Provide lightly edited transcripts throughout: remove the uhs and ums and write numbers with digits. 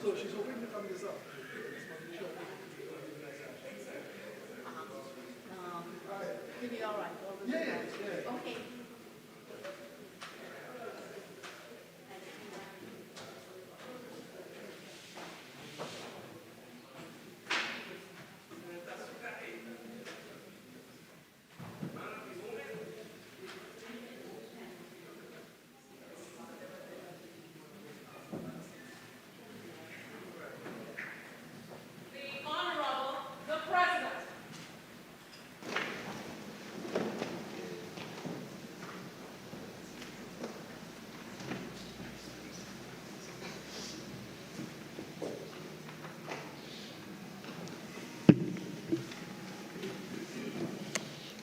So she's hoping to come this up. Will be all right? Yeah. Okay.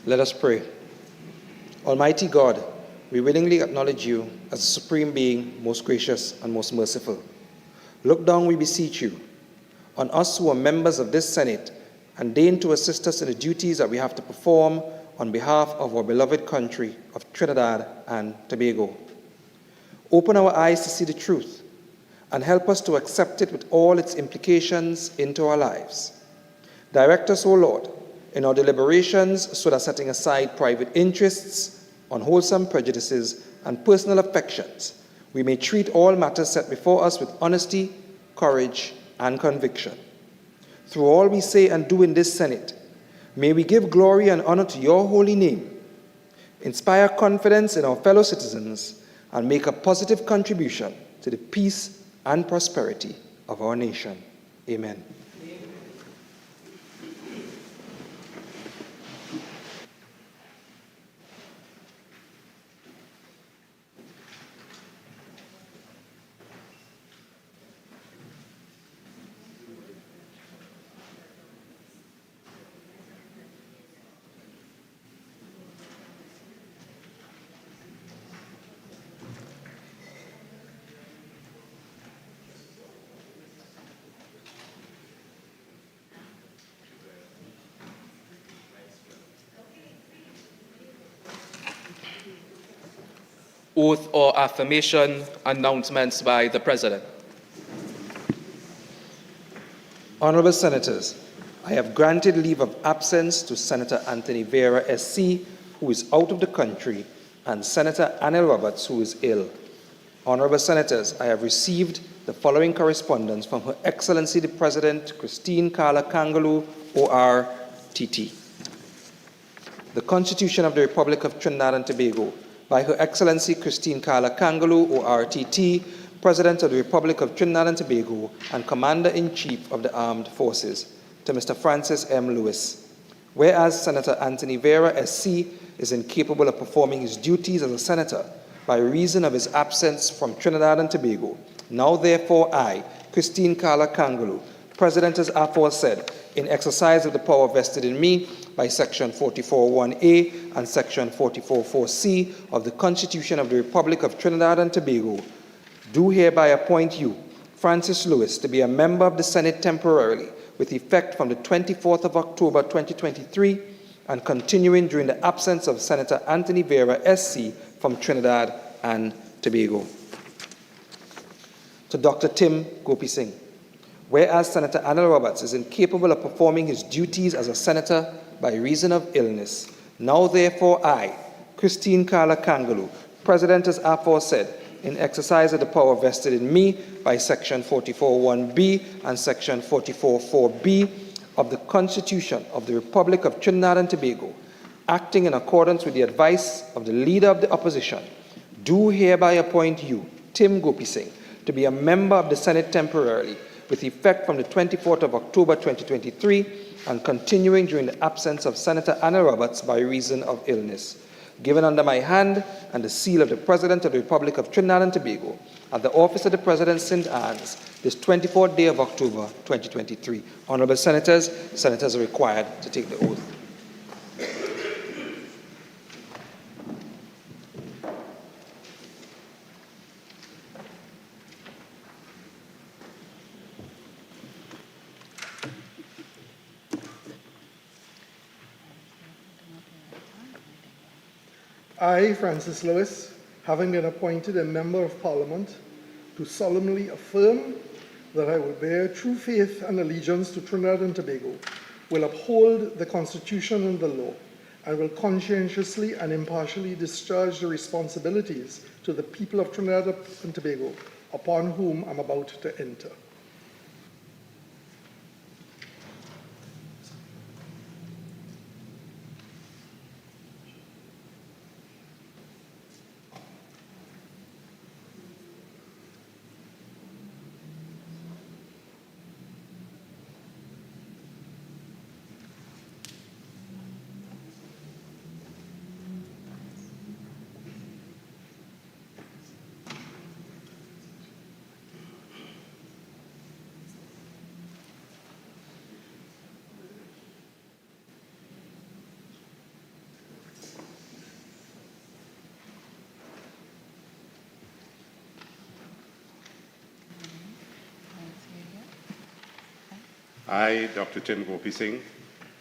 Let us pray. Almighty God, we willingly acknowledge you as the supreme being, most gracious and most merciful. Look down, we beseech you, on us who are members of this Senate, and deign to assist us in the duties that we have to perform on behalf of our beloved country of Trinidad and Tobago. Open our eyes to see the truth, and help us to accept it with all its implications into our lives. Direct us, O Lord, in our deliberations, so that setting aside private interests, unwholesome prejudices, and personal affections, we may treat all matters set before us with honesty, courage, and conviction. Through all we say and do in this Senate, may we give glory and honor to your holy name, inspire confidence in our fellow citizens, and make a positive contribution to the peace and prosperity of our nation. Amen. Oath or affirmation announcements by the President. Honorable Senators, I have granted leave of absence to Senator Anthony Vera, SC, who is out of the country, and Senator Anil Roberts, who is ill. Honorable Senators, I have received the following correspondence from Her Excellency the President, Christine Carla Kangaloo, ORTT. The Constitution of the Republic of Trinidad and Tobago, by Her Excellency Christine Carla Kangaloo, ORTT, President of the Republic of Trinidad and Tobago and Commander-in-Chief of the Armed Forces, to Mr. Francis M. Lewis. Whereas Senator Anthony Vera, SC, is incapable of performing his duties as a senator by reason of his absence from Trinidad and Tobago, now therefore I, Christine Carla Kangaloo, President as aforesaid, in exercise of the power vested in me by Section 44(1)A and Section 44(4)C of the Constitution of the Republic of Trinidad and Tobago, do hereby appoint you, Francis Lewis, to be a member of the Senate temporarily, with effect from the 24th of October 2023, and continuing during the absence of Senator Anthony Vera, SC, from Trinidad and Tobago. To Dr. Tim Gopi Singh. Whereas Senator Anil Roberts is incapable of performing his duties as a senator by reason of illness, now therefore I, Christine Carla Kangaloo, President as aforesaid, in exercise of the power vested in me by Section 44(1)B and Section 44(4)B of the Constitution of the Republic of Trinidad and Tobago, acting in accordance with the advice of the Leader of the Opposition, do hereby appoint you, Tim Gopi Singh, to be a member of the Senate temporarily, with effect from the 24th of October 2023 and continuing during the absence of Senator Anil Roberts by reason of illness. Given under my hand and the seal of the President of the Republic of Trinidad and Tobago at the office of the President, St. Anne's, this 24th day of October 2023. Honorable Senators, Senators are required to take the oath. I, Francis Lewis, having been appointed a Member of Parliament, do solemnly affirm that I will bear true faith and allegiance to Trinidad and Tobago, will uphold the Constitution and the law, and will conscientiously and impartially discharge the responsibilities to the people of Trinidad and Tobago upon whom I'm about to enter. I, Dr. Tim Gopi Singh,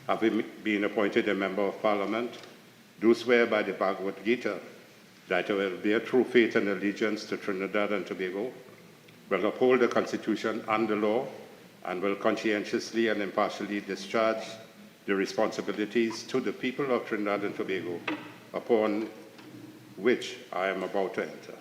having been appointed a Member of Parliament, do swear by the Bhagavad Gita that I will bear true faith and allegiance to Trinidad and Tobago, will uphold the Constitution and the law, and will conscientiously and impartially discharge the responsibilities to the people of Trinidad and Tobago upon which I am about to enter.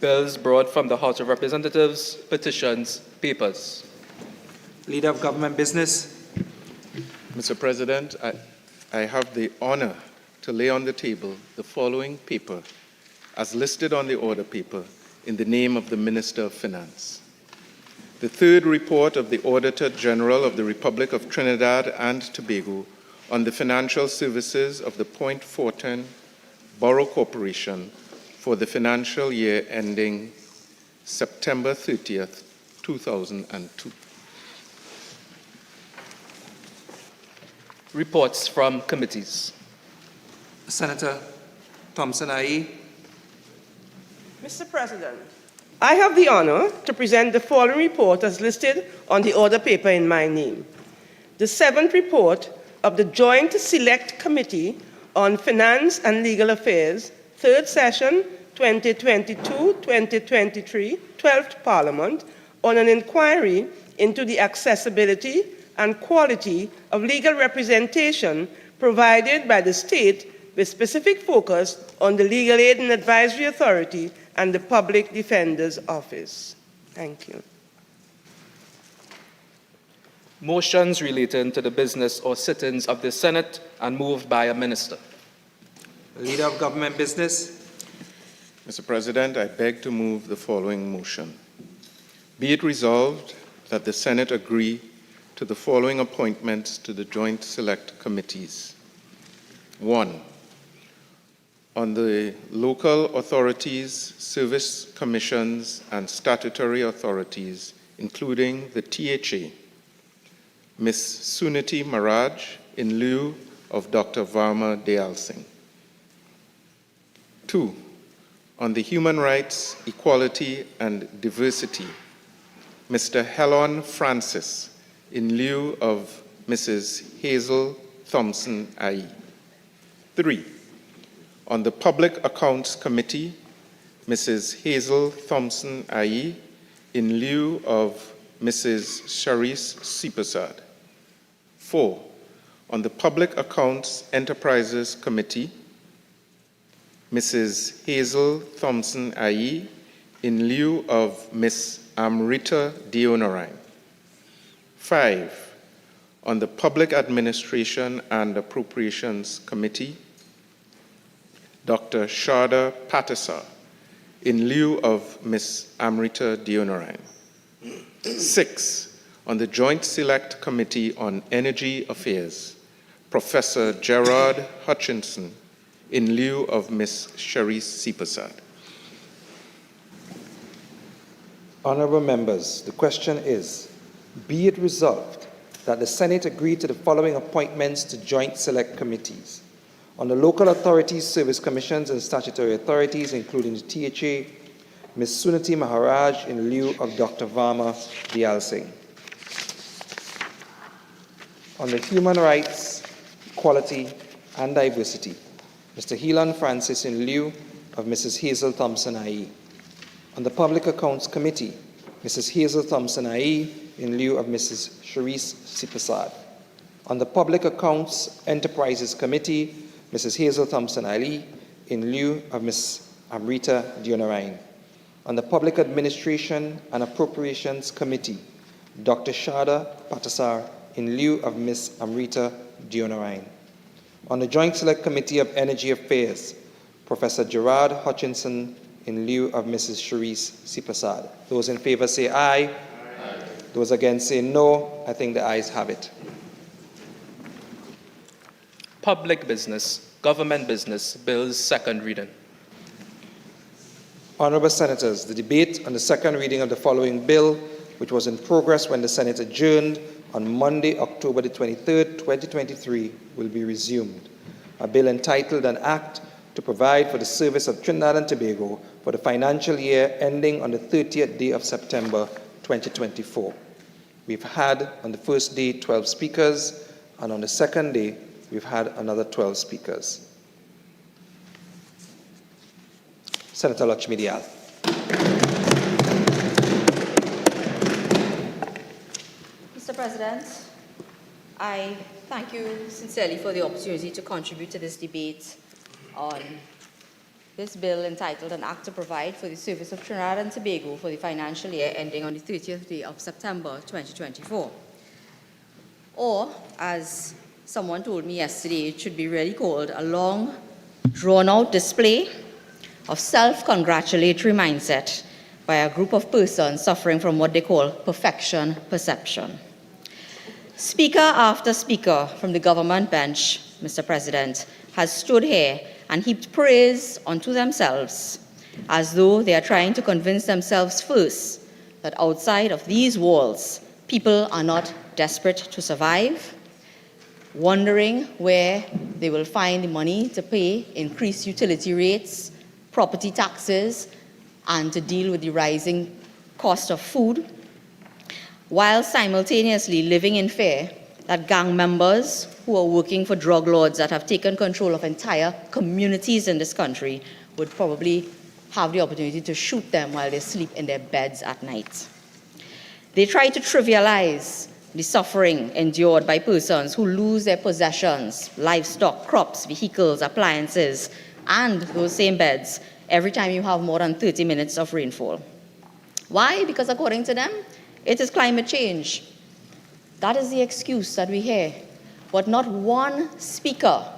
Bills brought from the House of Representatives, petitions, papers. Leader of Government Business. Mr. President, I have the honor to lay on the table the following paper as listed on the order paper in the name of the Minister of Finance. The third report of the Auditor General of the Republic of Trinidad and Tobago on the financial services of the Point Fortin Borough Corporation for the financial year ending September 30th, 2002. Reports from committees. Senator Thompson Aye. Mr. President, I have the honor to present the following report as listed on the order paper in my name. The seventh report of the Joint Select Committee on Finance and Legal Affairs, third session, 2022-2023, 12th Parliament, on an inquiry into the accessibility and quality of legal representation provided by the state with specific focus on the Legal Aid and Advisory Authority and the Public Defender's Office. Thank you. Motions relating to the business or sittings of the Senate and moved by a minister. Leader of Government Business. Mr. President, I beg to move the following motion. Be it resolved that the Senate agree to the following appointments to the Joint Select Committees. 1. On the local authorities, service commissions, and statutory authorities, including the THA, Ms. Suniti Maharaj in lieu of Dr. Varma Dayal Singh. 2. On the human rights, equality, and diversity, Mr. Helen Francis in lieu of Mrs. Hazel Thompson IE. 3. On the Public Accounts Committee, Mrs. Hazel Thompson IE in lieu of Mrs. Sharice Sipasad. 4. On the Public Accounts Enterprises Committee, Mrs. Hazel Thompson IE in lieu of Ms. Amrita Dionarine. 5. On the Public Administration and Appropriations Committee, Dr. Sharda Patasar in lieu of Ms. Amrita Dionarine. 6. On the Joint Select Committee on Energy Affairs, Professor Gerard Hutchinson in lieu of Ms. Sharice Sipasad. Honorable members, the question is, be it resolved that the Senate agree to the following appointments to joint select committees. On the Local Authorities, Service Commissions and Statutory Authorities, including the THA, Ms. Sunati Maharaj in lieu of Dr. Varma Diyal Singh. On the Human Rights, Equality and Diversity, Mr. Helan Francis in lieu of Mrs. Hazel Thompson IE. On the Public Accounts Committee, Mrs. Hazel Thompson IE in lieu of Mrs. Sharice Sipasad. On the Public Accounts Enterprises Committee, Mrs. Hazel Thompson IE in lieu of Ms. Amrita Dionarine. On the Public Administration and Appropriations Committee, Dr. Sharda Patasar in lieu of Ms. Amrita Dionarine. On the Joint Select Committee of Energy Affairs, Professor Gerard Hutchinson in lieu of Mrs. Sharice Sipasad. Those in favor say aye. Aye. Those against say no. I think the ayes have it. Public business, government business, bills, second reading. Honorable Senators, the debate on the second reading of the following bill, which was in progress when the Senate adjourned on Monday, October the 23rd, 2023, will be resumed. A bill entitled An Act to Provide for the Service of Trinidad and Tobago for the financial year ending on the 30th day of September 2024. We've had on the first day 12 speakers, and on the second day we've had another 12 speakers. Senator Lakshmi Diyal. Mr. President, I thank you sincerely for the opportunity to contribute to this debate on this bill entitled An Act to Provide for the Service of Trinidad and Tobago for the financial year ending on the 30th day of September 2024. Or, as someone told me yesterday, it should be really called a long, drawn-out display of self-congratulatory mindset by a group of persons suffering from what they call perfection perception. Speaker after speaker from the government bench, Mr. President, has stood here and heaped praise onto themselves as though they are trying to convince themselves first that outside of these walls, people are not desperate to survive, wondering where they will find the money to pay increased utility rates, property taxes, and to deal with the rising cost of food, while simultaneously living in fear that gang members who are working for drug lords that have taken control of entire communities in this country would probably have the opportunity to shoot them while they sleep in their beds at night. They try to trivialize the suffering endured by persons who lose their possessions, livestock, crops, vehicles, appliances, and those same beds every time you have more than 30 minutes of rainfall. Why? Because according to them, it is climate change. That is the excuse that we hear. But not one speaker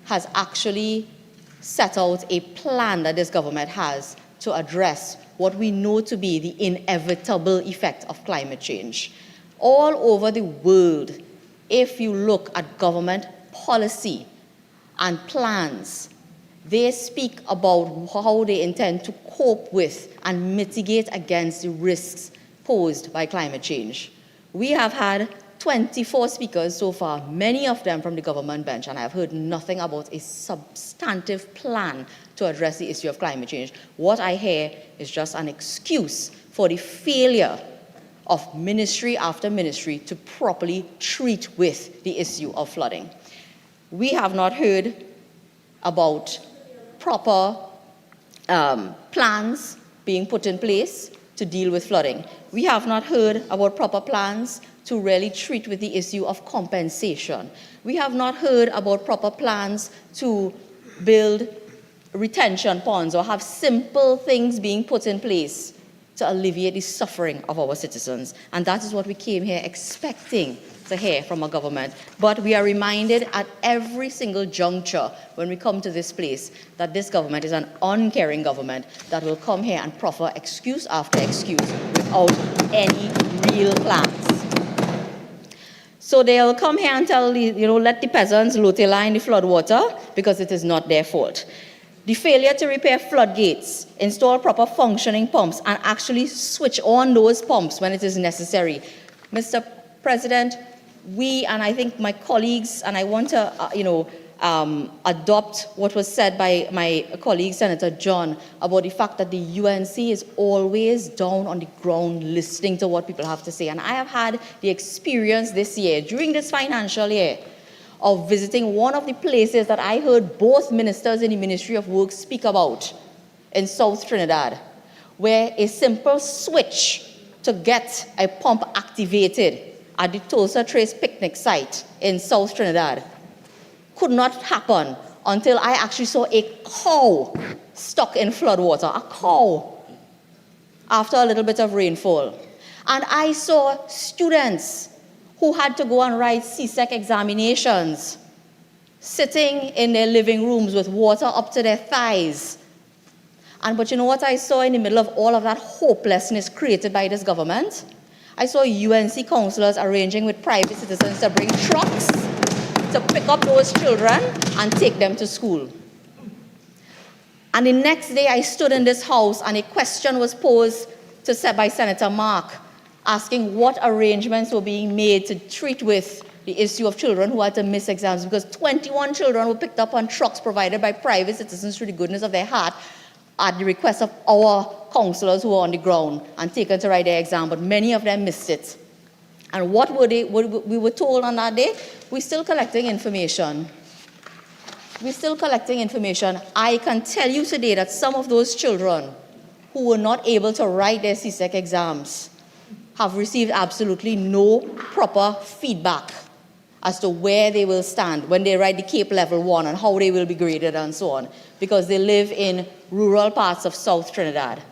has actually set out a plan that this government has to address what we know to be the inevitable effect of climate change. All over the world, if you look at government policy and plans, they speak about how they intend to cope with and mitigate against the risks posed by climate change. We have had 24 speakers so far, many of them from the government bench, and I've heard nothing about a substantive plan to address the issue of climate change. What I hear is just an excuse for the failure of ministry after ministry to properly treat with the issue of flooding. We have not heard about proper plans being put in place to deal with flooding. We have not heard about proper plans to really treat with the issue of compensation. We have not heard about proper plans to build retention ponds or have simple things being put in place to alleviate the suffering of our citizens. And that is what we came here expecting to hear from our government. But we are reminded at every single juncture when we come to this place that this government is an uncaring government that will come here and proffer excuse after excuse without any real plans. So they'll come here and tell, let the peasants lote line the flood water because it is not their fault. The failure to repair floodgates, install proper functioning pumps, and actually switch on those pumps when it is necessary. Mr. President, we, and I think my colleagues, and I want to, adopt what was said by my colleague, Senator John, about the fact that the UNC is always down on the ground listening to what people have to say. And I have had the experience this year, during this financial year, of visiting one of the places that I heard both ministers in the Ministry of Works speak about in South Trinidad, where a simple switch to get a pump activated at the Tulsa Trace picnic site in South Trinidad could not happen until I actually saw a cow stuck in floodwater, a cow, after a little bit of rainfall. And I saw students who had to go and write CSEC examinations, sitting in their living rooms with water up to their thighs. But you know what I saw in the middle of all of that hopelessness created by this government? I saw UNC councillors arranging with private citizens to bring trucks to pick up those children and take them to school. And the next day I stood in this house and a question was posed by Senator Mark, asking what arrangements were being made to treat with the issue of children who had to miss exams, because 21 children were picked up on trucks provided by private citizens through the goodness of their heart at the request of our councillors who were on the ground and taken to write their exam, but many of them missed it. And what we were told on that day? We're still collecting information. We're still collecting information. I can tell you today that some of those children who were not able to write their CSEC exams have received absolutely no proper feedback as to where they will stand when they write the CAPE Level 1 and how they will be graded and so on, because they live in rural parts of South Trinidad.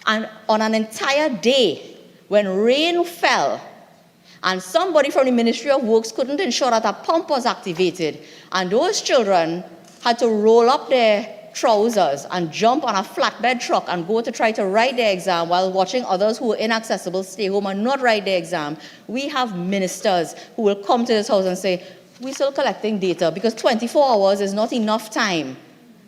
And on an entire day, when rain fell, and somebody from the Ministry of Works couldn't ensure that a pump was activated, and those children had to roll up their trousers and jump on a flatbed truck and go to try to write their exam while watching others who were inaccessible stay home and not write their exam. We have ministers who will come to this house and say, we're still collecting data, because 24 hours is not enough time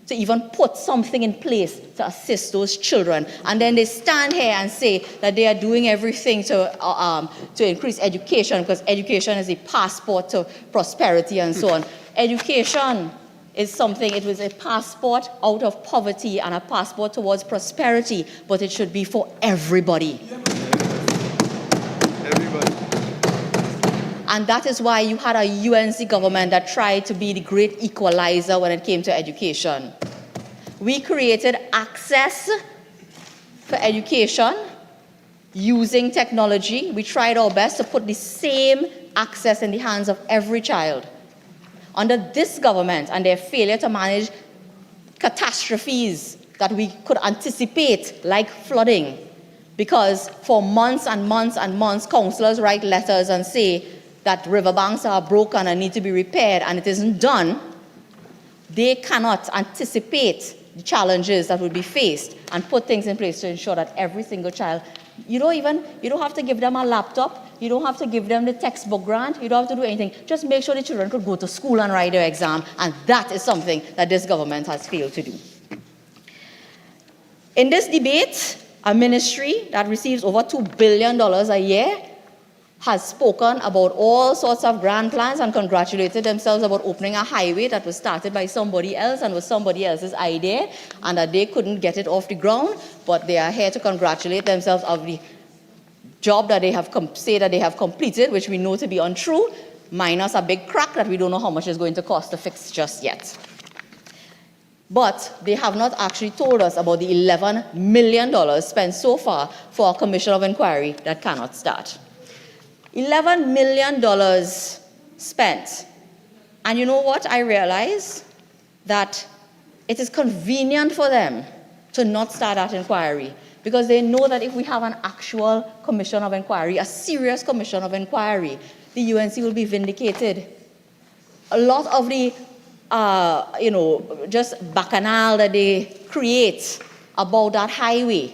to even put something in place to assist those children. And then they stand here and say that they are doing everything to increase education, because education is a passport to prosperity and so on. Education is something, it was a passport out of poverty and a passport towards prosperity, but it should be for everybody. Everybody. And that is why you had a UNC government that tried to be the great equalizer when it came to education. We created access for education using technology. We tried our best to put the same access in the hands of every child. Under this government and their failure to manage catastrophes that we could anticipate, like flooding, because for months and months and months, councillors write letters and say that riverbanks are broken and need to be repaired, and it isn't done, they cannot anticipate the challenges that would be faced and put things in place to ensure that every single child, you don't have to give them a laptop, you don't have to give them the textbook grant, you don't have to do anything. Just make sure the children could go to school and write their exam, and that is something that this government has failed to do. In this debate, a ministry that receives over $2 billion a year has spoken about all sorts of grand plans and congratulated themselves about opening a highway that was started by somebody else and was somebody else's idea, and that they couldn't get it off the ground, but they are here to congratulate themselves of the job that they have say that they have completed, which we know to be untrue. minus a big crack that we don't know how much it's going to cost to fix just yet. But they have not actually told us about the $11 million spent so far for a commission of inquiry that cannot start. $11 million spent. And you know what? I realize that it is convenient for them to not start that inquiry because they know that if we have an actual commission of inquiry, a serious commission of inquiry, the UNC will be vindicated. A lot of the just bacchanal that they create about that highway,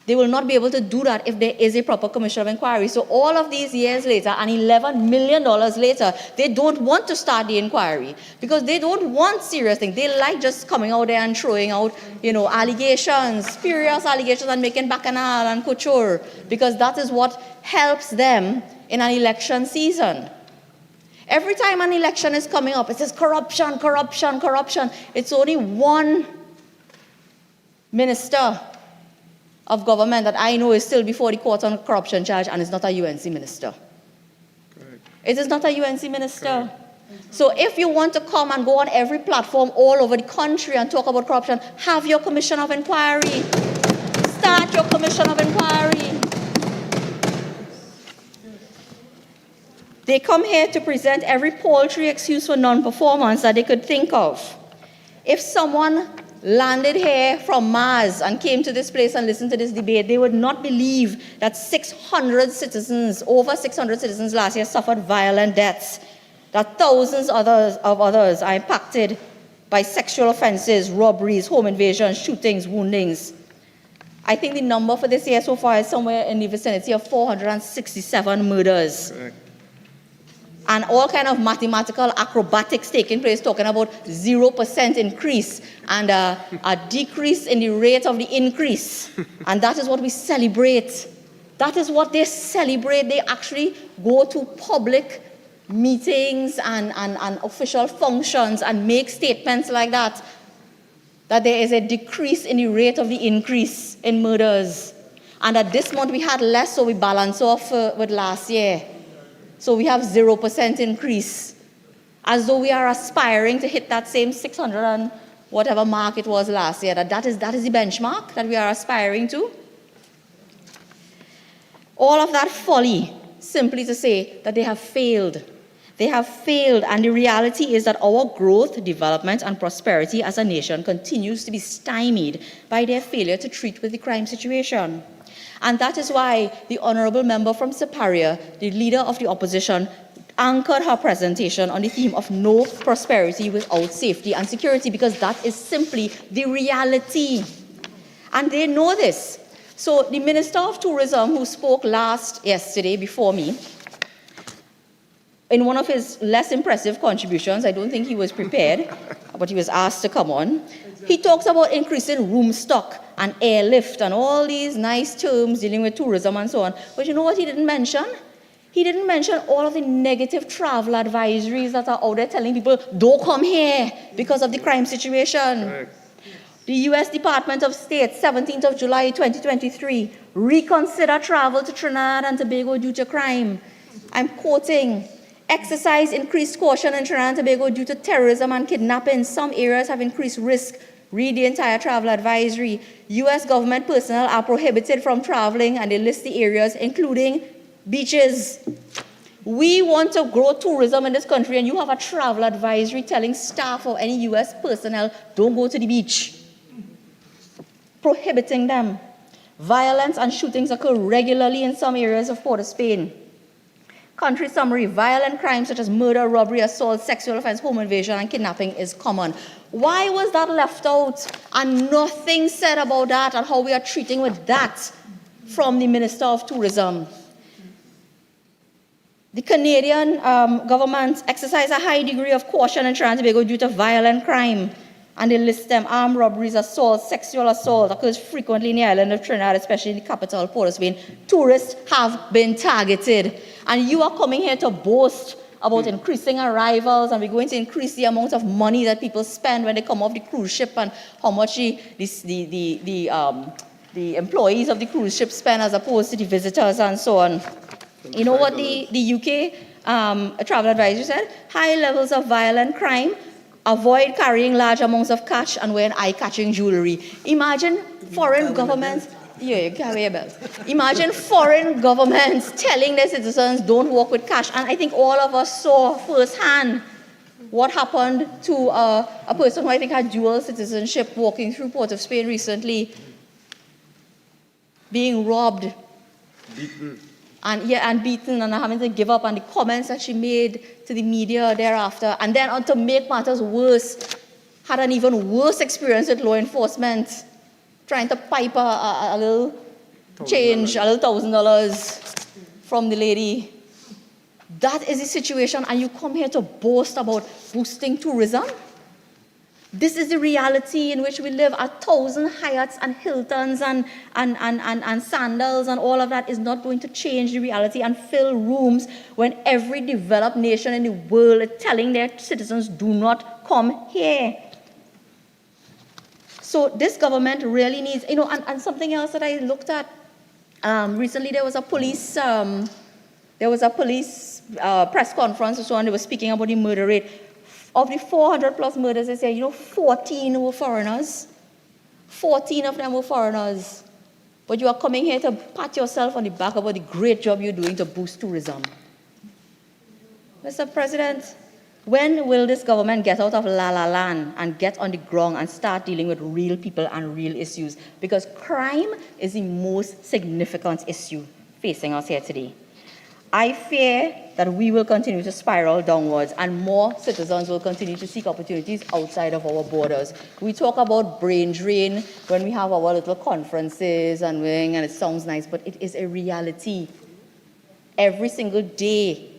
they will not be able to do that if there is a proper commission of inquiry. So all of these years later, and $11 million later, they don't want to start the inquiry because they don't want serious things. They like just coming out there and throwing out, allegations, spurious allegations, and making bacchanal and couture because that is what helps them in an election season. Every time an election is coming up, it says corruption, corruption, corruption. It's only one minister of government that I know is still before the court on a corruption charge, and it's not a UNC minister. Correct. It is not a UNC minister. Correct. So if you want to come and go on every platform all over the country and talk about corruption, have your commission of inquiry. Start your commission of inquiry. They come here to present every paltry excuse for non-performance that they could think of. If someone landed here from Mars and came to this place and listened to this debate, they would not believe that 600 citizens, over 600 citizens last year suffered violent deaths, that thousands of others are impacted by sexual offenses, robberies, home invasions, shootings, woundings. I think the number for this year so far is somewhere in the vicinity of 467 murders. Correct. And all kind of mathematical acrobatics taking place, talking about 0% increase and a decrease in the rate of the increase. And that is what we celebrate. That is what they celebrate. They actually go to public meetings and official functions and make statements like that, that there is a decrease in the rate of the increase in murders. And that this month we had less, so we balance off with last year. So we have 0% increase, as though we are aspiring to hit that same 600 and whatever mark it was last year. That is the benchmark that we are aspiring to. All of that folly, simply to say that they have failed. They have failed, and the reality is that our growth, development, and prosperity as a nation continues to be stymied by their failure to treat with the crime situation. And that is why the honorable member from Superior, the leader of the opposition, anchored her presentation on the theme of no prosperity without safety and security, because that is simply the reality. And they know this. So the Minister of Tourism, who spoke yesterday before me, in one of his less impressive contributions, I don't think he was prepared, but he was asked to come on, he talks about increasing room stock and airlift and all these nice terms dealing with tourism and so on. But you know what he didn't mention? He didn't mention all of the negative travel advisories that are out there telling people, don't come here because of the crime situation. Correct. The U.S. Department of State, 17th of July, 2023, reconsider travel to Trinidad and Tobago due to crime. I'm quoting, exercise increased caution in Trinidad and Tobago due to terrorism and kidnapping. Some areas have increased risk. Read the entire travel advisory. U.S. government personnel are prohibited from traveling, and they list the areas, including beaches. We want to grow tourism in this country, and you have a travel advisory telling staff or any U.S. personnel, don't go to the beach. Prohibiting them. Violence and shootings occur regularly in some areas of Port of Spain. Country summary, violent crimes such as murder, robbery, assault, sexual offense, home invasion, and kidnapping is common. Why was that left out and nothing said about that and how we are treating with that from the Minister of Tourism? The Canadian government exercised a high degree of caution in Trinidad and Tobago due to violent crime. And they list them: armed robberies, assault, sexual assault occurs frequently in the island of Trinidad, especially in the capital, Port of Spain. Tourists have been targeted. And you are coming here to boast about increasing arrivals, and we're going to increase the amount of money that people spend when they come off the cruise ship, and how much the employees of the cruise ship spend as opposed to the visitors and so on. You know what the UK a travel advisory said, high levels of violent crime, avoid carrying large amounts of cash and wearing eye-catching jewelry. Imagine foreign governments, carry a belt. Imagine foreign governments telling their citizens don't walk with cash. And I think all of us saw firsthand what happened to a person who I think had dual citizenship walking through Port of Spain recently, being robbed. Beaten. And beaten and having to give up, and the comments that she made to the media thereafter. And then to make matters worse, had an even worse experience with law enforcement, trying to pipe a little change, a little $1,000 from the lady. That is the situation, and you come here to boast about boosting tourism? This is the reality in which we live. 1,000 Hyatts and Hiltons and Sandals and all of that is not going to change the reality and fill rooms when every developed nation in the world is telling their citizens, do not come here. So this government really needs, and something else that I looked at, recently there was a police press conference and so on. They were speaking about the murder rate. Of the 400 plus murders this year, 14 were foreigners. 14 of them were foreigners. But you are coming here to pat yourself on the back about the great job you're doing to boost tourism. Mr. President, when will this government get out of la-la land and get on the ground and start dealing with real people and real issues? Because crime is the most significant issue facing us here today. I fear that we will continue to spiral downwards and more citizens will continue to seek opportunities outside of our borders. We talk about brain drain when we have our little conferences and it sounds nice, but it is a reality. Every single day,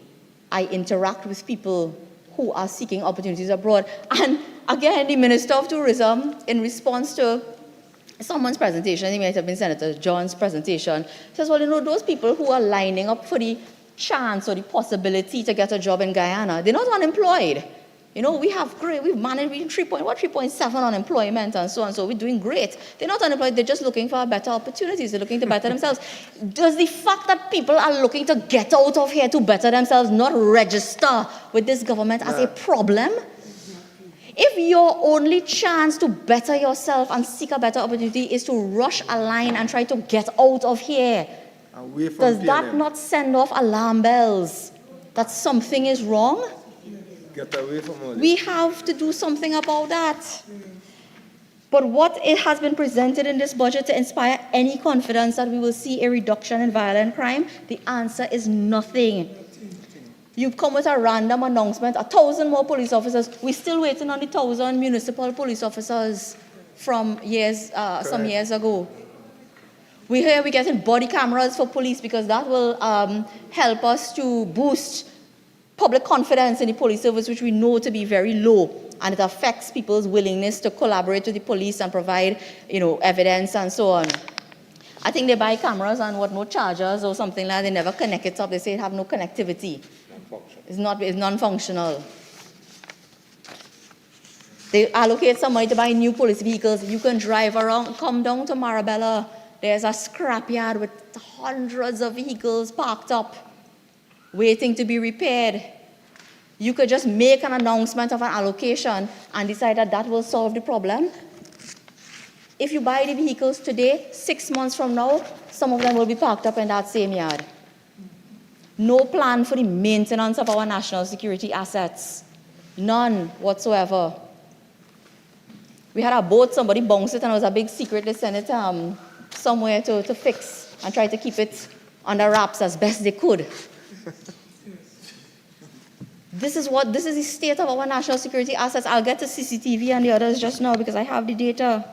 I interact with people who are seeking opportunities abroad. And again, the Minister of Tourism, in response to someone's presentation, it might have been Senator John's presentation, says, well, those people who are lining up for the chance or the possibility to get a job in Guyana, they're not unemployed. We've managed 3.7 unemployment and so on, so we're doing great. They're not unemployed, they're just looking for better opportunities, they're looking to better themselves. Does the fact that people are looking to get out of here to better themselves not register with this government as a problem? If your only chance to better yourself and seek a better opportunity is to rush a line and try to get out of here, does that not send off alarm bells that something is wrong? Get away from all this. We have to do something about that. But what it has been presented in this budget to inspire any confidence that we will see a reduction in violent crime, the answer is nothing. You've come with a random announcement, 1,000 more police officers. We're still waiting on the 1,000 municipal police officers from some years ago. We hear we're getting body cameras for police because that will help us to boost public confidence in the police service, which we know to be very low, and it affects people's willingness to collaborate with the police and provide, evidence and so on. I think they buy cameras and no chargers or something like that. They never connect it up. They say it have no connectivity. It's non-functional. They allocate some money to buy new police vehicles. You can drive around, come down to Marabella. There's a scrapyard with hundreds of vehicles parked up, waiting to be repaired. You could just make an announcement of an allocation and decide that will solve the problem. If you buy the vehicles today, 6 months from now, some of them will be parked up in that same yard. No plan for the maintenance of our national security assets. None whatsoever. We had a boat, somebody bounced it, and it was a big secret. They sent it somewhere to fix and try to keep it under wraps as best they could. This is the state of our national security assets. I'll get to CCTV and the others just now because I have the data.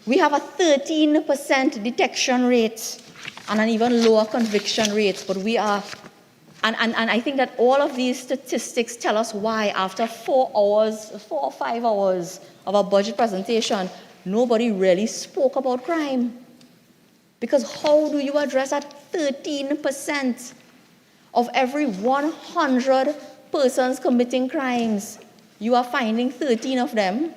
We have a 13% detection rate and an even lower conviction rate, but we are, and I think that all of these statistics tell us why after 4 or 5 hours of a budget presentation, nobody really spoke about crime. Because how do you address that 13% of every 100 persons committing crimes? You are finding 13 of them,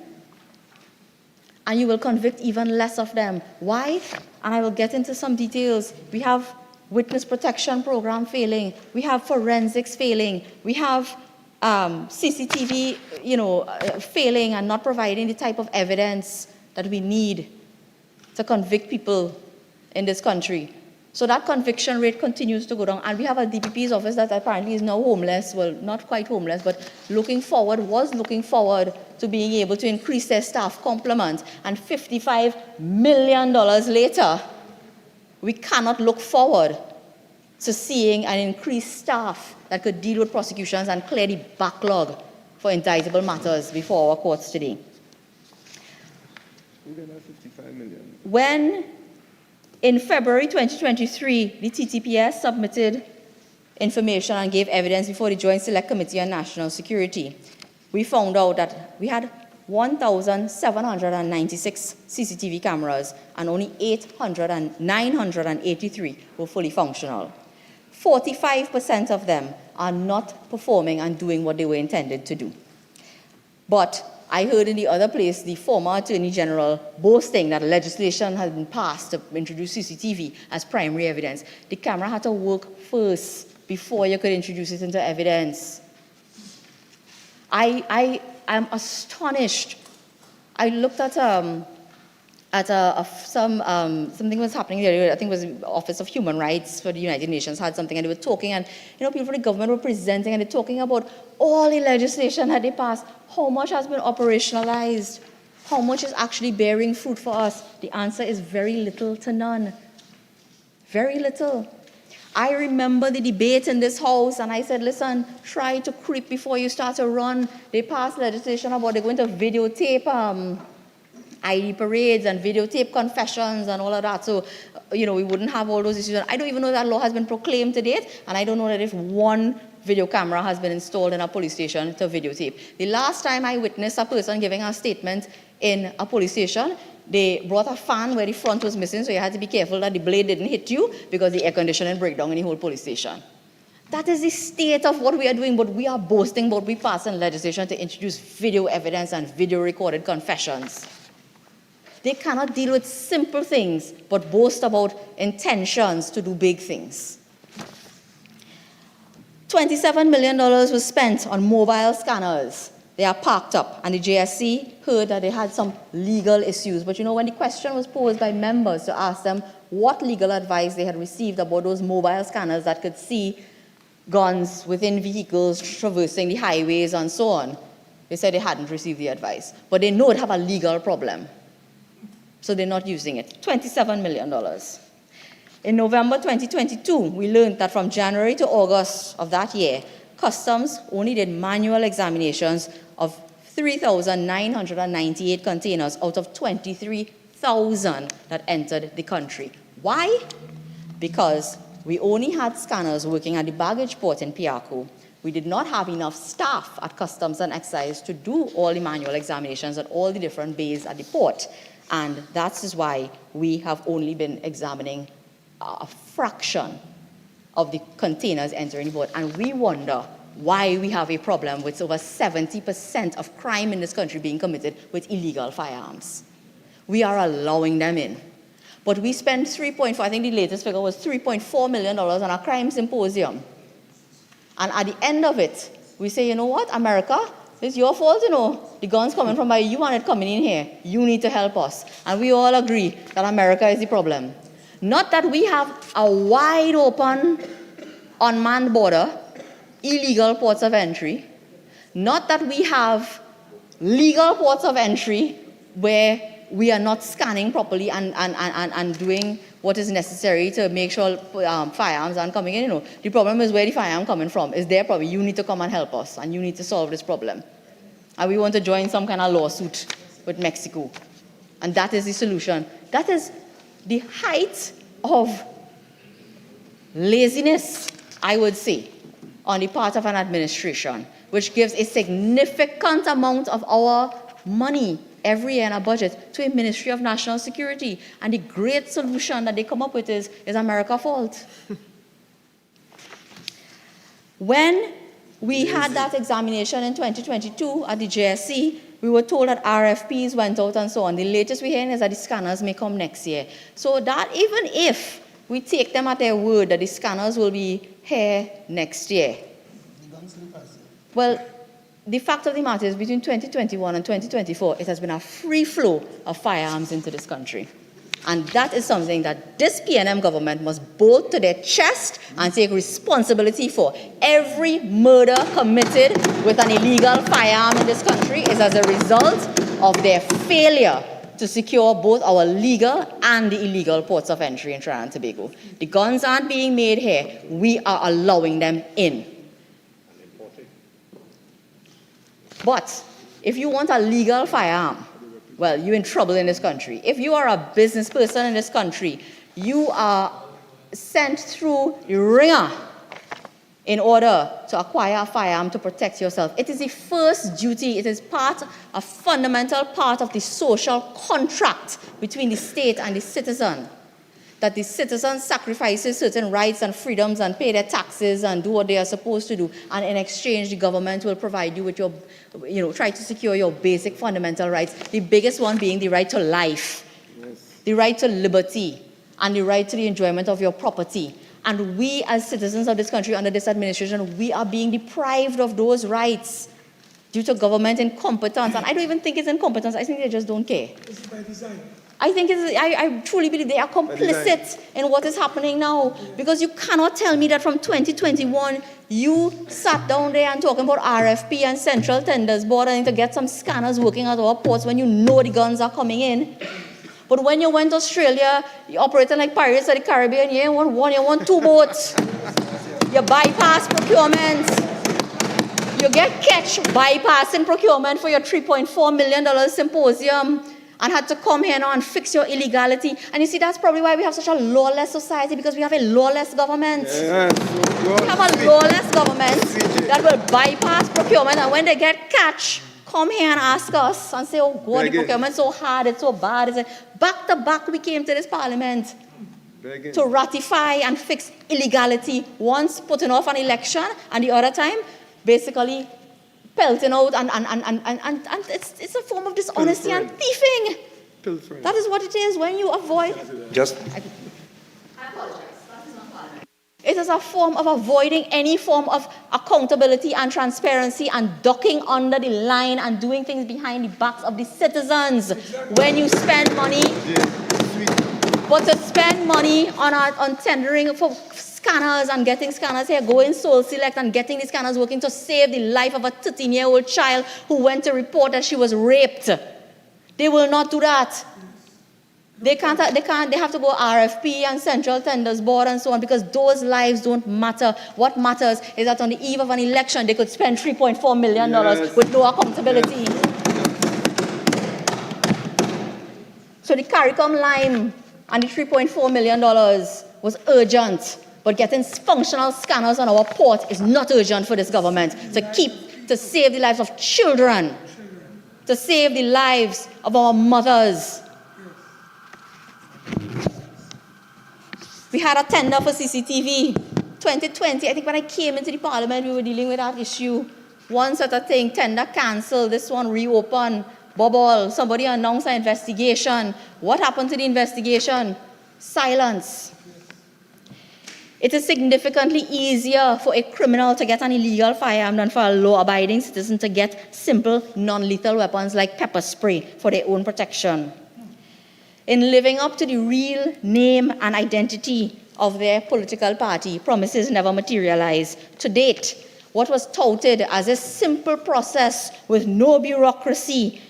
and you will convict even less of them. Why? And I will get into some details. We have witness protection program failing. We have forensics failing. We have CCTV, failing and not providing the type of evidence that we need to convict people in this country. So that conviction rate continues to go down. And we have a DPP's office that apparently is now homeless. Well, not quite homeless, but was looking forward to being able to increase their staff complement. And $55 million later, we cannot look forward to seeing an increased staff that could deal with prosecutions and clear the backlog for indictable matters before our courts today. When, in February 2023, the TTPS submitted information and gave evidence before the Joint Select Committee on National Security, we found out that we had 1,796 CCTV cameras and only 983 were fully functional. 45% of them are not performing and doing what they were intended to do. But I heard in the other place the former Attorney General boasting that legislation had been passed to introduce CCTV as primary evidence. The camera had to work first before you could introduce it into evidence. I am astonished. I looked at something was happening there. I think it was the Office of Human Rights for the United Nations had something, and they were talking, and people from the government were presenting, and they're talking about all the legislation that they passed, how much has been operationalized, how much is actually bearing fruit for us. The answer is very little to none. Very little. I remember the debate in this house, and I said, listen, try to creep before you start to run. They passed legislation about they're going to videotape ID parades and videotape confessions and all of that. So, we wouldn't have all those issues. I don't even know that law has been proclaimed to date, and I don't know that if one video camera has been installed in a police station to videotape. The last time I witnessed a person giving a statement in a police station, they brought a fan where the front was missing, so you had to be careful that the blade didn't hit you because the air conditioning break down in the whole police station. That is the state of what we are doing, but we are boasting about we passing legislation to introduce video evidence and video recorded confessions. They cannot deal with simple things, but boast about intentions to do big things. $27 million was spent on mobile scanners. They are parked up, and the JSC heard that they had some legal issues. But when the question was posed by members to ask them what legal advice they had received about those mobile scanners that could see guns within vehicles traversing the highways and so on, they said they hadn't received the advice. But they know it have a legal problem. So they're not using it. $27 million. In November 2022, we learned that from January to August of that year, Customs only did manual examinations of 3,998 containers out of 23,000 that entered the country. Why? Because we only had scanners working at the baggage port in Piaco. We did not have enough staff at Customs and Excise to do all the manual examinations at all the different bays at the port. And that is why we have only been examining a fraction of the containers entering the port. And we wonder why we have a problem with over 70% of crime in this country being committed with illegal firearms. We are allowing them in. But we spent I think the latest figure was $3.4 million on a crime symposium. And at the end of it, we say, you know what, America, it's your fault, the guns coming from you want it coming in here. You need to help us. And we all agree that America is the problem. Not that we have a wide open, unmanned border, illegal ports of entry. Not that we have legal ports of entry where we are not scanning properly and doing what is necessary to make sure firearms aren't coming in. The problem is where the firearm coming from. Is their problem. You need to come and help us, and you need to solve this problem. And we want to join some kind of lawsuit with Mexico. And that is the solution. That is the height of laziness, I would say, on the part of an administration, which gives a significant amount of our money every year in our budget to a Ministry of National Security. And the great solution that they come up with is America's fault. When we had that examination in 2022 at the JSC, we were told that RFPs went out and so on. The latest we're hearing is that the scanners may come next year. So that even if we take them at their word that the scanners will be here next year. Well, the fact of the matter is between 2021 and 2024, it has been a free flow of firearms into this country. And that is something that this PNM government must bolt to their chest and take responsibility for. Every murder committed with an illegal firearm in this country is as a result of their failure to secure both our legal and the illegal ports of entry in Trinidad and Tobago. The guns aren't being made here. We are allowing them in. But if you want a legal firearm, well, you're in trouble in this country. If you are a business person in this country, you are sent through the ringer in order to acquire a firearm to protect yourself. It is the first duty. It is a fundamental part of the social contract between the state and the citizen, that the citizen sacrifices certain rights and freedoms and pay their taxes and do what they are supposed to do. And in exchange, the government will provide you with your, try to secure your basic fundamental rights. The biggest one being the right to life, the right to liberty, and the right to the enjoyment of your property. And we as citizens of this country under this administration, we are being deprived of those rights due to government incompetence. And I don't even think it's incompetence. I think they just don't care. It's by design. I truly believe they are complicit in what is happening now. Because you cannot tell me that from 2021, you sat down there and talking about RFP and Central Tenders Board and to get some scanners working at our ports when you know the guns are coming in. But when you went to Australia, you operated like Pirates of the Caribbean, you want one, you want 2 boats. You bypass procurement. You get catch bypassing procurement for your $3.4 million symposium and had to come here now and fix your illegality. And you see, that's probably why we have such a lawless society, because we have a lawless government. We have a lawless government that will bypass procurement, and when they get catch, come here and ask us and say, oh God, the procurement's so hard, it's so bad. Back to back, we came to this parliament to ratify and fix illegality, once putting off an election, and the other time, basically pelting out, and it's a form of dishonesty and thieving. That is what it is when you avoid. I apologize. That is not parliament. It is a form of avoiding any form of accountability and transparency and ducking under the line and doing things behind the backs of the citizens. When you spend money, but to spend money on tendering for scanners and getting scanners here, going Soul Select and getting the scanners working to save the life of a 13-year-old child who went to report that she was raped. They will not do that. They have to go RFP and Central Tenders Board and so on, because those lives don't matter. What matters is that on the eve of an election, they could spend $3.4 million with no accountability. So the CARICOM line and the $3.4 million was urgent, but getting functional scanners on our port is not urgent for this government to save the lives of children, to save the lives of our mothers. We had a tender for CCTV. 2020, I think when I came into the parliament, we were dealing with that issue. One sort of thing, tender cancelled, this one reopened, bubble, somebody announced an investigation. What happened to the investigation? Silence. It is significantly easier for a criminal to get an illegal firearm than for a law-abiding citizen to get simple, non-lethal weapons like pepper spray for their own protection. In living up to the real name and identity of their political party, promises never materialized. To date, what was touted as a simple process with no bureaucracy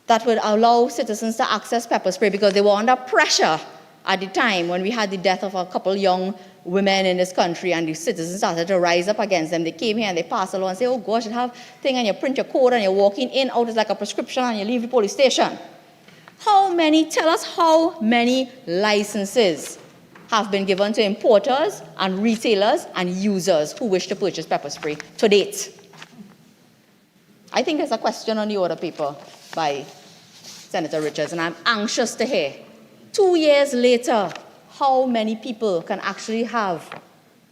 that would allow citizens to access pepper spray because they were under pressure at the time when we had the death of a couple young women in this country and the citizens started to rise up against them. They came here and they passed a law and say, oh gosh, you have thing and you print your code and you're walking in, out, it's like a prescription and you leave the police station. Tell us how many licenses have been given to importers and retailers and users who wish to purchase pepper spray to date? I think there's a question on the order paper by Senator Richards, and I'm anxious to hear, 2 years later, how many people can actually have.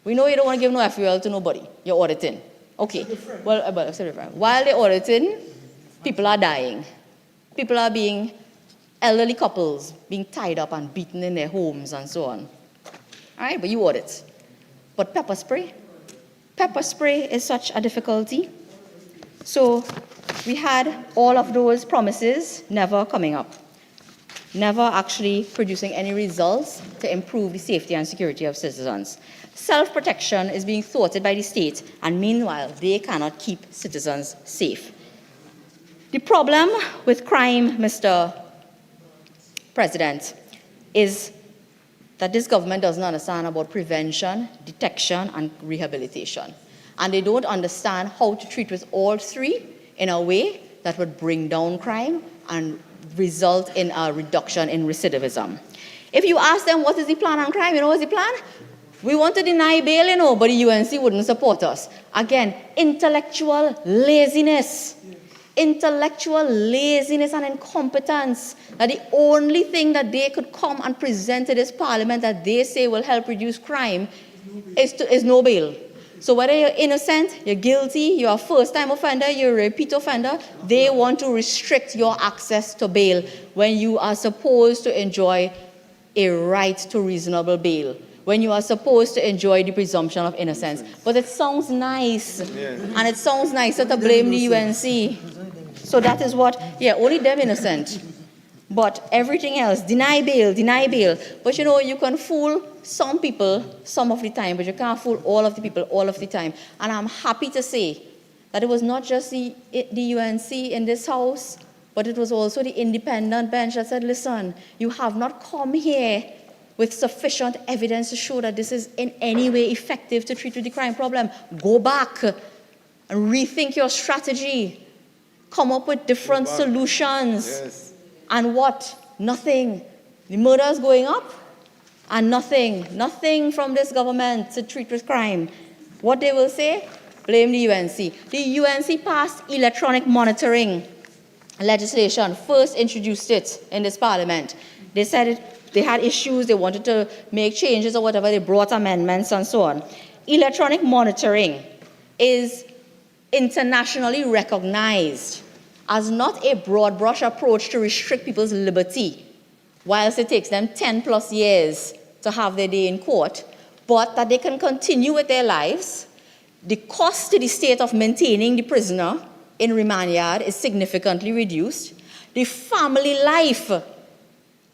We know you don't want to give no FUL to nobody. You're auditing. Okay. Well, while they're auditing, people are dying. People are elderly couples being tied up and beaten in their homes and so on. All right, but you ordered it. But pepper spray? Pepper spray is such a difficulty. So we had all of those promises never coming up, never actually producing any results to improve the safety and security of citizens. Self-protection is being thwarted by the state, and meanwhile, they cannot keep citizens safe. The problem with crime, Mr. President, is that this government doesn't understand about prevention, detection, and rehabilitation. And they don't understand how to treat with all three in a way that would bring down crime and result in a reduction in recidivism. If you ask them what is the plan on crime, you know what's the plan? We want to deny bail, but the UNC wouldn't support us. Again, intellectual laziness. Intellectual laziness and incompetence. That the only thing that they could come and present to this parliament that they say will help reduce crime is no bail. So whether you're innocent, you're guilty, you're a first-time offender, you're a repeat offender, they want to restrict your access to bail when you are supposed to enjoy a right to reasonable bail, when you are supposed to enjoy the presumption of innocence. But it sounds nice, and it sounds nicer to blame the UNC. So that is what, only them innocent. But everything else, deny bail, deny bail. But you can fool some people some of the time, but you can't fool all of the people all of the time. And I'm happy to say that it was not just the UNC in this house, but it was also the independent bench that said, listen, you have not come here with sufficient evidence to show that this is in any way effective to treat with the crime problem. Go back and rethink your strategy. Come up with different solutions. Yes. And what? Nothing. The murder is going up, and nothing from this government to treat with crime. What they will say? Blame the UNC. The UNC passed electronic monitoring legislation, first introduced it in this parliament. They said they had issues, they wanted to make changes or whatever, they brought amendments and so on. Electronic monitoring is internationally recognized as not a broad brush approach to restrict people's liberty, whilst it takes them 10 plus years to have their day in court, but that they can continue with their lives. The cost to the state of maintaining the prisoner in remand yard is significantly reduced. The family life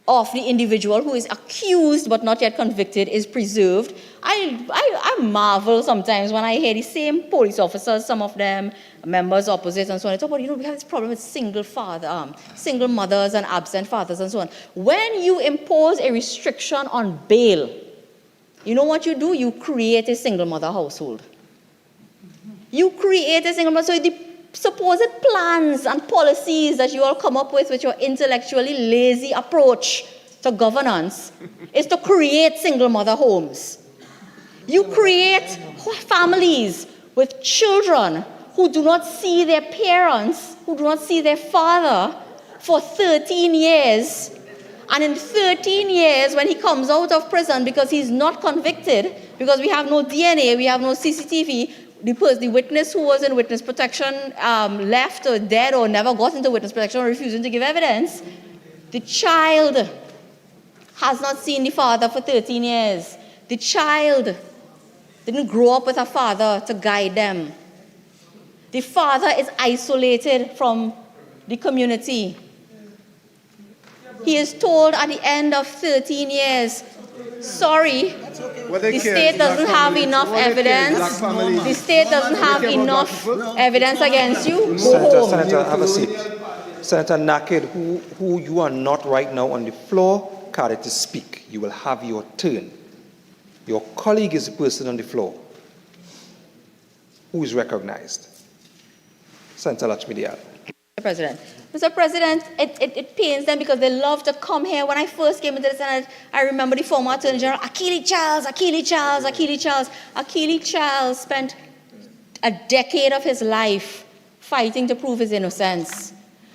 of the individual who is accused but not yet convicted is preserved. I marvel sometimes when I hear the same police officers, some of them members opposite and so on, they talk about, we have this problem with single mothers and absent fathers and so on. When you impose a restriction on bail, you know what you do? You create a single mother household. You create a single mother, so the supposed plans and policies that you all come up with your intellectually lazy approach to governance is to create single mother homes. You create families with children who do not see their parents, who do not see their father for 13 years. And in 13 years, when he comes out of prison because he's not convicted, because we have no DNA, we have no CCTV, the witness who was in witness protection left or dead or never got into witness protection or refusing to give evidence, the child has not seen the father for 13 years. The child didn't grow up with a father to guide them. The father is isolated from the community. He is told at the end of 13 years, sorry, the state doesn't have enough evidence. The state doesn't have enough evidence against you. Go home. Senator, have a seat. Senator Naked, who you are not right now on the floor, carded to speak. You will have your turn. Your colleague is the person on the floor who is recognized. Senator Lakshmi Dayal. Mr. President, it pains them because they love to come here. When I first came into the Senate, I remember the former Attorney General, Achille Charles. Achille Charles spent a decade of his life fighting to prove his innocence.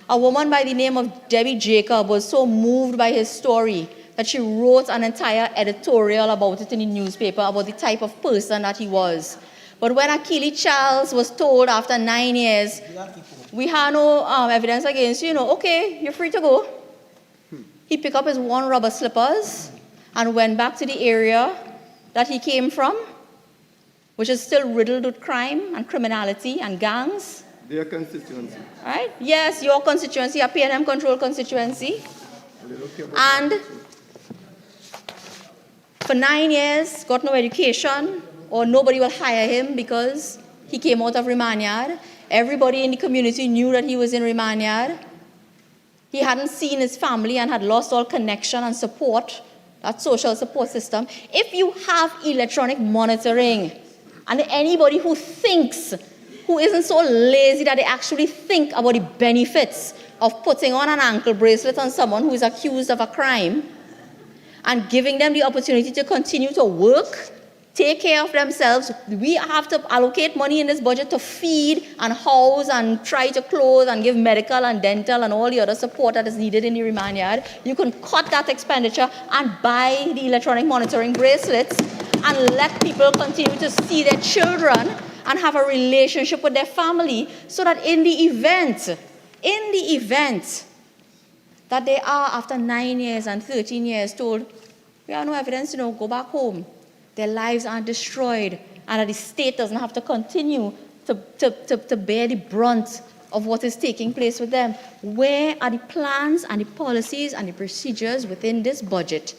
A woman by the name of Debbie Jacob was so moved by his story that she wrote an entire editorial about it in the newspaper, about the type of person that he was. But when Achille Charles was told after 9 years, we have no evidence against you, okay, you're free to go. He picked up his one rubber slippers and went back to the area that he came from, which is still riddled with crime and criminality and gangs. Their constituency. Right? Yes, your constituency, a PNM control constituency. They don't care about And for 9 years, got no education, or nobody will hire him because he came out of Remand. Everybody in the community knew that he was in Remand. He hadn't seen his family and had lost all connection and support, that social support system. If you have electronic monitoring, and anybody who thinks, who isn't so lazy that they actually think about the benefits of putting on an ankle bracelet on someone who is accused of a crime and giving them the opportunity to continue to work, take care of themselves. We have to allocate money in this budget to feed and house and try to clothe and give medical and dental and all the other support that is needed in the remand yard. You can cut that expenditure and buy the electronic monitoring bracelets and let people continue to see their children and have a relationship with their family, so that in the event that they are, after 9 years and 13 years, told, we have no evidence, go back home, their lives aren't destroyed, and that the state doesn't have to continue to bear the brunt of what is taking place with them. Where are the plans and the policies and the procedures within this budget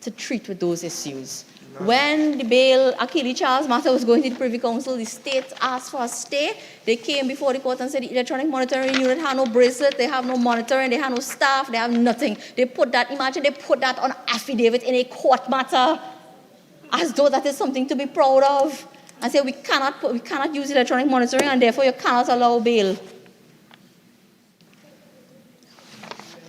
to treat with those issues? When the bail Achille Charles matter was going to the Privy Council, the state asked for a stay. They came before the court and said the electronic monitoring unit had no bracelet, they have no monitoring, they have no staff, they have nothing. They put that, imagine they put that on affidavit in a court matter, as though that is something to be proud of, and say we cannot use electronic monitoring and therefore you cannot allow bail.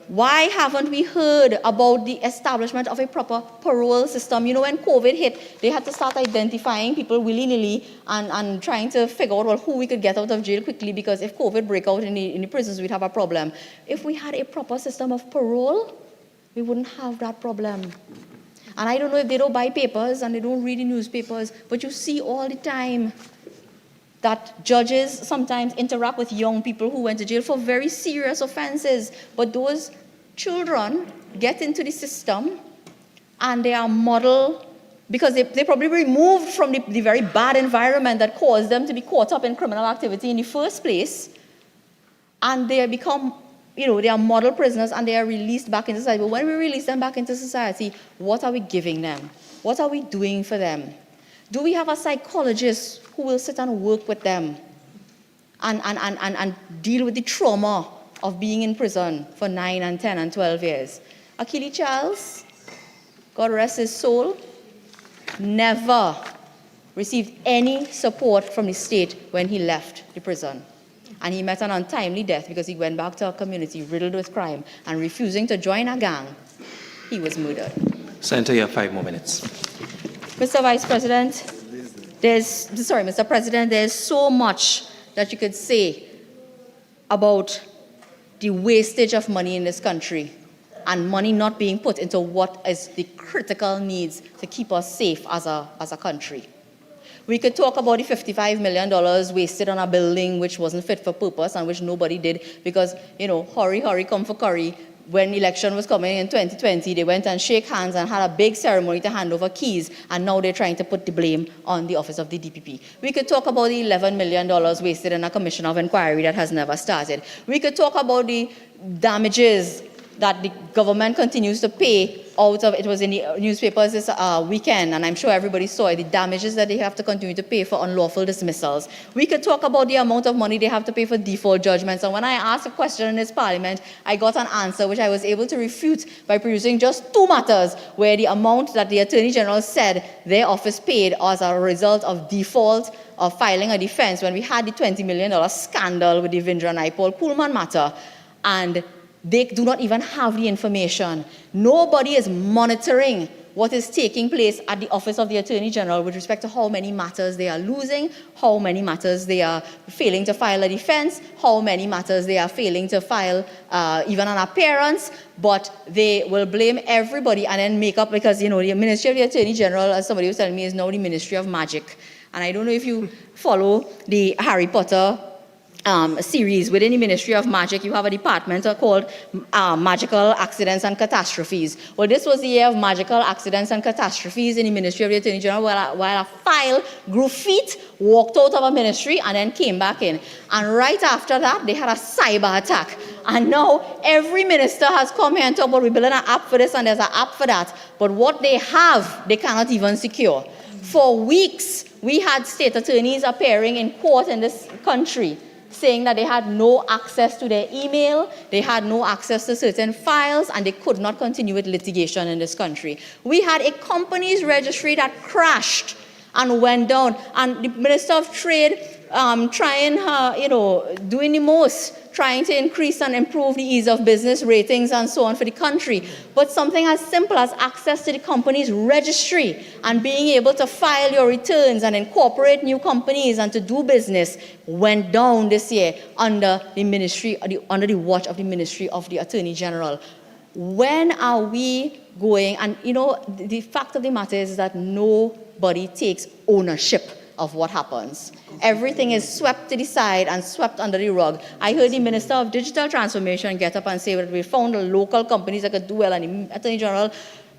Why haven't we heard about the establishment of a proper parole system? When COVID hit, they had to start identifying people willy-nilly and trying to figure out, who we could get out of jail quickly, because if COVID break out in the prisons, we'd have a problem. If we had a proper system of parole, we wouldn't have that problem. And I don't know if they don't buy papers and they don't read the newspapers, but you see all the time that judges sometimes interact with young people who went to jail for very serious offenses. But those children get into the system and they are modeled, because they probably removed from the very bad environment that caused them to be caught up in criminal activity in the first place. And they become, they are model prisoners and they are released back into society. But when we release them back into society, what are we giving them? What are we doing for them? Do we have a psychologist who will sit and work with them and deal with the trauma of being in prison for 9 and 10 and 12 years? Achille Charles, God rest his soul, never received any support from the state when he left the prison. And he met an untimely death because he went back to a community riddled with crime and refusing to join a gang. He was murdered. Senator, you have 5 more minutes. Mr. President, there's so much that you could say about the wastage of money in this country and money not being put into what is the critical needs to keep us safe as a country. We could talk about the $55 million wasted on a building which wasn't fit for purpose and which nobody did because, hurry, come for curry. When election was coming in 2020, they went and shake hands and had a big ceremony to hand over keys, and now they're trying to put the blame on the office of the DPP. We could talk about the $11 million wasted in a commission of inquiry that has never started. We could talk about the damages that the government continues to pay out of, it was in the newspapers this weekend, and I'm sure everybody saw it, the damages that they have to continue to pay for unlawful dismissals. We could talk about the amount of money they have to pay for default judgments, and when I asked a question in this parliament, I got an answer which I was able to refute by producing just 2 matters where the amount that the Attorney General said their office paid as a result of default of filing a defense when we had the $20 million scandal with the Vindra and Paul Kuhlman matter, and they do not even have the information. Nobody is monitoring what is taking place at the Office of the Attorney General with respect to how many matters they are losing, how many matters they are failing to file a defense, how many matters they are failing to file even an appearance, but they will blame everybody and then make up, because, the Ministry of the Attorney General, as somebody was telling me, is now the Ministry of Magic. And I don't know if you follow the Harry Potter series within the Ministry of Magic. You have a department called Magical Accidents and Catastrophes. Well, this was the year of magical accidents and catastrophes in the Ministry of the Attorney General, while a file grew feet, walked out of a ministry, and then came back in. And right after that, they had a cyber attack. And now every minister has come here and talked about, we're building an app for this and there's an app for that. But what they have, they cannot even secure. For weeks, we had state attorneys appearing in court in this country saying that they had no access to their email, they had no access to certain files, and they could not continue with litigation in this country. We had a companies registry that crashed and went down, and the Minister of Trade trying doing the most, trying to increase and improve the ease of business ratings and so on for the country. But something as simple as access to the company's registry and being able to file your returns and incorporate new companies and to do business went down this year under under the watch of the Ministry of the Attorney General. When are we going? And the fact of the matter is that nobody takes ownership of what happens. Everything is swept to the side and swept under the rug. I heard the Minister of Digital Transformation get up and say that we found local companies that could do well, and the Attorney General,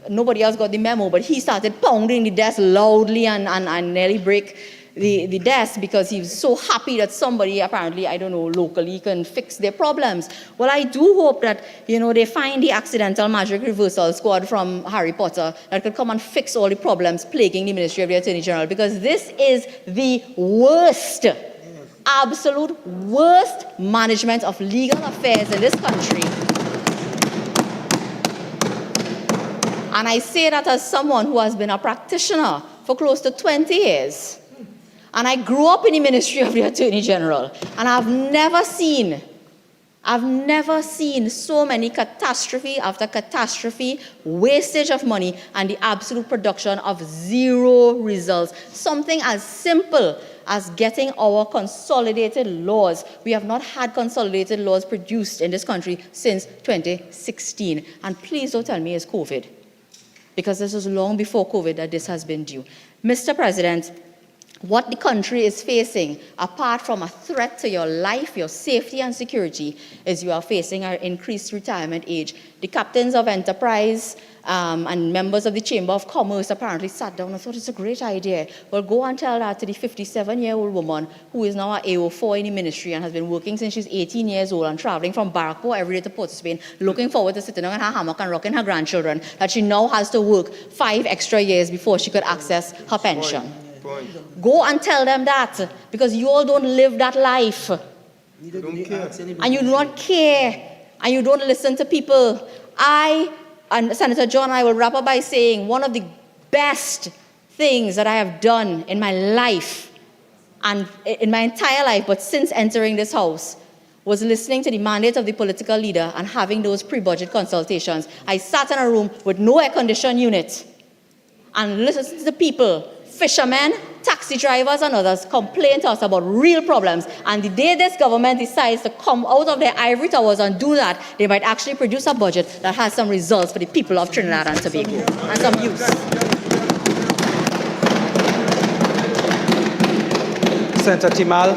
nobody else got the memo, but he started pounding the desk loudly and nearly break the desk because he was so happy that somebody apparently, locally can fix their problems. Well, I do hope that, they find the accidental magic reversal squad from Harry Potter that could come and fix all the problems plaguing the Ministry of the Attorney General, because this is the worst, absolute worst management of legal affairs in this country. And I say that as someone who has been a practitioner for close to 20 years. And I grew up in the Ministry of the Attorney General, and I've never seen so many catastrophe after catastrophe, wastage of money, and the absolute production of zero results. Something as simple as getting our consolidated laws. We have not had consolidated laws produced in this country since 2016. And please don't tell me it's COVID, because this was long before COVID that this has been due. Mr. President, what the country is facing, apart from a threat to your life, your safety and security, is you are facing an increased retirement age. The captains of enterprise and members of the Chamber of Commerce apparently sat down and thought it's a great idea. Well, go and tell that to the 57-year-old woman who is now an AO4 in the ministry and has been working since she's 18 years old and traveling from Barrackpore every day to Port of Spain, looking forward to sitting on her hammock and rocking her grandchildren, that she now has to work 5 extra years before she could access her pension. Go and tell them that, because you all don't live that life. And you do not care. And you don't listen to people. And Senator John and I will wrap up by saying one of the best things that I have done in my life, and in my entire life, but since entering this house, was listening to the mandate of the political leader and having those pre-budget consultations. I sat in a room with no air-conditioned unit and listened to the people, fishermen, taxi drivers and others, complain to us about real problems. And the day this government decides to come out of their ivory towers and do that, they might actually produce a budget that has some results for the people of Trinidad and Tobago and some use. Senator Timal.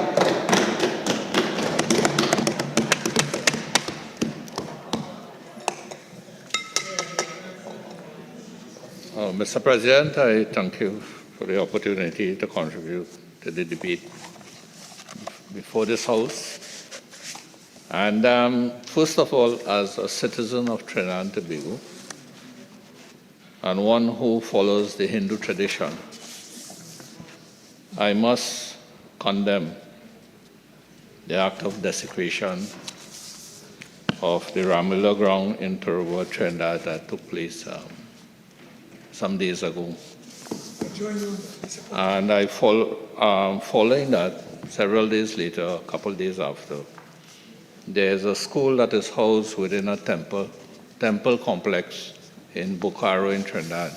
Mr. President, I thank you for the opportunity to contribute to the debate before this House. And first of all, as a citizen of Trinidad and Tobago, and one who follows the Hindu tradition, I must condemn the act of desecration of the Ramila ground in Turbo, Trinidad, that took place some days ago. And following that, several days later, a couple days after, there's a school that is housed within a temple complex in Bokaro in Trinidad.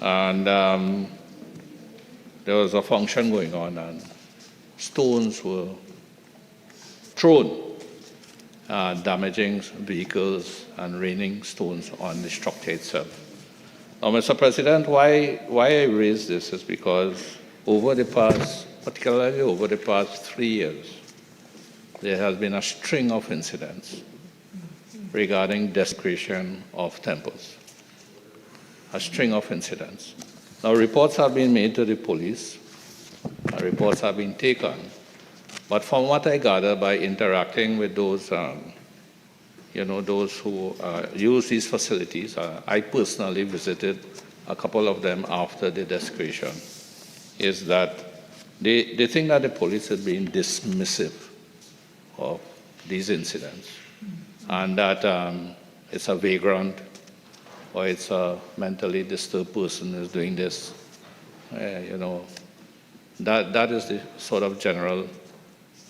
And there was a function going on, and stones were thrown, damaging vehicles and raining stones on the structure itself. Now, Mr. President, why I raise this is because particularly over the past 3 years, there has been a string of incidents regarding desecration of temples. A string of incidents. Now, reports have been made to the police, reports have been taken, but from what I gather by interacting with those, those who use these facilities, I personally visited a couple of them after the desecration, is that they think that the police is being dismissive of these incidents, and that it's a vagrant or it's a mentally disturbed person who's doing this. That is the sort of general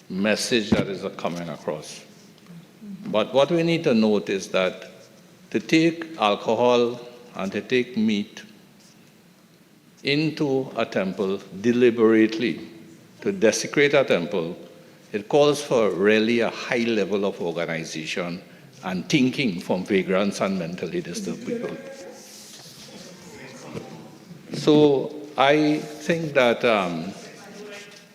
message that is coming across. But what we need to note is that to take alcohol and to take meat into a temple deliberately, to desecrate a temple, it calls for really a high level of organization and thinking from vagrants and mentally disturbed people. So I think that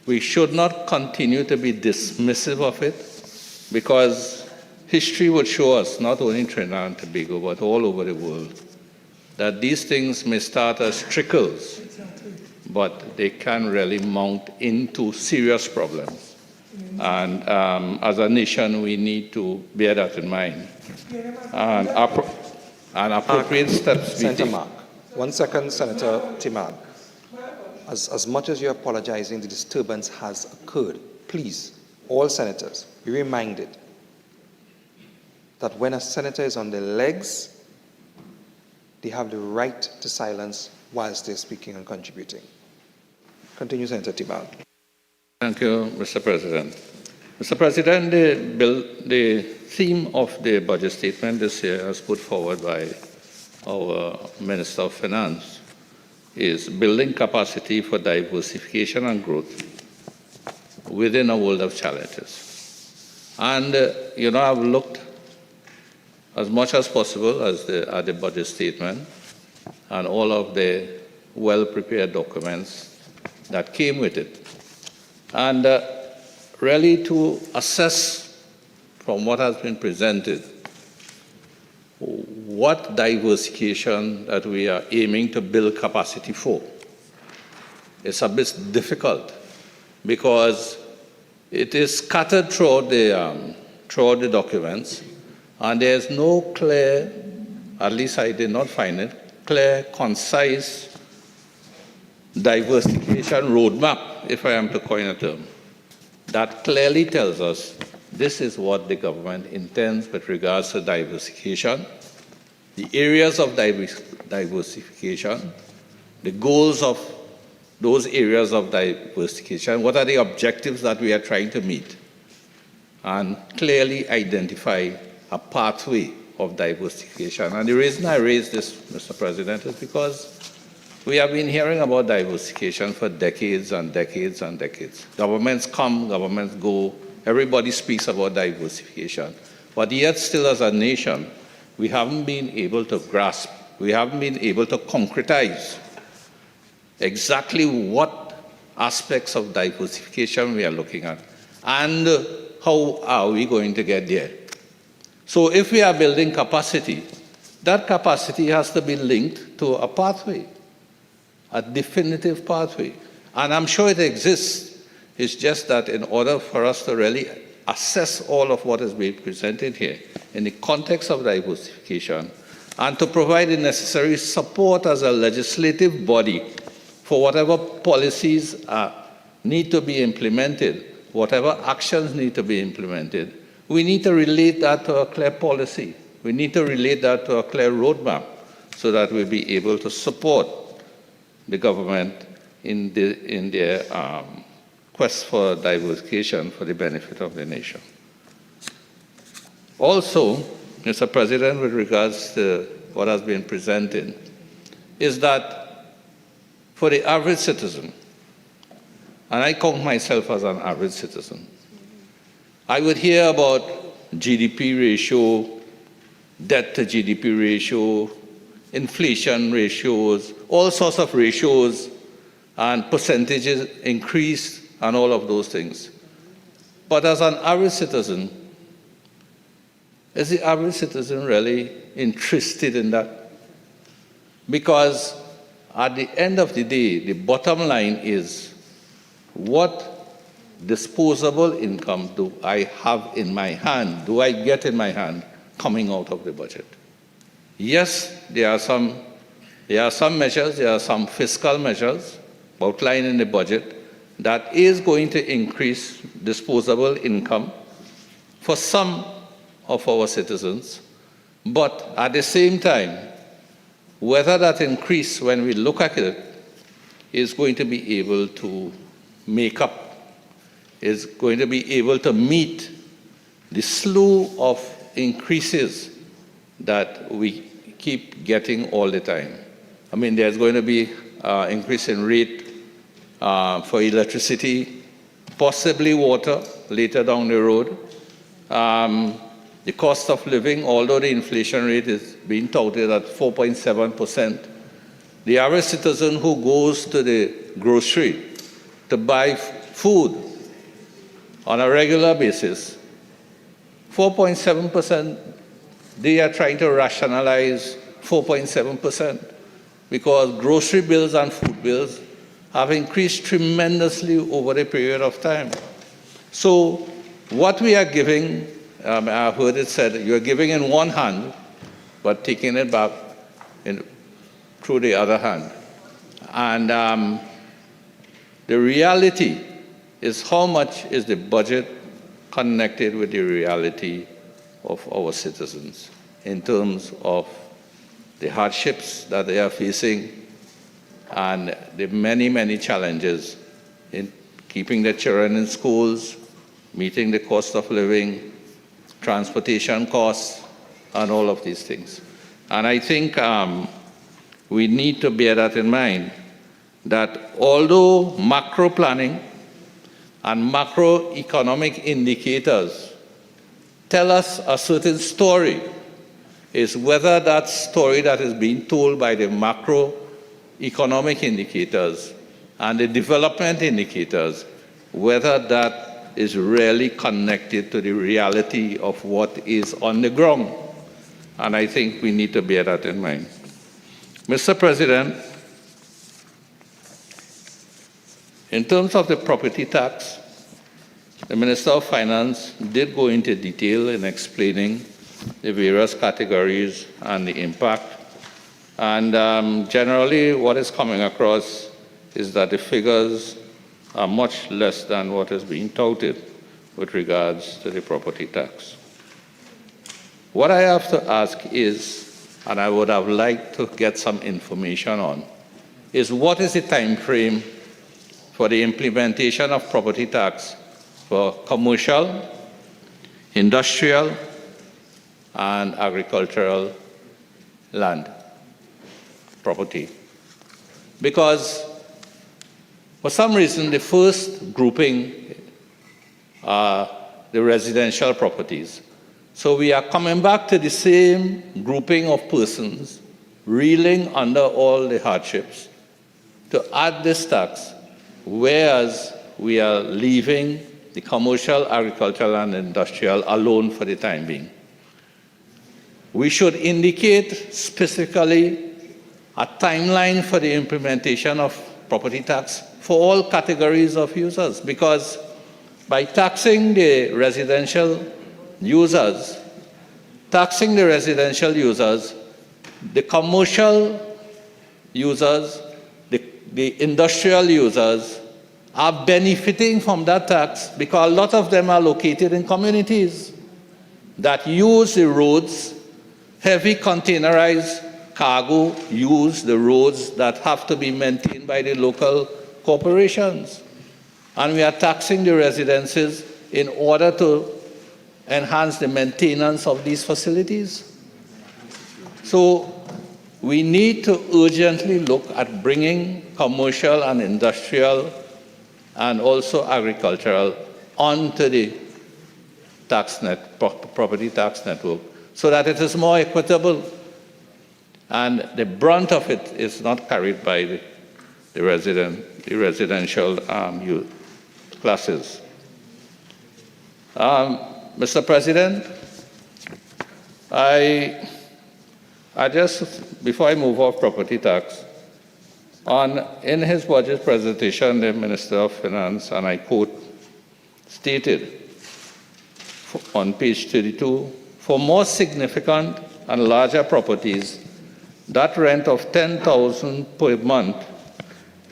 we should not continue to be dismissive of it, because history would show us, not only in Trinidad and Tobago, but all over the world, that these things may start as trickles, but they can really mount into serious problems. And as a nation, we need to bear that in mind and appropriate steps. Senator Mark. 1 second, Senator Timan. As much as you're apologizing, the disturbance has occurred. Please, all senators, be reminded that when a senator is on their legs, they have the right to silence whilst they're speaking and contributing. Continue, Senator Timan. Thank you, Mr. President. Mr. President, the theme of the budget statement this year, as put forward by our Minister of Finance, is building capacity for diversification and growth within a world of challenges. And, I've looked as much as possible at the budget statement and all of the well-prepared documents that came with it. And really to assess from what has been presented, what diversification that we are aiming to build capacity for. It's a bit difficult because it is scattered throughout the documents, and there's no clear, at least I did not find it, clear, concise diversification roadmap, if I am to coin a term, that clearly tells us this is what the government intends with regards to diversification, the areas of diversification, the goals of those areas of diversification, what are the objectives that we are trying to meet, and clearly identify a pathway of diversification. And the reason I raise this, Mr. President, is because we have been hearing about diversification for decades and decades and decades. Governments come, governments go, everybody speaks about diversification. But yet still as a nation, we haven't been able to grasp, we haven't been able to concretize exactly what aspects of diversification we are looking at and how are we going to get there. So if we are building capacity, that capacity has to be linked to a pathway, a definitive pathway. And I'm sure it exists. It's just that in order for us to really assess all of what is being presented here in the context of diversification and to provide the necessary support as a legislative body for whatever policies need to be implemented, whatever actions need to be implemented, we need to relate that to a clear policy. We need to relate that to a clear roadmap so that we'll be able to support the government in their quest for diversification for the benefit of the nation. Also, Mr. President, with regards to what has been presented, is that for the average citizen, and I count myself as an average citizen, I would hear about GDP ratio, debt to GDP ratio, inflation ratios, all sorts of ratios and percentages increased and all of those things. But as an average citizen, is the average citizen really interested in that? Because at the end of the day, the bottom line is, what disposable income do I have in my hand, do I get in my hand coming out of the budget? Yes, there are some measures, there are some fiscal measures outlined in the budget that is going to increase disposable income for some of our citizens, but at the same time, whether that increase, when we look at it, is going to be able to make up, is going to be able to meet the slew of increases that we keep getting all the time. I mean, there's going to be increase in rate for electricity, possibly water later down the road. The cost of living, although the inflation rate is being touted at 4.7%, the average citizen who goes to the grocery to buy food on a regular basis, 4.7%, they are trying to rationalize 4.7% because grocery bills and food bills have increased tremendously over the period of time. So what we are giving, I've heard it said, you're giving in one hand, but taking it back through the other hand. And the reality is, how much is the budget connected with the reality of our citizens in terms of the hardships that they are facing and the many, many challenges in keeping their children in schools, meeting the cost of living, transportation costs, and all of these things. And I think we need to bear that in mind, that although macro planning and macroeconomic indicators tell us a certain story, is whether that story that is being told by the macroeconomic indicators and the development indicators, whether that is really connected to the reality of what is on the ground. And I think we need to bear that in mind. Mr. President, in terms of the property tax, the Minister of Finance did go into detail in explaining the various categories and the impact. And generally, what is coming across is that the figures are much less than what is being touted with regards to the property tax. What I have to ask is, and I would have liked to get some information on, is what is the time frame for the implementation of property tax for commercial, industrial, and agricultural land property? Because for some reason, the first grouping are the residential properties. So we are coming back to the same grouping of persons reeling under all the hardships to add this tax, whereas we are leaving the commercial, agricultural, and industrial alone for the time being. We should indicate specifically a timeline for the implementation of property tax for all categories of users, because by taxing the residential users, the commercial users, the industrial users are benefiting from that tax, because a lot of them are located in communities that use the roads. Heavy containerized cargo use the roads that have to be maintained by the local corporations. And we are taxing the residences in order to enhance the maintenance of these facilities. So we need to urgently look at bringing commercial and industrial and also agricultural onto the property tax network, so that it is more equitable and the brunt of it is not carried by the residential classes. Mr. President, I just, before I move off property tax, in his budget presentation, the Minister of Finance, and I quote, stated on page 32, for more significant and larger properties, that rent of $10,000 per month,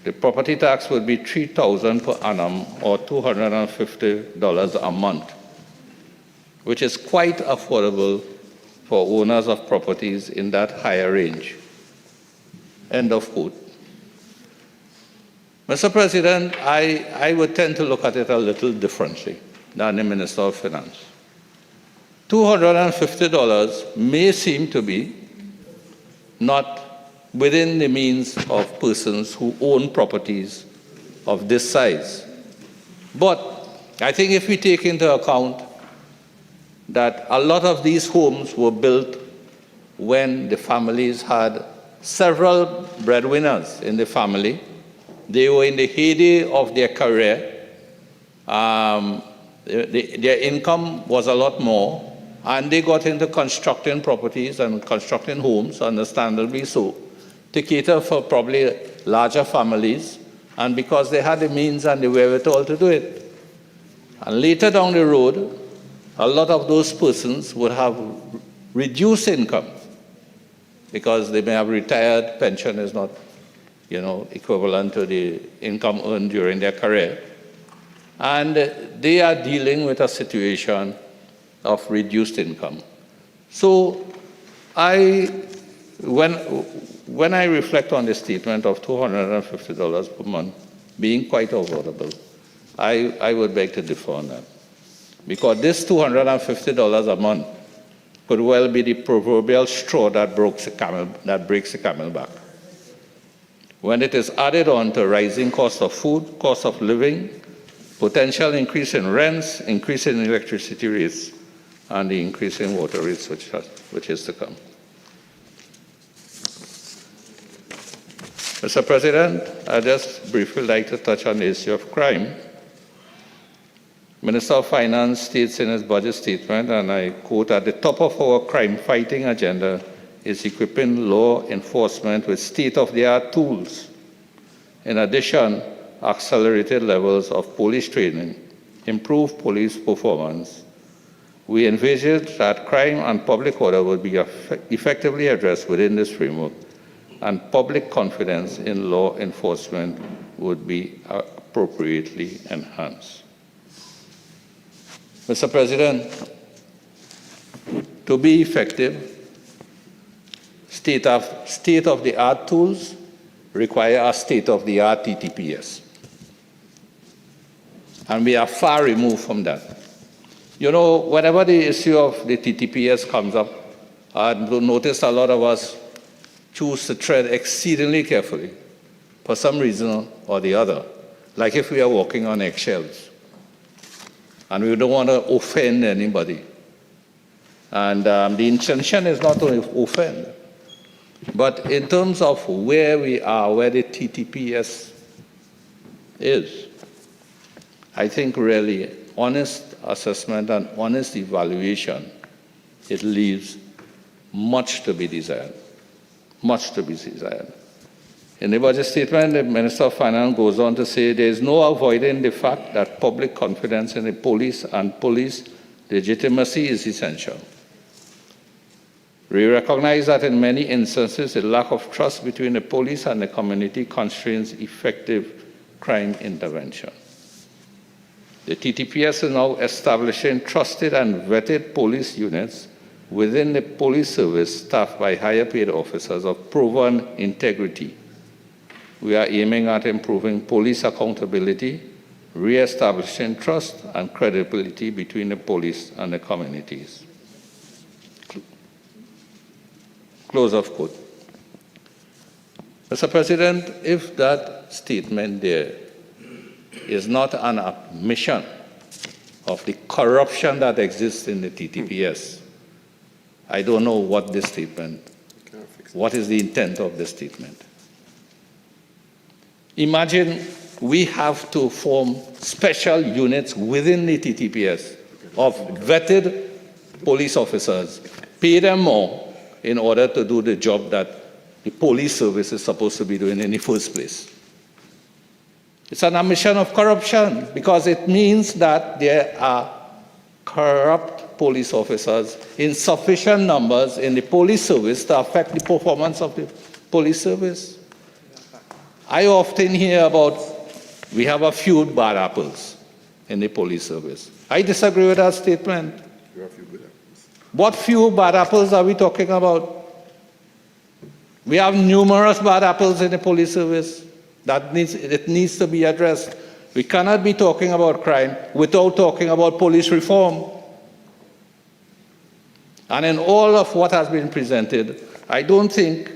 the property tax would be $3,000 per annum or $250 a month, which is quite affordable for owners of properties in that higher range. End of quote. Mr. President, I would tend to look at it a little differently than the Minister of Finance. $250 may seem to be not within the means of persons who own properties of this size. But I think if we take into account that a lot of these homes were built when the families had several breadwinners in the family, they were in the heyday of their career, their income was a lot more, and they got into constructing properties and constructing homes, understandably so, to cater for probably larger families, and because they had the means and the wherewithal to do it. And later down the road, a lot of those persons would have reduced income because they may have retired, pension is not, equivalent to the income earned during their career. And they are dealing with a situation of reduced income. So when I reflect on the statement of $250 per month being quite affordable, I would beg to differ on that. Because this $250 a month could well be the proverbial straw that breaks the camel back. When it is added on to rising cost of food, cost of living, potential increase in rents, increase in electricity rates, and the increase in water rates which is to come. Mr. President, I'd just briefly like to touch on the issue of crime. Minister of Finance states in his budget statement, and I quote, at the top of our crime-fighting agenda is equipping law enforcement with state-of-the-art tools. In addition, accelerated levels of police training, improved police performance. We envisage that crime and public order would be effectively addressed within this framework, and public confidence in law enforcement would be appropriately enhanced. Mr. President, to be effective, state-of-the-art tools require a state-of-the-art TTPS. And we are far removed from that. Whenever the issue of the TTPS comes up, I've noticed a lot of us choose to tread exceedingly carefully for some reason or the other, like if we are walking on eggshells. And we don't want to offend anybody. And the intention is not to offend. But in terms of where we are, where the TTPS is, I think really honest assessment and honest evaluation, it leaves much to be desired. Much to be desired. In the budget statement, the Minister of Finance goes on to say there is no avoiding the fact that public confidence in the police and police legitimacy is essential. We recognize that in many instances, the lack of trust between the police and the community constrains effective crime intervention. The TTPS is now establishing trusted and vetted police units within the police service staffed by higher paid officers of proven integrity. We are aiming at improving police accountability, re-establishing trust and credibility between the police and the communities. Close of quote. Mr. President, if that statement there is not an admission of the corruption that exists in the TTPS, I don't know what this statement, what is the intent of this statement. Imagine we have to form special units within the TTPS of vetted police officers, pay them more in order to do the job that the police service is supposed to be doing in the first place. It's an admission of corruption because it means that there are corrupt police officers in sufficient numbers in the police service to affect the performance of the police service. I often hear about we have a few bad apples in the police service. I disagree with that statement. What few bad apples are we talking about? We have numerous bad apples in the police service. It needs to be addressed. We cannot be talking about crime without talking about police reform. And in all of what has been presented, I don't think,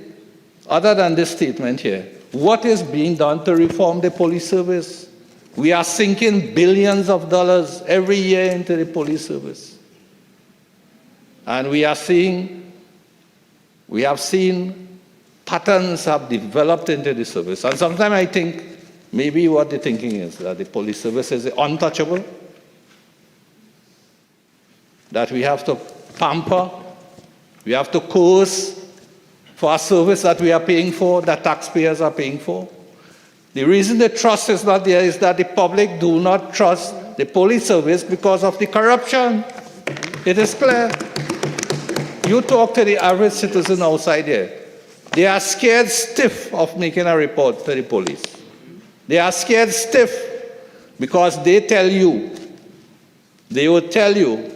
other than this statement here, what is being done to reform the police service? We are sinking billions of dollars every year into the police service. And we have seen patterns have developed into the service. And sometimes I think maybe what the thinking is that the police service is untouchable, that we have to pamper, we have to coerce for a service that we are paying for, that taxpayers are paying for. The reason the trust is not there is that the public do not trust the police service because of the corruption. It is clear. You talk to the average citizen outside there. They are scared stiff of making a report to the police. They are scared stiff because they will tell you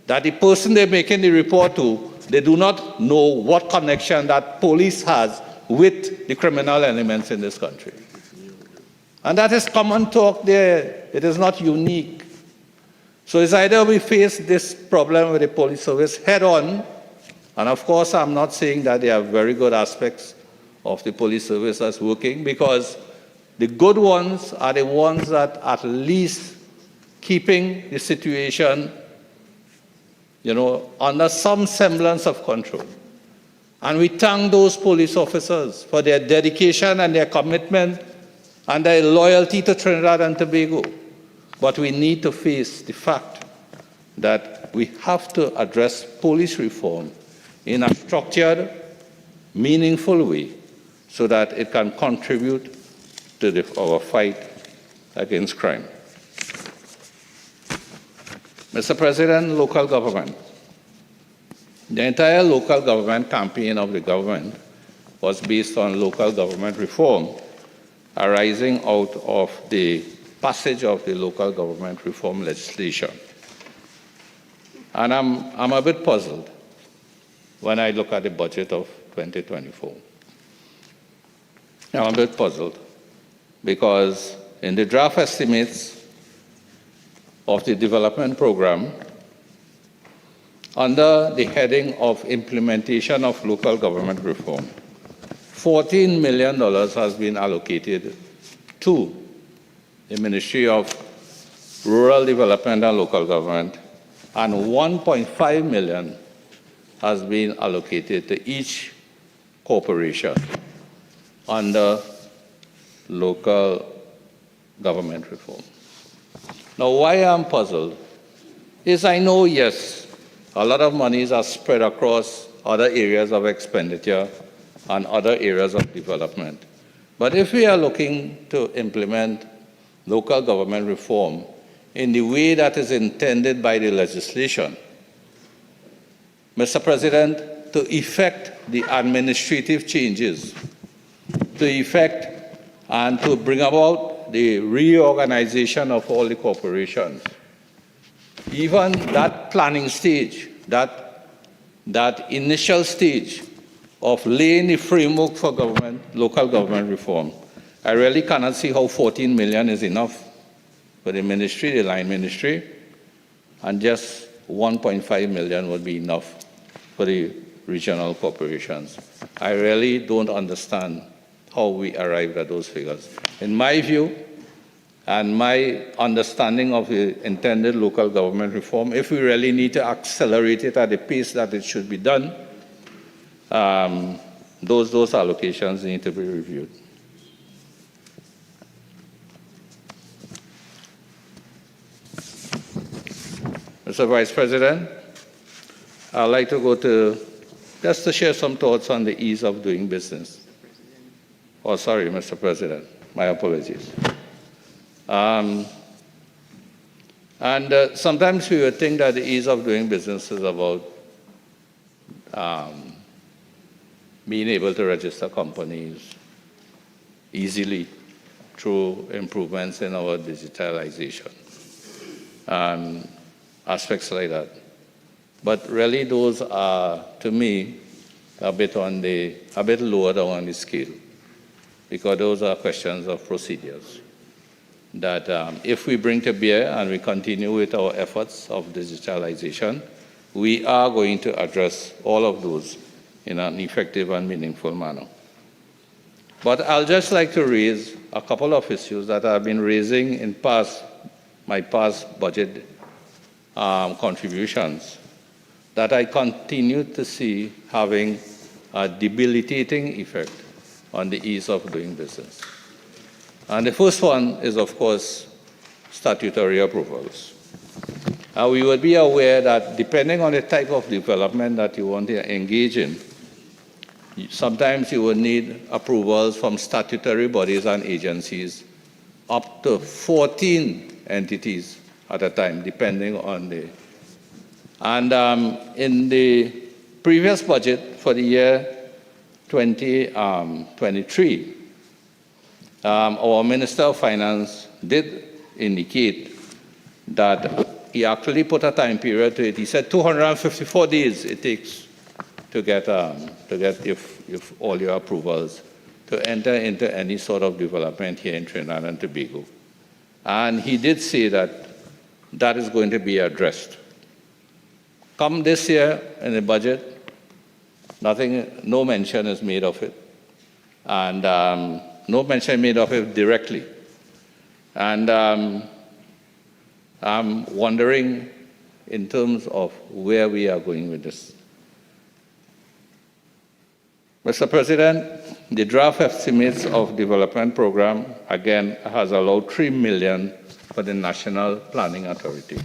that the person they're making the report to, they do not know what connection that police has with the criminal elements in this country. And that is common talk there. It is not unique. So it's either we face this problem with the police service head on, and of course I'm not saying that there are very good aspects of the police service that's working, because the good ones are the ones that at least keeping the situation under some semblance of control. And we thank those police officers for their dedication and their commitment and their loyalty to Trinidad and Tobago. But we need to face the fact that we have to address police reform in a structured, meaningful way so that it can contribute to our fight against crime. Mr. President, local government. The entire local government campaign of the government was based on local government reform arising out of the passage of the local government reform legislation. And I'm a bit puzzled when I look at the budget of 2024. I'm a bit puzzled because in the draft estimates of the development program, under the heading of implementation of local government reform, $14 million has been allocated to the Ministry of Rural Development and Local Government, and $1.5 million has been allocated to each corporation under local government reform. Now, why I'm puzzled is I know, yes, a lot of monies are spread across other areas of expenditure and other areas of development. But if we are looking to implement local government reform in the way that is intended by the legislation, Mr. President, to effect the administrative changes, to effect and to bring about the reorganization of all the corporations, even that planning stage, that initial stage of laying the framework for local government reform, I really cannot see how 14 million is enough for the ministry, the line ministry, and just 1.5 million would be enough for the regional corporations. I really don't understand how we arrived at those figures. In my view, and my understanding of the intended local government reform, if we really need to accelerate it at the pace that it should be done, those allocations need to be reviewed. Mr. Mr. Vice President, I'd like to go to, just to share some thoughts on the ease of doing business. Oh, sorry, Mr. President, my apologies. Sometimes we would think that the ease of doing business is about being able to register companies easily through improvements in our digitalization and aspects like that. But really those are, to me, a bit lower down on the scale, because those are questions of procedures that if we bring to bear and we continue with our efforts of digitalization, we are going to address all of those in an effective and meaningful manner. But I'll just like to raise a couple of issues that I've been raising in my past budget contributions that I continue to see having a debilitating effect on the ease of doing business. And the first one is, of course, statutory approvals. We would be aware that depending on the type of development that you want to engage in, sometimes you will need approvals from statutory bodies and agencies up to 14 entities at a time, depending on the... And in the previous budget for the year 2023, our Minister of Finance did indicate that he actually put a time period to it. He said 254 days it takes to get if all your approvals to enter into any sort of development here in Trinidad and Tobago. And he did say that that is going to be addressed. Come this year in the budget, no mention is made of it. And no mention made of it directly. And I'm wondering in terms of where we are going with this. Mr. President, the draft estimates of development program, again, has allowed $3 million for the National Planning Authority,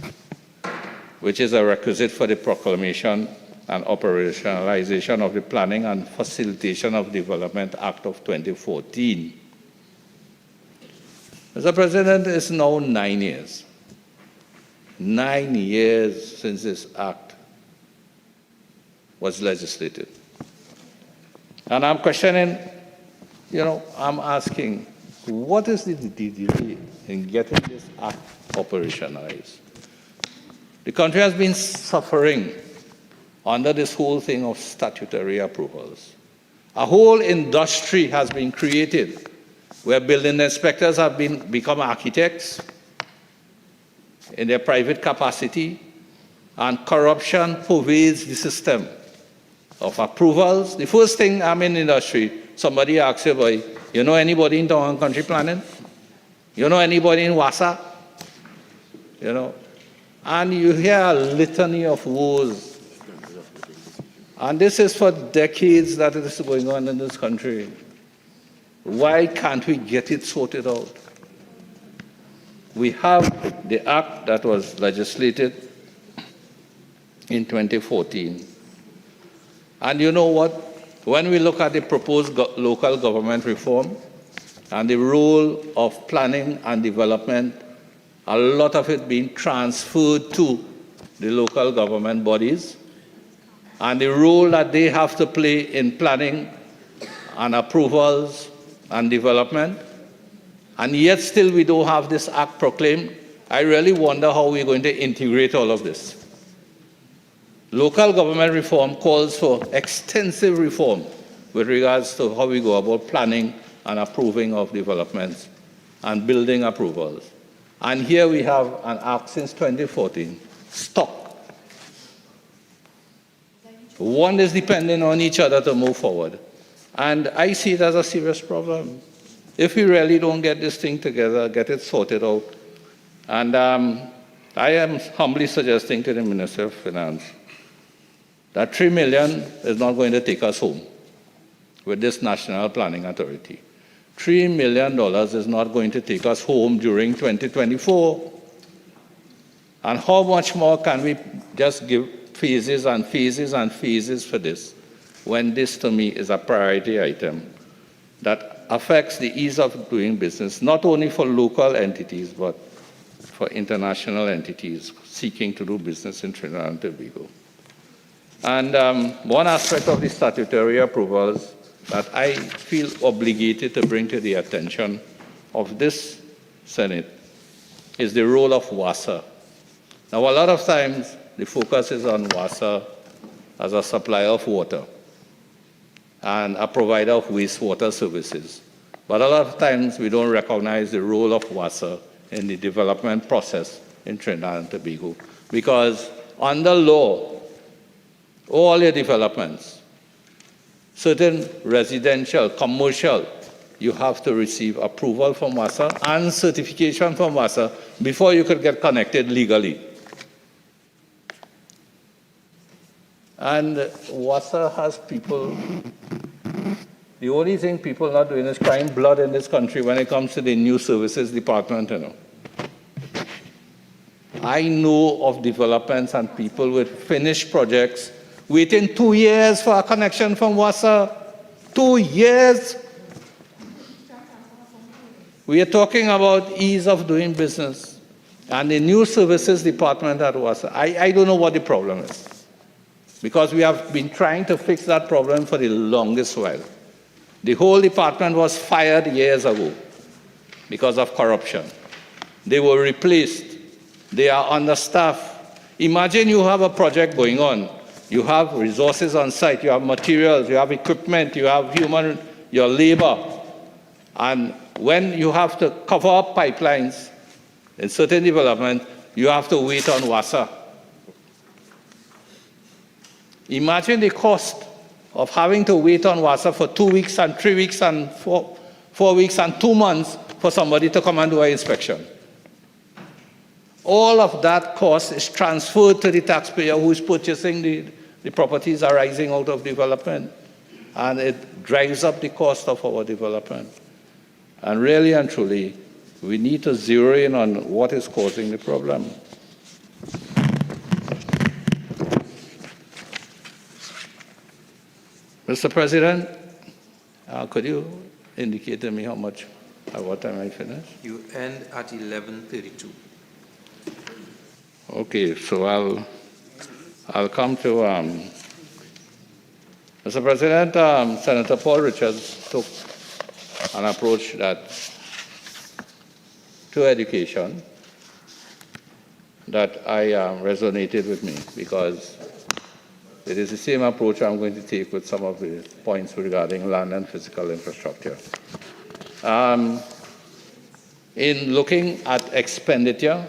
which is a requisite for the proclamation and operationalization of the Planning and Facilitation of Development Act of 2014. Mr. President, it's now 9 years. 9 years since this act was legislated. And I'm questioning, I'm asking, what is the delay in getting this act operationalized? The country has been suffering under this whole thing of statutory approvals. A whole industry has been created where building inspectors have become architects in their private capacity, and corruption pervades the system of approvals. The first thing I'm in industry, somebody asks you, boy, you know anybody in town and country planning? You know anybody in WASA? And you hear a litany of woes. And this is for decades that this is going on in this country. Why can't we get it sorted out? We have the act that was legislated in 2014. And you know what? When we look at the proposed local government reform and the role of planning and development, a lot of it being transferred to the local government bodies, and the role that they have to play in planning and approvals and development, and yet still we don't have this act proclaimed. I really wonder how we're going to integrate all of this. Local government reform calls for extensive reform with regards to how we go about planning and approving of developments and building approvals. And here we have an act since 2014, stuck. One is depending on each other to move forward. And I see it as a serious problem. If we really don't get this thing together, get it sorted out, and I am humbly suggesting to the Minister of Finance that $3 million is not going to take us home with this National Planning Authority. $3 million is not going to take us home during 2024. And how much more can we just give phases and phases and phases for this, when this to me is a priority item that affects the ease of doing business, not only for local entities, but for international entities seeking to do business in Trinidad and Tobago. And one aspect of the statutory approvals that I feel obligated to bring to the attention of this Senate is the role of WASA. Now, a lot of times, the focus is on WASA as a supplier of water and a provider of wastewater services. But a lot of times, we don't recognize the role of WASA in the development process in Trinidad and Tobago. Because under law, all your developments, certain residential, commercial, you have to receive approval from WASA and certification from WASA before you could get connected legally. And WASA has people, the only thing people are not doing is crying blood in this country when it comes to the new services department, you know. I know of developments and people with finished projects waiting 2 years for a connection from WASA. 2 years. We are talking about ease of doing business. And the new services department at WASA, I don't know what the problem is. Because we have been trying to fix that problem for the longest while. The whole department was fired years ago because of corruption. They were replaced. They are understaffed. Imagine you have a project going on. You have resources on site, you have materials, you have equipment, you have your labor. And when you have to cover up pipelines in certain development, you have to wait on WASA. Imagine the cost of having to wait on WASA for 2 weeks and 3 weeks and 4 weeks and 2 months for somebody to come and do an inspection. All of that cost is transferred to the taxpayer who is purchasing the properties arising out of development. And it drives up the cost of our development. And really and truly, we need to zero in on what is causing the problem. Mr. President, could you indicate to me how much, at what time I finish? You end at 11:32. Okay, so I'll come to, Mr. President, Senator Paul Richards took an approach to education that resonated with me, because it is the same approach I'm going to take with some of the points regarding land and physical infrastructure. In looking at expenditure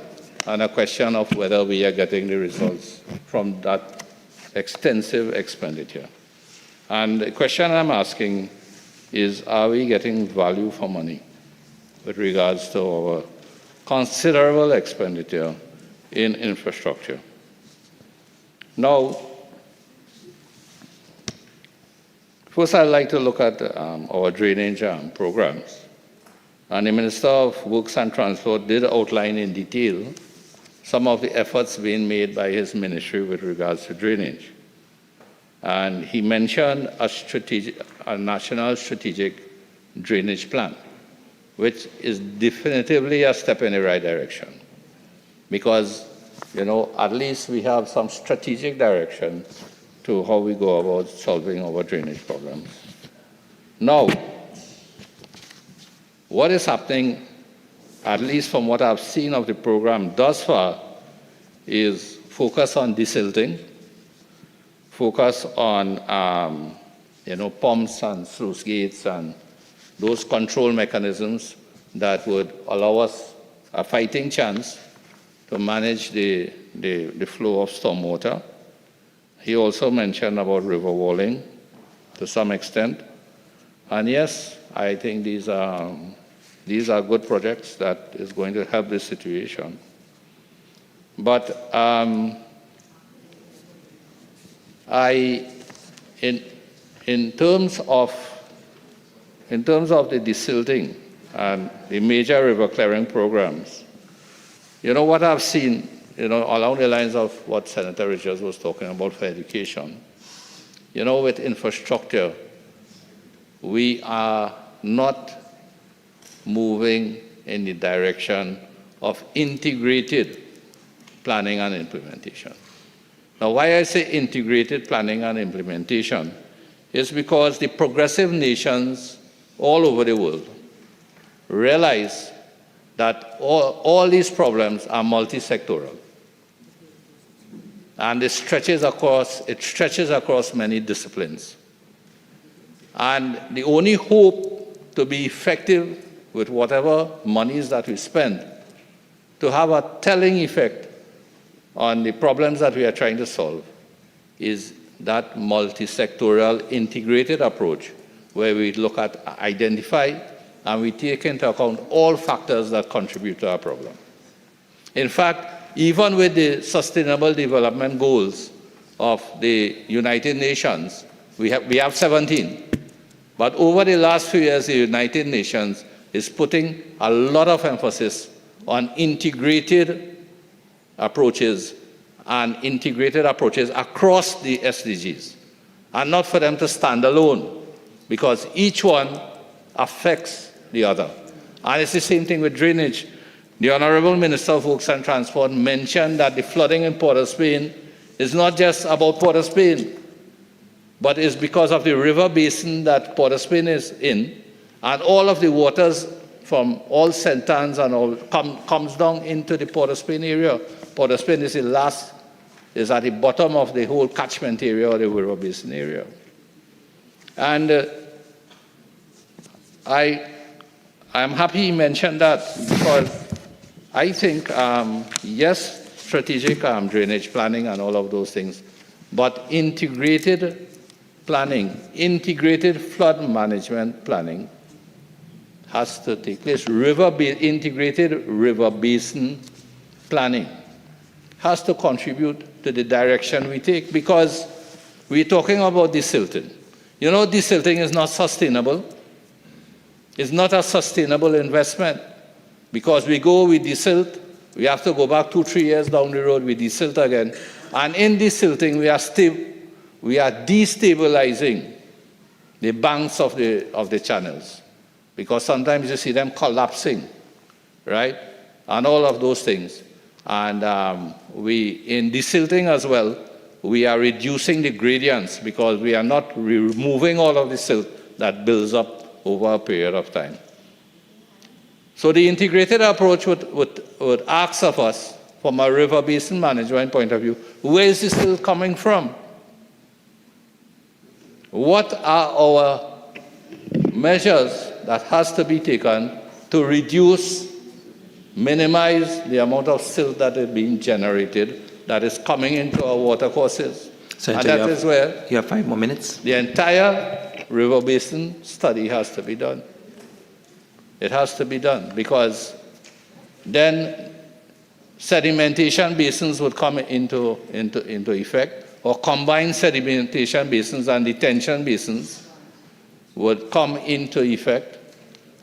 and a question of whether we are getting the results from that extensive expenditure. And the question I'm asking is, are we getting value for money with regards to our considerable expenditure in infrastructure? Now, first I'd like to look at our drainage programs. And the Minister of Works and Transport did outline in detail some of the efforts being made by his ministry with regards to drainage. And he mentioned a national strategic drainage plan, which is definitively a step in the right direction. Because, at least we have some strategic direction to how we go about solving our drainage problems. Now, what is happening, at least from what I've seen of the program thus far, is focus on desilting, focus on pumps and sluice gates and those control mechanisms that would allow us a fighting chance to manage the flow of stormwater. He also mentioned about river walling to some extent. And yes, I think these are good projects that is going to help this situation. But in terms of the desilting and the major river clearing programs, what I've seen along the lines of what Senator Richards was talking about for education, with infrastructure, we are not moving in the direction of integrated planning and implementation. Now, why I say integrated planning and implementation is because the progressive nations all over the world realize that all these problems are multi-sectoral. And it stretches across many disciplines. And the only hope to be effective with whatever monies that we spend to have a telling effect on the problems that we are trying to solve is that multi-sectoral integrated approach where we look at, identify, and we take into account all factors that contribute to our problem. In fact, even with the Sustainable Development Goals of the United Nations, we have 17. But over the last few years, the United Nations is putting a lot of emphasis on integrated approaches and integrated approaches across the SDGs, and not for them to stand alone, because each one affects the other. And it's the same thing with drainage. The Honorable Minister of Works and Transport mentioned that the flooding in Port of Spain is not just about Port of Spain, but it's because of the river basin that Port of Spain is in, and all of the waters from all Sentans and all comes down into the Port of Spain area. Port of Spain is is at the bottom of the whole catchment area or the river basin area. And I'm happy he mentioned that, because I think, yes, strategic drainage planning and all of those things, but integrated planning, integrated flood management planning has to take place. Integrated river basin planning has to contribute to the direction we take, because we're talking about desilting. Desilting is not sustainable. It's not a sustainable investment, because we desilt, we have to go back 2-3 years down the road, we desilt again. And in desilting, we are destabilizing the banks of the channels, because sometimes you see them collapsing, right? And all of those things. And in desilting as well, we are reducing the gradients, because we are not removing all of the silt that builds up over a period of time. So the integrated approach would ask of us, from a river basin management point of view, where is this silt coming from? What are our measures that has to be taken to minimize the amount of silt that is being generated, that is coming into our watercourses? Senator, and that is where you have 5 more minutes. The entire river basin study has to be done. It has to be done, because then sedimentation basins would come into effect, or combined sedimentation basins and detention basins would come into effect,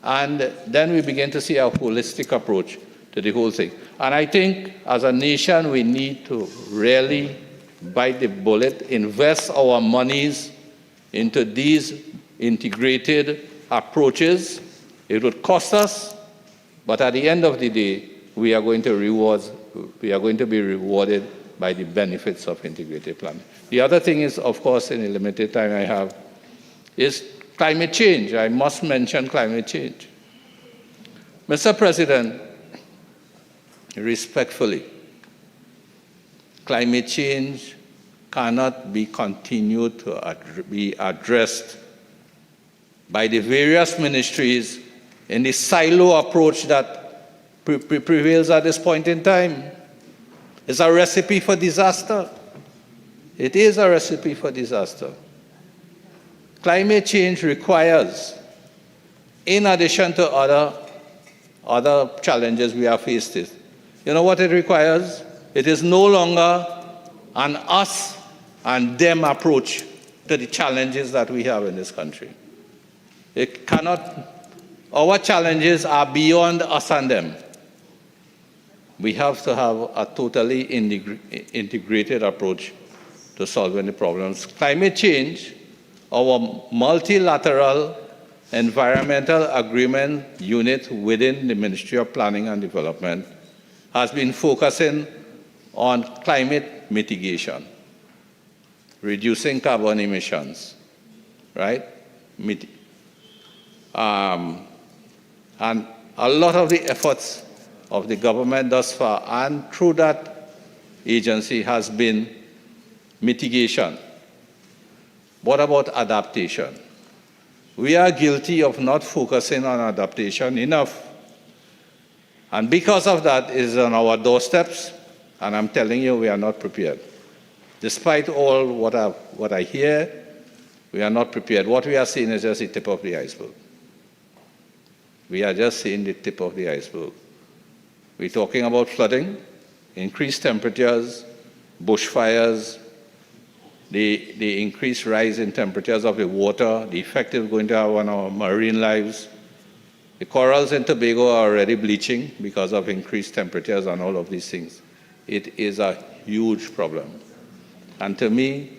and then we begin to see a holistic approach to the whole thing. And I think as a nation, we need to really bite the bullet, invest our monies into these integrated approaches. It would cost us, but at the end of the day, we are going to be rewarded by the benefits of integrated planning. The other thing is, of course, in the limited time I have, is climate change. I must mention climate change. Mr. President, respectfully, climate change cannot be continued to be addressed by the various ministries in the silo approach that prevails at this point in time. It's a recipe for disaster. It is a recipe for disaster. Climate change requires, in addition to other challenges we are faced with, you know what it requires? It is no longer an us and them approach to the challenges that we have in this country. It cannot, our challenges are beyond us and them. we have to have a totally integrated approach to solving the problems. Climate change, our multilateral environmental agreement unit within the Ministry of Planning and Development has been focusing on climate mitigation, reducing carbon emissions, right? And a lot of the efforts of the government thus far and through that agency has been mitigation. What about adaptation? We are guilty of not focusing on adaptation enough. And because of that, it is on our doorsteps, and I'm telling you, we are not prepared. Despite all what I hear, we are not prepared. What we are seeing is just the tip of the iceberg. We are just seeing the tip of the iceberg. We're talking about flooding, increased temperatures, bushfires, the increased rise in temperatures of the water, the effect it's going to have on our marine lives. The corals in Tobago are already bleaching because of increased temperatures and all of these things. It is a huge problem. And to me,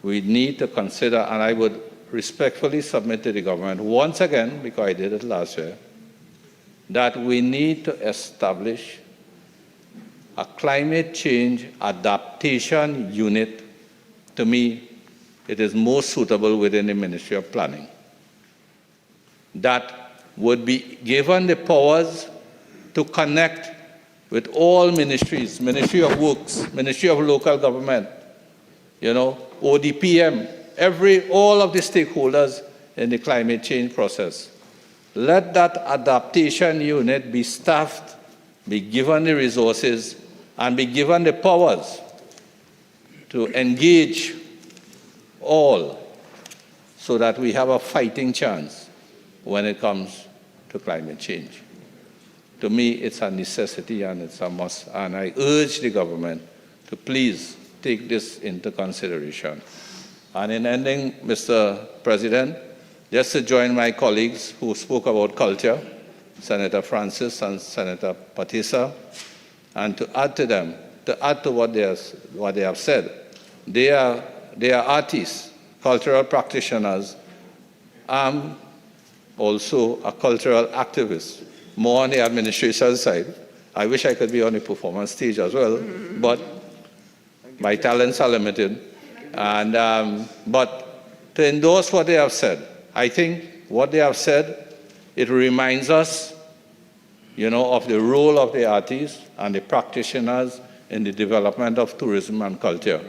we need to consider, and I would respectfully submit to the government once again, because I did it last year, that we need to establish a climate change adaptation unit. To me, it is most suitable within the Ministry of Planning. That would be given the powers to connect with all ministries, Ministry of Works, Ministry of Local Government, ODPM, all of the stakeholders in the climate change process. Let that adaptation unit be staffed, be given the resources, and be given the powers to engage all so that we have a fighting chance when it comes to climate change. To me, it's a necessity and it's a must, and I urge the government to please take this into consideration. And in ending, Mr. President, just to join my colleagues who spoke about culture, Senator Francis and Senator Patisa, and to add to them, to add to what they have said. They are artists, cultural practitioners. I'm also a cultural activist, more on the administration side. I wish I could be on the performance stage as well, but my talents are limited. And, but to endorse what they have said, I think what they have said, it reminds us, of the role of the artists and the practitioners in the development of tourism and culture.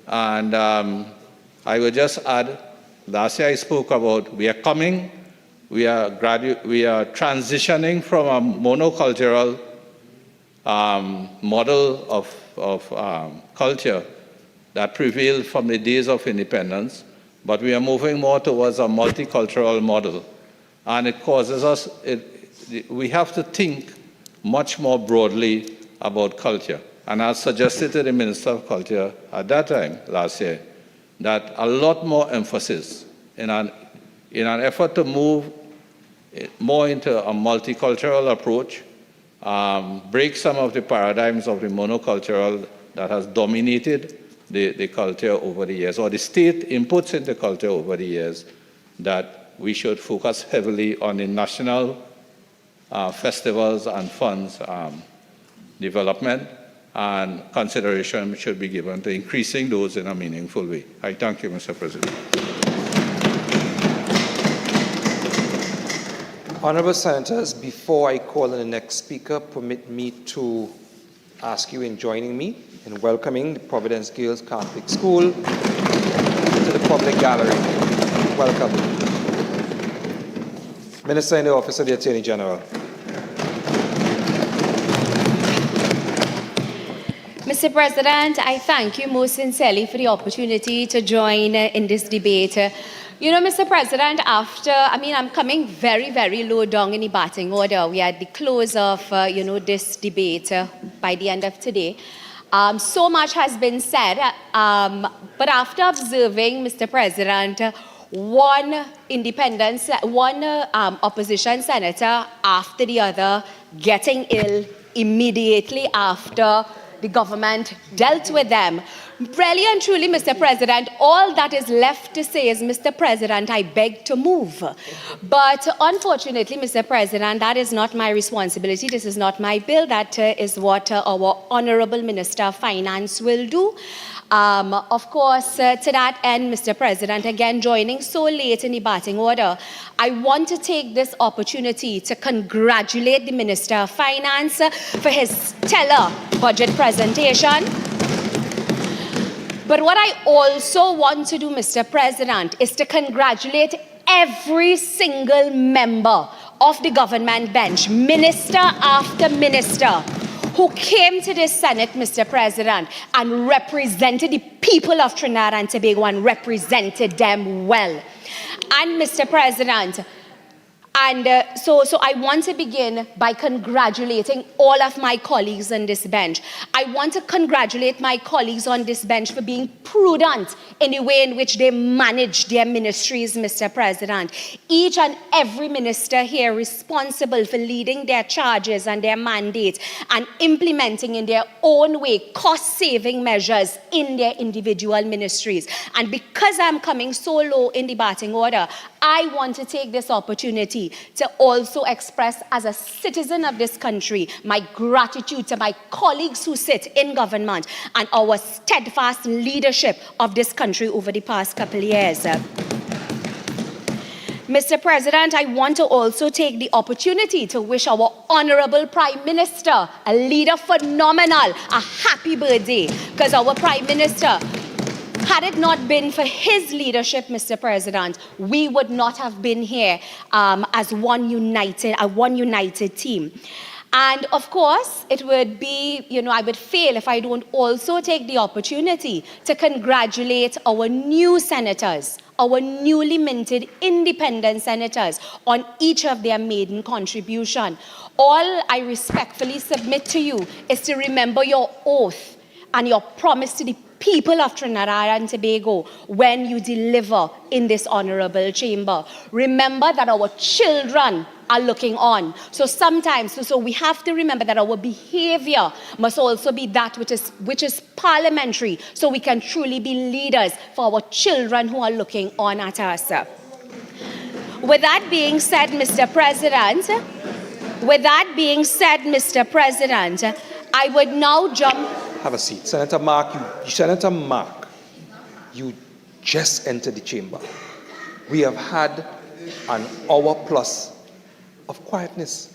And I would just add, last year I spoke about we are transitioning from a monocultural model of culture that prevailed from the days of independence, but we are moving more towards a multicultural model. And it causes us, we have to think much more broadly about culture. And I suggested to the Minister of Culture at that time, last year, that a lot more emphasis in an effort to move more into a multicultural approach, break some of the paradigms of the monocultural that has dominated the culture over the years, or the state inputs into culture over the years, that we should focus heavily on the national festivals and funds development, and consideration should be given to increasing those in a meaningful way. I thank you, Mr. President. Honourable Senators, before I call on the next speaker, permit me to ask you in joining me in welcoming the Providence Girls Catholic School to the public gallery. Welcome. Minister in the Office of the Attorney General. Mr. President, I thank you most sincerely for the opportunity to join in this debate. Mr. President, I'm coming very, very low down in the batting order. We are at the close of, this debate by the end of today. So much has been said, but after observing, Mr. President, one opposition senator after the other getting ill immediately after the government dealt with them. Really and truly, Mr. President, all that is left to say is, Mr. President, I beg to move. But unfortunately, Mr. President, that is not my responsibility. This is not my bill. That is what our Honourable Minister of Finance will do. Of course, to that end, Mr. President, again, joining so late in the batting order, I want to take this opportunity to congratulate the Minister of Finance for his stellar budget presentation. But what I also want to do, Mr. President, is to congratulate every single member of the government bench, minister after minister, who came to this Senate, Mr. President, and represented the people of Trinidad and Tobago and represented them well. And Mr. President, so I want to begin by congratulating all of my colleagues on this bench. I want to congratulate my colleagues on this bench for being prudent in the way in which they manage their ministries, Mr. President. Each and every minister here responsible for leading their charges and their mandates and implementing in their own way cost-saving measures in their individual ministries. And because I'm coming so low in the batting order, I want to take this opportunity to also express, as a citizen of this country, my gratitude to my colleagues who sit in government and our steadfast leadership of this country over the past couple of years. Mr. President, I want to also take the opportunity to wish our Honourable Prime Minister, a leader phenomenal, a happy birthday, because our Prime Minister, had it not been for his leadership, Mr. President, we would not have been here as one united team. And of course, it would be, I would fail if I don't also take the opportunity to congratulate our new senators, our newly minted independent senators, on each of their maiden contribution. All I respectfully submit to you is to remember your oath and your promise to the people of Trinidad and Tobago when you deliver in this honourable chamber. Remember that our children are looking on. So sometimes, so we have to remember that our behaviour must also be that which is parliamentary, so we can truly be leaders for our children who are looking on at us. With that being said, Mr. President, I would now jump. Have a seat. Senator Mark, you just entered the chamber. We have had an hour plus of quietness.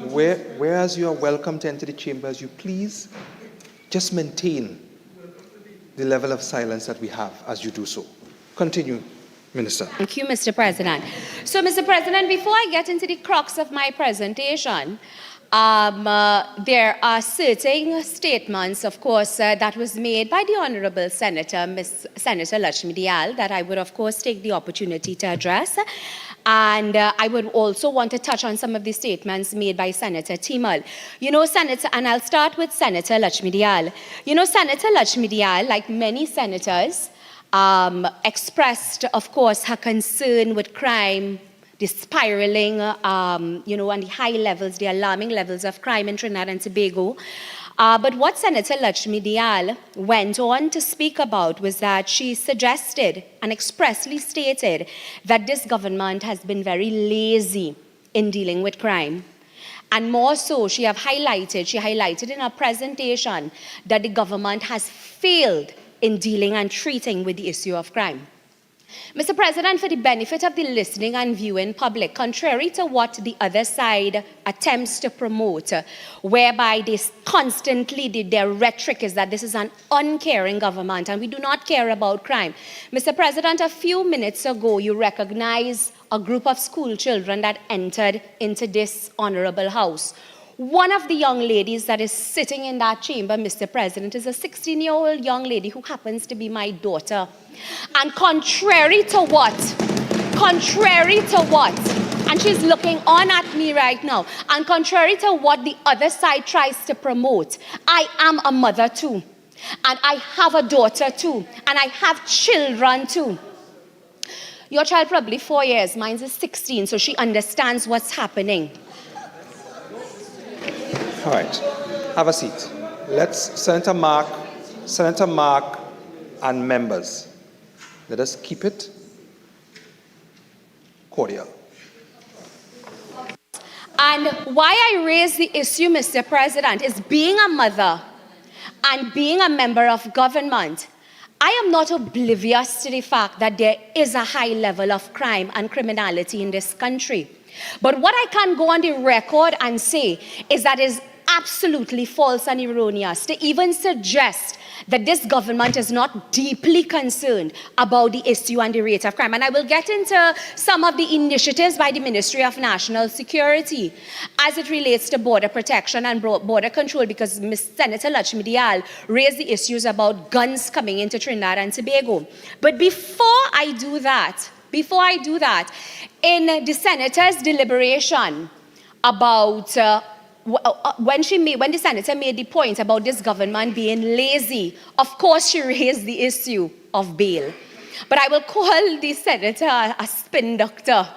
Whereas you are welcome to enter the chamber, as you please, just maintain the level of silence that we have as you do so. Continue, Minister. Thank you, Mr. President. So, Mr. President, before I get into the crux of my presentation, there are certain statements, of course, that was made by the Honourable Senator, Senator Lakshmi Dayal, that I would, of course, take the opportunity to address. And I would also want to touch on some of the statements made by Senator Timal. And I'll start with Senator Lakshmi Dayal. Senator Lakshmi Dayal, like many senators, expressed, of course, her concern with crime, the spiraling, and the high levels, the alarming levels of crime in Trinidad and Tobago. But what Senator Lakshmi Dayal went on to speak about was that she suggested and expressly stated that this government has been very lazy in dealing with crime. And more so, she highlighted in her presentation that the government has failed in dealing and treating with the issue of crime. Mr. President, for the benefit of the listening and viewing public, contrary to what the other side attempts to promote, whereby they constantly, their rhetoric is that this is an uncaring government and we do not care about crime. Mr. President, a few minutes ago, you recognized a group of school children that entered into this honorable house. One of the young ladies that is sitting in that chamber, Mr. President, is a 16-year-old young lady who happens to be my daughter. And contrary to what, and she's looking on at me right now, and contrary to what the other side tries to promote, I am a mother too. And I have a daughter too. And I have children too. Your child probably 4 years, mine is 16, so she understands what's happening. All right, have a seat. Let's, Senator Mark, and members, let us keep it cordial. And why I raise the issue, Mr. President, is being a mother and being a member of government, I am not oblivious to the fact that there is a high level of crime and criminality in this country. But what I can go on the record and say is that it is absolutely false and erroneous to even suggest that this government is not deeply concerned about the issue and the rate of crime. And I will get into some of the initiatives by the Ministry of National Security as it relates to border protection and border control, because Ms. Senator Lakshmi Dayal raised the issues about guns coming into Trinidad and Tobago. But before I do that, in the Senator's deliberation about when the senator made the point about this government being lazy, of course she raised the issue of bail. But I will call the senator a spin doctor,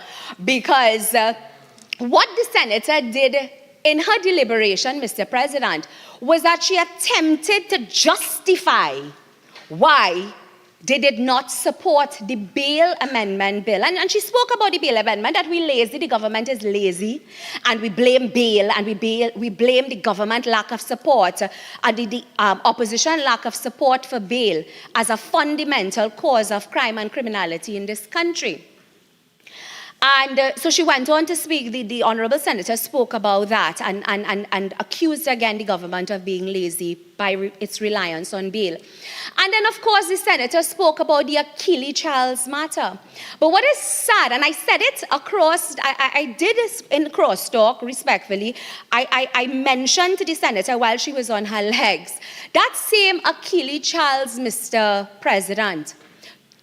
because what the senator did in her deliberation, Mr. President, was that she attempted to justify why they did not support the bail amendment bill. And she spoke about the bail amendment, that we lazy, the government is lazy, and we blame bail, and we blame the government lack of support, and the opposition lack of support for bail as a fundamental cause of crime and criminality in this country. And so she went on to speak, the Honourable Senator spoke about that and accused again the government of being lazy by its reliance on bail. And then, of course, the Senator spoke about the Achilles Charles matter. But what is sad, and I said it across, I did this in crosstalk, respectfully, I mentioned to the Senator while she was on her legs, that same Achilles Charles, Mr. President,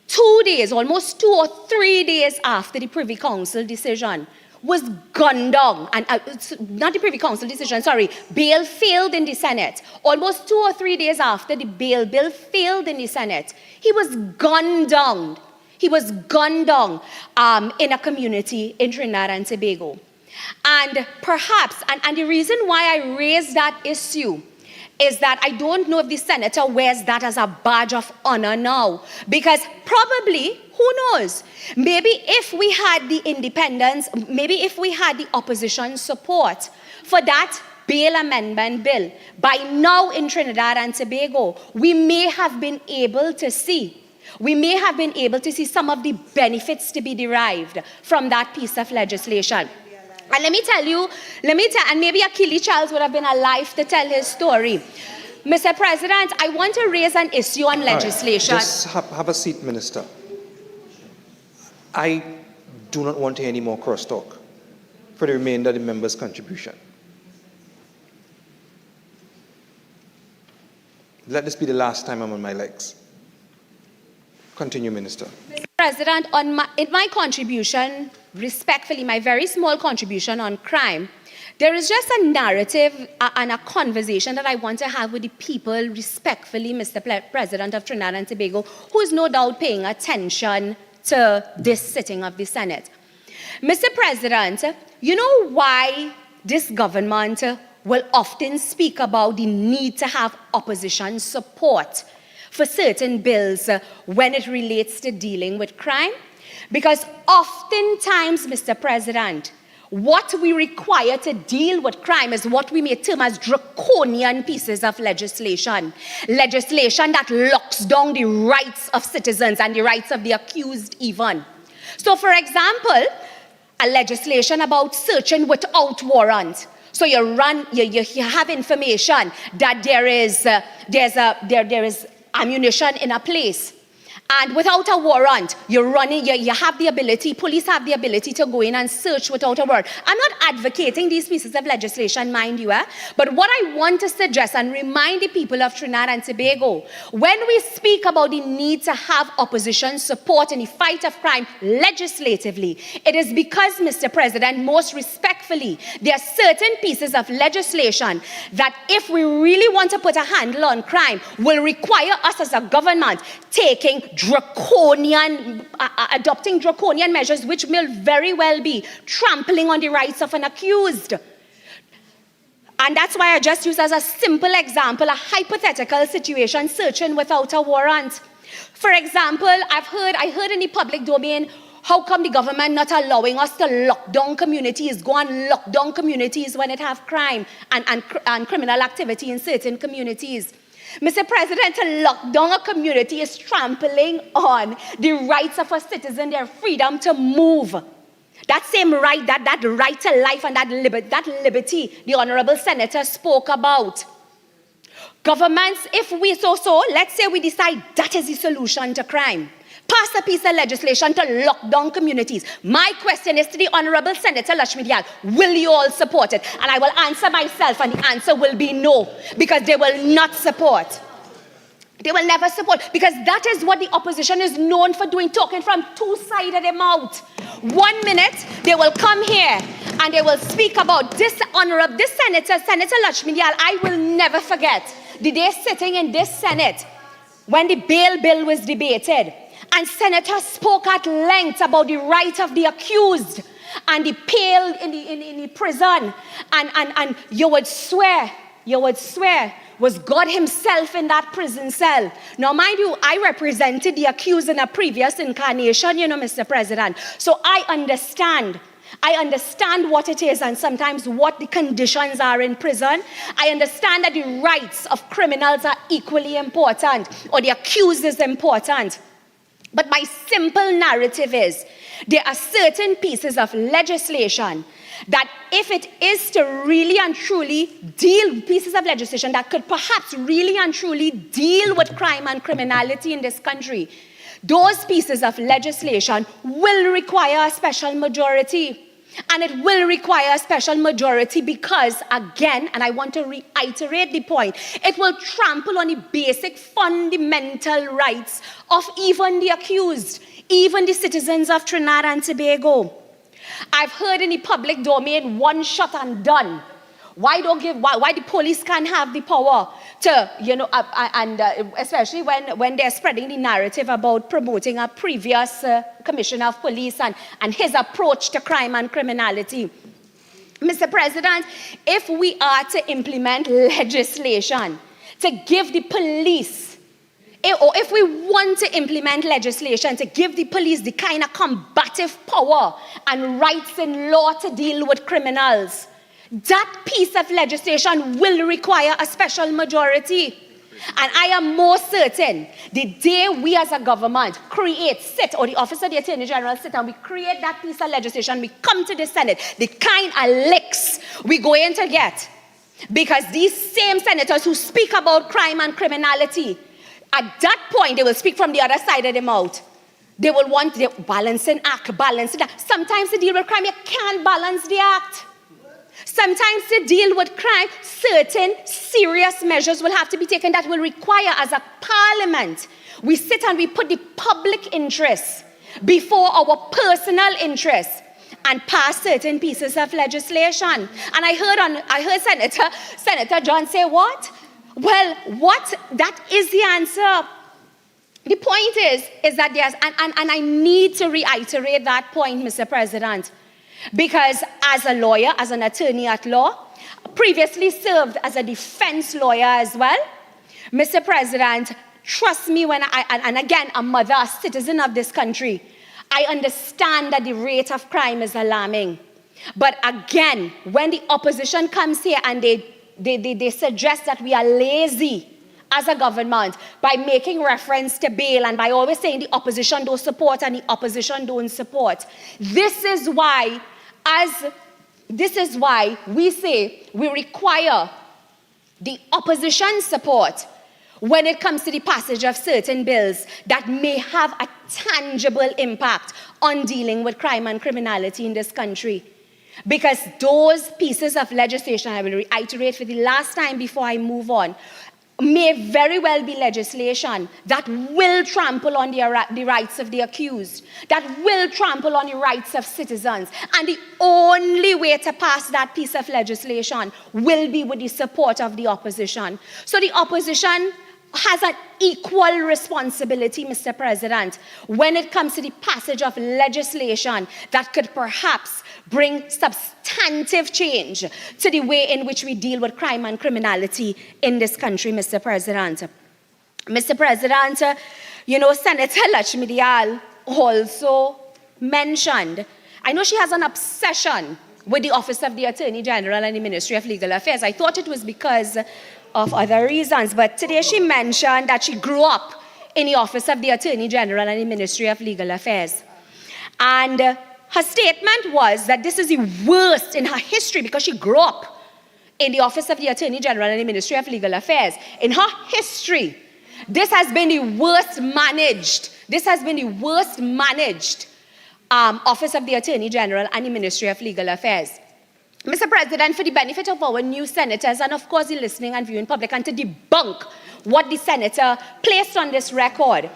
2 days, almost 2 or 3 days after the Privy Council decision was gunned down, and not the Privy Council decision, sorry, bail failed in the Senate. Almost 2 or 3 days after the bail bill failed in the Senate, he was gunned down. He was gunned down in a community in Trinidad and Tobago. And perhaps, and the reason why I raised that issue is that I don't know if the senator wears that as a badge of honor now. Because probably, who knows, maybe if we had the independence, maybe if we had the opposition support for that bail amendment bill, by now in Trinidad and Tobago, we may have been able to see some of the benefits to be derived from that piece of legislation. And let me tell, and maybe Achilles Charles would have been alive to tell his story. Mr. President, I want to raise an issue on legislation. Right, just have a seat, Minister. I do not want to hear any more crosstalk for the remainder of the member's contribution. Let this be the last time I'm on my legs. Continue, Minister. Mr. President, in my contribution, respectfully, my very small contribution on crime, there is just a narrative and a conversation that I want to have with the people, respectfully, Mr. President of Trinidad and Tobago, who is no doubt paying attention to this sitting of the Senate. Mr. President, you know why this government will often speak about the need to have opposition support for certain bills when it relates to dealing with crime? Because oftentimes, Mr. President, what we require to deal with crime is what we may term as draconian pieces of legislation. Legislation that locks down the rights of citizens and the rights of the accused even. So, for example, a legislation about searching without warrant. So you have information that there is ammunition in a place, And without a warrant, you're running, you have the ability, police have the ability to go in and search without a warrant. I'm not advocating these pieces of legislation, mind you, but what I want to suggest and remind the people of Trinidad and Tobago, when we speak about the need to have opposition support in the fight of crime legislatively, it is because, Mr. President, most respectfully, there are certain pieces of legislation that if we really want to put a handle on crime, will require us as a government adopting draconian measures which will very well be trampling on the rights of an accused. And that's why I just use as a simple example, a hypothetical situation, searching without a warrant. For example, I heard in the public domain, how come the government not allowing us to lock down communities, go and lock down communities when it have crime and criminal activity in certain communities? Mr. President, to lock down a community is trampling on the rights of a citizen, their freedom to move. That same right, that right to life and that liberty the Honorable Senator spoke about. Governments, if we let's say we decide that is the solution to crime. Pass a piece of legislation to lock down communities. My question is to the Honorable Senator Lakshmi Dayal, will you all support it? And I will answer myself, and the answer will be no, because they will not support. They will never support, because that is what the opposition is known for doing, talking from two sides of their mouth. 1 minute, they will come here and they will speak about this Senator Lakshmi Dayal. I will never forget the day sitting in this Senate when the bail bill was debated. And Senator spoke at length about the right of the accused and the bail in the prison. And you would swear, was God himself in that prison cell. Now, mind you, I represented the accused in a previous incarnation, Mr. President. So I understand what it is and sometimes what the conditions are in prison. I understand that the rights of criminals are equally important, or the accused is important. But my simple narrative is, there are certain pieces of legislation that if it is to really and truly pieces of legislation that could perhaps really and truly deal with crime and criminality in this country, those pieces of legislation will require a special majority. And it will require a special majority because, again, and I want to reiterate the point, it will trample on the basic fundamental rights of even the accused, even the citizens of Trinidad and Tobago. I've heard in the public domain, one shot and done. Why the police can't have the power to, especially when they're spreading the narrative about promoting a previous commissioner of police and his approach to crime and criminality. Mr. President, if we are to implement legislation to give the police, or if we want to implement legislation to give the police the kind of combative power and rights in law to deal with criminals, that piece of legislation will require a special majority. And I am more certain the day we as a government or the Office of the Attorney General sit and we create that piece of legislation, we come to the Senate, the kind of licks we're going to get. Because these same senators who speak about crime and criminality, at that point, they will speak from the other side of the mouth. They will want the balancing act. Sometimes to deal with crime, you can't balance the act. Sometimes to deal with crime, certain serious measures will have to be taken that will require, as a parliament, we sit and we put the public interest before our personal interests and pass certain pieces of legislation. And I heard Senator John say, what? Well, that is the answer. The point is that there's, and I need to reiterate that point, Mr. President, because as a lawyer, as an attorney at law, previously served as a defense lawyer as well, Mr. President, trust me and again, a mother, a citizen of this country, I understand that the rate of crime is alarming. But again, when the opposition comes here and they suggest that we are lazy as a government by making reference to bail and by always saying the opposition don't support and the opposition don't support. This is why we say we require the opposition support when it comes to the passage of certain bills that may have a tangible impact on dealing with crime and criminality in this country. Because those pieces of legislation, I will reiterate for the last time before I move on, may very well be legislation that will trample on the rights of the accused, that will trample on the rights of citizens. And the only way to pass that piece of legislation will be with the support of the opposition. So the opposition has an equal responsibility, Mr. President, when it comes to the passage of legislation that could perhaps bring substantive change to the way in which we deal with crime and criminality in this country, Mr. President. Mr. President, Senator Lakshmi Dayal also mentioned, I know she has an obsession with the Office of the Attorney General and the Ministry of Legal Affairs. I thought it was because of other reasons, but today she mentioned that she grew up in the Office of the Attorney General and the Ministry of Legal Affairs. And her statement was that this is the worst in her history because she grew up in the Office of the Attorney General and the Ministry of Legal Affairs. In her history, this has been the worst managed Office of the Attorney General and the Ministry of Legal Affairs. Mr. President, for the benefit of our new senators and of course the listening and viewing public, and to debunk what the senator placed on this record,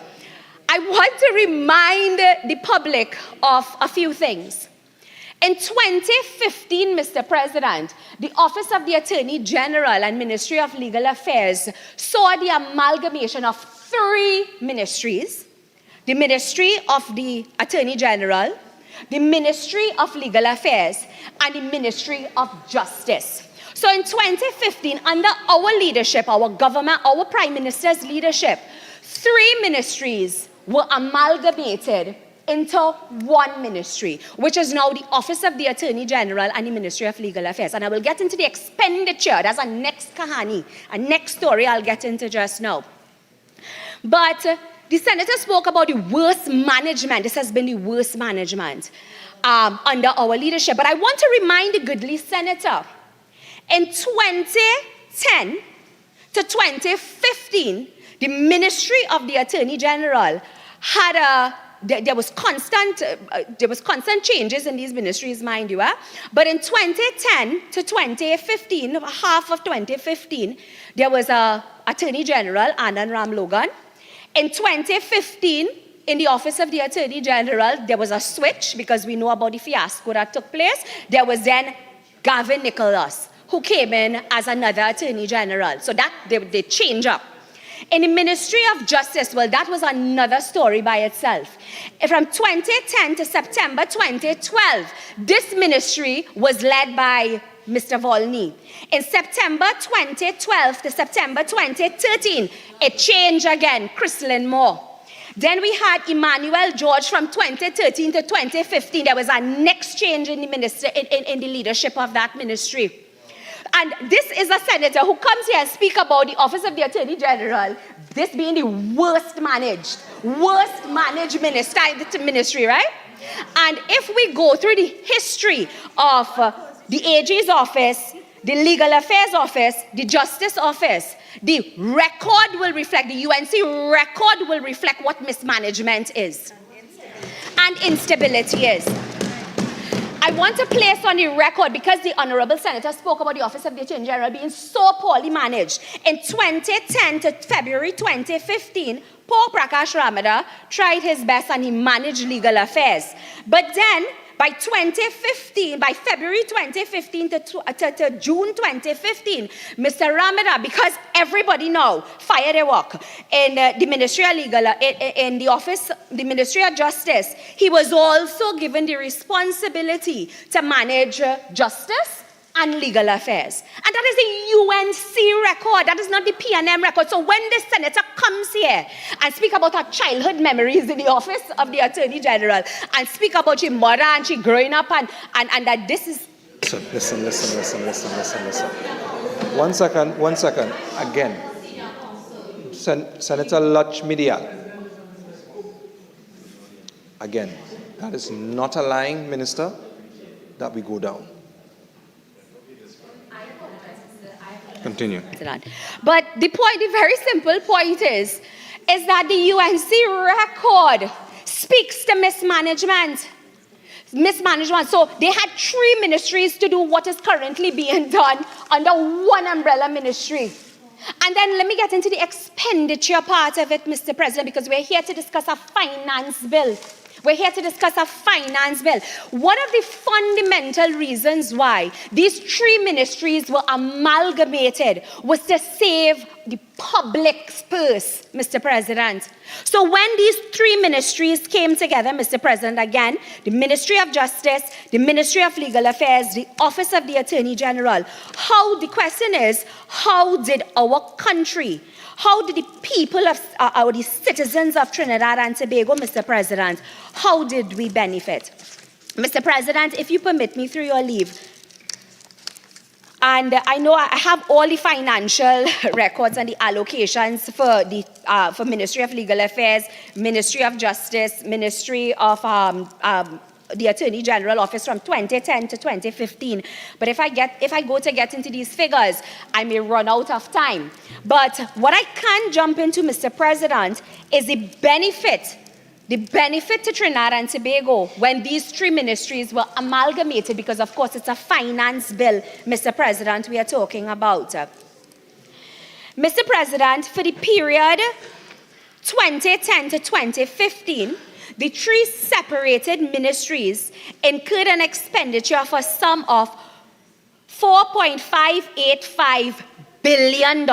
I want to remind the public of a few things. In 2015, Mr. President, the Office of the Attorney General and Ministry of Legal Affairs saw the amalgamation of 3 ministries: the Ministry of the Attorney General, the Ministry of Legal Affairs, and the Ministry of Justice. So in 2015, under our leadership, our government, our Prime Minister's leadership, 3 ministries were amalgamated into one ministry, which is now the Office of the Attorney General and the Ministry of Legal Affairs. And I will get into the expenditure. That's a next kahani, a next story I'll get into just now. But the senator spoke about the worst management. This has been the worst management under our leadership. But I want to remind the goodly senator, in 2010 to 2015, the Ministry of the Attorney General had there was constant changes in these ministries, mind you. But in 2010 to 2015, half of 2015, there was a Attorney General, Anand Ram Logan. In 2015, in the Office of the Attorney General, there was a switch because we know about the fiasco that took place. There was then Gavin Nicholas, who came in as another Attorney General. So that they change up. In the Ministry of Justice, well, that was another story by itself. From 2010 to September 2012, this ministry was led by Mr. Volney. In September 2012 to September 2013, it changed again, Chrislyn Moore. Then we had Emmanuel George from 2013 to 2015. There was a next change in the in the leadership of that ministry. And this is a senator who comes here and speaks about the Office of the Attorney General, this being the worst managed ministry, right? And if we go through the history of the AG's office, the Legal Affairs Office, the Justice Office, the record will reflect, the UNC record will reflect what mismanagement is and instability is. I want to place on the record, because the Honorable Senator spoke about the Office of the Attorney General being so poorly managed. In 2010 to February 2015, Paul Prakash Ramada tried his best and he managed legal affairs. But then, by February 2015 to June 2015, Mr. Ramada, because everybody now fired their work in the Ministry of Legal, in the Office, the Ministry of Justice, he was also given the responsibility to manage justice and legal affairs. And that is a UNC record. That is not the PNM record. So when the senator comes here and speak about her childhood memories in the Office of the Attorney General and speak about her mother and she growing up and that this is... Listen. One second. Again. Senator Lakshmi Dayal. Again, that is not a line, Minister, that we go down. Continue. But the very simple point is that the UNC record speaks to mismanagement. So they had 3 ministries to do what is currently being done under one umbrella ministry. And then let me get into the expenditure part of it, Mr. President, because we're here to discuss a finance bill. We're here to discuss a finance bill. One of the fundamental reasons why these 3 ministries were amalgamated was to save the public's purse, Mr. President. So when these 3 ministries came together, Mr. President, again, the Ministry of Justice, the Ministry of Legal Affairs, the Office of the Attorney General, the question is, how did our country, how did the people of, the citizens of Trinidad and Tobago, Mr. President, how did we benefit? Mr. President, if you permit me, through your leave, and I know I have all the financial records and the allocations for the for Ministry of Legal Affairs, Ministry of Justice, Ministry of the Attorney General Office from 2010 to 2015. But if I go to get into these figures, I may run out of time. But what I can jump into, Mr. President, is the benefit to Trinidad and Tobago when these 3 ministries were amalgamated, because of course it's a finance bill, Mr. President, we are talking about. Mr. President, for the period 2010 to 2015, the 3 separated ministries incurred an expenditure of a sum of $4.585 billion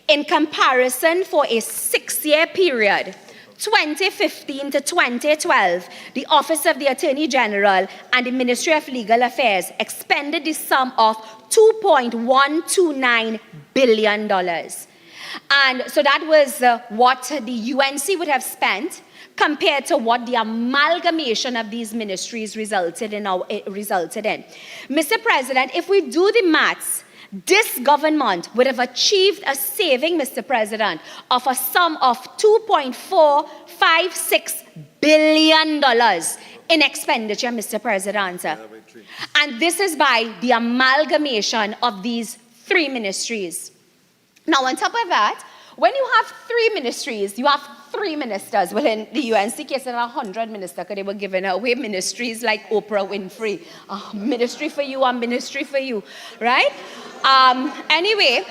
in comparison for a 6-year period. 2015 to 2012, the Office of the Attorney General and the Ministry of Legal Affairs expended the sum of $2.129 billion. And so that was what the UNC would have spent compared to what the amalgamation of these ministries resulted in. Mr. President, if we do the maths, this government would have achieved a saving, Mr. President, of a sum of $2.456 billion in expenditure, Mr. President. And this is by the amalgamation of these 3 ministries. Now, on top of that, when you have 3 ministries, you have 3 ministers. Well, in the UNC case, there are 100 ministers because they were giving away ministries like Oprah Winfrey. Ministry for you, a ministry for you, right? Anyway,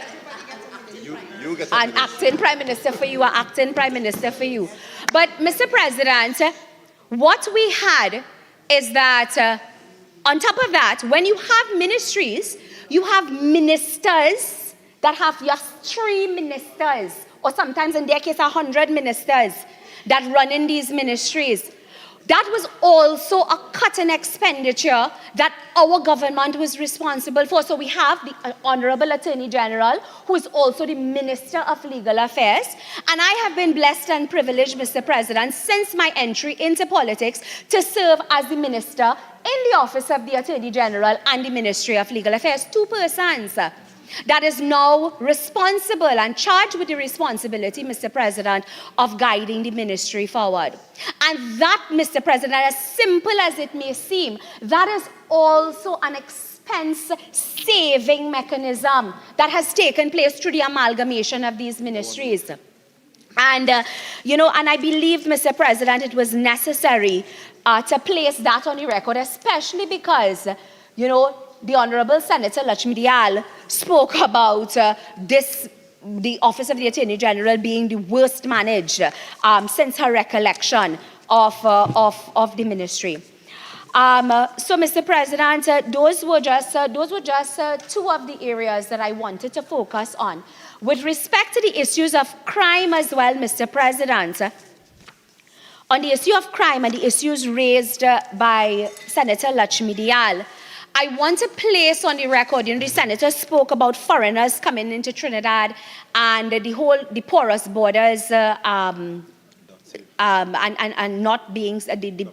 an acting prime minister for you, an acting prime minister for you. But, Mr. President, what we had is that, on top of that, when you have ministries, you have ministers that have just 3 ministers, or sometimes in their case 100 ministers that run in these ministries. That was also a cut in expenditure that our government was responsible for. So we have the Honorable Attorney General, who is also the Minister of Legal Affairs. And I have been blessed and privileged, Mr. President, since my entry into politics to serve as the Minister in the Office of the Attorney General and the Ministry of Legal Affairs. 2 persons that is now responsible and charged with the responsibility, Mr. President, of guiding the ministry forward. And that, Mr. President, as simple as it may seem, that is also an expense-saving mechanism that has taken place through the amalgamation of these ministries. And, and I believe, Mr. President, it was necessary to place that on the record, especially because, the Honorable Senator Lakshmi Dayal spoke about the Office of the Attorney General being the worst managed since her recollection of the ministry. So, Mr. President, those were just 2 of the areas that I wanted to focus on. With respect to the issues of crime as well, Mr. President, on the issue of crime and the issues raised by Senator Lakshmi Dayal, I want to place on the record, the senator spoke about foreigners coming into Trinidad and the porous borders and not being the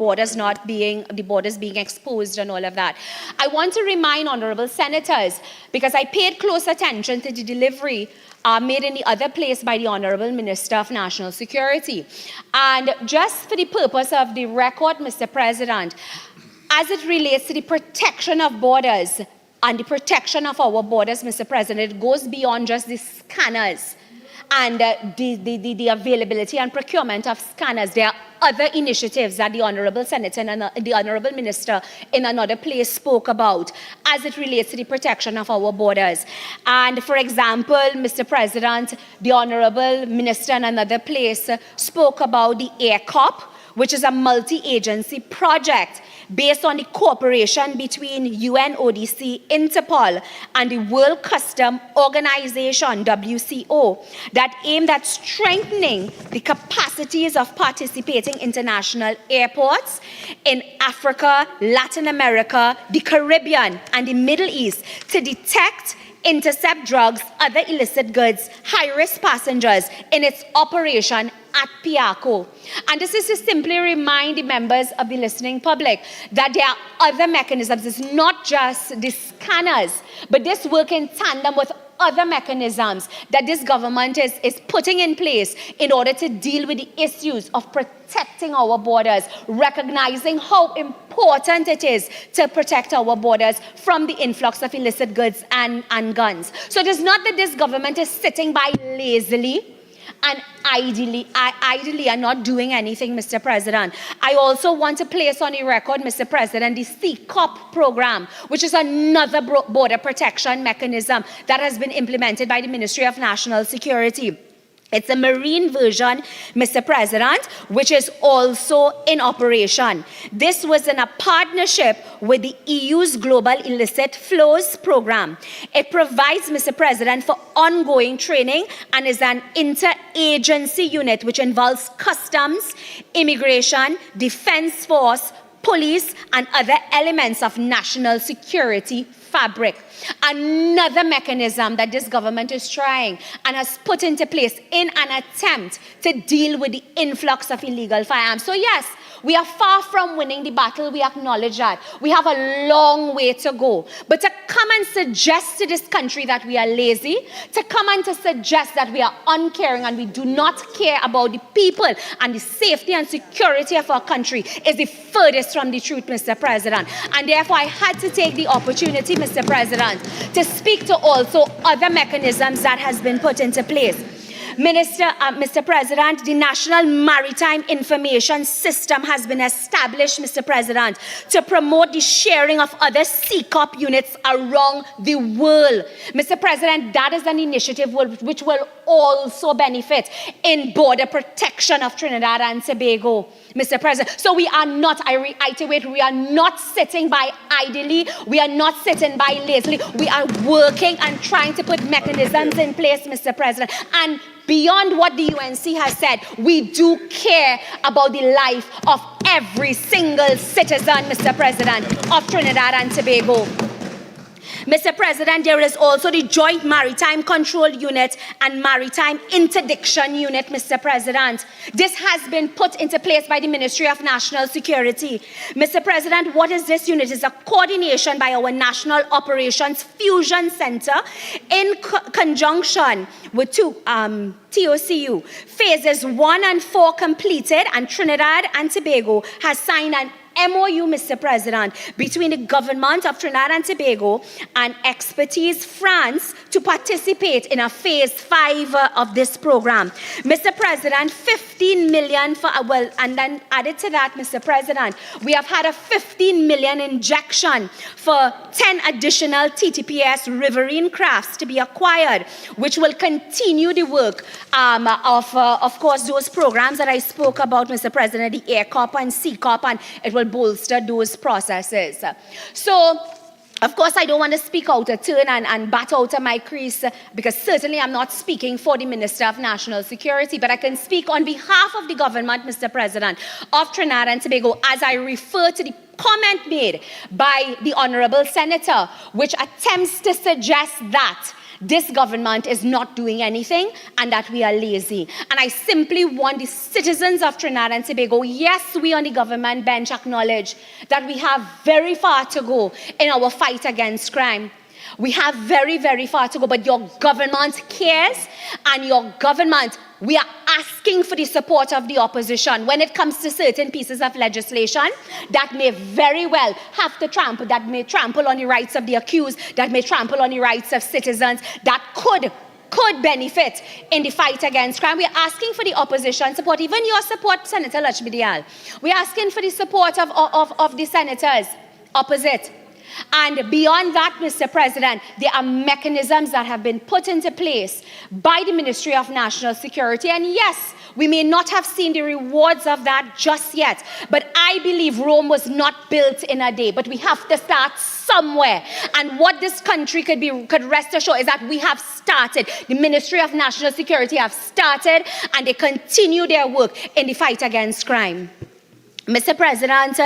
borders being exposed and all of that. I want to remind honorable senators, because I paid close attention to the delivery made in the other place by the Honorable Minister of National Security. And just for the purpose of the record, Mr. President, as it relates to the protection of borders, and the protection of our borders, Mr. President, it goes beyond just the scanners and the availability and procurement of scanners. There are other initiatives that the Honourable Senator and the Honourable Minister in another place spoke about as it relates to the protection of our borders. And for example, Mr. President, the Honourable Minister in another place spoke about the AirCop, which is a multi-agency project based on the cooperation between UNODC, Interpol, and the World Customs Organization, WCO, that aimed at strengthening the capacities of participating international airports in Africa, Latin America, the Caribbean, and the Middle East to detect, intercept drugs, other illicit goods, high-risk passengers in its operation at Piaco. And this is to simply remind the members of the listening public that there are other mechanisms. It's not just the scanners, but this work in tandem with other mechanisms that this government is putting in place in order to deal with the issues of protecting our borders, recognizing how important it is to protect our borders from the influx of illicit goods and guns. So it is not that this government is sitting by lazily and idly and not doing anything, Mr. President. I also want to place on the record, Mr. President, the CCOP program, which is another border protection mechanism that has been implemented by the Ministry of National Security. It's a marine version, Mr. President, which is also in operation. This was in a partnership with the EU's Global Illicit Flows Program. It provides, Mr. President, for ongoing training and is an interagency unit which involves customs, immigration, defense force, police, and other elements of national security fabric. Another mechanism that this government is trying and has put into place in an attempt to deal with the influx of illegal firearms. So yes, we are far from winning the battle. We acknowledge that. We have a long way to go. But to come and suggest to this country that we are lazy, to come and to suggest that we are uncaring and we do not care about the people and the safety and security of our country is the furthest from the truth, Mr. President. And therefore, I had to take the opportunity, Mr. President, to speak to also other mechanisms that has been put into place. Mr. President, the National Maritime Information System has been established, Mr. President, to promote the sharing of other CCOP units around the world. Mr. President, that is an initiative which will also benefit in border protection of Trinidad and Tobago, Mr. President. So we are not, I reiterate, we are not sitting by idly, we are not sitting by lazily, we are working and trying to put mechanisms in place, Mr. President. And beyond what the UNC has said, we do care about the life of every single citizen, Mr. President, of Trinidad and Tobago. Mr. President, there is also the Joint Maritime Control Unit and Maritime Interdiction Unit, Mr. President. This has been put into place by the Ministry of National Security. Mr. President, what is this unit? It's a coordination by our National Operations Fusion Center in conjunction with TOCU. Phases 1 and 4 completed, and Trinidad and Tobago has signed an MOU, Mr. President, between the government of Trinidad and Tobago and Expertise France to participate in a phase 5 of this program. Mr. President, 15 million for, and then added to that, Mr. President, we have had a 15 million injection for 10 additional TTPS riverine crafts to be acquired, which will continue the work of course, those programs that I spoke about, Mr. President, the AirCop and CCOP, and it will bolster those processes. So, of course, I don't want to speak out of turn and bat out of my crease because certainly I'm not speaking for the Minister of National Security, but I can speak on behalf of the government, Mr. President, of Trinidad and Tobago as I refer to the comment made by the Honourable Senator, which attempts to suggest that this government is not doing anything and that we are lazy. And I simply want the citizens of Trinidad and Tobago, yes, we on the government bench acknowledge that we have very far to go in our fight against crime. We have very, very far to go, but your government cares and your government we are asking for the support of the opposition when it comes to certain pieces of legislation that may very well have to trample on the rights of the accused, that may trample on the rights of citizens, that could benefit in the fight against crime. We are asking for the opposition support, even your support, Senator Lachmidial. We are asking for the support of the senators opposite. And beyond that, Mr. President, there are mechanisms that have been put into place by the Ministry of National Security. And yes, we may not have seen the rewards of that just yet, but I believe Rome was not built in a day. But we have to start somewhere. And what this country could rest assured is that we have started. The Ministry of National Security have started, and they continue their work in the fight against crime. Mr. President,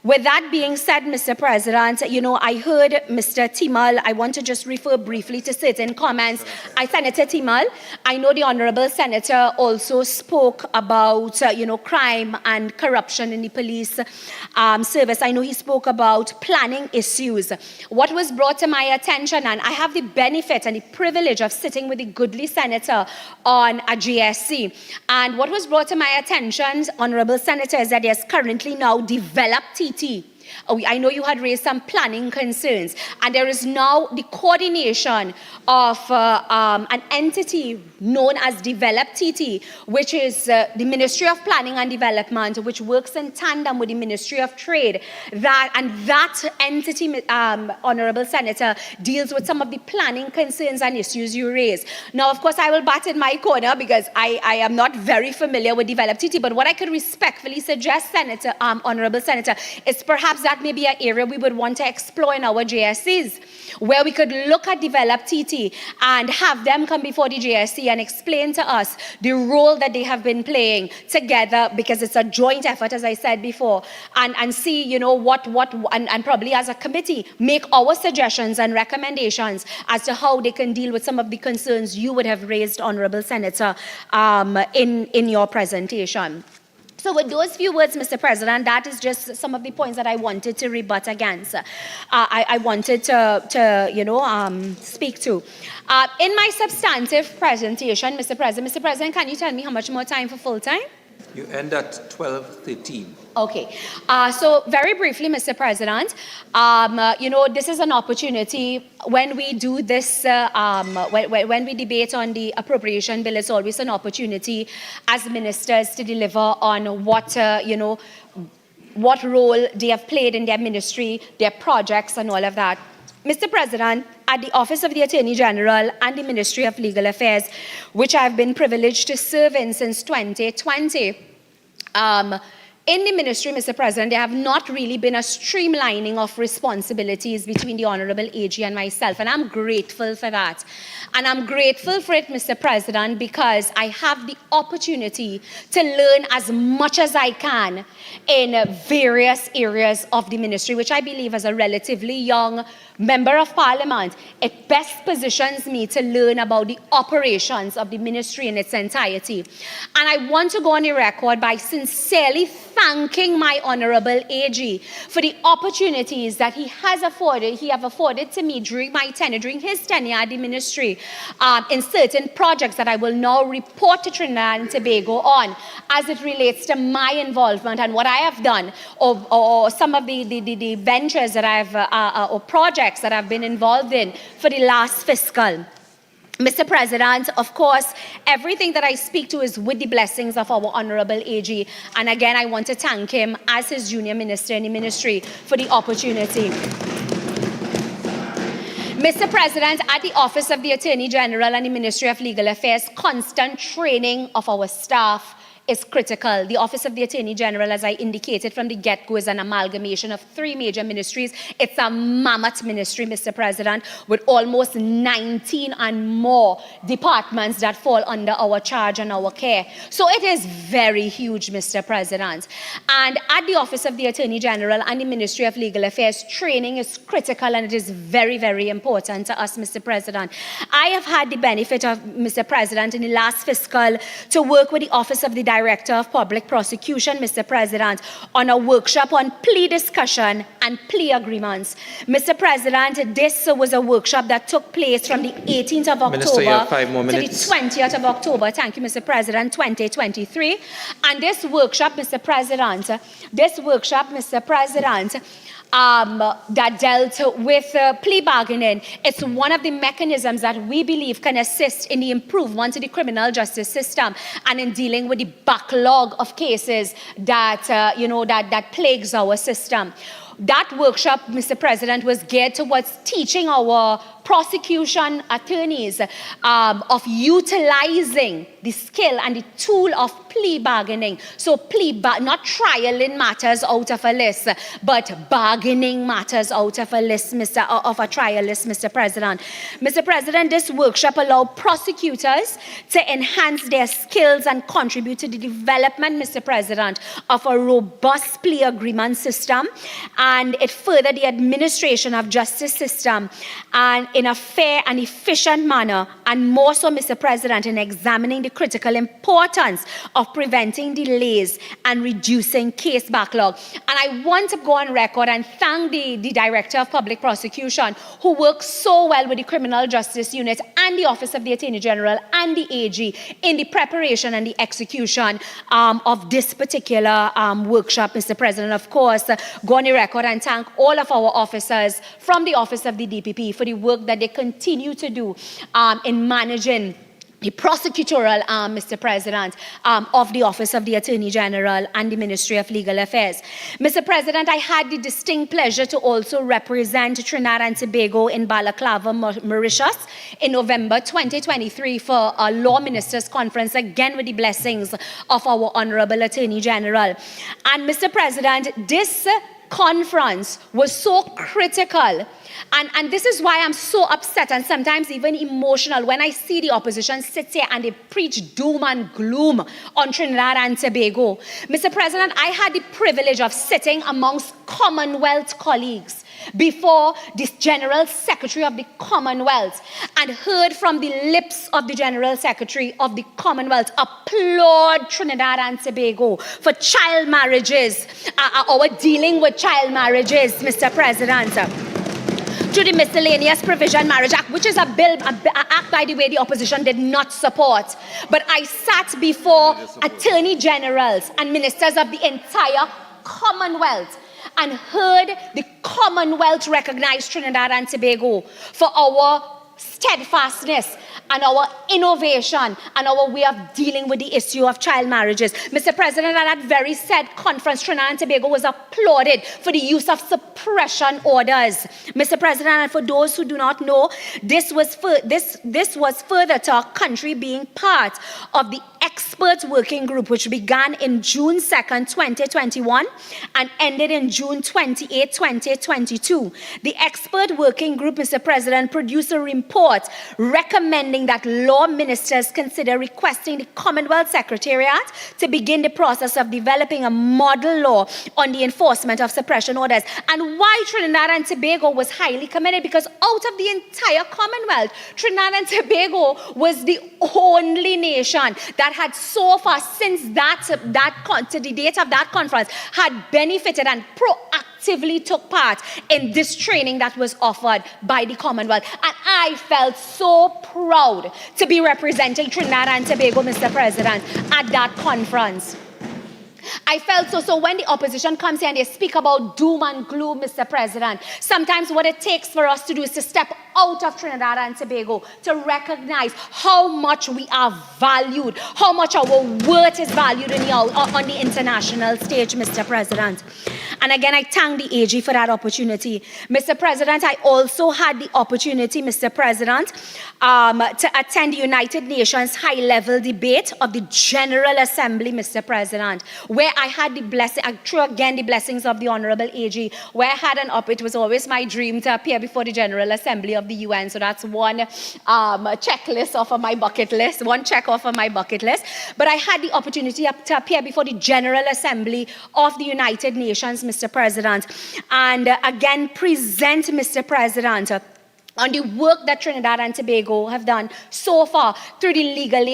with that being said, Mr. President, I heard Mr. Timal. I want to just refer briefly to certain comments. Senator Timal, I know the Honorable Senator also spoke about, crime and corruption in the police service. I know he spoke about planning issues. What was brought to my attention, and I have the benefit and the privilege of sitting with the goodly Senator on a GSC. And what was brought to my attention, Honorable Senator, is that there's currently now developed TT. I know you had raised some planning concerns, and there is now the coordination of an entity known as Develop TT, which is the Ministry of Planning and Development, which works in tandem with the Ministry of Trade. That entity, Honorable Senator, deals with some of the planning concerns and issues you raise. Now, of course, I will bat in my corner because I am not very familiar with Develop TT, but what I could respectfully suggest, Senator, Honorable Senator, is perhaps that may be an area we would want to explore in our JSCs, where we could look at Develop TT and have them come before the JSC and explain to us the role that they have been playing together, because it's a joint effort, as I said before, and see, and probably as a committee, make our suggestions and recommendations as to how they can deal with some of the concerns you would have raised, Honorable Senator, in your presentation. So with those few words, Mr. President, that is just some of the points that I wanted to rebut against. I wanted to speak to. In my substantive presentation, Mr. President, can you tell me how much more time for full time? You end at 12:13. Okay. So very briefly, Mr. President, this is an opportunity when we do this, when we debate on the appropriation bill, it's always an opportunity as ministers to deliver on what role they have played in their ministry, their projects and all of that. Mr. President, at the Office of the Attorney General and the Ministry of Legal Affairs, which I've been privileged to serve in since 2020, in the ministry, Mr. President, there have not really been a streamlining of responsibilities between the Honorable AG and myself, and I'm grateful for that. And I'm grateful for it, Mr. President, because I have the opportunity to learn as much as I can in various areas of the ministry, which I believe as a relatively young Member of Parliament, it best positions me to learn about the operations of the ministry in its entirety. And I want to go on the record by sincerely thanking my Honorable AG for the opportunities that he have afforded to me during his tenure at the ministry, in certain projects that I will now report to Trinidad and Tobago on as it relates to my involvement and what I have done, or some of the ventures that I've, or projects that I've been involved in for the last fiscal. Mr. President, of course, everything that I speak to is with the blessings of our Honorable AG. And again, I want to thank him as his junior minister in the ministry for the opportunity. Mr. President, at the Office of the Attorney General and the Ministry of Legal Affairs, constant training of our staff is critical. The Office of the Attorney General, as I indicated from the get-go, is an amalgamation of 3 major ministries. It's a mammoth ministry, Mr. President, with almost 19 and more departments that fall under our charge and our care. So it is very huge, Mr. President. And at the Office of the Attorney General and the Ministry of Legal Affairs, training is critical, and it is very, very important to us, Mr. President. I have had the benefit of, Mr. President, in the last fiscal to work with the Office of the Director of Public Prosecution, Mr. President, on a workshop on plea discussion and plea agreements. Mr. President, this was a workshop that took place from the 18th of Minister, you have October 5 more to the minutes. 20th of October. Thank you, Mr. President, 2023. And this workshop, Mr. President, that dealt with plea bargaining. It's one of the mechanisms that we believe can assist in the improvement of the criminal justice system and in dealing with the backlog of cases that, that plagues our system. That workshop, Mr. President, was geared towards teaching our prosecution attorneys of utilizing the skill and the tool of plea bargaining. So not trialing matters out of a list, but bargaining matters out of a list, of a trial list, Mr. President. Mr. President, this workshop allowed prosecutors to enhance their skills and contribute to the development, Mr. President, of a robust plea agreement system, and it furthered the administration of justice system and in a fair and efficient manner, and more so, Mr. President, in examining the critical importance of preventing delays and reducing case backlog. And I want to go on record and thank the Director of Public Prosecution, who works so well with the Criminal Justice Unit and the Office of the Attorney General and the AG in the preparation and the execution of this particular workshop, Mr. President. Of course, go on the record and thank all of our officers from the Office of the DPP for the work that they continue to do in managing the prosecutorial arm, Mr. President, of the Office of the Attorney General and the Ministry of Legal Affairs. Mr. President, I had the distinct pleasure to also represent Trinidad and Tobago in Balaclava, Mauritius, in November 2023 for a Law Ministers Conference, again with the blessings of our Honorable Attorney General. And Mr. President, this conference was so critical. And this is why I'm so upset and sometimes even emotional when I see the opposition sit here and they preach doom and gloom on Trinidad and Tobago. Mr. President, I had the privilege of sitting amongst Commonwealth colleagues before this General Secretary of the Commonwealth and heard from the lips of the General Secretary of the Commonwealth applaud Trinidad and Tobago for child marriages, our dealing with child marriages, Mr. President, to the Miscellaneous Provision Marriage Act, which is an act, by the way, the opposition did not support. But I sat before attorney generals and ministers of the entire Commonwealth and heard the Commonwealth recognize Trinidad and Tobago for our steadfastness and our innovation and our way of dealing with the issue of child marriages. Mr. President, at that very said conference, Trinidad and Tobago was applauded for the use of suppression orders. Mr. President, and for those who do not know, this was further to our country being part of the expert working group, which began in June 2nd, 2021 and ended in June 28, 2022. The expert working group, Mr. President, produced a report recommending that law ministers consider requesting the Commonwealth Secretariat to begin the process of developing a model law on the enforcement of suppression orders. And why Trinidad and Tobago was highly commended, because out of the entire Commonwealth, Trinidad and Tobago was the only nation that had so far, since to the date of that conference, had benefited and proactively took part in this training that was offered by the Commonwealth. And I felt so proud to be representing Trinidad and Tobago, Mr. President, at that conference. I felt so when the opposition comes here and they speak about doom and gloom, Mr. President, sometimes what it takes for us to do is to step out of Trinidad and Tobago to recognize how much we are valued, how much our worth is valued on the international stage, Mr. President. And again, I thank the AG for that opportunity. Mr. President, I also had the opportunity, Mr. President, to attend the United Nations high-level debate of the General Assembly, Mr. President, where I had the blessing, the blessings of the Honorable AG, where I had it was always my dream to appear before the General Assembly of the UN. So that's one checklist off of my bucket list, one check off of my bucket list. But I had the opportunity to appear before the General Assembly of the United Nations, Mr. President, and again present, Mr. President, on the work that Trinidad and Tobago have done so far through the legal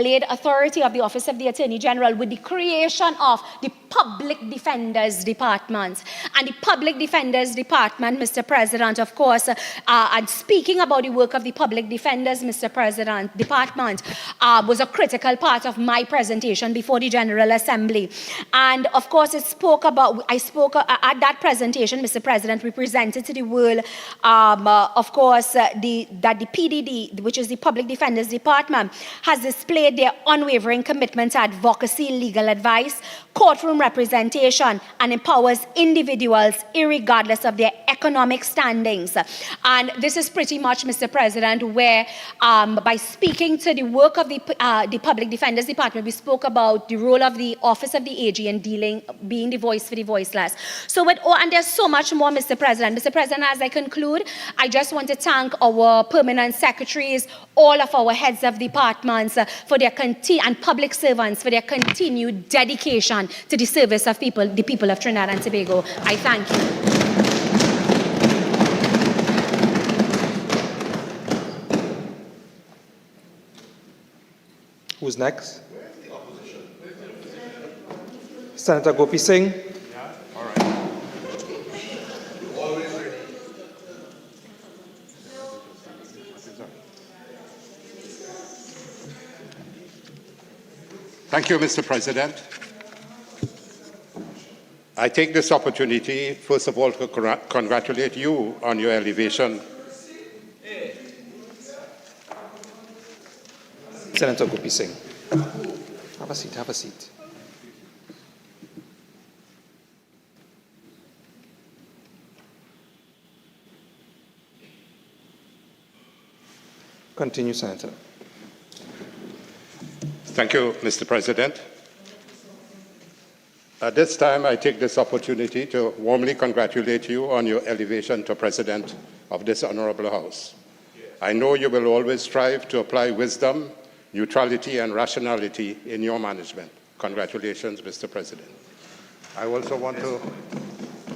aid authority of the Office of the Attorney General with the creation of the Public Defenders Department. And the Public Defenders Department, Mr. President, of course, and speaking about the work of the Public Defenders, Mr. President, Department, was a critical part of my presentation before the General Assembly. And of course, I spoke at that presentation, Mr. President, we presented to the world of course, that the PDD, which is the Public Defenders Department, has displayed their unwavering commitment to advocacy, legal advice, courtroom representation, and empowers individuals irregardless of their economic standings. And this is pretty much, Mr. President, where by speaking to the work of the Public Defenders Department, we spoke about the role of the Office of the AG in being the voice for the voiceless. So and there's so much more, Mr. President. Mr. President, as I conclude, I just want to thank our permanent secretaries, all of our heads of departments for their and public servants for their continued dedication to the service of the people of Trinidad and Tobago. I thank you. Who's next? Senator Gopi Singh. Thank you, Mr. President. I take this opportunity, first of all, to congratulate you on your elevation. Senator Gopi Singh. Have a seat, have a seat. Continue, Senator. Thank you, Mr. President. At this time, I take this opportunity to warmly congratulate you on your elevation to President of this Honorable House. I know you will always strive to apply wisdom, neutrality, and rationality in your management. Congratulations, Mr. President. I also want to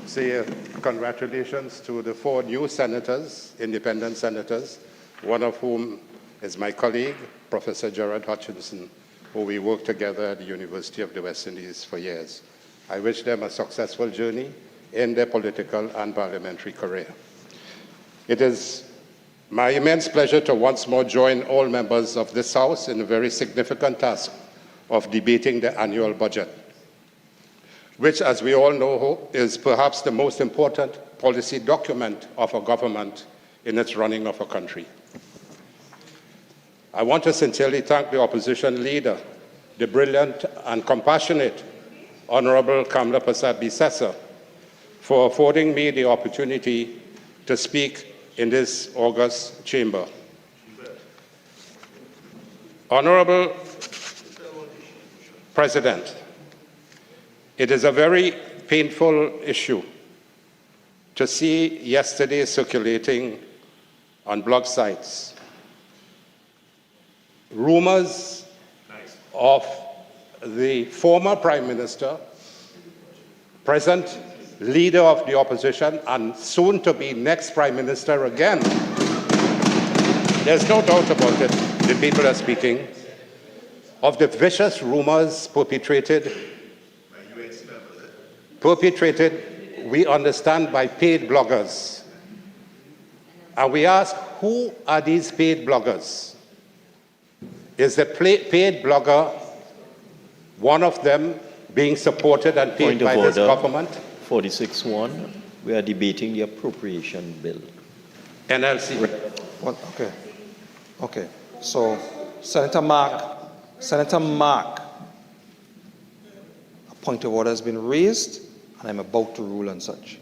say congratulations to the 4 new senators, independent senators, one of whom is my colleague, Professor Gerard Hutchinson, who we worked together at the University of the West Indies for years. I wish them a successful journey in their political and parliamentary career. It is my immense pleasure to once more join all members of this House in a very significant task of debating the annual budget, which, as we all know, is perhaps the most important policy document of a government in its running of a country. I want to sincerely thank the opposition leader, the brilliant and compassionate Honorable Kamla Prasad Bisesa, for affording me the opportunity to speak in this august chamber. Honorable President, it is a very painful issue to see yesterday circulating on blog sites rumors of the former Prime Minister, present leader of the opposition, and soon to be next Prime Minister again. There's no doubt about it, the people are speaking, of the vicious rumors perpetrated, we understand, by paid bloggers. And we ask, who are these paid bloggers? Is the paid blogger one of them being supported and paid by this government? 46.1, we are debating the appropriation bill. NLC. Okay. So, Senator Mark, a point of order has been raised, and I'm about to rule on such.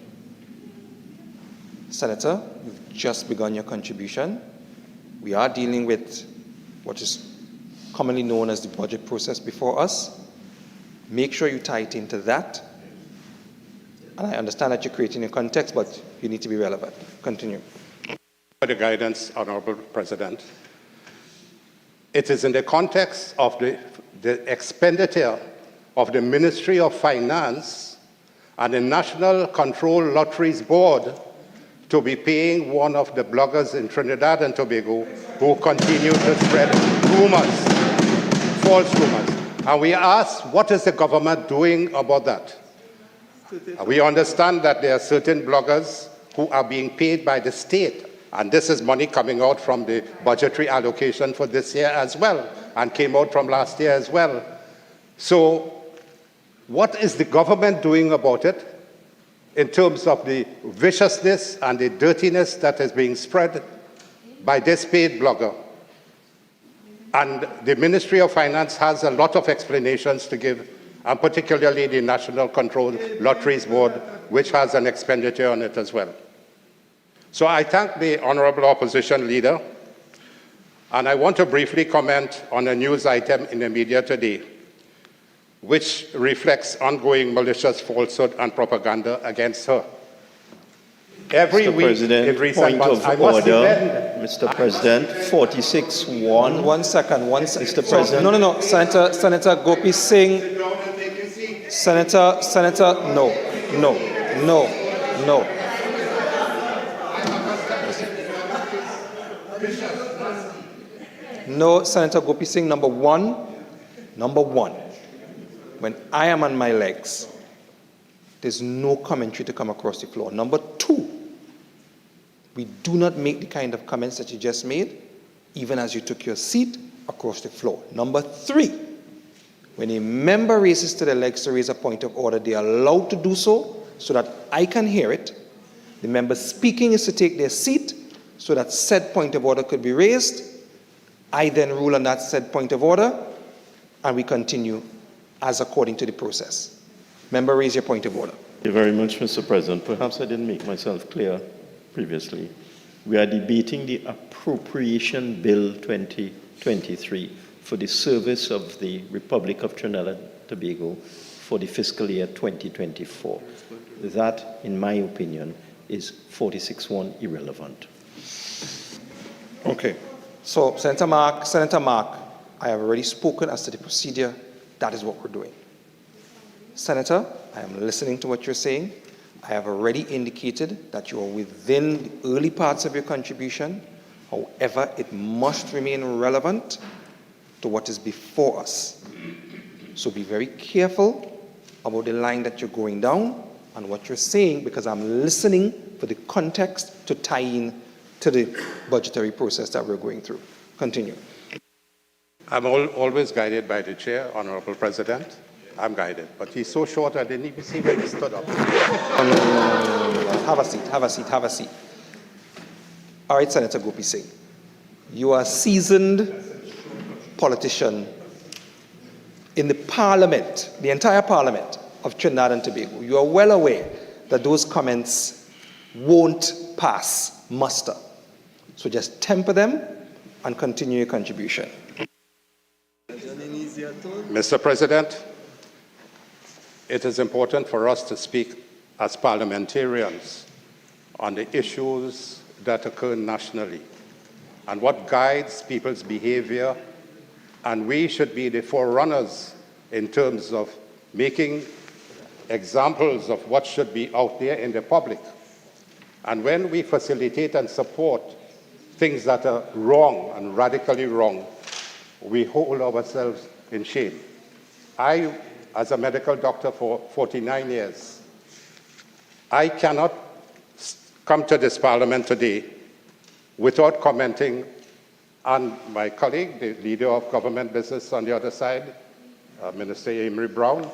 Senator, you've just begun your contribution. We are dealing with what is commonly known as the budget process before us. Make sure you tie it into that. And I understand that you're creating a context, but you need to be relevant. Continue. For the guidance, Honorable President. It is in the context of the expenditure of the Ministry of Finance and the National Control Lotteries Board to be paying one of the bloggers in Trinidad and Tobago who continue to spread rumors, false rumors. And we ask, what is the government doing about that? We understand that there are certain bloggers who are being paid by the state, and this is money coming out from the budgetary allocation for this year as well, and came out from last year as well. So what is the government doing about it in terms of the viciousness and the dirtiness that is being spread by this paid blogger? And the Ministry of Finance has a lot of explanations to give, and particularly the National Control Lotteries Board, which has an expenditure on it as well. So I thank the Honourable Opposition Leader, and I want to briefly comment on a news item in the media today, which reflects ongoing malicious falsehood and propaganda against her. Every Mr. week, President, in recent point months, of I must order. defend. Mr. President, 46-1. One second. Mr. President. No. Senator Gopi Singh. Senator, no. No, Senator Gopi Singh, number one, when I am on my legs, there's no commentary to come across the floor. Number two, we do not make the kind of comments that you just made, even as you took your seat, across the floor. Number three, when a member raises to their legs to raise a point of order, they are allowed to do so that I can hear it. The member speaking is to take their seat so that said point of order could be raised. I then rule on that said point of order, and we continue as according to the process. Member, raise your point of order. Thank you very much, Mr. President. Perhaps I didn't make myself clear previously. We are debating the Appropriation Bill 2023 for the service of the Republic of Trinidad and Tobago for the fiscal year 2024. That, in my opinion, is 46-1 irrelevant. Okay. So, Senator Mark, I have already spoken as to the procedure. That is what we're doing. Senator, I am listening to what you're saying. I have already indicated that you are within the early parts of your contribution. However, it must remain relevant to what is before us. So be very careful about the line that you're going down and what you're saying, because I'm listening for the context to tie in to the budgetary process that we're going through. Continue. I'm always guided by the chair, Honourable President. I'm guided, but he's so short I didn't even see when he stood up. No. Have a seat. All right, Senator Gopi Singh. You are a seasoned politician in the Parliament, the entire Parliament of Trinidad and Tobago. You are well aware that those comments won't pass muster. So just temper them and continue your contribution. Mr. President, it is important for us to speak as parliamentarians on the issues that occur nationally and what guides people's behavior, and we should be the forerunners in terms of making examples of what should be out there in the public. And when we facilitate and support things that are wrong and radically wrong, we hold ourselves in shame. I, as a medical doctor for 49 years, I cannot come to this Parliament today without commenting on my colleague, the leader of government business on the other side, Minister Amory Brown,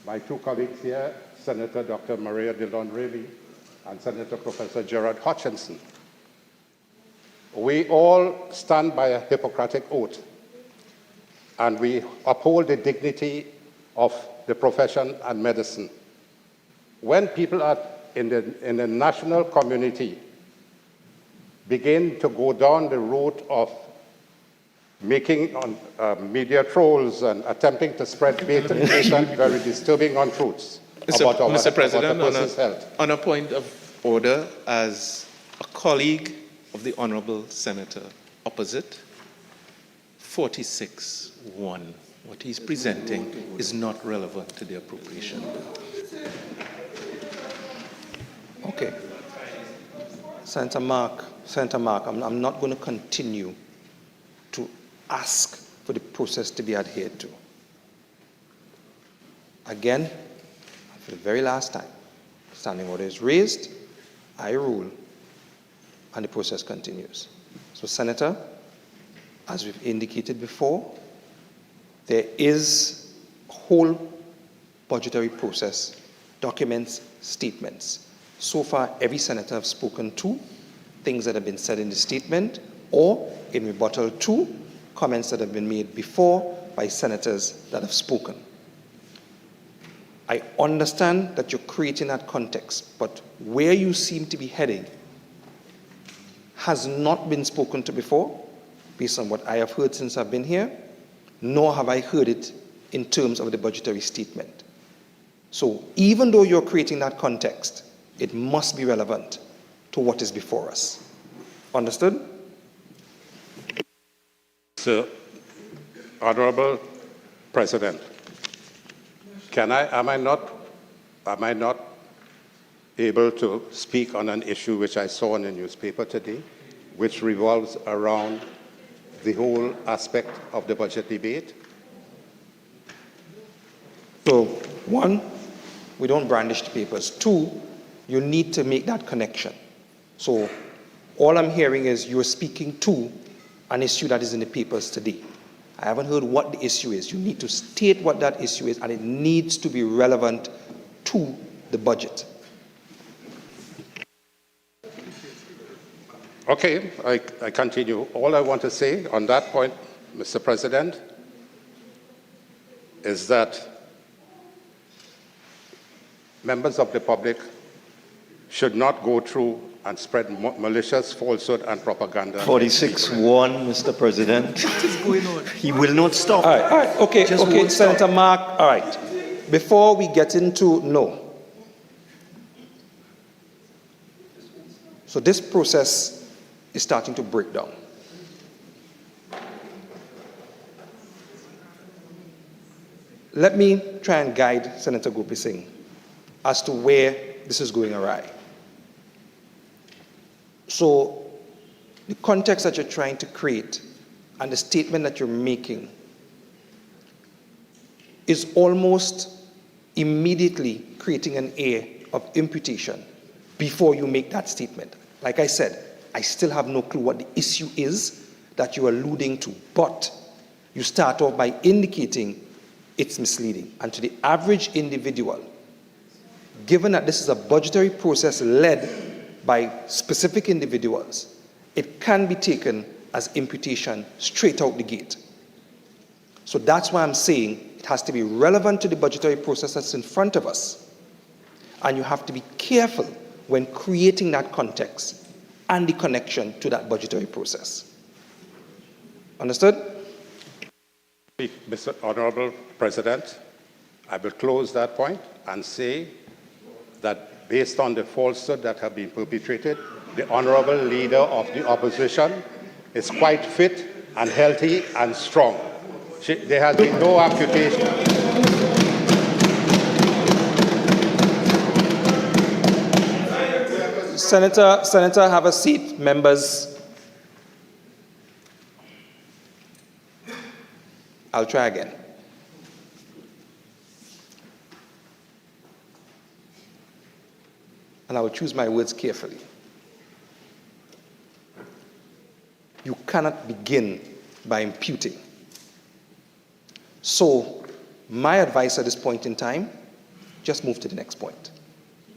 my two colleagues here, Senator Dr. Maria Dillon Rayleigh and Senator Professor Gerard Hutchinson. We all stand by a Hippocratic oath, and we uphold the dignity of the profession and medicine. When people are in the national community begin to go down the road of making media trolls and attempting to spread very disturbing untruths about Mr. President, about the person's health. On a point of order, as a colleague of the Honourable Senator opposite, 46-1. What he's presenting is not relevant to the appropriation bill. Okay. Senator Mark, I'm not going to continue to ask for the process to be adhered to. Again, for the very last time, standing order is raised, I rule, and the process continues. So, Senator, as we've indicated before, there is a whole budgetary process, documents, statements. So far, every senator I've spoken to, things that have been said in the statement, or in rebuttal to comments that have been made before by senators that have spoken. I understand that you're creating that context, but where you seem to be heading has not been spoken to before, based on what I have heard since I've been here, nor have I heard it in terms of the budgetary statement. So even though you're creating that context, it must be relevant to what is before us. Understood? Sir, Honorable President, am I not able to speak on an issue which I saw in the newspaper today, which revolves around the whole aspect of the budget debate? So, one, we don't brandish the papers. Two, you need to make that connection. So, all I'm hearing is you're speaking to an issue that is in the papers today. I haven't heard what the issue is. You need to state what that issue is, and it needs to be relevant to the budget. Okay, I continue. All I want to say on that point, Mr. President, is that members of the public should not go through and spread malicious falsehood and propaganda. 46-1, Mr. President. What is going on? He will not stop. All right, okay, Senator Mark, all right. Before we get into no. So this process is starting to break down. Let me try and guide Senator Gopi Singh as to where this is going awry. So the context that you're trying to create and the statement that you're making is almost immediately creating an air of imputation before you make that statement. Like I said, I still have no clue what the issue is that you're alluding to, but you start off by indicating it's misleading. And to the average individual, given that this is a budgetary process led by specific individuals, it can be taken as imputation straight out the gate. So that's why I'm saying it has to be relevant to the budgetary process that's in front of us. And you have to be careful when creating that context and the connection to that budgetary process. Understood? Mr. Honorable President, I will close that point and say that based on the falsehood that have been perpetrated, the honorable leader of the opposition is quite fit and healthy and strong. There has been no amputation. Senator, have a seat. Members, I'll try again. And I will choose my words carefully. You cannot begin by imputing. So, my advice at this point in time, just move to the next point.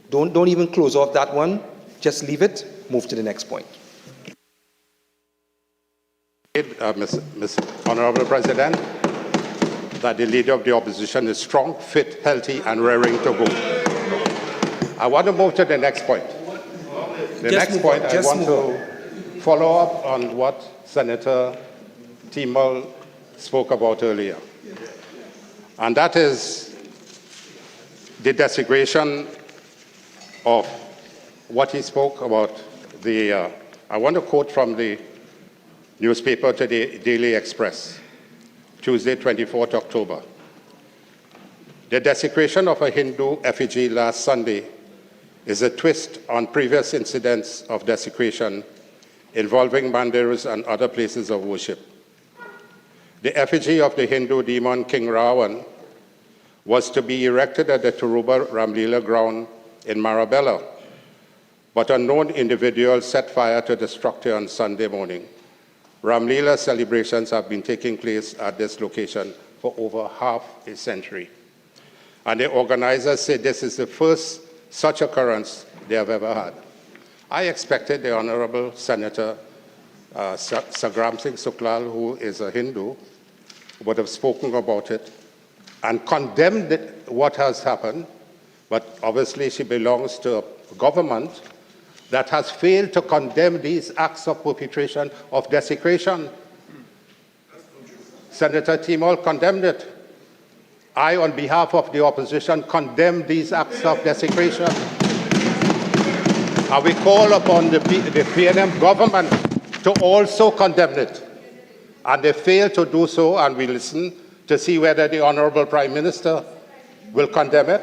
Don't even close off that one. Just leave it, move to the next point. Mr. Honorable President, that the leader of the opposition is strong, fit, healthy, and raring to go. I want to move to the next point. The next point, I want to follow up on what Senator Timal spoke about earlier. And that is the desecration of what he spoke about. I want to quote from the newspaper today, Daily Express, Tuesday, 24th October. The desecration of a Hindu effigy last Sunday is a twist on previous incidents of desecration involving mandirs and other places of worship. The effigy of the Hindu demon King Ravan was to be erected at the Turuba Ramlila ground in Marabella, but unknown individuals set fire to the structure on Sunday morning. Ramlila celebrations have been taking place at this location for over half a century. And the organizers say this is the first such occurrence they have ever had. I expected the Honorable Senator Sagram Singh Suklal, who is a Hindu, would have spoken about it and condemned what has happened, but obviously she belongs to a government that has failed to condemn these acts of perpetration of desecration. Senator Timol condemned it. I, on behalf of the opposition, condemn these acts of desecration. And we call upon the PNM government to also condemn it. And they fail to do so, and we listen to see whether the Honorable Prime Minister will condemn it,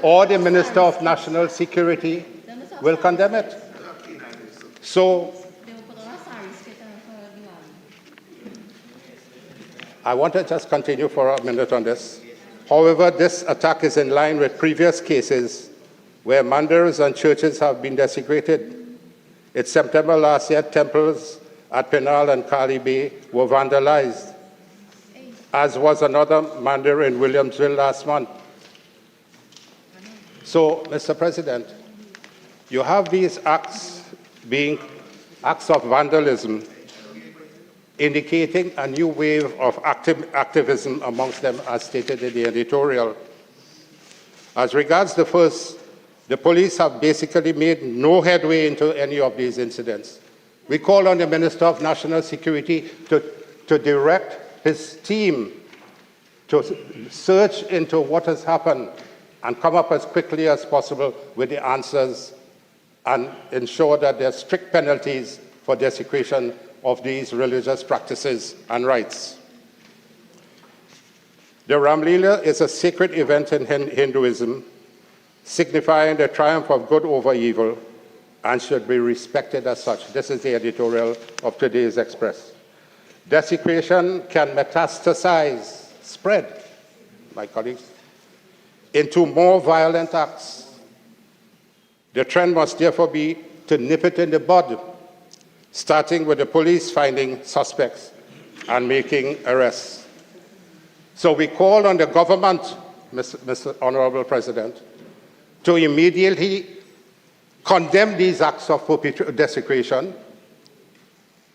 or the Minister of National Security will condemn it. So, I want to just continue for a minute on this. However, this attack is in line with previous cases where mandirs and churches have been desecrated. In September last year, temples at Penal and Kali Bay were vandalized, as was another mandir in Williamsville last month. So, Mr. President, you have these acts being acts of vandalism, indicating a new wave of activism amongst them, as stated in the editorial. As regards the first, the police have basically made no headway into any of these incidents. We call on the Minister of National Security to direct his team to search into what has happened and come up as quickly as possible with the answers and ensure that there are strict penalties for desecration of these religious practices and rites. The Ramlila is a sacred event in Hinduism, signifying the triumph of good over evil, and should be respected as such. This is the editorial of today's Express. Desecration can metastasize, spread, my colleagues, into more violent acts. The trend must therefore be to nip it in the bud, starting with the police finding suspects and making arrests. So we call on the government, Mr. Honorable President, to immediately condemn these acts of desecration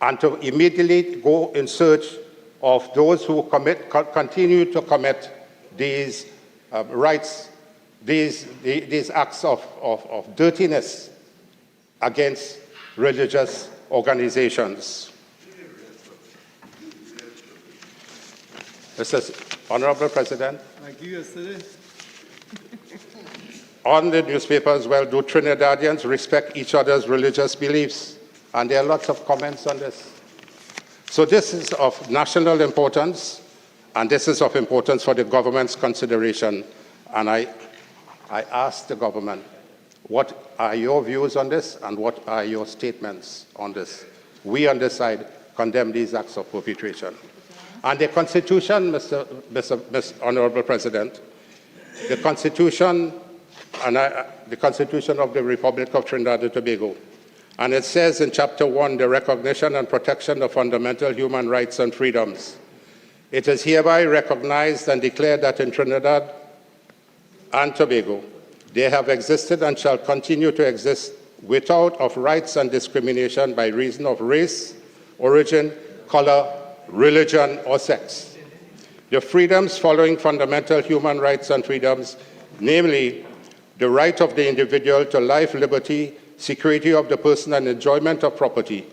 and to immediately go in search of those who continue to commit these rights, these acts of dirtiness against religious organizations. Mr. Honorable President, Thank you, yesterday. on the newspaper as well, do Trinidadians respect each other's religious beliefs? And there are lots of comments on this. So this is of national importance, and this is of importance for the government's consideration. And I ask the government, what are your views on this, and what are your statements on this? We on this side condemn these acts of perpetration. And the Constitution, Mr. Honorable President, the Constitution, the Constitution of the Republic of Trinidad and Tobago, and it says in Chapter 1, the recognition and protection of fundamental human rights and freedoms. It is hereby recognized and declared that in Trinidad and Tobago, they have existed and shall continue to exist without of rights and discrimination by reason of race, origin, color, religion, or sex. The freedoms following fundamental human rights and freedoms, namely the right of the individual to life, liberty, security of the person, and enjoyment of property,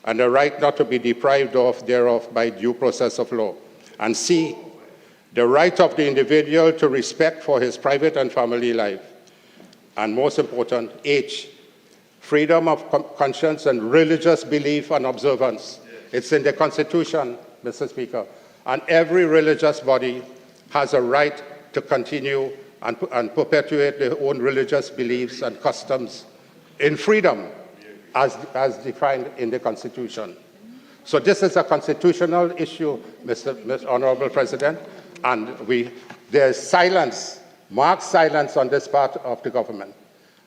and the right not to be deprived of thereof by due process of law. And C, the right of the individual to respect for his private and family life. And most important, H, freedom of conscience and religious belief and observance. It's in the Constitution, Mr. Speaker. And every religious body has a right to continue and perpetuate their own religious beliefs and customs in freedom as defined in the Constitution. So this is a constitutional issue, Mr. Honorable President, and there's silence, marked silence on this part of the government.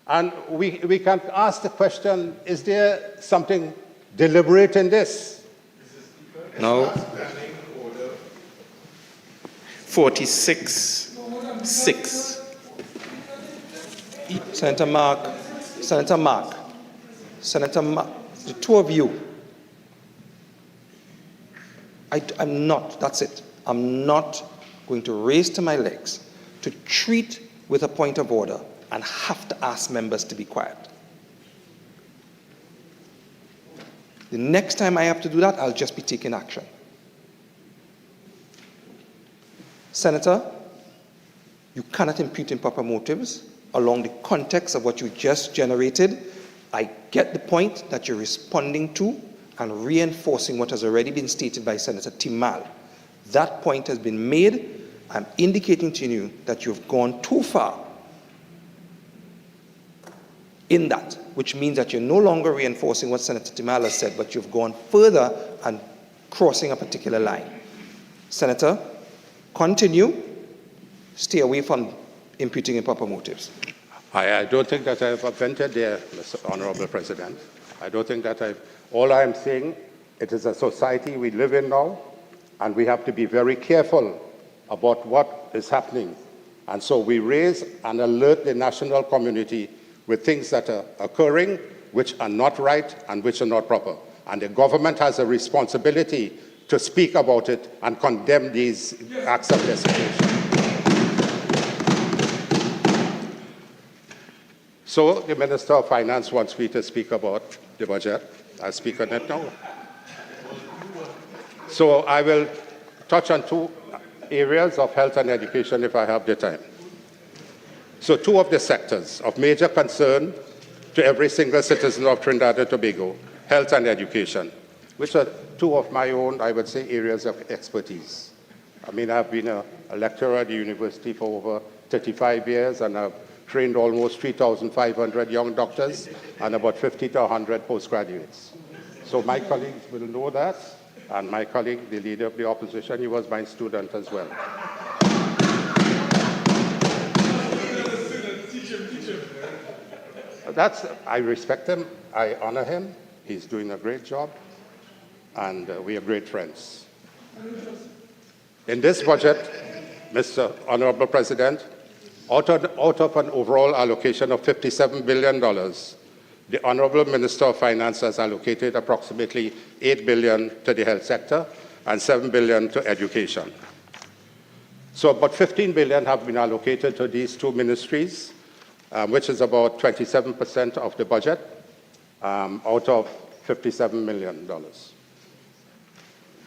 And we can ask the question, is there something deliberate in this? No. 46-6. Senator Mark, the two of you, I'm not, that's it. I'm not going to raise to my legs to treat with a point of order and have to ask members to be quiet. The next time I have to do that, I'll just be taking action. Senator, you cannot impute improper motives along the context of what you just generated. I get the point that you're responding to and reinforcing what has already been stated by Senator Timal. That point has been made. I'm indicating to you that you've gone too far in that, which means that you're no longer reinforcing what Senator Timal has said, but you've gone further and crossing a particular line. Senator, continue. Stay away from imputing improper motives. I don't think that I've offended there, Mr. Honorable President. I don't think that all I'm saying, it is a society we live in now, and we have to be very careful about what is happening. And so we raise and alert the national community with things that are occurring, which are not right and which are not proper. And the government has a responsibility to speak about it and condemn these acts of desecration. So the Minister of Finance wants me to speak about the budget. I'll speak on it now. So I will touch on two areas of health and education if I have the time. So two of the sectors of major concern to every single citizen of Trinidad and Tobago, health and education, which are two of my own, I would say, areas of expertise. I mean, I've been a lecturer at the university for over 35 years, and I've trained almost 3,500 young doctors and about 50 to 100 postgraduates. So my colleagues will know that, and my colleague, the leader of the opposition, he was my student as well. I respect him, I honor him, he's doing a great job, and we are great friends. In this budget, Mr. Honorable President, out of an overall allocation of $57 billion, the Honorable Minister of Finance has allocated approximately $8 billion to the health sector and $7 billion to education. So about $15 billion have been allocated to these two ministries, which is about 27% of the budget out of $57 million.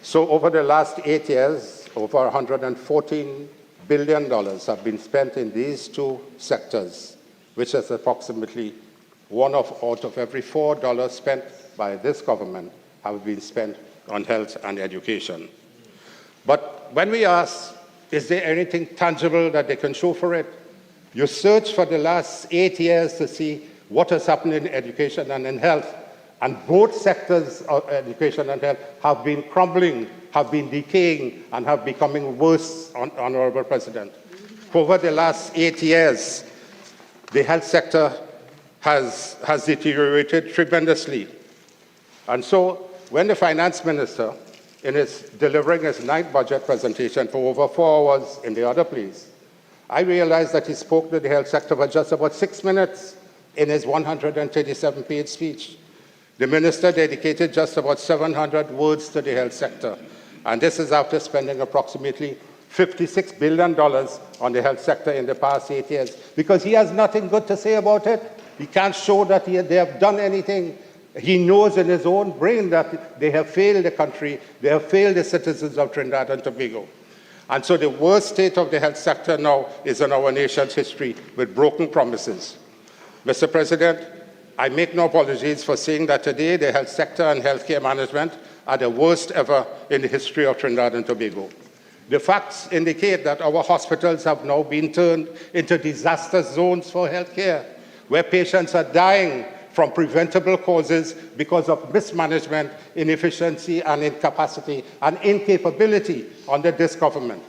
So over the last 8 years, over $114 billion have been spent in these two sectors, which is approximately out of every $4 spent by this government have been spent on health and education. But when we ask, is there anything tangible that they can show for it? You search for the last 8 years to see what has happened in education and in health, and both sectors of education and health have been crumbling, have been decaying, and have becoming worse, Honorable President. Over the last 8 years, the health sector has deteriorated tremendously. And so when the finance minister, in delivering his night budget presentation for over 4 hours in the other place, I realized that he spoke to the health sector for just about 6 minutes in his 137-page speech. The minister dedicated just about 700 words to the health sector, and this is after spending approximately $56 billion on the health sector in the past 8 years, because he has nothing good to say about it. He can't show that they have done anything. He knows in his own brain that they have failed the country, they have failed the citizens of Trinidad and Tobago. And so the worst state of the health sector now is in our nation's history, with broken promises. Mr. President, I make no apologies for saying that today the health sector and healthcare management are the worst ever in the history of Trinidad and Tobago. The facts indicate that our hospitals have now been turned into disaster zones for healthcare, where patients are dying from preventable causes because of mismanagement, inefficiency, and incapacity and incapability under this government.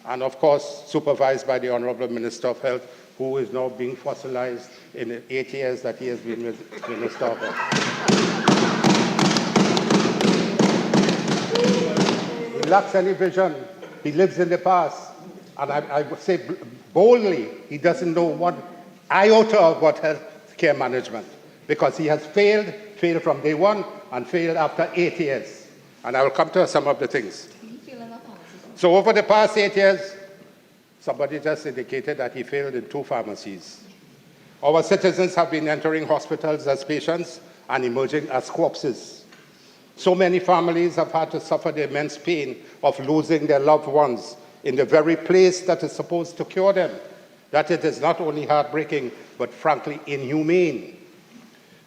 And of course, supervised by the Honorable Minister of Health, who is now being fossilized in the 8 years that he has been Minister of Health. He lacks any vision. He lives in the past. And I would say boldly, he doesn't know one iota of what health care management, because he has failed from day one, and failed after 8 years. And I will come to some of the things. So over the past 8 years, somebody just indicated that he failed in 2 pharmacies. Our citizens have been entering hospitals as patients and emerging as corpses. So many families have had to suffer the immense pain of losing their loved ones in the very place that is supposed to cure them, that it is not only heartbreaking, but frankly inhumane.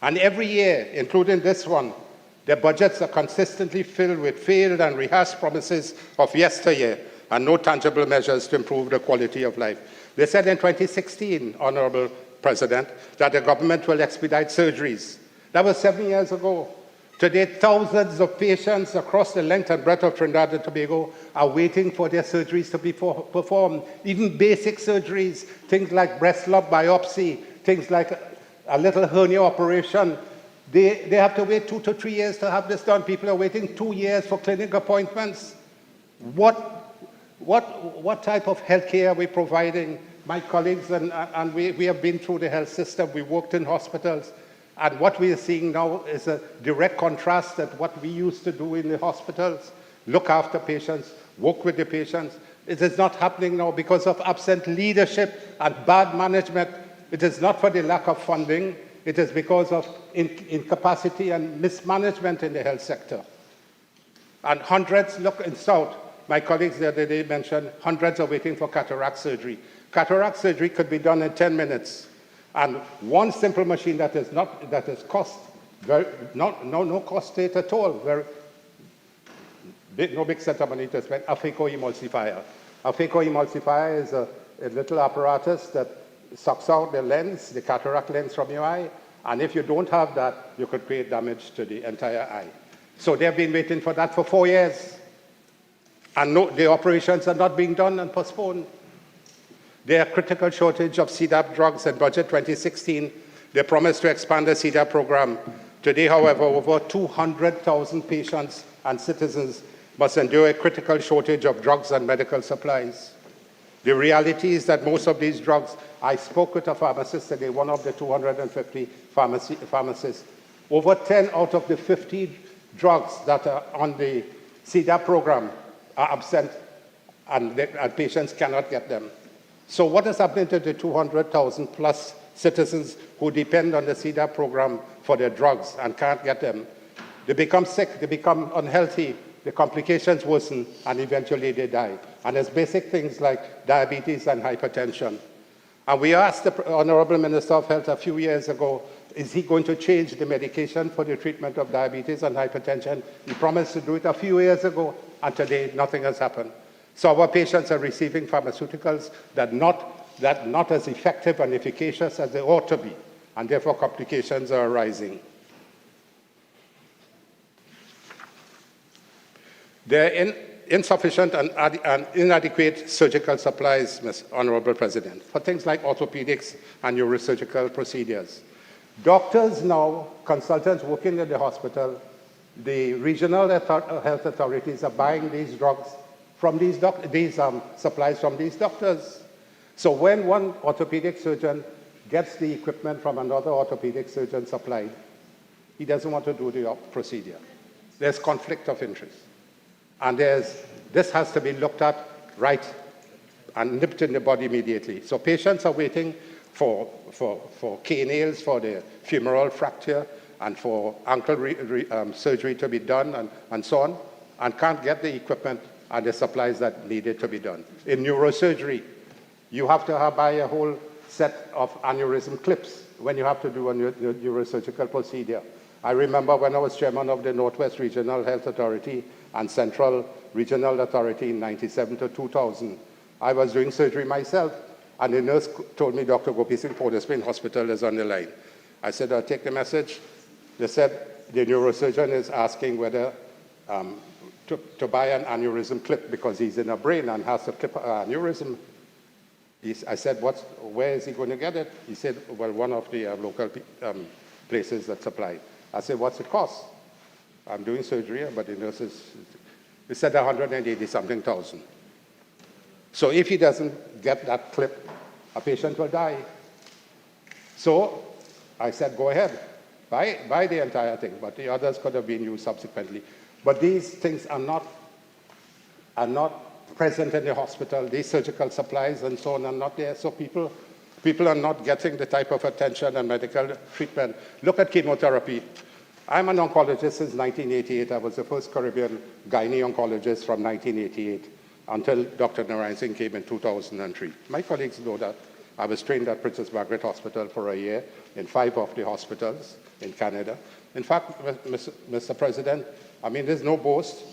And every year, including this one, their budgets are consistently filled with failed and rehashed promises of yesteryear and no tangible measures to improve the quality of life. They said in 2016, Honorable President, that the government will expedite surgeries. That was 7 years ago. Today, thousands of patients across the length and breadth of Trinidad and Tobago are waiting for their surgeries to be performed, even basic surgeries, things like breast lump biopsy, things like a little hernia operation. They have to wait 2 to 3 years to have this done. People are waiting 2 years for clinic appointments. What type of health care are we providing? My colleagues and we have been through the health system. We worked in hospitals. And what we are seeing now is a direct contrast to what we used to do in the hospitals. Look after patients, work with the patients. It is not happening now because of absent leadership and bad management. It is not for the lack of funding. It is because of incapacity and mismanagement in the health sector. And hundreds, look in South, my colleagues the other day mentioned hundreds are waiting for cataract surgery. Cataract surgery could be done in 10 minutes. And one simple machine that is cost, no cost to it at all, no big set of money to spend, a phaco-emulsifier. A phaco-emulsifier is a little apparatus that sucks out the lens, the cataract lens from your eye, and if you don't have that, you could create damage to the entire eye. So they've been waiting for that for 4 years, and the operations are not being done and postponed. There are critical shortage of CDAP drugs in Budget 2016. They promised to expand the CDAP program. Today, however, over 200,000 patients and citizens must endure a critical shortage of drugs and medical supplies. The reality is that most of these drugs, I spoke with a pharmacist today, one of the 250 pharmacists. Over 10 out of the 50 drugs that are on the CDAP program are absent, and patients cannot get them. So what is happening to the 200,000 plus citizens who depend on the CDAP program for their drugs and can't get them? They become sick, they become unhealthy, the complications worsen, and eventually they die. And there's basic things like diabetes and hypertension. And we asked the Honorable Minister of Health a few years ago, is he going to change the medication for the treatment of diabetes and hypertension? He promised to do it a few years ago, and today nothing has happened. So our patients are receiving pharmaceuticals that not as effective and efficacious as they ought to be, and therefore complications are arising. There are insufficient and inadequate surgical supplies, Honorable President, for things like orthopedics and neurosurgical procedures. Doctors now, consultants working in the hospital, the regional health authorities are buying these drugs from these supplies from these doctors. So when one orthopedic surgeon gets the equipment from another orthopedic surgeon supplied, he doesn't want to do the procedure. There's conflict of interest. And this has to be looked at right and nipped in the bud immediately. So patients are waiting for cane nails for the femoral fracture and for ankle surgery to be done and so on, and can't get the equipment and the supplies that needed to be done. In neurosurgery, you have to buy a whole set of aneurysm clips when you have to do a neurosurgical procedure. I remember when I was chairman of the Northwest Regional Health Authority and Central Regional Authority in 97 to 2000, I was doing surgery myself, and the nurse told me Dr. Gopi Singh, Port of Spain Hospital is on the line. I said, I'll take the message. They said the neurosurgeon is asking whether to buy an aneurysm clip because he's in a brain and has to clip an aneurysm. I said, where is he going to get it? He said, well, one of the local places that supply. I said, what's the cost? I'm doing surgery, but the nurses, he said 180-something thousand. So if he doesn't get that clip, a patient will die. So I said, go ahead, buy the entire thing, but the others could have been used subsequently. But these things are not present in the hospital. These surgical supplies and so on are not there, so people are not getting the type of attention and medical treatment. Look at chemotherapy. I'm an oncologist since 1988. I was the first Caribbean gynae oncologist from 1988 until Dr. Narayan Singh came in 2003. My colleagues know that. I was trained at Princess Margaret Hospital for a year in 5 of the hospitals in Canada. In fact, Mr. President, I mean, there's no boast.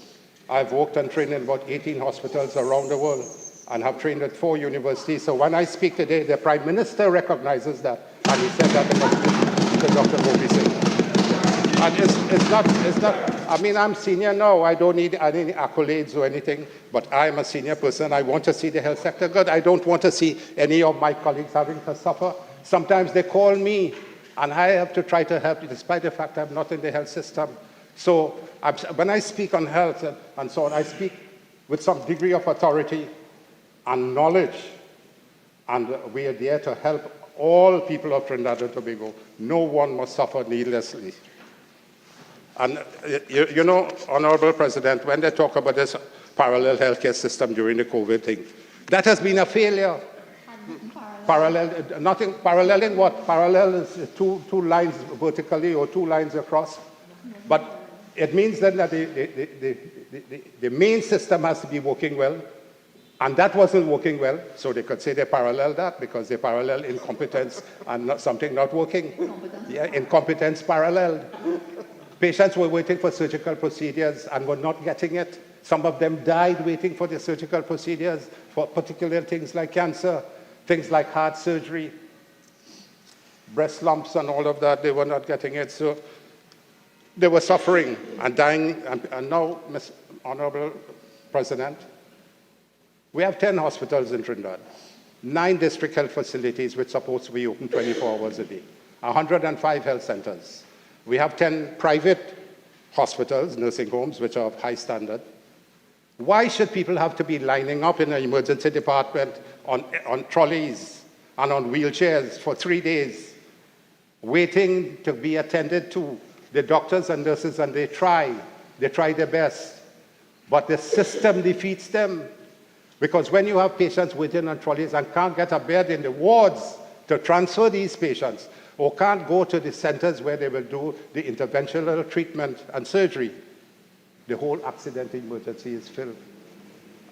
I've worked and trained in about 18 hospitals around the world and have trained at 4 universities. So when I speak today, the Prime Minister recognizes that, and he said that to Dr. Gopi Singh. And it's not, I mean, I'm senior now. I don't need any accolades or anything, but I'm a senior person. I want to see the health sector good. I don't want to see any of my colleagues having to suffer. Sometimes they call me, and I have to try to help, despite the fact I'm not in the health system. So when I speak on health and so on, I speak with some degree of authority and knowledge, and we are there to help all people of Trinidad and Tobago. No one must suffer needlessly. And you know, Honorable President, when they talk about this parallel healthcare system during the COVID thing, that has been a failure. Parallel in what? Parallel is two lines vertically or 2 lines across. But it means then that the main system has to be working well, and that wasn't working well, so they could say they parallel that because they parallel incompetence and something not working. Yeah, incompetence paralleled. Patients were waiting for surgical procedures and were not getting it. Some of them died waiting for the surgical procedures for particular things like cancer, things like heart surgery, breast lumps and all of that. They were not getting it. So they were suffering and dying. And now, Honorable President, we have 10 hospitals in Trinidad, 9 district health facilities which are supposed to be open 24 hours a day, 105 health centers. We have 10 private hospitals, nursing homes, which are of high standard. Why should people have to be lining up in an emergency department on trolleys and on wheelchairs for 3 days, waiting to be attended to? The doctors and nurses, and they try their best, but the system defeats them. Because when you have patients waiting on trolleys and can't get a bed in the wards to transfer these patients, or can't go to the centers where they will do the interventional treatment and surgery, the whole accident emergency is filled.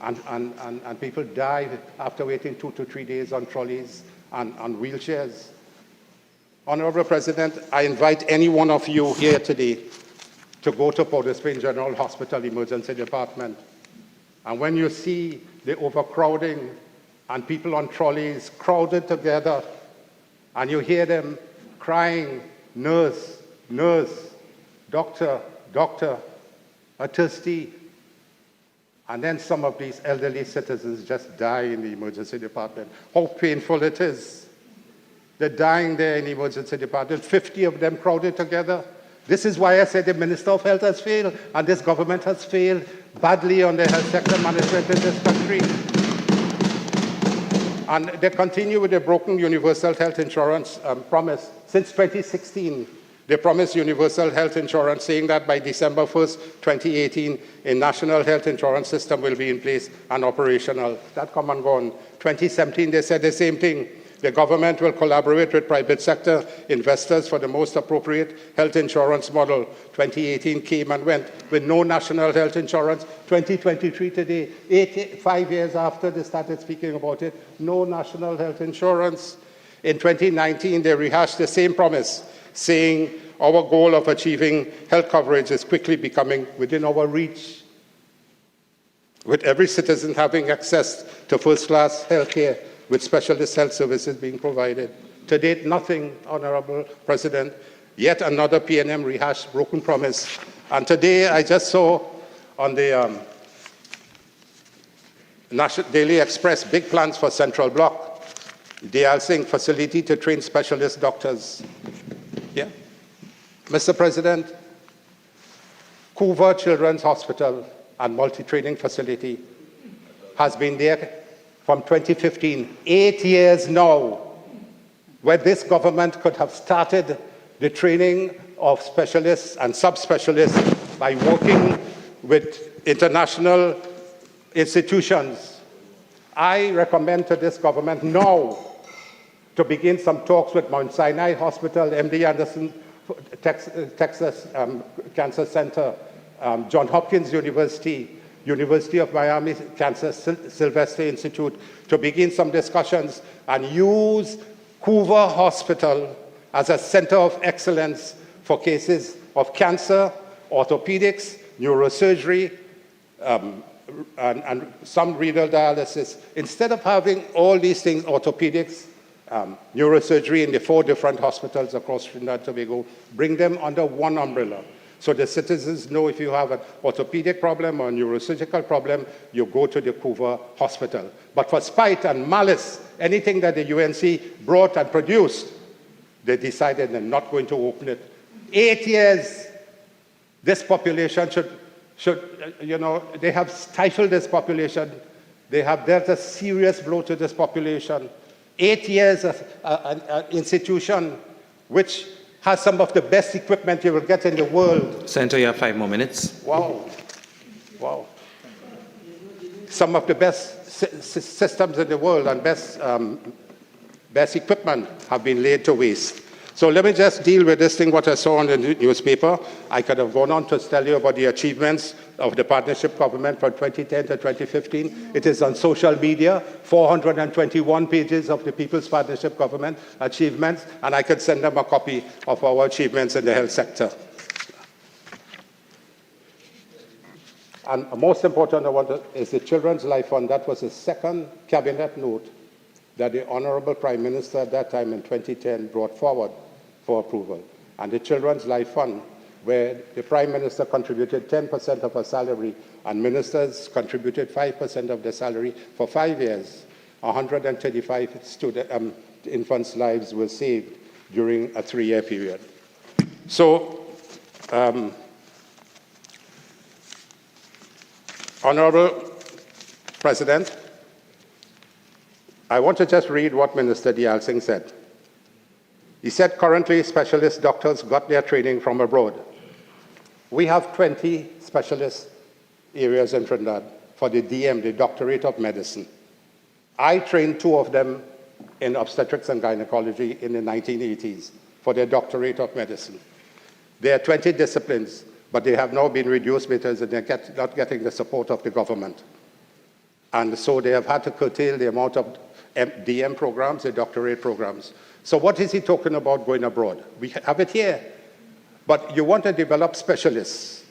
And people die after waiting 2 to 3 days on trolleys and on wheelchairs. Honorable President, I invite any one of you here today to go to Port of Spain General Hospital Emergency Department. And when you see the overcrowding and people on trolleys crowded together, and you hear them crying, nurse, nurse, doctor, doctor, are thirsty. And then some of these elderly citizens just die in the emergency department. How painful it is. They're dying there in the emergency department, 50 of them crowded together. This is why I said the Minister of Health has failed, and this government has failed badly on the health sector management in this country. And they continue with the broken universal health insurance promise. Since 2016, they promised universal health insurance, saying that by December 1st, 2018, a national health insurance system will be in place and operational. That come and gone. 2017, they said the same thing. The government will collaborate with private sector investors for the most appropriate health insurance model. 2018 came and went with no national health insurance. 2023 today, 5 years after they started speaking about it, no national health insurance. In 2019, they rehashed the same promise, saying our goal of achieving health coverage is quickly becoming within our reach, with every citizen having access to first-class health care with specialist health services being provided. To date, nothing, Honorable President. Yet another PNM rehashed broken promise. And today I just saw on the National Daily Express big plans for Central Block. They are saying facility to train specialist doctors. Yeah. Mr. President, Couva Children's Hospital and multi-training facility has been there from 2015, 8 years now, where this government could have started the training of specialists and subspecialists by working with international institutions. I recommend to this government now to begin some talks with Mount Sinai Hospital, MD Anderson, Texas Cancer Center, Johns Hopkins University, University of Miami Cancer Sylvester Institute, to begin some discussions and use Couva Hospital as a center of excellence for cases of cancer, orthopedics, neurosurgery, and some renal dialysis. Instead of having all these things, orthopedics, neurosurgery in the 4 different hospitals across Trinidad and Tobago, bring them under one umbrella. So the citizens know if you have an orthopedic problem or a neurosurgical problem, you go to the Couva Hospital. But for spite and malice, anything that the UNC brought and produced, they decided they're not going to open it. 8 years, this population should, they have stifled this population. They have dealt a serious blow to this population. 8 years, an institution which has some of the best equipment you will get in the world. Senator, you have 5 more minutes. Wow. Wow. Some of the best systems in the world and best equipment have been laid to waste. So let me just deal with this thing, what I saw in the newspaper. I could have gone on to tell you about the achievements of the partnership government from 2010 to 2015. It is on social media, 421 pages of the People's Partnership Government achievements, and I could send them a copy of our achievements in the health sector. And most important, is the Children's Life Fund. That was the second cabinet note that the Honorable Prime Minister at that time in 2010 brought forward for approval. And the Children's Life Fund, where the Prime Minister contributed 10% of her salary and ministers contributed 5% of their salary for 5 years, 135 infants' lives were saved during a 3-year period. So, Honorable President, I want to just read what Minister Diyal Singh said. He said currently specialist doctors got their training from abroad. We have 20 specialist areas in Trinidad for the DM, the Doctorate of Medicine. I trained 2 of them in obstetrics and gynecology in the 1980s for their Doctorate of Medicine. There are 20 disciplines, but they have now been reduced because they're not getting the support of the government. And so they have had to curtail the amount of DM programs, the doctorate programs. So what is he talking about going abroad? We have it here. But you want to develop specialists.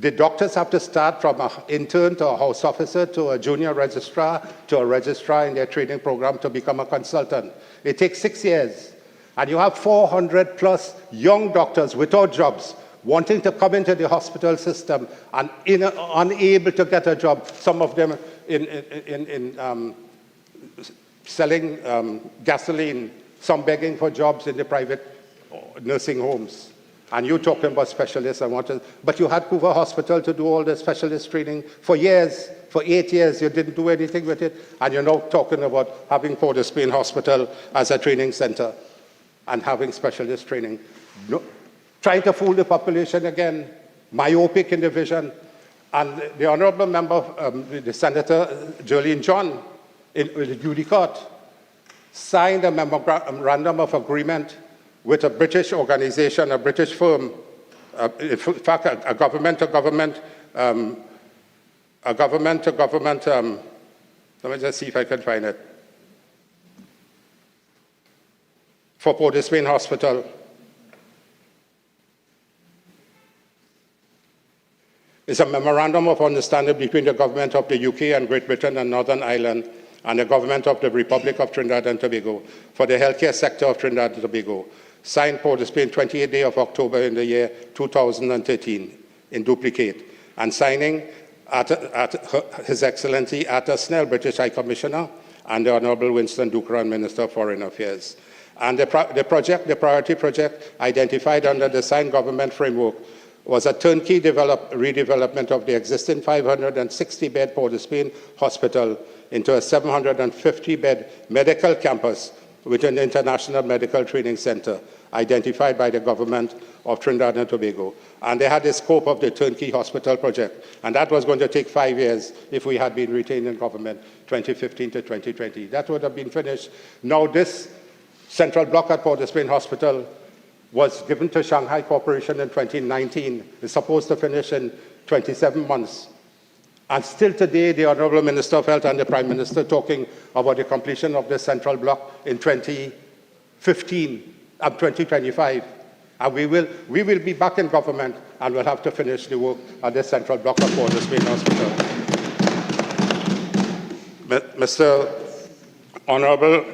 The doctors have to start from an intern to a house officer to a junior registrar to a registrar in their training program to become a consultant. It takes 6 years. And you have 400 plus young doctors without jobs wanting to come into the hospital system and unable to get a job, some of them in selling gasoline, some begging for jobs in the private nursing homes. And you're talking about specialists. But you had Couva Hospital to do all the specialist training for years. For 8 years, you didn't do anything with it. And you're now talking about having Port of Spain Hospital as a training center and having specialist training. No, trying to fool the population again, myopic in the vision. And the honorable member, the Senator Jolene John, in the Judicot, signed a memorandum of agreement with a British organization, a British firm, in fact, a government-to-government, let me just see if I can find it, for Port of Spain Hospital. is a memorandum of understanding between the government of the UK and Great Britain and Northern Ireland and the government of the Republic of Trinidad and Tobago for the healthcare sector of Trinidad and Tobago, signed Port of Spain 28th day of October in the year 2013 in duplicate, and signing at His Excellency Arthur Snell, British High Commissioner, and the Honourable Winston Dukran, Minister of Foreign Affairs. And the priority project identified under the signed government framework was a turnkey redevelopment of the existing 560-bed Port of Spain Hospital into a 750-bed medical campus with an international medical training center identified by the government of Trinidad and Tobago. And they had the scope of the turnkey hospital project, and that was going to take 5 years if we had been retained in government, 2015 to 2020. That would have been finished. Now this central block at Port of Spain Hospital was given to Shanghai Corporation in 2019. It's supposed to finish in 27 months. And still today, the Honourable Minister of Health and the Prime Minister talking about the completion of the central block in 2025. And we will be back in government and we'll have to finish the work at the central block of Port of Spain Hospital. Mr. Honourable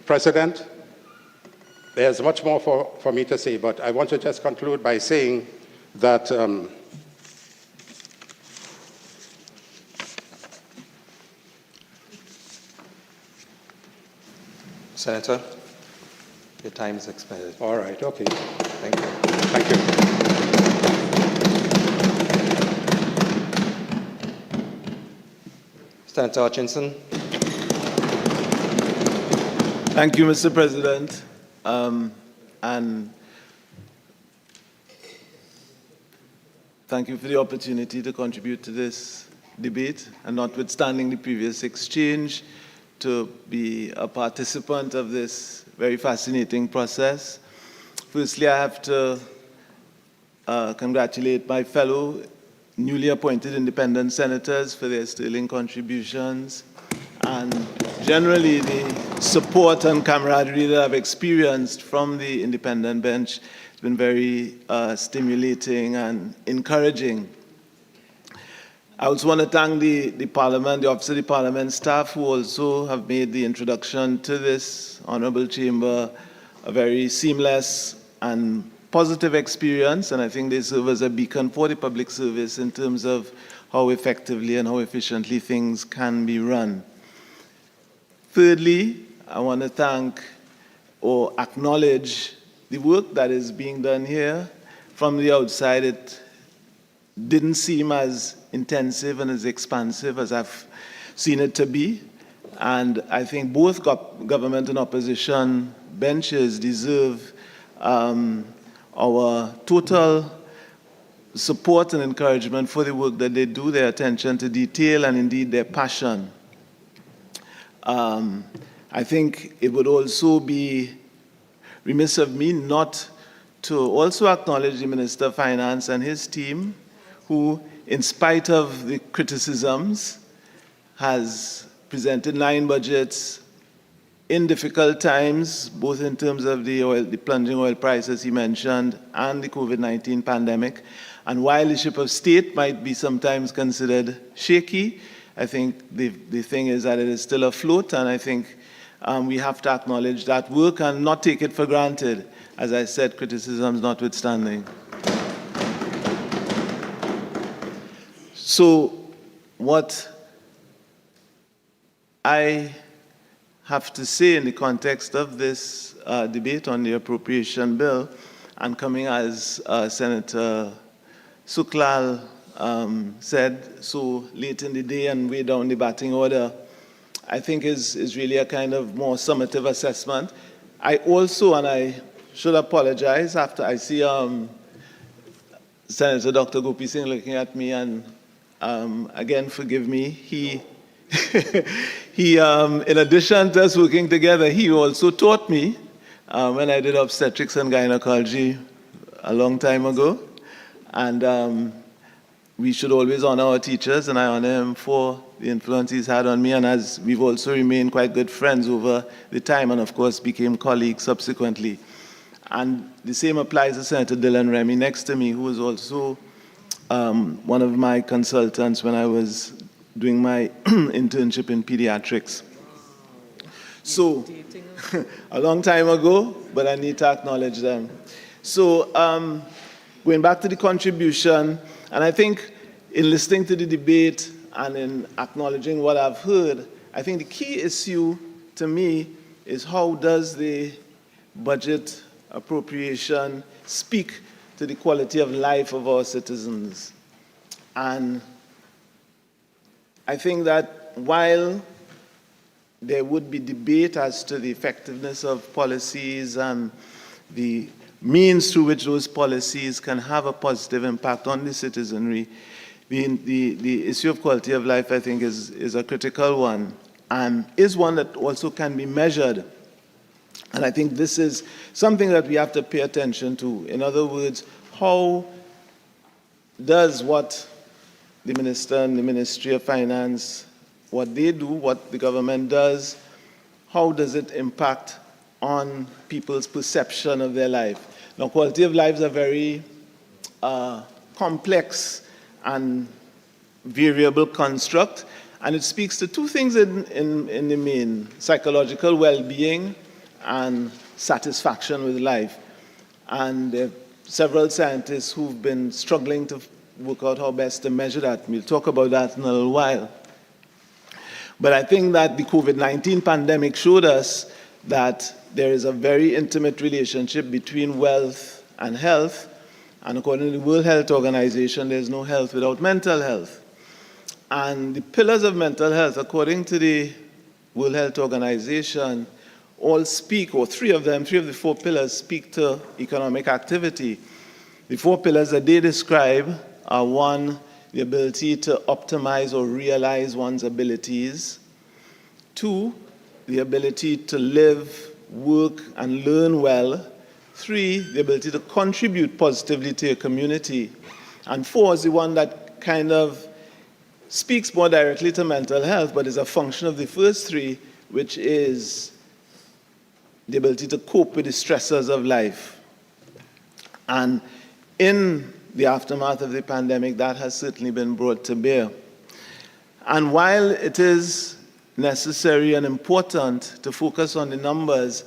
President, there's much more for me to say, but I want to just conclude by saying that Senator, your time is expired. all right, okay. Thank you. Thank you. Senator Hutchinson. Thank you, Mr. President. And thank you for the opportunity to contribute to this debate, and notwithstanding the previous exchange, to be a participant of this very fascinating process. Firstly, I have to congratulate my fellow newly appointed independent senators for their sterling contributions, and generally the support and camaraderie that I've experienced from the independent bench has been very stimulating and encouraging. I also want to thank the Parliament, the Office of the Parliament staff, who also have made the introduction to this Honourable Chamber a very seamless and positive experience, and I think they serve as a beacon for the public service in terms of how effectively and how efficiently things can be run. Thirdly, I want to thank or acknowledge the work that is being done here. From the outside, it didn't seem as intensive and as expansive as I've seen it to be. And I think both government and opposition benches deserve our total support and encouragement for the work that they do, their attention to detail, and indeed their passion. I think it would also be remiss of me not to also acknowledge the Minister of Finance and his team, who, in spite of the criticisms, has presented 9 budgets in difficult times, both in terms of the plunging oil prices he mentioned and the COVID-19 pandemic. And while the ship of state might be sometimes considered shaky, I think the thing is that it is still afloat, and I think we have to acknowledge that work and not take it for granted, as I said, criticisms notwithstanding. So what I have to say in the context of this debate on the appropriation bill, and coming as Senator Suklal said so late in the day and way down the batting order, I think is really a kind of more summative assessment. I also, and I should apologize after I see Senator Dr. Gopi Singh looking at me, and again, forgive me, he in addition to us working together, he also taught me when I did obstetrics and gynecology a long time ago. And we should always honor our teachers, and I honor him for the influence he's had on me, and as we've also remained quite good friends over the time, and of course became colleagues subsequently. And the same applies to Senator Dylan Remy next to me, who is also one of my consultants when I was doing my internship in pediatrics. So, a long time ago, but I need to acknowledge them. So, going back to the contribution, and I think in listening to the debate and in acknowledging what I've heard, I think the key issue to me is how does the budget appropriation speak to the quality of life of our citizens? And I think that while there would be debate as to the effectiveness of policies and the means through which those policies can have a positive impact on the citizenry, the issue of quality of life, I think, is a critical one, and is one that also can be measured. And I think this is something that we have to pay attention to. In other words, how does what the minister and the Ministry of Finance, what they do, what the government does, how does it impact on people's perception of their life? Now, quality of life is a very complex and variable construct, and it speaks to two things in the main: psychological well-being and satisfaction with life. And there are several scientists who've been struggling to work out how best to measure that. We'll talk about that in a little while. But I think that the COVID-19 pandemic showed us that there is a very intimate relationship between wealth and health. And according to the World Health Organization, there's no health without mental health. And the pillars of mental health, according to the World Health Organization, all speak, or three of the four pillars speak to economic activity. The four pillars that they describe are: one, the ability to optimize or realize one's abilities; two, the ability to live, work, and learn well; three, the ability to contribute positively to your community; and four is the one that kind of speaks more directly to mental health, but is a function of the first three, which is the ability to cope with the stressors of life. And in the aftermath of the pandemic, that has certainly been brought to bear. And while it is necessary and important to focus on the numbers,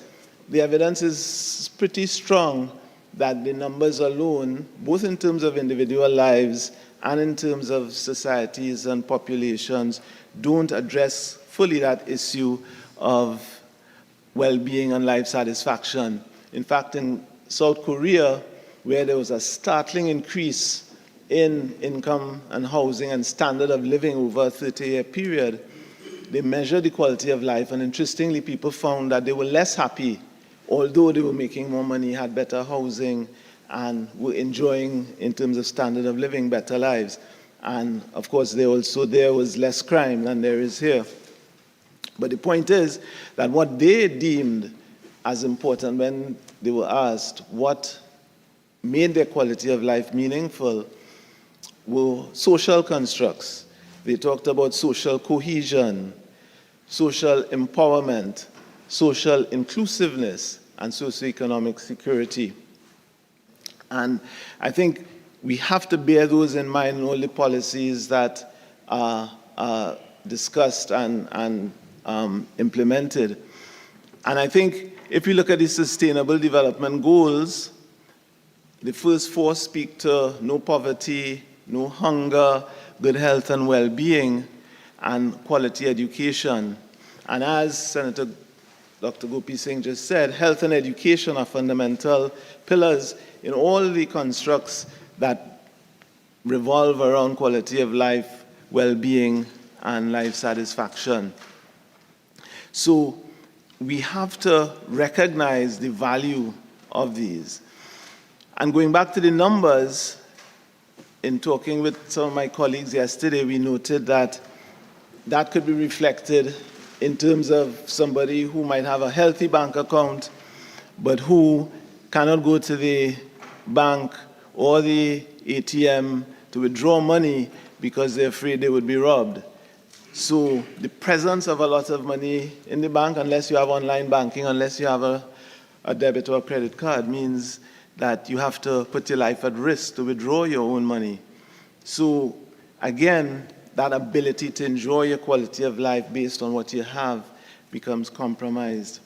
the evidence is pretty strong that the numbers alone, both in terms of individual lives and in terms of societies and populations, don't address fully that issue of well-being and life satisfaction. In fact, in South Korea, where there was a startling increase in income and housing and standard of living over a 30-year period, they measured the quality of life, and interestingly, people found that they were less happy, although they were making more money, had better housing, and were enjoying, in terms of standard of living, better lives. And of course, there was less crime than there is here. But the point is that what they deemed as important when they were asked what made their quality of life meaningful were social constructs. They talked about social cohesion, social empowerment, social inclusiveness, and socioeconomic security. And I think we have to bear those in mind in all the policies that are discussed and implemented. And I think if you look at the Sustainable Development Goals, the first four speak to no poverty, no hunger, good health and well-being, and quality education. And as Senator Dr. Gopi Singh just said, health and education are fundamental pillars in all the constructs that revolve around quality of life, well-being, and life satisfaction. So we have to recognize the value of these. And going back to the numbers, in talking with some of my colleagues yesterday, we noted that that could be reflected in terms of somebody who might have a healthy bank account, but who cannot go to the bank or the ATM to withdraw money because they're afraid they would be robbed. So the presence of a lot of money in the bank, unless you have online banking, unless you have a debit or a credit card, means that you have to put your life at risk to withdraw your own money. So again, that ability to enjoy your quality of life based on what you have becomes compromised.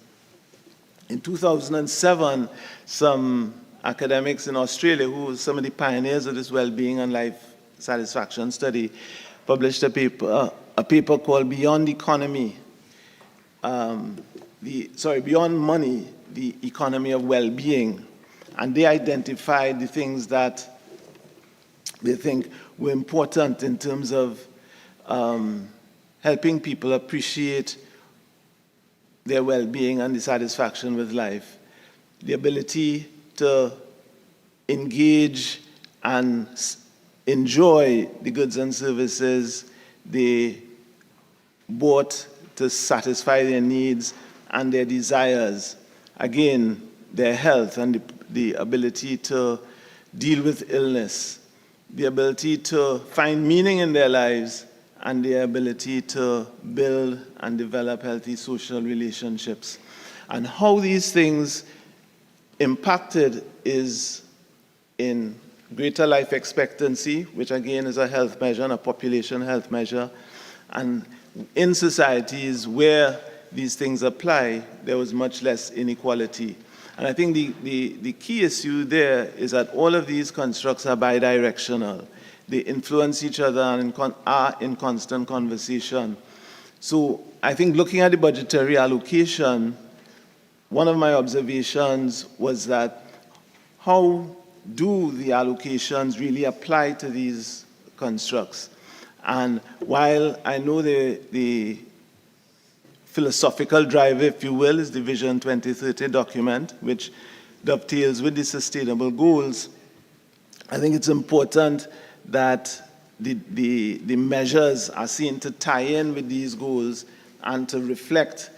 In 2007, some academics in Australia, who were some of the pioneers of this well-being and life satisfaction study, published a paper called Beyond Economy, Beyond Money, the Economy of Well-Being. And they identified the things that they think were important in terms of helping people appreciate their well-being and the satisfaction with life. The ability to engage and enjoy the goods and services they bought to satisfy their needs and their desires. Again, their health and the ability to deal with illness, the ability to find meaning in their lives, and the ability to build and develop healthy social relationships. And how these things impacted is in greater life expectancy, which again is a health measure and a population health measure. And in societies where these things apply, there was much less inequality. And I think the key issue there is that all of these constructs are bidirectional. They influence each other and are in constant conversation. So I think looking at the budgetary allocation, one of my observations was that how do the allocations really apply to these constructs? And while I know the philosophical driver, if you will, is the Vision 2030 document, which dovetails with the sustainable goals, I think it's important that the measures are seen to tie in with these goals and to reflect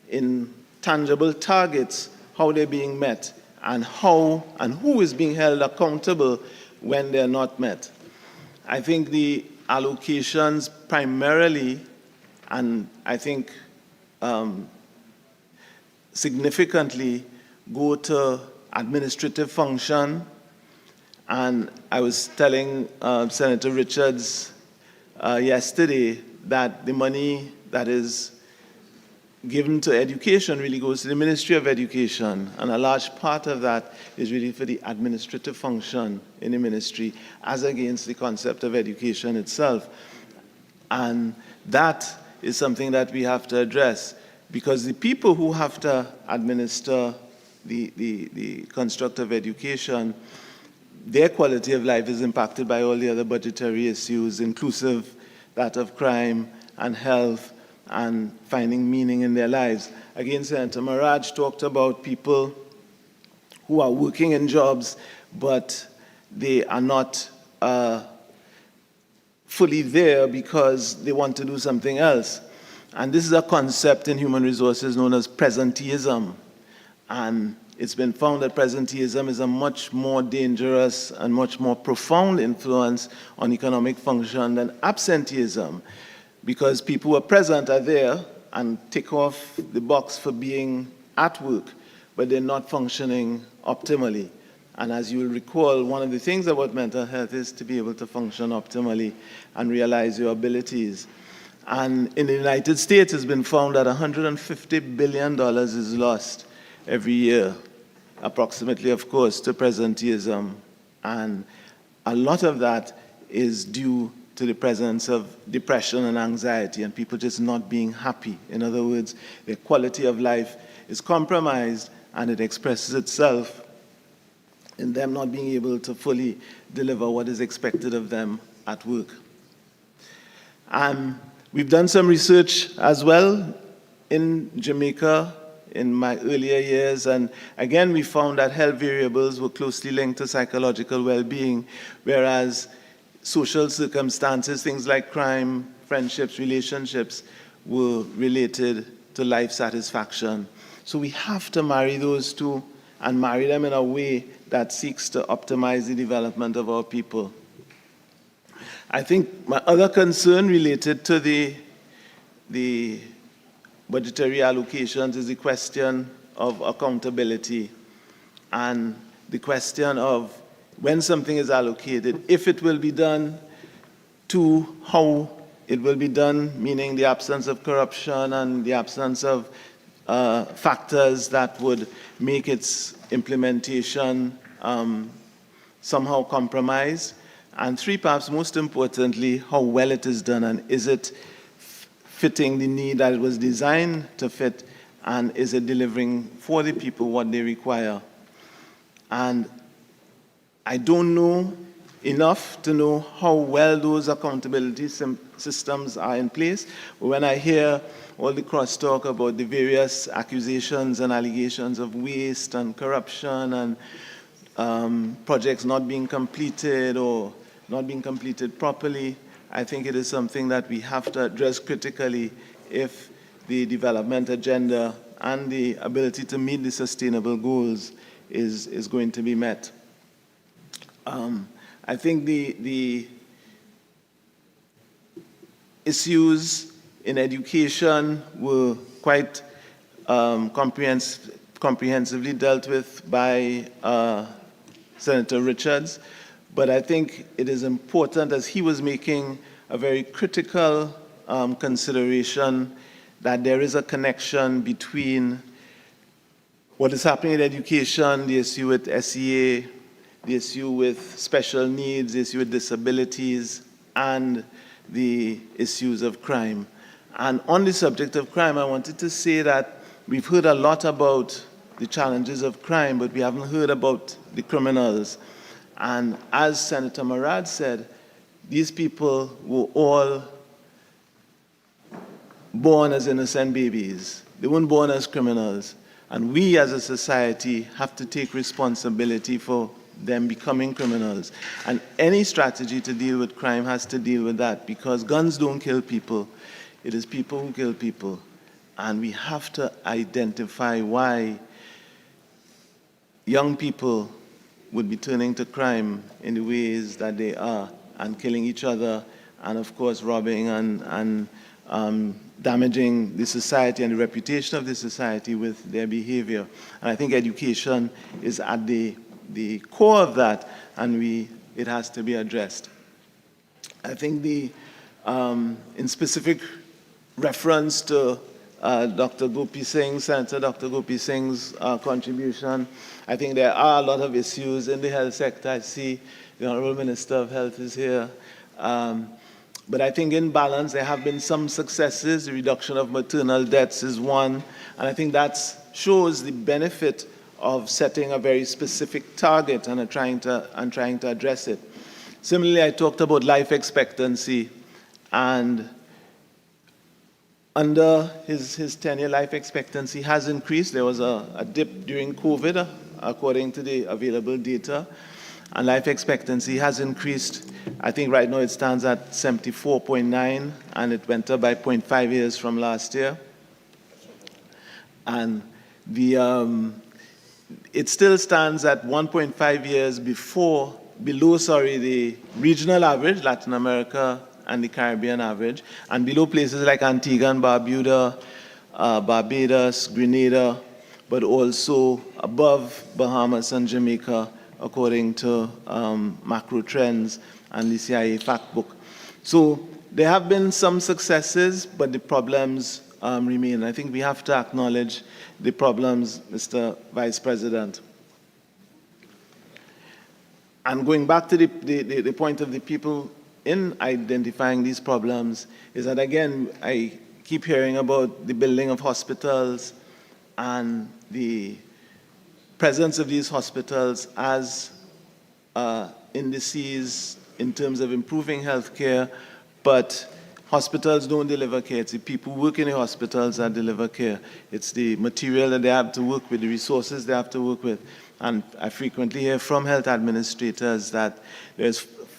in tangible targets how they're being met and how and who is being held accountable when they're not met. I think the allocations primarily, and I think significantly, go to administrative function. And I was telling Senator Richards yesterday that the money that is given to education really goes to the Ministry of Education, and a large part of that is really for the administrative function in the ministry, as against the concept of education itself. And that is something that we have to address, because the people who have to administer the construct of education, their quality of life is impacted by all the other budgetary issues, inclusive that of crime and health and finding meaning in their lives. Again, Senator Maraj talked about people who are working in jobs, but they are not fully there because they want to do something else. And this is a concept in human resources known as presenteeism. And it's been found that presenteeism is a much more dangerous and much more profound influence on economic function than absenteeism, because people who are present are there and tick off the box for being at work, but they're not functioning optimally. And as you will recall, one of the things about mental health is to be able to function optimally and realize your abilities. And in the United States, it's been found that $150 billion is lost every year, approximately, of course, to presenteeism. And a lot of that is due to the presence of depression and anxiety and people just not being happy. In other words, their quality of life is compromised, and it expresses itself in them not being able to fully deliver what is expected of them at work. We've done some research as well in Jamaica in my earlier years, and again we found that health variables were closely linked to psychological well-being, whereas social circumstances, things like crime, friendships, relationships, were related to life satisfaction. So we have to marry those two and marry them in a way that seeks to optimize the development of our people. I think my other concern related to the budgetary allocations is the question of accountability and the question of when something is allocated, if it will be done to how it will be done, meaning the absence of corruption and the absence of factors that would make its implementation somehow compromised. And three, perhaps most importantly, how well it is done, and is it fitting the need that it was designed to fit, and is it delivering for the people what they require? And I don't know enough to know how well those accountability systems are in place. But when I hear all the crosstalk about the various accusations and allegations of waste and corruption and projects not being completed or not being completed properly, I think it is something that we have to address critically if the development agenda and the ability to meet the sustainable goals is going to be met. I think the issues in education were quite comprehensively dealt with by Senator Richards, but I think it is important, as he was making a very critical consideration, that there is a connection between what is happening in education, the issue with SEA, the issue with special needs, the issue with disabilities, and the issues of crime. And on the subject of crime, I wanted to say that we've heard a lot about the challenges of crime, but we haven't heard about the criminals. And as Senator Murad said, these people were all born as innocent babies. They weren't born as criminals. And we as a society have to take responsibility for them becoming criminals. And any strategy to deal with crime has to deal with that, because guns don't kill people. It is people who kill people. And we have to identify why young people would be turning to crime in the ways that they are, and killing each other, and of course robbing and damaging the society and the reputation of the society with their behavior. And I think education is at the core of that, and it has to be addressed. I think in specific reference to Dr. Gopi Singh, Senator Dr. Gopi Singh's contribution, I think there are a lot of issues in the health sector. I see the Honorable Minister of Health is here. But I think in balance, there have been some successes. The reduction of maternal deaths is one. And I think that shows the benefit of setting a very specific target and trying to address it. Similarly, I talked about life expectancy. And under his tenure, life expectancy has increased. There was a dip during COVID, according to the available data. And life expectancy has increased. I think right now it stands at 74.9, and it went up by 0.5 years from last year. And it still stands at 1.5 years below the regional average, Latin America and the Caribbean average, and below places like Antigua and Barbuda, Barbados, Grenada, but also above Bahamas and Jamaica, according to macro trends and the CIA fact book. So there have been some successes, but the problems remain. I think we have to acknowledge the problems, Mr. Vice President. And going back to the point of the people in identifying these problems, is that, again, I keep hearing about the building of hospitals and the presence of these hospitals as indices in terms of improving healthcare, but hospitals don't deliver care. It's the people who work in the hospitals that deliver care. It's the material that they have to work with, the resources they have to work with. And I frequently hear from health administrators that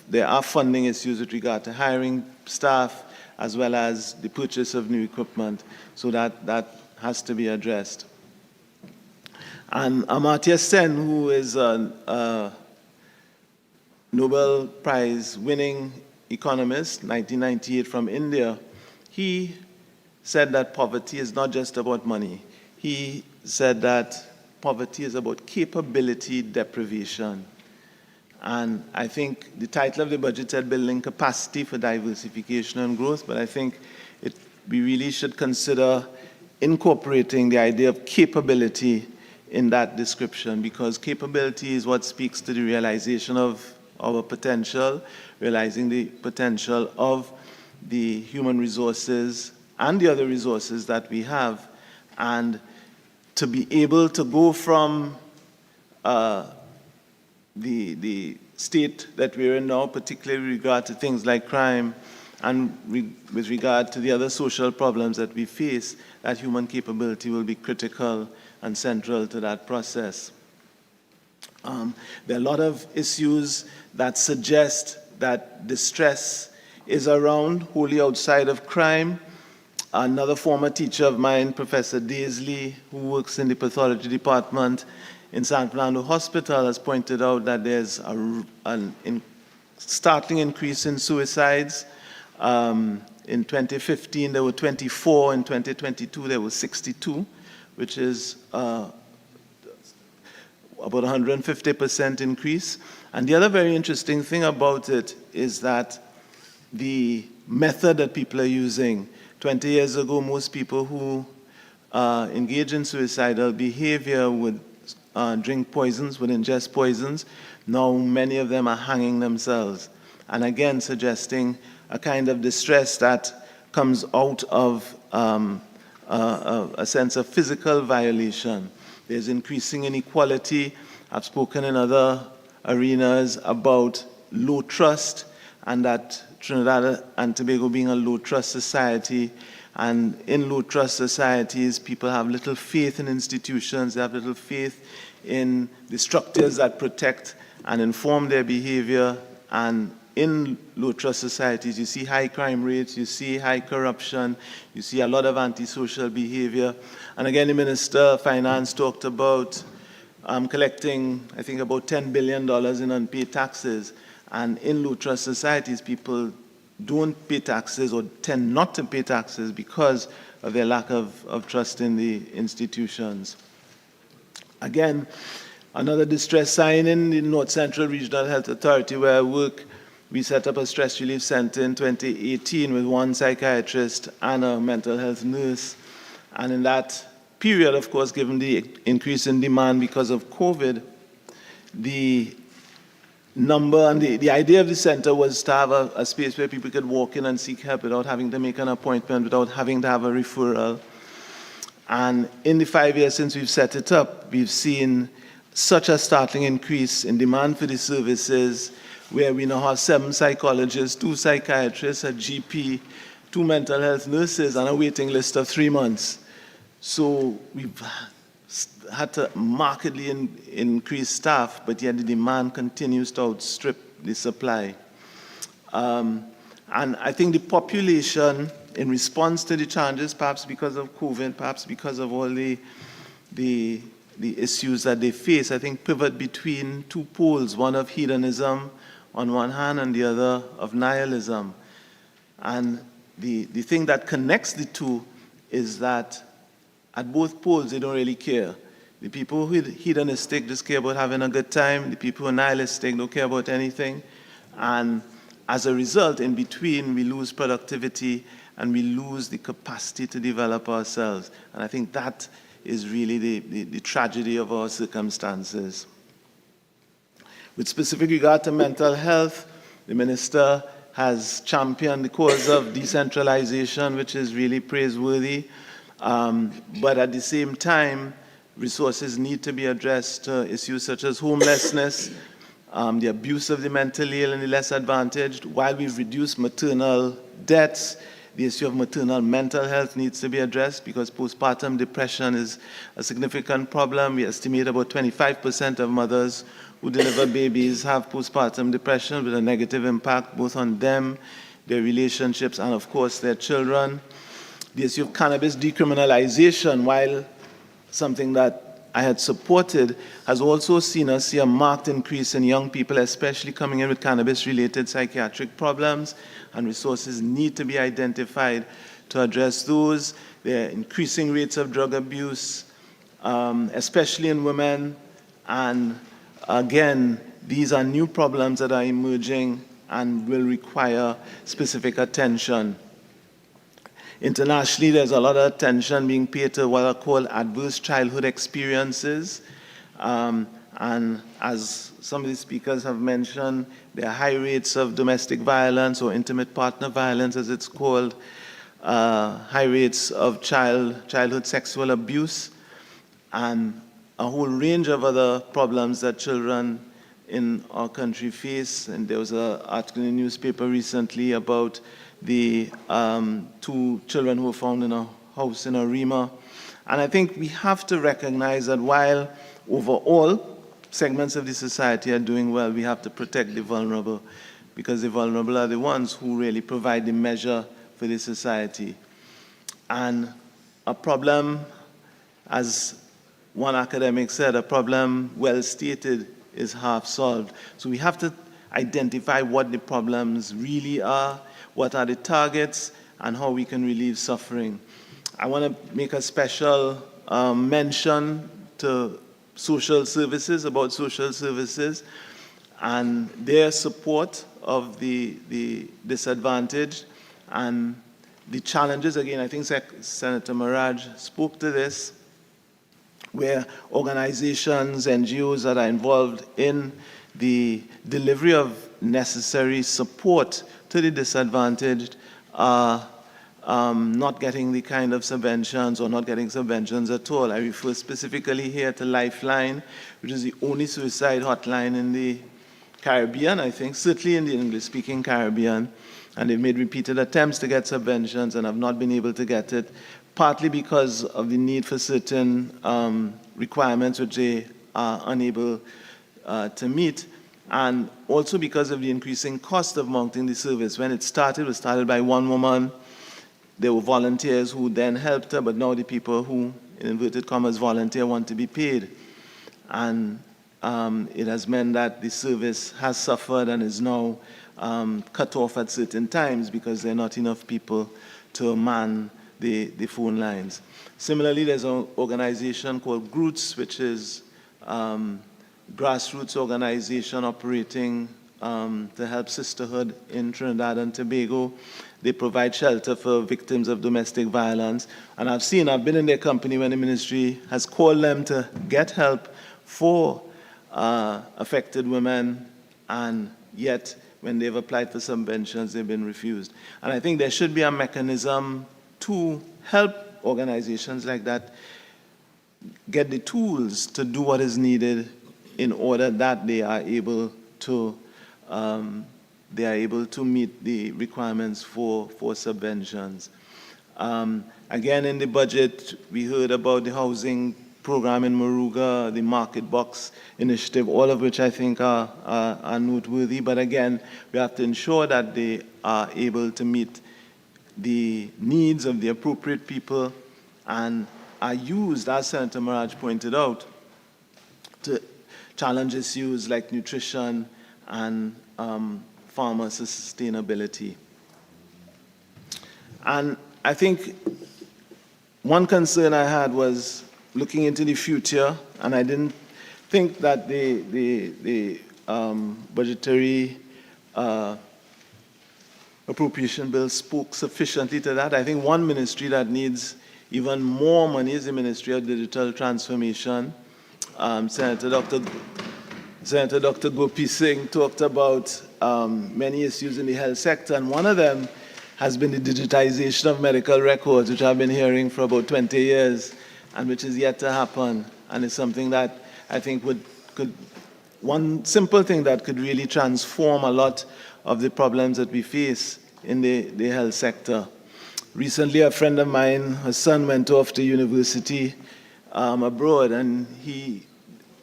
there are funding issues with regard to hiring staff, as well as the purchase of new equipment. So that has to be addressed. And Amartya Sen, who is a Nobel Prize winning economist, 1998 from India, he said that poverty is not just about money. He said that poverty is about capability deprivation. And I think the title of the budget said building capacity for diversification and growth, but I think we really should consider incorporating the idea of capability in that description, because capability is what speaks to the realization of our potential, realizing the potential of the human resources and the other resources that we have, and to be able to go from the state that we're in now, particularly with regard to things like crime and with regard to the other social problems that we face, that human capability will be critical and central to that process. There are a lot of issues that suggest that distress is around, wholly outside of crime. Another former teacher of mine, Professor Daisley, who works in the pathology department in San Fernando Hospital, has pointed out that there's an startling increase in suicides. In 2015, there were 24. In 2022, there were 62, which is about 150% increase. And the other very interesting thing about it is that the method that people are using. 20 years ago, most people who engage in suicidal behavior would drink poisons, would ingest poisons. Now many of them are hanging themselves. And again, suggesting a kind of distress that comes out of a sense of physical violation. There's increasing inequality. I've spoken in other arenas about low trust, and that Trinidad and Tobago being a low trust society, and in low trust societies, people have little faith in institutions, they have little faith in the structures that protect and inform their behavior. And in low trust societies, you see high crime rates, you see high corruption, you see a lot of antisocial behavior. And again, the Minister of Finance talked about collecting, I think, about $10 billion in unpaid taxes. And in low trust societies, people don't pay taxes or tend not to pay taxes because of their lack of trust in the institutions. Again, another distress sign in the North Central Regional Health Authority where I work, we set up a stress relief center in 2018 with one psychiatrist and a mental health nurse. And in that period, of course, given the increase in demand because of COVID, the number and the idea of the center was to have a space where people could walk in and seek help without having to make an appointment, without having to have a referral. And in the 5 years since we've set it up, we've seen such a startling increase in demand for the services, where we now have 7 psychologists, 2 psychiatrists, a GP, 2 mental health nurses, and a waiting list of 3 months. So we've had to markedly increase staff, but yet the demand continues to outstrip the supply. And I think the population, in response to the challenges, perhaps because of COVID, perhaps because of all the issues that they face, I think pivot between 2 poles, one of hedonism on one hand and the other of nihilism. And the thing that connects the two is that at both poles, they don't really care. The people who are hedonistic just care about having a good time. The people who are nihilistic don't care about anything. And as a result, in between, we lose productivity and we lose the capacity to develop ourselves. And I think that is really the tragedy of our circumstances. With specific regard to mental health, the Minister has championed the cause of decentralization, which is really praiseworthy. But at the same time, resources need to be addressed to issues such as homelessness, the abuse of the mentally ill and the less advantaged. While we've reduced maternal deaths, the issue of maternal mental health needs to be addressed because postpartum depression is a significant problem. We estimate about 25% of mothers who deliver babies have postpartum depression with a negative impact both on them, their relationships, and of course their children. The issue of cannabis decriminalization, while something that I had supported, has also seen us see a marked increase in young people, especially coming in with cannabis-related psychiatric problems, and resources need to be identified to address those. There are increasing rates of drug abuse, especially in women, and again, these are new problems that are emerging and will require specific attention. Internationally, there's a lot of attention being paid to what are called adverse childhood experiences. And as some of the speakers have mentioned, there are high rates of domestic violence or intimate partner violence, as it's called, high rates of childhood sexual abuse, and a whole range of other problems that children in our country face. And there was an article in the newspaper recently about the 2 children who were found in a house in Arima. And I think we have to recognize that while overall segments of the society are doing well, we have to protect the vulnerable, because the vulnerable are the ones who really provide the measure for the society. And a problem, as one academic said, a problem well stated is half solved. So we have to identify what the problems really are, what are the targets, and how we can relieve suffering. I want to make a special mention to social services, about social services, and their support of the disadvantaged and the challenges. Again, I think Senator Maraj spoke to this, where organizations, NGOs that are involved in the delivery of necessary support to the disadvantaged are not getting the kind of subventions or not getting subventions at all. I refer specifically here to Lifeline, which is the only suicide hotline in the Caribbean, I think, certainly in the English-speaking Caribbean. And they've made repeated attempts to get subventions and have not been able to get it, partly because of the need for certain requirements which they are unable to meet, and also because of the increasing cost of mounting the service. When it was started by one woman. There were volunteers who then helped her, but now the people who, in inverted commas, volunteer want to be paid. And it has meant that the service has suffered and is now cut off at certain times because there are not enough people to man the phone lines. Similarly, there's an organization called GROOTS, which is grassroots organization operating to help sisterhood in Trinidad and Tobago. They provide shelter for victims of domestic violence. And I've been in their company when the ministry has called them to get help for affected women, and yet when they've applied for subventions, they've been refused. And I think there should be a mechanism to help organizations like that get the tools to do what is needed in order that they are able to meet the requirements for subventions. Again, in the budget, we heard about the housing program in Moruga, the Market Box initiative, all of which I think are noteworthy. But again, we have to ensure that they are able to meet the needs of the appropriate people and are used, as Senator Maraj pointed out, to challenge issues like nutrition and farmer sustainability. And I think one concern I had was looking into the future, and I didn't think that the budgetary appropriation bill spoke sufficiently to that. I think one ministry that needs even more money is the Ministry of Digital Transformation. Senator Dr. Gopi Singh talked about many issues in the health sector, and one of them has been the digitization of medical records, which I've been hearing for about 20 years, and which is yet to happen. And it's something that I think one simple thing that could really transform a lot of the problems that we face in the health sector. Recently, a friend of mine, her son went off to university abroad, and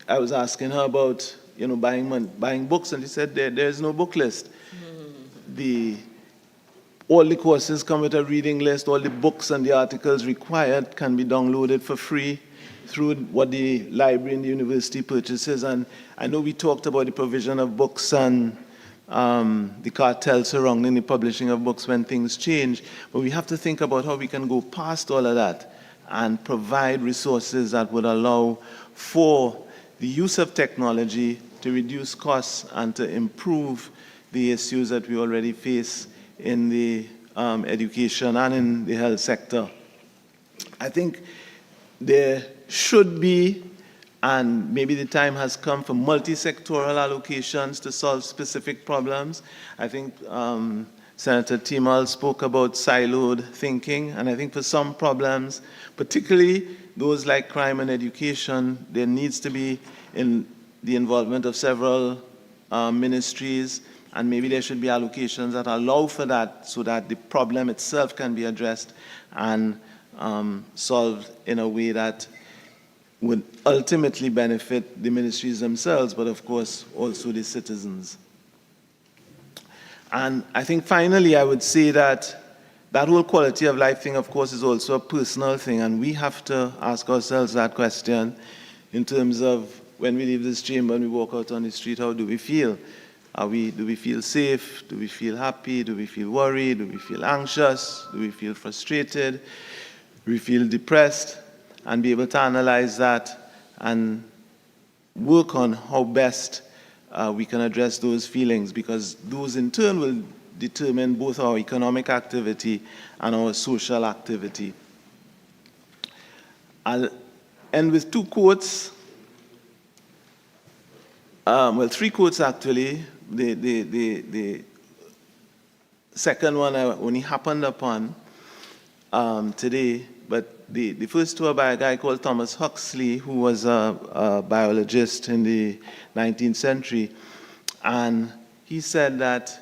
I was asking her about buying books, and she said there's no book list. All the courses come with a reading list. All the books and the articles required can be downloaded for free through what the library and the university purchases. And I know we talked about the provision of books and the cartel surrounding the publishing of books when things change, but we have to think about how we can go past all of that and provide resources that would allow for the use of technology to reduce costs and to improve the issues that we already face in the education and in the health sector. I think there should be, and maybe the time has come for multi-sectoral allocations to solve specific problems. I think Senator Timal spoke about siloed thinking, and I think for some problems, particularly those like crime and education, there needs to be in the involvement of several ministries, and maybe there should be allocations that allow for that so that the problem itself can be addressed and solved in a way that would ultimately benefit the ministries themselves, but of course also the citizens. And I think finally I would say that that whole quality of life thing, of course, is also a personal thing, and we have to ask ourselves that question in terms of when we leave this chamber and we walk out on the street, how do we feel? Do we feel safe? Do we feel happy? Do we feel worried? Do we feel anxious? Do we feel frustrated? Do we feel depressed? And be able to analyze that and work on how best we can address those feelings, because those in turn will determine both our economic activity and our social activity. I'll end with two quotes. Well, three quotes actually. The second one I only happened upon today, but the first two are by a guy called Thomas Huxley, who was a biologist in the 19th century. And he said that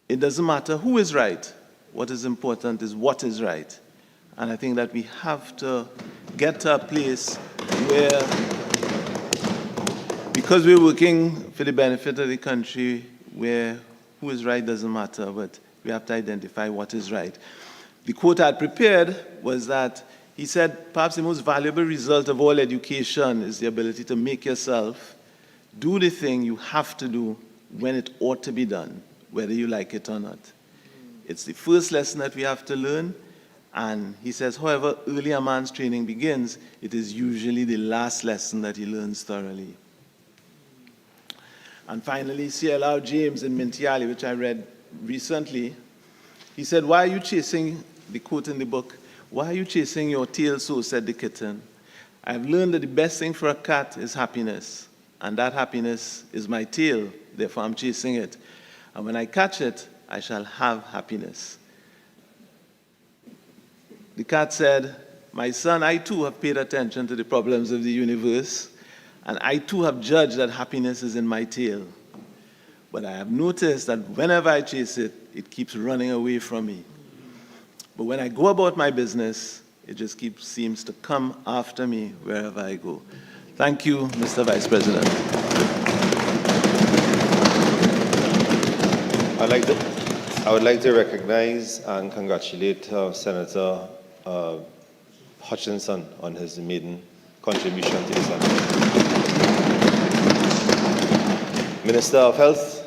it doesn't matter who is right. What is important is what is right. And I think that we have to get to a place where, because we're working for the benefit of the country, where who is right doesn't matter, but we have to identify what is right. The quote I had prepared was that he said, perhaps the most valuable result of all education is the ability to make yourself do the thing you have to do when it ought to be done, whether you like it or not. It's the first lesson that we have to learn. And he says, however early a man's training begins, it is usually the last lesson that he learns thoroughly. And finally, C.L.R. James in Minty Alley, which I read recently, he said, why are you chasing, the quote in the book, why are you chasing your tail so, said the kitten. I've learned that the best thing for a cat is happiness, and that happiness is my tail, therefore I'm chasing it. And when I catch it, I shall have happiness. The cat said, my son, I too have paid attention to the problems of the universe, and I too have judged that happiness is in my tail. But I have noticed that whenever I chase it, it keeps running away from me. But when I go about my business, it just seems to come after me wherever I go. Thank you, Mr. Vice President. I would like to recognize and congratulate Senator Hutchinson on his maiden contribution to the Senate. Minister of Health.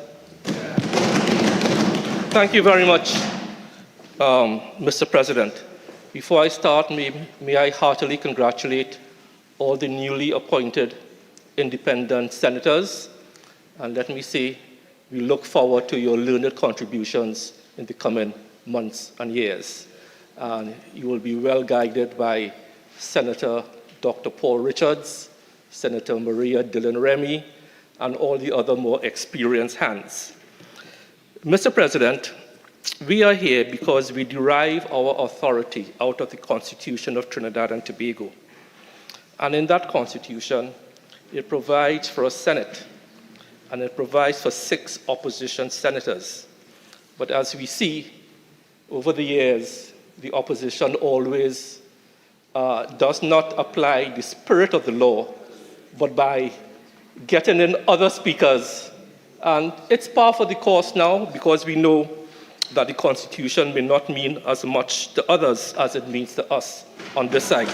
Thank you very much, Mr. President. Before I start, may I heartily congratulate all the newly appointed independent senators. And let me say, we look forward to your learned contributions in the coming months and years. And you will be well guided by Senator Dr. Paul Richards, Senator Maria Dillon-Remy, and all the other more experienced hands. Mr. President, we are here because we derive our authority out of the Constitution of Trinidad and Tobago. And in that Constitution, it provides for a Senate, and it provides for 6 opposition senators. But as we see over the years, the opposition always does not apply the spirit of the law, but by getting in other speakers. And it's par for the course now, because we know that the Constitution may not mean as much to others as it means to us on this side.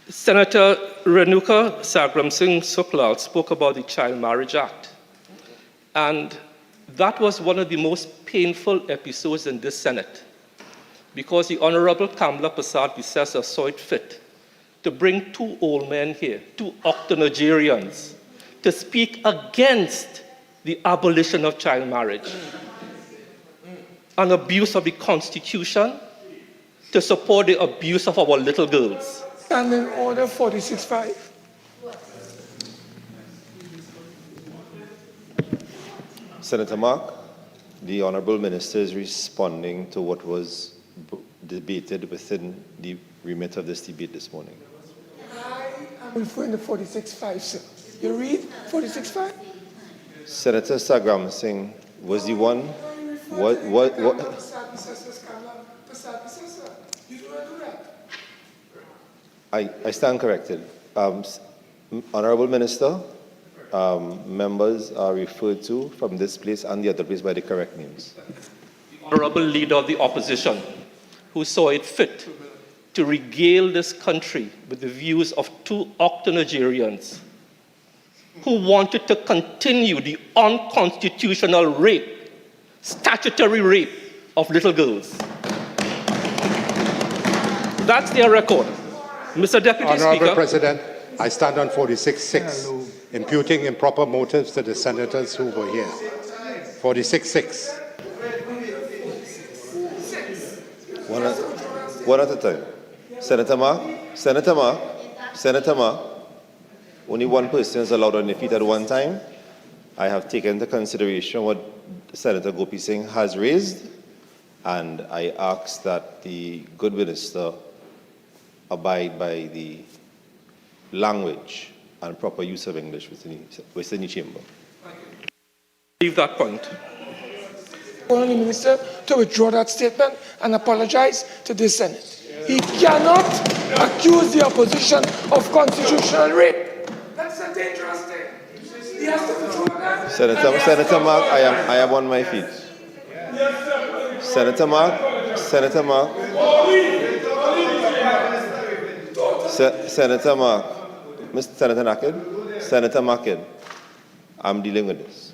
Senator Renuka Sagram Singh Suklal spoke about the Child Marriage Act. And that was one of the most painful episodes in this Senate, because the Honorable Kamla Prasad Visesa saw it fit to bring two old men here, two octogenarians, to speak against the abolition of child marriage, an abuse of the Constitution, to support the abuse of our little girls. Standing Order 46.5. Senator Mark, the Honourable Minister is responding to what was debated within the remit of this debate this morning. I'm referring to 46.5, sir. You read 46.5? Senator Sagram Singh was the one. What? You do not do that. I stand corrected. Honourable Minister, members are referred to from this place and the other place by the correct names. The Honourable Leader of the Opposition, who saw it fit to regale this country with the views of two octogenarians who wanted to continue the unconstitutional rape, statutory rape of little girls. That's their record. Mr. Deputy Honourable Speaker. President, I stand on 46.6, imputing improper motives to the senators who were here. 46.6. One at a time. Senator Mark, Senator Mark, Senator Mark. Only one person is allowed on the feet at one time. I have taken into consideration what Senator Gopi Singh has raised, and I ask that the good minister abide by the language and proper use of English within the chamber. Leave that point. Calling the minister to withdraw that statement and apologize to the Senate. He cannot accuse the opposition of constitutional rape. That's a dangerous thing. He has to withdraw that. Senator Mark, I am on my feet. Senator Mark, Senator Mark. Senator Mark, Mr. Senator Naked, Senator Makid, I'm dealing with this.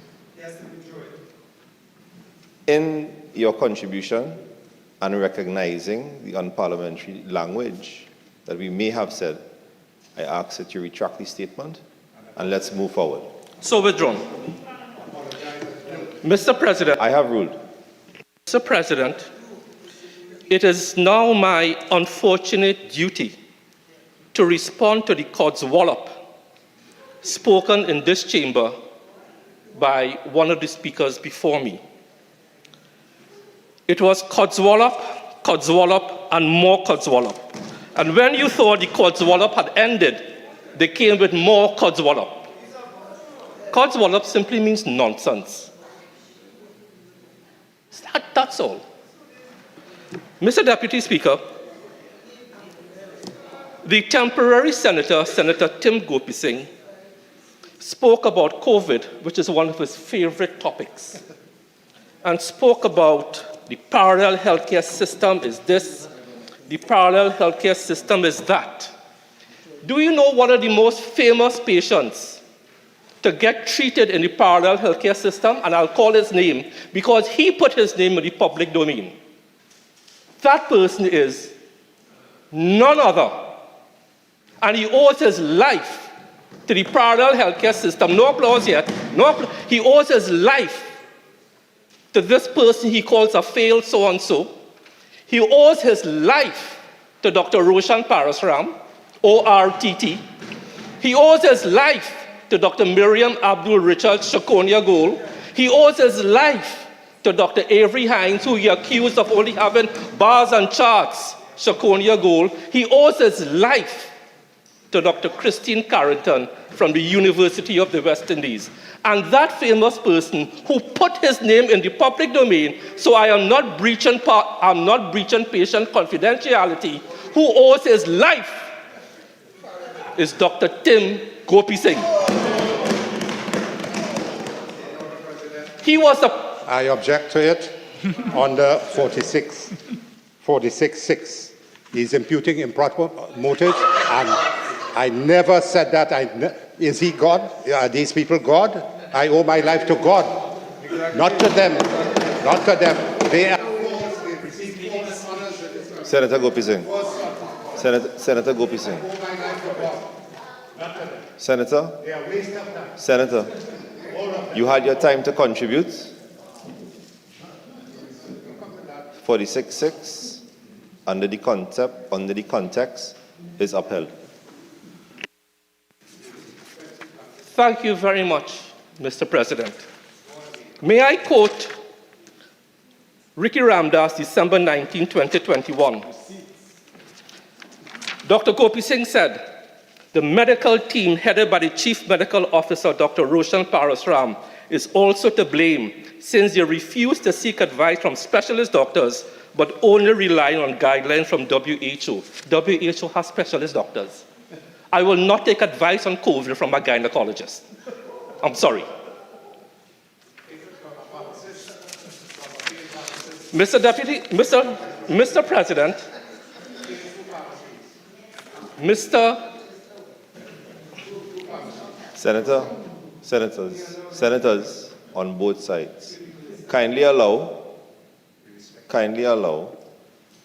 In your contribution and recognizing the unparliamentary language that we may have said, I ask that you retract the statement and let's move forward. So withdrawn. Mr. President. I have ruled. Mr. President, it is now my unfortunate duty to respond to the codswallop spoken in this chamber by one of the speakers before me. It was codswallop, codswallop, and more codswallop. And when you thought the codswallop had ended, they came with more codswallop. Codswallop simply means nonsense. That's all. Mr. Deputy Speaker, the temporary senator, Senator Tim Gopi Singh, spoke about COVID, which is one of his favorite topics, and spoke about the parallel healthcare system is this, the parallel healthcare system is that. Do you know one of the most famous patients to get treated in the parallel healthcare system? And I'll call his name because he put his name in the public domain. That person is none other, and he owes his life to the parallel healthcare system. No applause yet. He owes his life to this person he calls a failed so-and-so. He owes his life to Dr. Roshan Parasram, ORTT. He owes his life to Dr. Miriam Abdul Richard Shakonia Gold. He owes his life to Dr. Avery Hines, who he accused of only having bars and charts, Shakonia Gold. He owes his life to Dr. Christine Carrington from the University of the West Indies. And that famous person who put his name in the public domain, so I am not breaching patient confidentiality, who owes his life is Dr. Tim Gopi Singh. He was a... I object to it under 46.6. He's imputing improper motives, and I never said that. Is he God? Are these people God? I owe my life to God, not to them. Not to them. They are... Senator Gopi Singh. Senator Gopi Singh. Senator? Senator, you had your time to contribute. 46.6, under the context, is upheld. Thank you very much, Mr. President. May I quote Ricky Ramdas, December 19, 2021. Dr. Gopi Singh said, the medical team headed by the Chief Medical Officer, Dr. Roshan Parasram, is also to blame since they refused to seek advice from specialist doctors but only rely on guidelines from WHO. WHO has specialist doctors. I will not take advice on COVID from a gynecologist. I'm sorry. Mr. President, Senators on both sides, kindly allow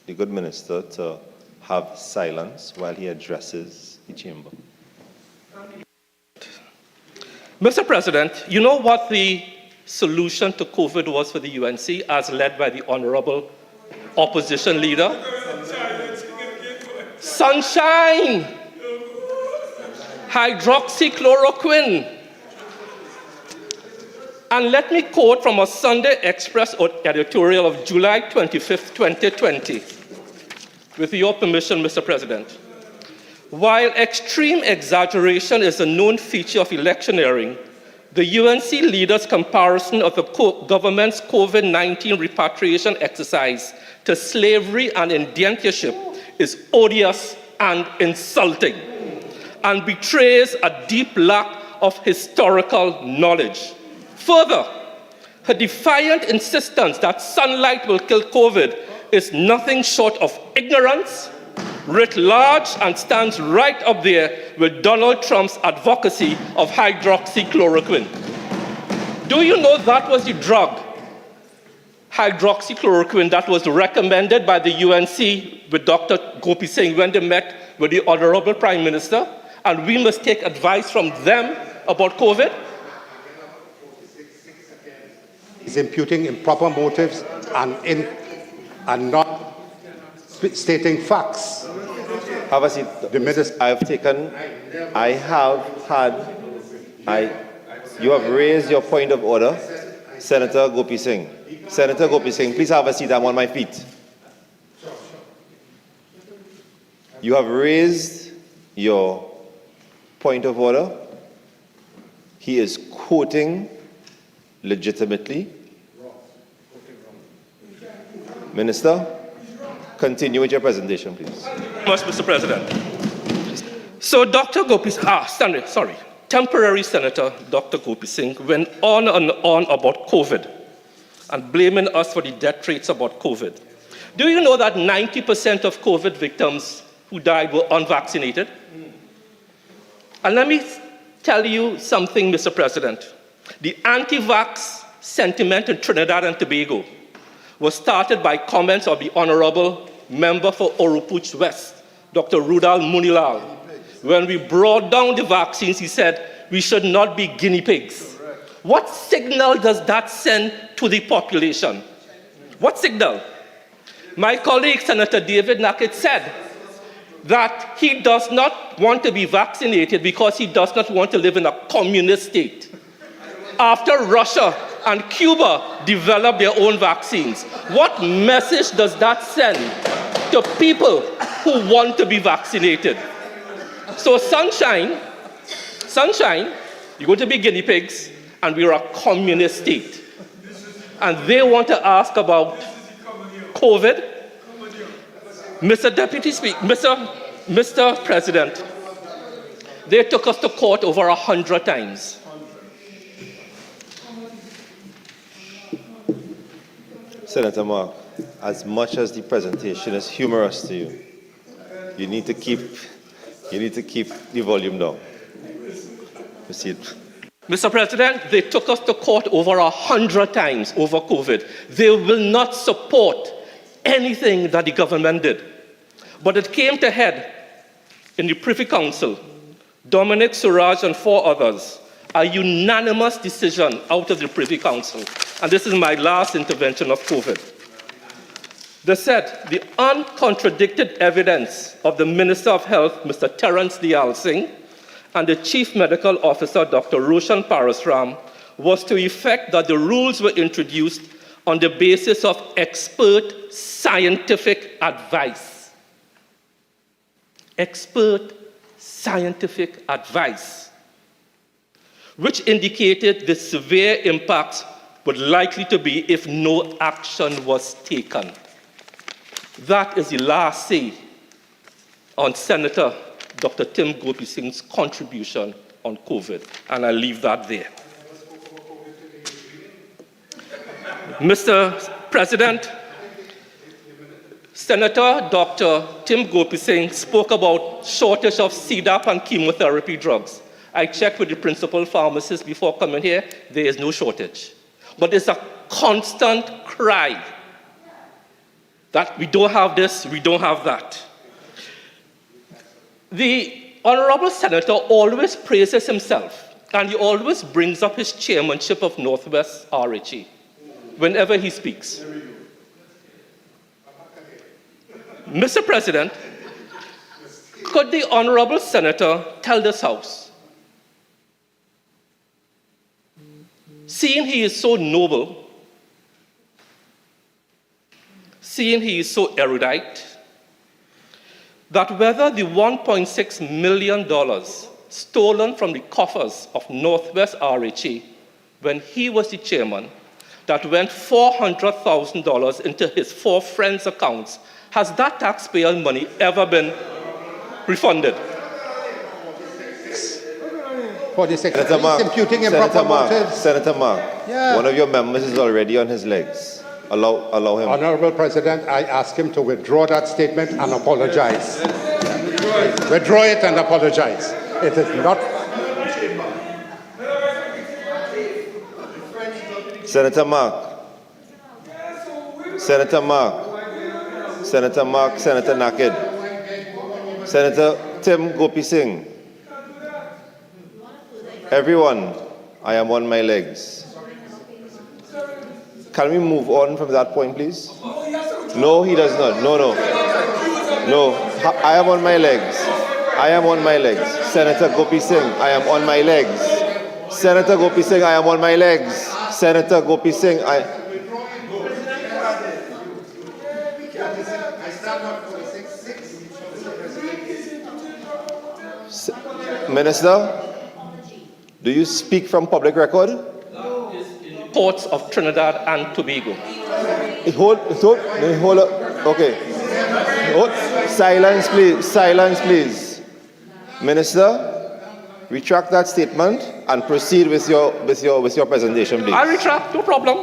the good minister to have silence while he addresses the chamber. Mr. President, you know what the solution to COVID was for the UNC as led by the honorable opposition leader? Sunshine! Hydroxychloroquine. And let me quote from a Sunday Express editorial of July 25th, 2020. With your permission, Mr. President. While extreme exaggeration is a known feature of electioneering, the UNC leader's comparison of the government's COVID-19 repatriation exercise to slavery and indentureship is odious and insulting, and betrays a deep lack of historical knowledge. Further, her defiant insistence that sunlight will kill COVID is nothing short of ignorance, writ large, and stands right up there with Donald Trump's advocacy of hydroxychloroquine. Do you know that was the drug, hydroxychloroquine, that was recommended by the UNC with Dr. Gopi Singh when they met with the Honorable Prime Minister, and we must take advice from them about COVID? He's imputing improper motives and not stating facts. Have a seat. You have raised your point of order, Senator Gopi Singh. Senator Gopi Singh, please have a seat. I'm on my feet. You have raised your point of order. He is quoting legitimately. Minister, continue with your presentation, please. Much, Mr. President. So Dr. Temporary Senator Dr. Gopi Singh went on and on about COVID and blaming us for the death rates about COVID. Do you know that 90% of COVID victims who died were unvaccinated? And let me tell you something, Mr. President. The anti-vax sentiment in Trinidad and Tobago was started by comments of the Honorable Member for Orupuch West, Dr. Rudal Munilal. When we brought down the vaccines, he said, we should not be guinea pigs. What signal does that send to the population? What signal? My colleague, Senator David Nackett, said that he does not want to be vaccinated because he does not want to live in a communist state. After Russia and Cuba developed their own vaccines, what message does that send to people who want to be vaccinated? So sunshine, you're going to be guinea pigs, and we're a communist state. And they want to ask about COVID. Mr. President, they took us to court over 100 times. Senator Mark, as much as the presentation is humorous to you, you need to keep the volume down. Proceed. Mr. President, they took us to court over 100 times over COVID. They will not support anything that the government did. But it came to head in the Privy Council. Dominic, Suraj, and 4 others, a unanimous decision out of the Privy Council. And this is my last intervention of COVID. They said the uncontradicted evidence of the Minister of Health, Mr. Terence Dayal Singh, and the Chief Medical Officer, Dr. Roshan Parasram, was to the effect that the rules were introduced on the basis of expert scientific advice. Expert scientific advice, which indicated the severe impacts would likely to be if no action was taken. That is the last say on Senator Dr. Tim Gopi Singh's contribution on COVID, and I leave that there. Mr. President, Senator Dr. Tim Gopi Singh spoke about shortage of CDAP and chemotherapy drugs. I checked with the principal pharmacist before coming here. There is no shortage. But it's a constant cry that we don't have this, we don't have that. The Honorable Senator always praises himself, and he always brings up his chairmanship of Northwest RHA whenever he speaks. Mr. President, could the Honorable Senator tell this House, seeing he is so noble, seeing he is so erudite, that whether the $1.6 million stolen from the coffers of Northwest RHA when he was the chairman, that went $400,000 into his 4 friends' accounts, has that taxpayer money ever been refunded? 46. Senator Mark, He's imputing Senator improper Mark, motives. Senator Mark, Yeah. one of your members is already on his legs. Allow him. Honorable President, I ask him to withdraw that statement and apologize. Withdraw it and apologize. It is not. Senator Mark. Senator Mark. Senator Mark, Senator Naked. Senator Tim Gopi Singh. Everyone, I am on my legs. Can we move on from that point, please? No, he does not. No. I am on my legs. I am on my legs. Senator Gopi Singh, I am on my legs. Senator Gopi Singh, I am on my legs. Senator Gopi Singh, Minister, do you speak from public record? Ports of Trinidad and Tobago. Hold up. Okay. Silence, please. Silence, please. Minister, retract that statement and proceed with your presentation, please. I retract, no problem.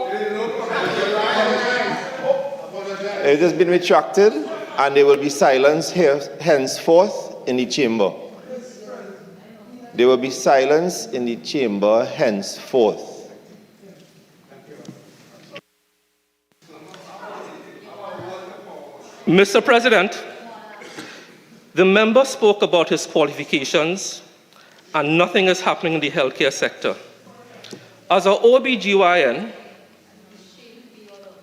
It has been retracted, and there will be silence here henceforth in the chamber. There will be silence in the chamber henceforth. Mr. President, the member spoke about his qualifications, and nothing is happening in the healthcare sector. As an OBGYN,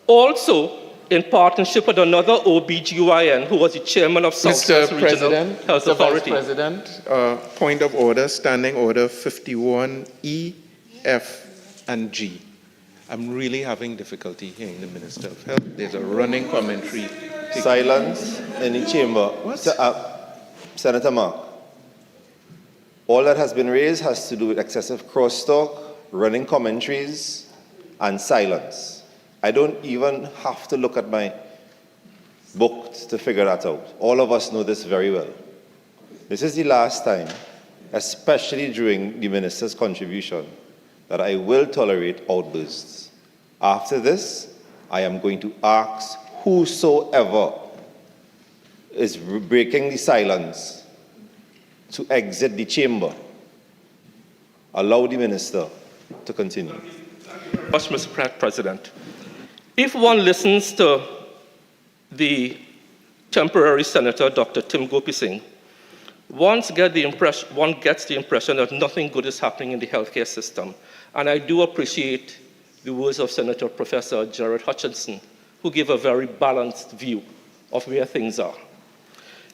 also in partnership with another OBGYN who was the chairman of Southwest Regional Health Authority. Mr. President, point of order, standing order 51E, F, and G. I'm really having difficulty hearing the Minister of Health. There's a running commentary. Silence in the chamber. Senator Mark, all that has been raised has to do with excessive crosstalk, running commentaries, and silence. I don't even have to look at my book to figure that out. All of us know this very well. This is the last time, especially during the minister's contribution, that I will tolerate outbursts. After this, I am going to ask whosoever is breaking the silence to exit the chamber. Allow the minister to continue. Mr. President, if one listens to the contemporary Senator, Dr. Tim Gopi Singh, one gets the impression that nothing good is happening in the healthcare system. And I do appreciate the words of Senator Professor Jared Hutchinson, who gave a very balanced view of where things are.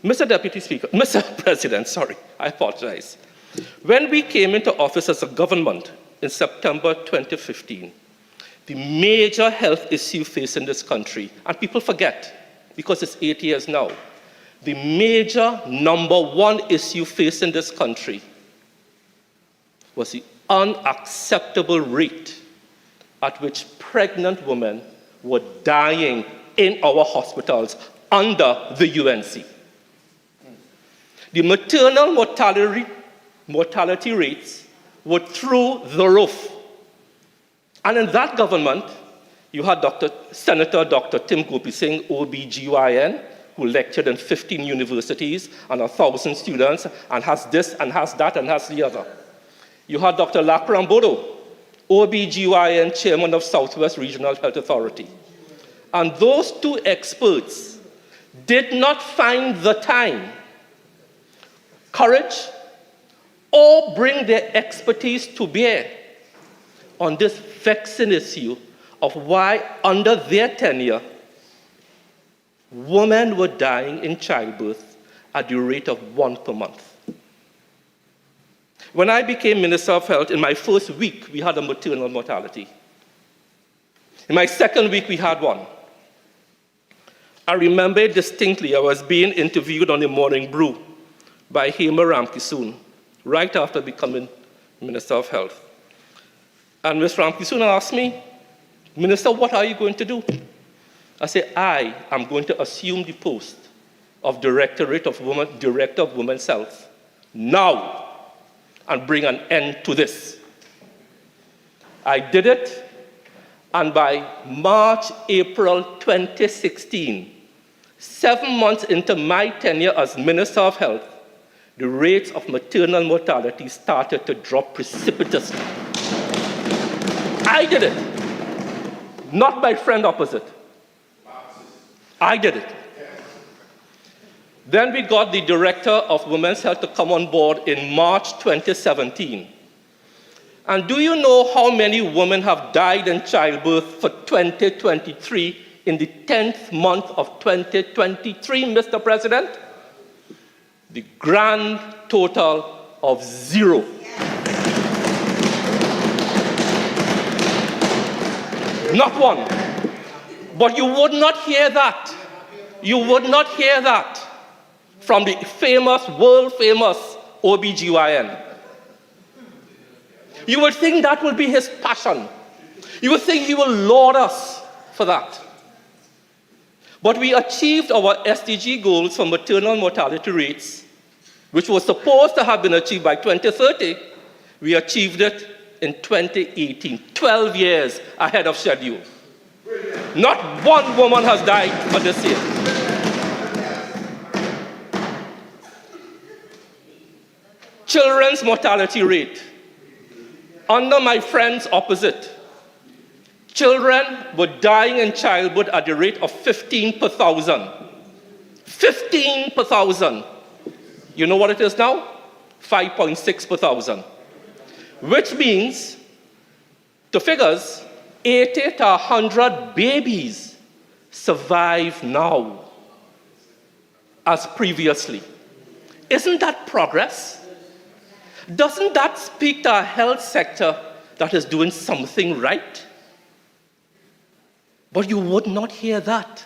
Mr. President, I apologize. When we came into office as a government in September 2015, the major health issue facing this country, and people forget because it's 8 years now, the major number one issue facing this country was the unacceptable rate at which pregnant women were dying in our hospitals under the UNC. The maternal mortality rates were through the roof. And in that government, you had Senator Dr. Tim Gopi Singh, OBGYN, who lectured in 15 universities and 1,000 students, and has this, and has that, and has the other. You had Dr. Lakram Bodo, OBGYN, chairman of Southwest Regional Health Authority. And those two experts did not find the time, courage, or bring their expertise to bear on this vexing issue of why, under their tenure, women were dying in childbirth at the rate of 1 per month. When I became Minister of Health, in my first week, we had a maternal mortality. In my second week, we had one. I remember distinctly, I was being interviewed on the Morning Brew by Hema Ramkisoon, right after becoming Minister of Health. And Ms. Ramkisoon asked me, Minister, what are you going to do? I said, I am going to assume the post of Director of Women's Health now and bring an end to this. I did it, and by March, April 2016, 7 months into my tenure as Minister of Health, the rates of maternal mortality started to drop precipitously. I did it, not my friend opposite. I did it. Then we got the Director of Women's Health to come on board in March 2017. And do you know how many women have died in childbirth for 2023 in the 10th month of 2023, Mr. President? The grand total of 0. Not one. But you would not hear that. You would not hear that from the famous, world-famous OBGYN. You would think that would be his passion. You would think he will laud us for that. But we achieved our SDG goals for maternal mortality rates, which was supposed to have been achieved by 2030. We achieved it in 2018, 12 years ahead of schedule. Not one woman has died for this year. Children's mortality rate. Under my friends opposite, children were dying in childbirth at the rate of 15 per thousand. 15 per thousand. You know what it is now? 5.6 per thousand. Which means, to figures, 80 to 100 babies survive now as previously. Isn't that progress? Doesn't that speak to a health sector that is doing something right? But you would not hear that.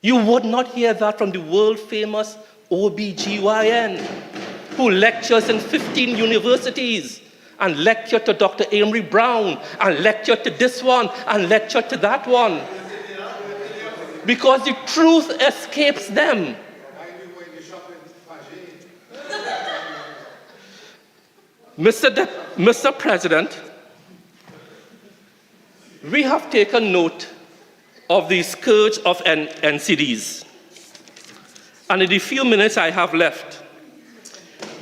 You would not hear that from the world-famous OBGYN, who lectures in 15 universities, and lecture to Dr. Amory Brown, and lecture to this one, and lecture to that one. Because the truth escapes them. Mr. President, we have taken note of the scourge of NCDs. And in the few minutes I have left,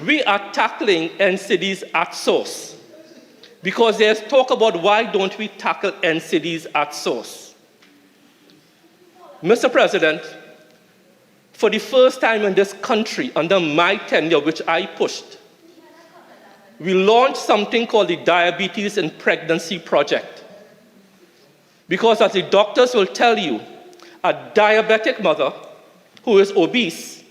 we are tackling NCDs at source. Because there's talk about why don't we tackle NCDs at source. Mr. President, For the first time in this country, under my tenure, which I pushed, we launched something called the Diabetes in Pregnancy Project. Because as the doctors will tell you, a diabetic mother who is obese,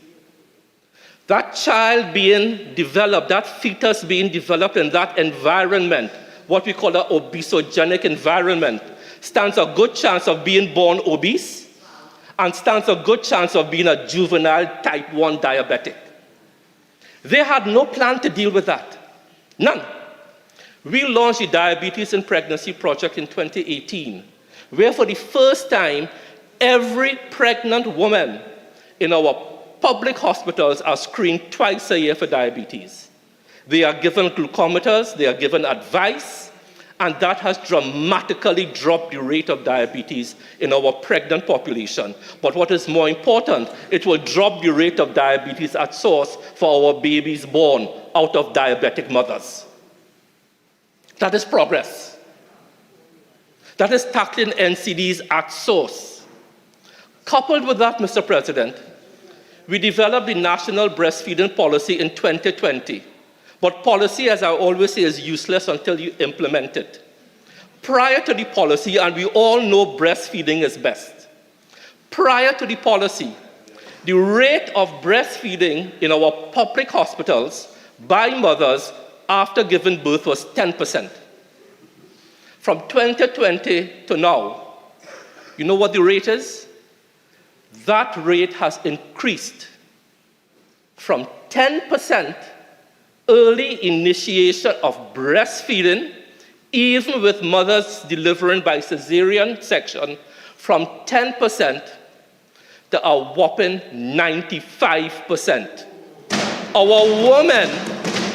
that child being developed, that fetus being developed in that environment, what we call an obesogenic environment, stands a good chance of being born obese and stands a good chance of being a juvenile type 1 diabetic. They had no plan to deal with that. None. We launched the Diabetes in Pregnancy Project in 2018, where for the first time, every pregnant woman in our public hospitals are screened twice a year for diabetes. They are given glucometers, they are given advice, and that has dramatically dropped the rate of diabetes in our pregnant population. But what is more important, it will drop the rate of diabetes at source for our babies born out of diabetic mothers. That is progress. That is tackling NCDs at source. Coupled with that, Mr. President, we developed the National Breastfeeding Policy in 2020. But policy, as I always say, is useless until you implement it. Prior to the policy, and we all know breastfeeding is best. Prior to the policy, the rate of breastfeeding in our public hospitals by mothers after giving birth was 10%. From 2020 to now, you know what the rate is? That rate has increased from 10% early initiation of breastfeeding, even with mothers delivering by cesarean section, from 10% to a whopping 95%. Our women,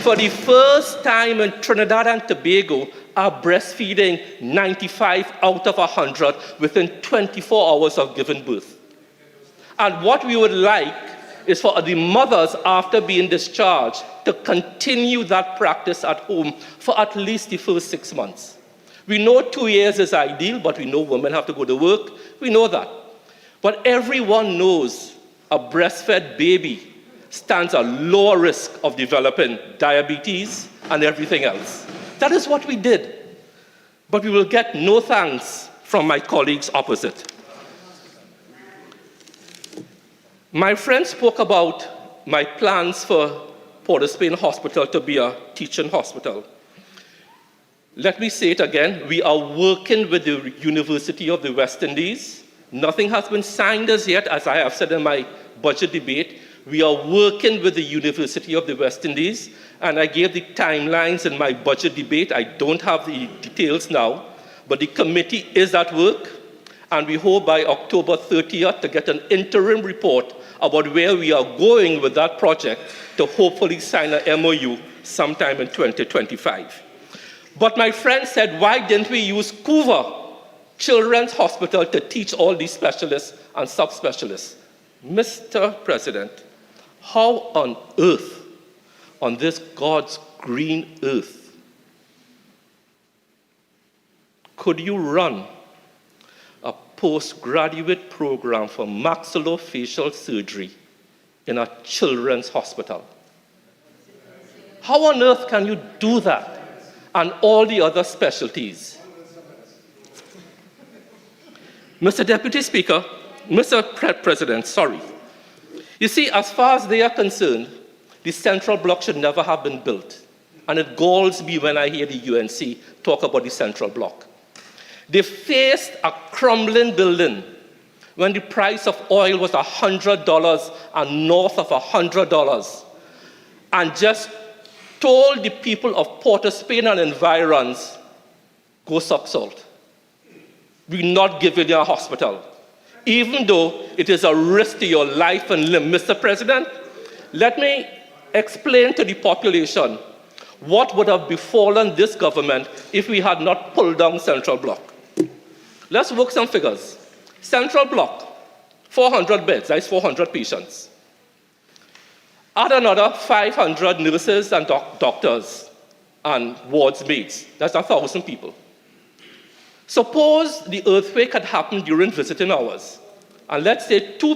for the first time in Trinidad and Tobago, are breastfeeding 95 out of 100 within 24 hours of giving birth. And what we would like is for the mothers, after being discharged, to continue that practice at home for at least the first 6 months. We know 2 years is ideal, but we know women have to go to work. We know that. But everyone knows a breastfed baby stands a lower risk of developing diabetes and everything else. That is what we did. But we will get no thanks from my colleagues opposite. My friend spoke about my plans for Port of Spain Hospital to be a teaching hospital. Let me say it again. We are working with the University of the West Indies. Nothing has been signed as yet, as I have said in my budget debate. We are working with the University of the West Indies, and I gave the timelines in my budget debate. I don't have the details now, but the committee is at work, and we hope by October 30th to get an interim report about where we are going with that project to hopefully sign an MOU sometime in 2025. But my friend said, why didn't we use Couva Children's Hospital to teach all these specialists and subspecialists? Mr. President, how on earth, on this God's green earth, could you run a postgraduate program for maxillofacial surgery in a children's hospital? How on earth can you do that? And all the other specialties. Mr. Deputy Speaker, Mr. President, sorry. You see, as far as they are concerned, the central block should never have been built. And it galls me when I hear the UNC talk about the central block. They faced a crumbling building when the price of oil was $100 and north of $100, and just told the people of Port of Spain and environs, go suck salt. We're not giving you a hospital, even though it is a risk to your life and limb. Mr. President, let me explain to the population what would have befallen this government if we had not pulled down Central Block. Let's work some figures. Central Block, 400 beds, that's 400 patients. Add another 500 nurses and doctors and wards mates. That's 1,000 people. Suppose the earthquake had happened during visiting hours, and let's say two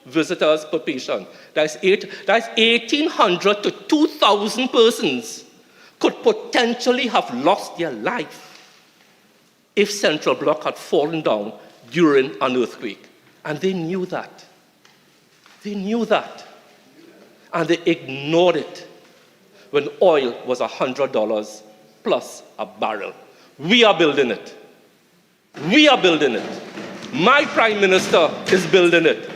visitors per patient. That's 1,800 to 2,000 persons could potentially have lost their life if Central Block had fallen down during an earthquake. And they knew that. They knew that. And they ignored it when oil was $100 plus a barrel. We are building it. We are building it. My Prime Minister is building it.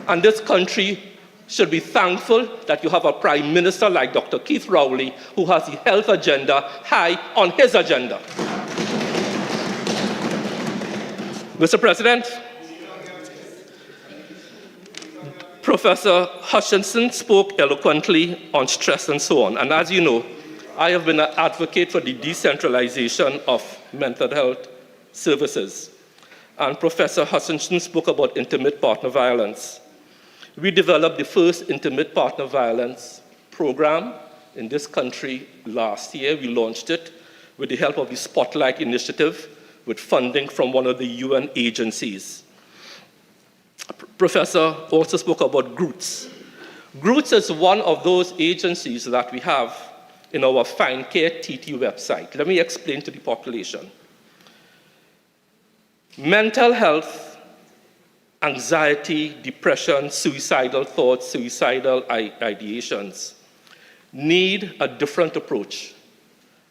And this country should be thankful that you have a Prime Minister like Dr. Keith Rowley, who has the health agenda high on his agenda. Mr. President, Professor Hutchinson spoke eloquently on stress and so on. And as you know, I have been an advocate for the decentralization of mental health services. And Professor Hutchinson spoke about intimate partner violence. We developed the first intimate partner violence program in this country last year. We launched it with the help of the Spotlight Initiative, with funding from one of the UN agencies. Professor also spoke about GROOTS. GROOTS is one of those agencies that we have in our Find Care TT website. Let me explain to the population. Mental health, anxiety, depression, suicidal thoughts, suicidal ideations need a different approach.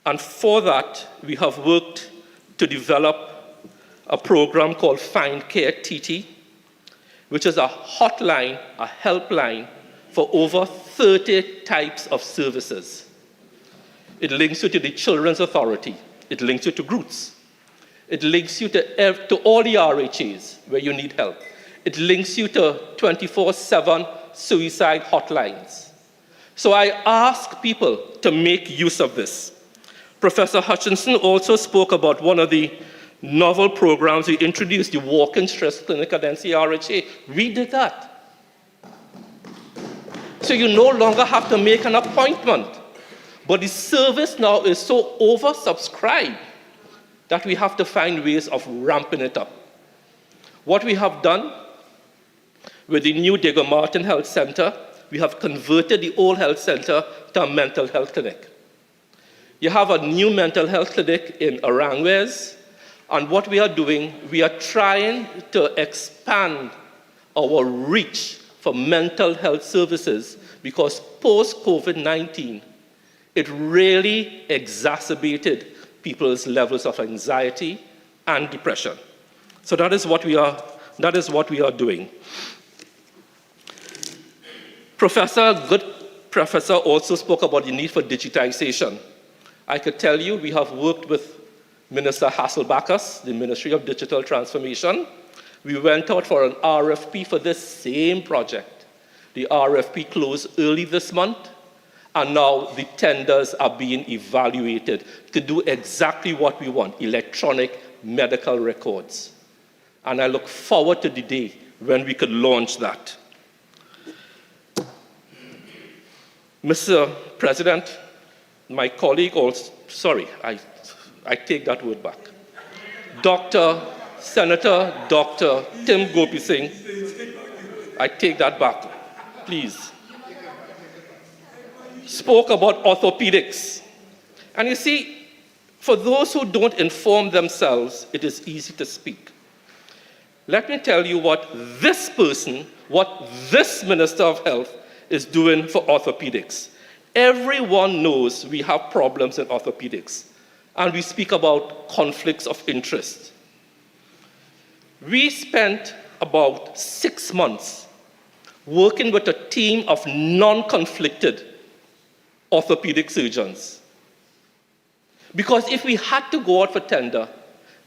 And for that, we have worked to develop a program called Find Care TT, which is a hotline, a helpline for over 30 types of services. It links you to the Children's Authority. It links you to GROOTS. It links you to all the RHAs where you need help. It links you to 24/7 suicide hotlines. So I ask people to make use of this. Professor Hutchinson also spoke about one of the novel programs we introduced, the walk-in stress clinic at NCRHA. We did that. So you no longer have to make an appointment. But the service now is so oversubscribed that we have to find ways of ramping it up. What we have done with the new Diego Martin Health Center, we have converted the old health center to a mental health clinic. You have a new mental health clinic in Aranjuez, and what we are doing, we are trying to expand our reach for mental health services, because post-COVID-19, it really exacerbated people's levels of anxiety and depression. So that is what we are doing. Good professor also spoke about the need for digitization. I could tell you we have worked with Minister Hasselbachas, the Ministry of Digital Transformation. We went out for an RFP for this same project. The RFP closed early this month, and now the tenders are being evaluated to do exactly what we want, electronic medical records. And I look forward to the day when we could launch that. Mr. President, my colleague also, I take that word back. Senator Dr. Tim Gopi Singh, I take that back, please, spoke about orthopedics. And you see, for those who don't inform themselves, it is easy to speak. Let me tell you what this person, what this Minister of Health is doing for orthopedics. Everyone knows we have problems in orthopedics, and we speak about conflicts of interest. We spent about 6 months working with a team of non-conflicted orthopedic surgeons. Because if we had to go out for tender,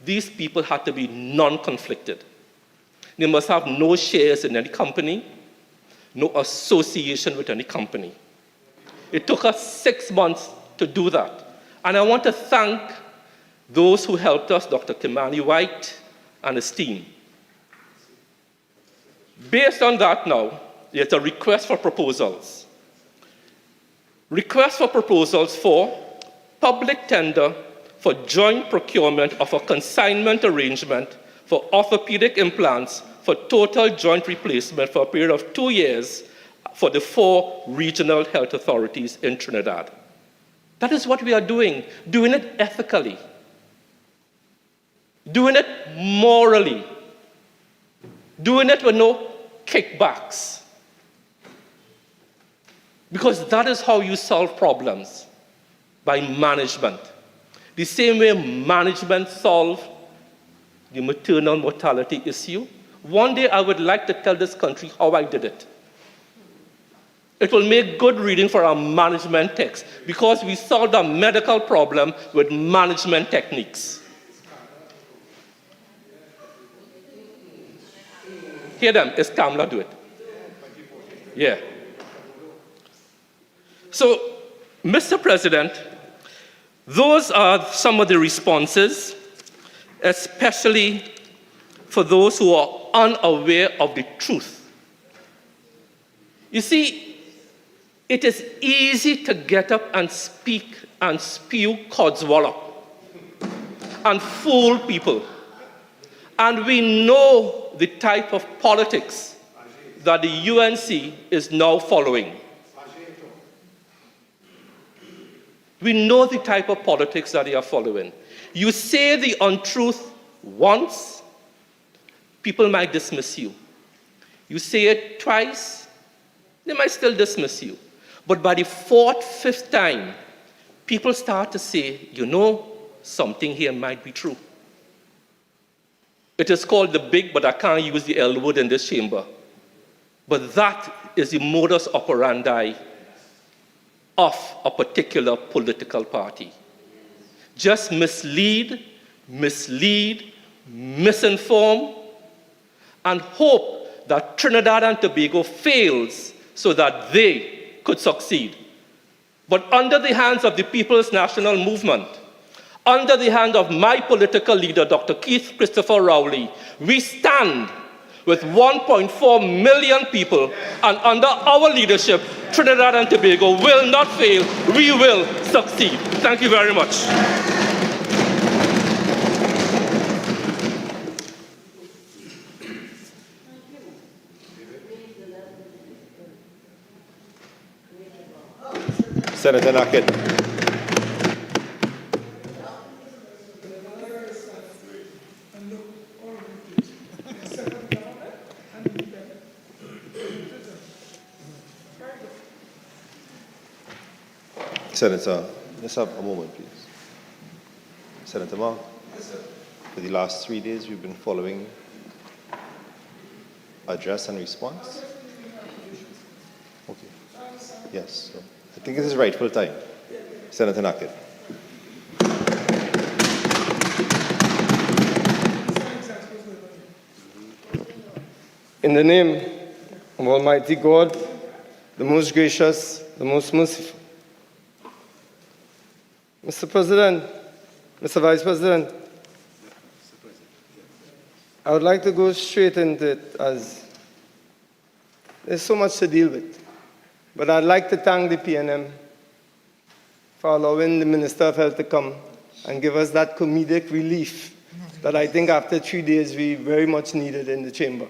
these people had to be non-conflicted. They must have no shares in any company, no association with any company. It took us 6 months to do that. And I want to thank those who helped us, Dr. Kimani White and his team. Based on that now, there's a request for proposals. Request for proposals for public tender for joint procurement of a consignment arrangement for orthopedic implants for total joint replacement for a period of 2 years for the 4 regional health authorities in Trinidad. That is what we are doing it ethically, doing it morally, doing it with no kickbacks. Because that is how you solve problems, by management. The same way management solved the maternal mortality issue. One day I would like to tell this country how I did it. It will make good reading for our management text because we solved a medical problem with management techniques. Hear them, it's Kamala do it. Yeah. So, Mr. President, those are some of the responses, especially for those who are unaware of the truth. You see, it is easy to get up and speak and spew codswallop and fool people. And we know the type of politics that the UNC is now following. We know the type of politics that they are following. You say the untruth once, people might dismiss you. You say it twice, they might still dismiss you. But by the 4th, 5th time, people start to say, you know, something here might be true. It is called the big, but I can't use the L word in this chamber. But that is the modus operandi of a particular political party. Just mislead, misinform, and hope that Trinidad and Tobago fails so that they could succeed. But under the hands of the People's National Movement, under the hand of my political leader, Dr. Keith Christopher Rowley, we stand with 1.4 million people, and under our leadership, Trinidad and Tobago will not fail, we will succeed. Thank you very much. Senator Naked. Senator, let's have a moment, please. Senator Mark, for the last 3 days, we've been following address and response. Okay. Yes, so I think it is rightful time. Senator Naked. In the name of Almighty God, the most gracious, the most merciful. Mr. President, Mr. Vice President, I would like to go straight into it as there's so much to deal with. But I'd like to thank the PNM for allowing the Minister of Health to come and give us that comedic relief that I think after 3 days we very much needed in the chamber.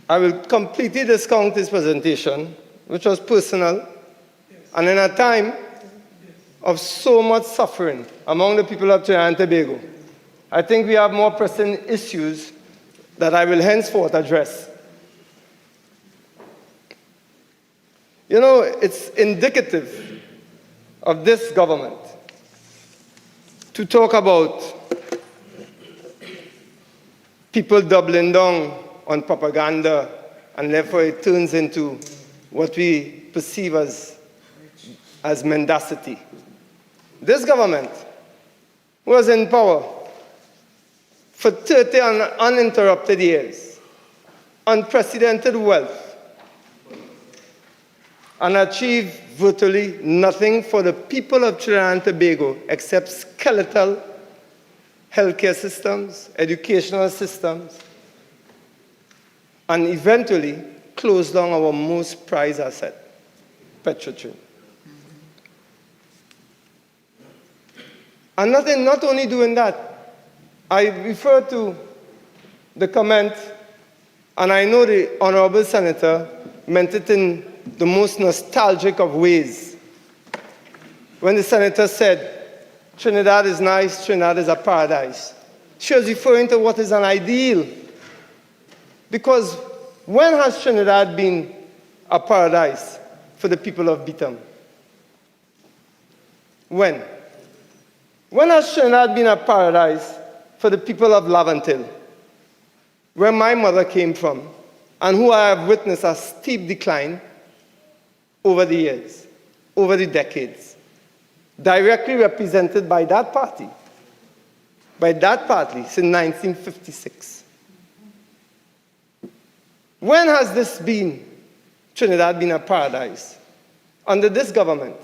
I will completely discount his presentation, which was personal, and in a time of so much suffering among the people of Trinidad and Tobago. I think we have more pressing issues that I will henceforth address. You know, it's indicative of this government to talk about people doubling down on propaganda, and therefore it turns into what we perceive as mendacity. This government was in power for 30 uninterrupted years, unprecedented wealth, and achieved virtually nothing for the people of Trinidad and Tobago except skeletal healthcare systems, educational systems, and eventually closed down our most prized asset, Petrotrin. And not only doing that, I refer to the comment, and I know the Honorable Senator meant it in the most nostalgic of ways. When the Senator said, Trinidad is nice, Trinidad is a paradise. She was referring to what is an ideal. Because when has Trinidad been a paradise for the people of Beetham? When? When has Trinidad been a paradise for the people of Lavantil, where my mother came from, and who I have witnessed a steep decline over the years, over the decades, directly represented by that party since 1956. When has this been, Trinidad been a paradise? Under this government,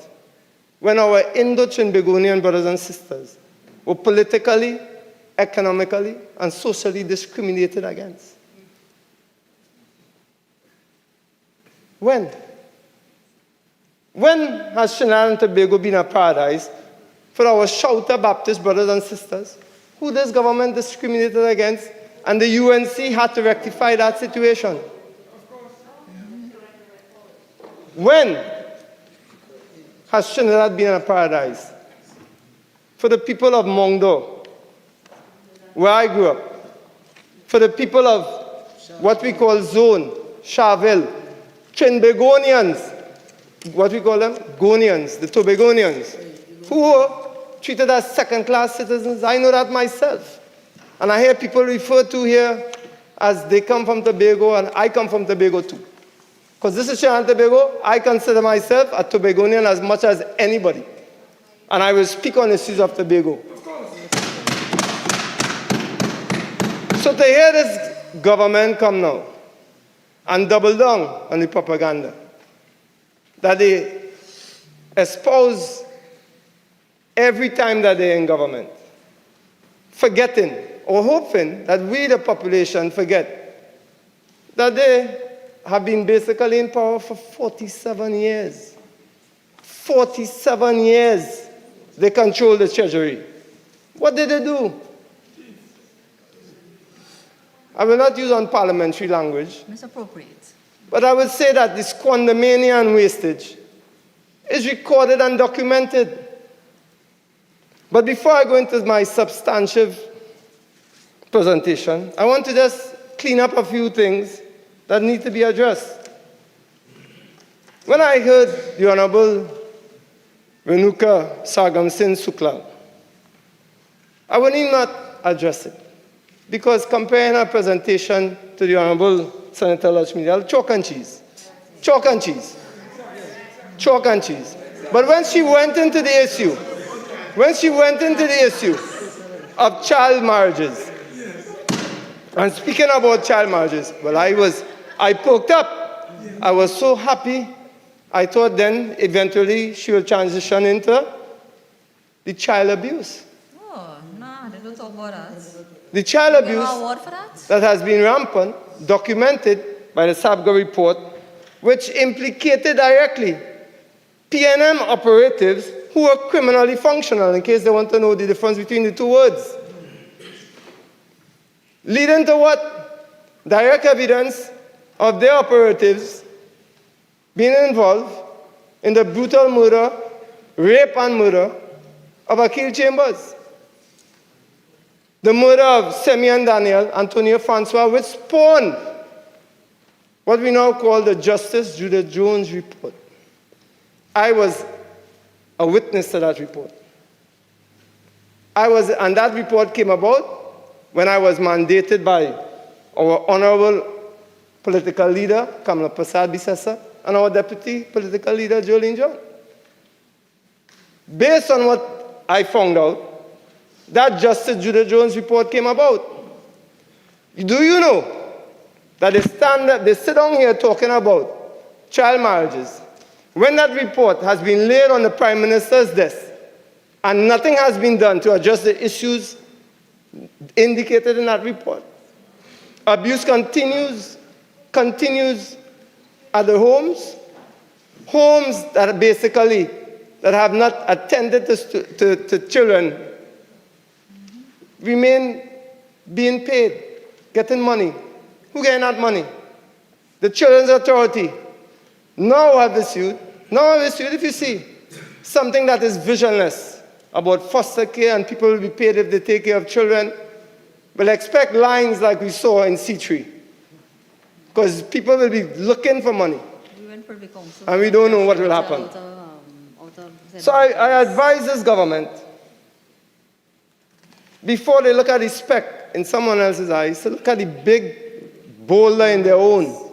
when our Indo-Trinbagonian brothers and sisters were politically, economically, and socially discriminated against. When? When has Trinidad and Tobago been a paradise for our Shouter Baptist brothers and sisters, who this government discriminated against, and the UNC had to rectify that situation? When has Trinidad been a paradise for the people of Mongdo, where I grew up, for the people of what we call Zone, Charville, Trinbagonians, what we call them? Gonians, the Tobagonians, who were treated as second-class citizens. I know that myself. And I hear people referred to here as they come from Tobago, and I come from Tobago too. Because this is Trinidad and Tobago, I consider myself a Tobagonian as much as anybody. And I will speak on issues of Tobago. So to hear this government come now and double down on the propaganda that they espouse every time that they're in government, forgetting or hoping that we, the population, forget that they have been basically in power for 47 years. 47 years they control the treasury. What did they do? I will not use unparliamentary language. Misappropriate. But I would say that this squandermania and wastage is recorded and documented. But before I go into my substantive presentation, I want to just clean up a few things that need to be addressed. When I heard the Honorable Renuka Sargam Singh Sukla, I would need not address it. Because comparing her presentation to the Honorable Senator Lachmi, chalk and cheese. Chalk and cheese. Chalk and cheese. But when she went into the issue, of child marriages, and speaking about child marriages, well, I perked up. I was so happy. I thought then eventually she will transition into the child abuse. Oh, nah, they don't talk about that. The child abuse Award for that? that has been rampant, documented by the SABGA report, which implicated directly PNM operatives who were criminally functional, in case they want to know the difference between the two words. Leading to what? Direct evidence of their operatives being involved in the brutal murder, rape and murder of Akil Chambers. The murder of Simeon Daniel, Antonio Francois, which spawned what we now call the Justice Judith Jones report. I was a witness to that report. And that report came about when I was mandated by our honorable political leader, Kamala Prasad Bisesa, and our deputy political leader, Jolene John. Based on what I found out, that Justice Judith Jones report came about. Do you know that they sit down here talking about child marriages, when that report has been laid on the Prime Minister's desk and nothing has been done to address the issues indicated in that report? Abuse continues at the homes that basically that have not attended to children remain being paid. getting money. Who getting that money? The Children's Authority. Now have issued, if you see something that is visionless about foster care and people will be paid if they take care of children, we'll expect lines like we saw in C3. Because people will be looking for money. And we don't know what will happen. So I advise this government, before they look at the speck in someone else's eyes, to look at the big boulder in their own.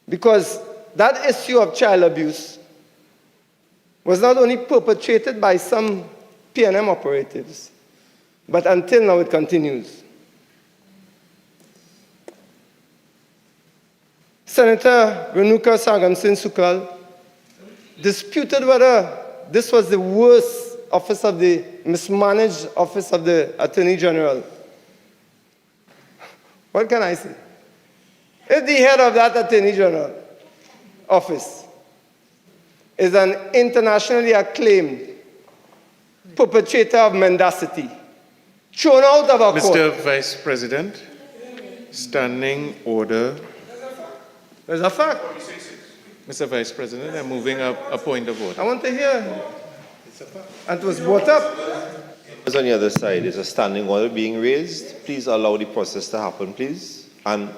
Because that issue of child abuse was not only perpetrated by some PNM operatives, but until now it continues. Senator Renuka Sargam-Singh disputed whether this was the worst office of the mismanaged office of the Attorney General. What can I say? If the head of that Attorney General office is an internationally acclaimed perpetrator of mendacity, thrown out of our court. Mr. Vice President, standing order. There's a fact. Mr. Vice President, I'm moving up a point of order. I want to hear. And it was brought up. On the other side, is a standing order being raised. Please allow the process to happen, please. And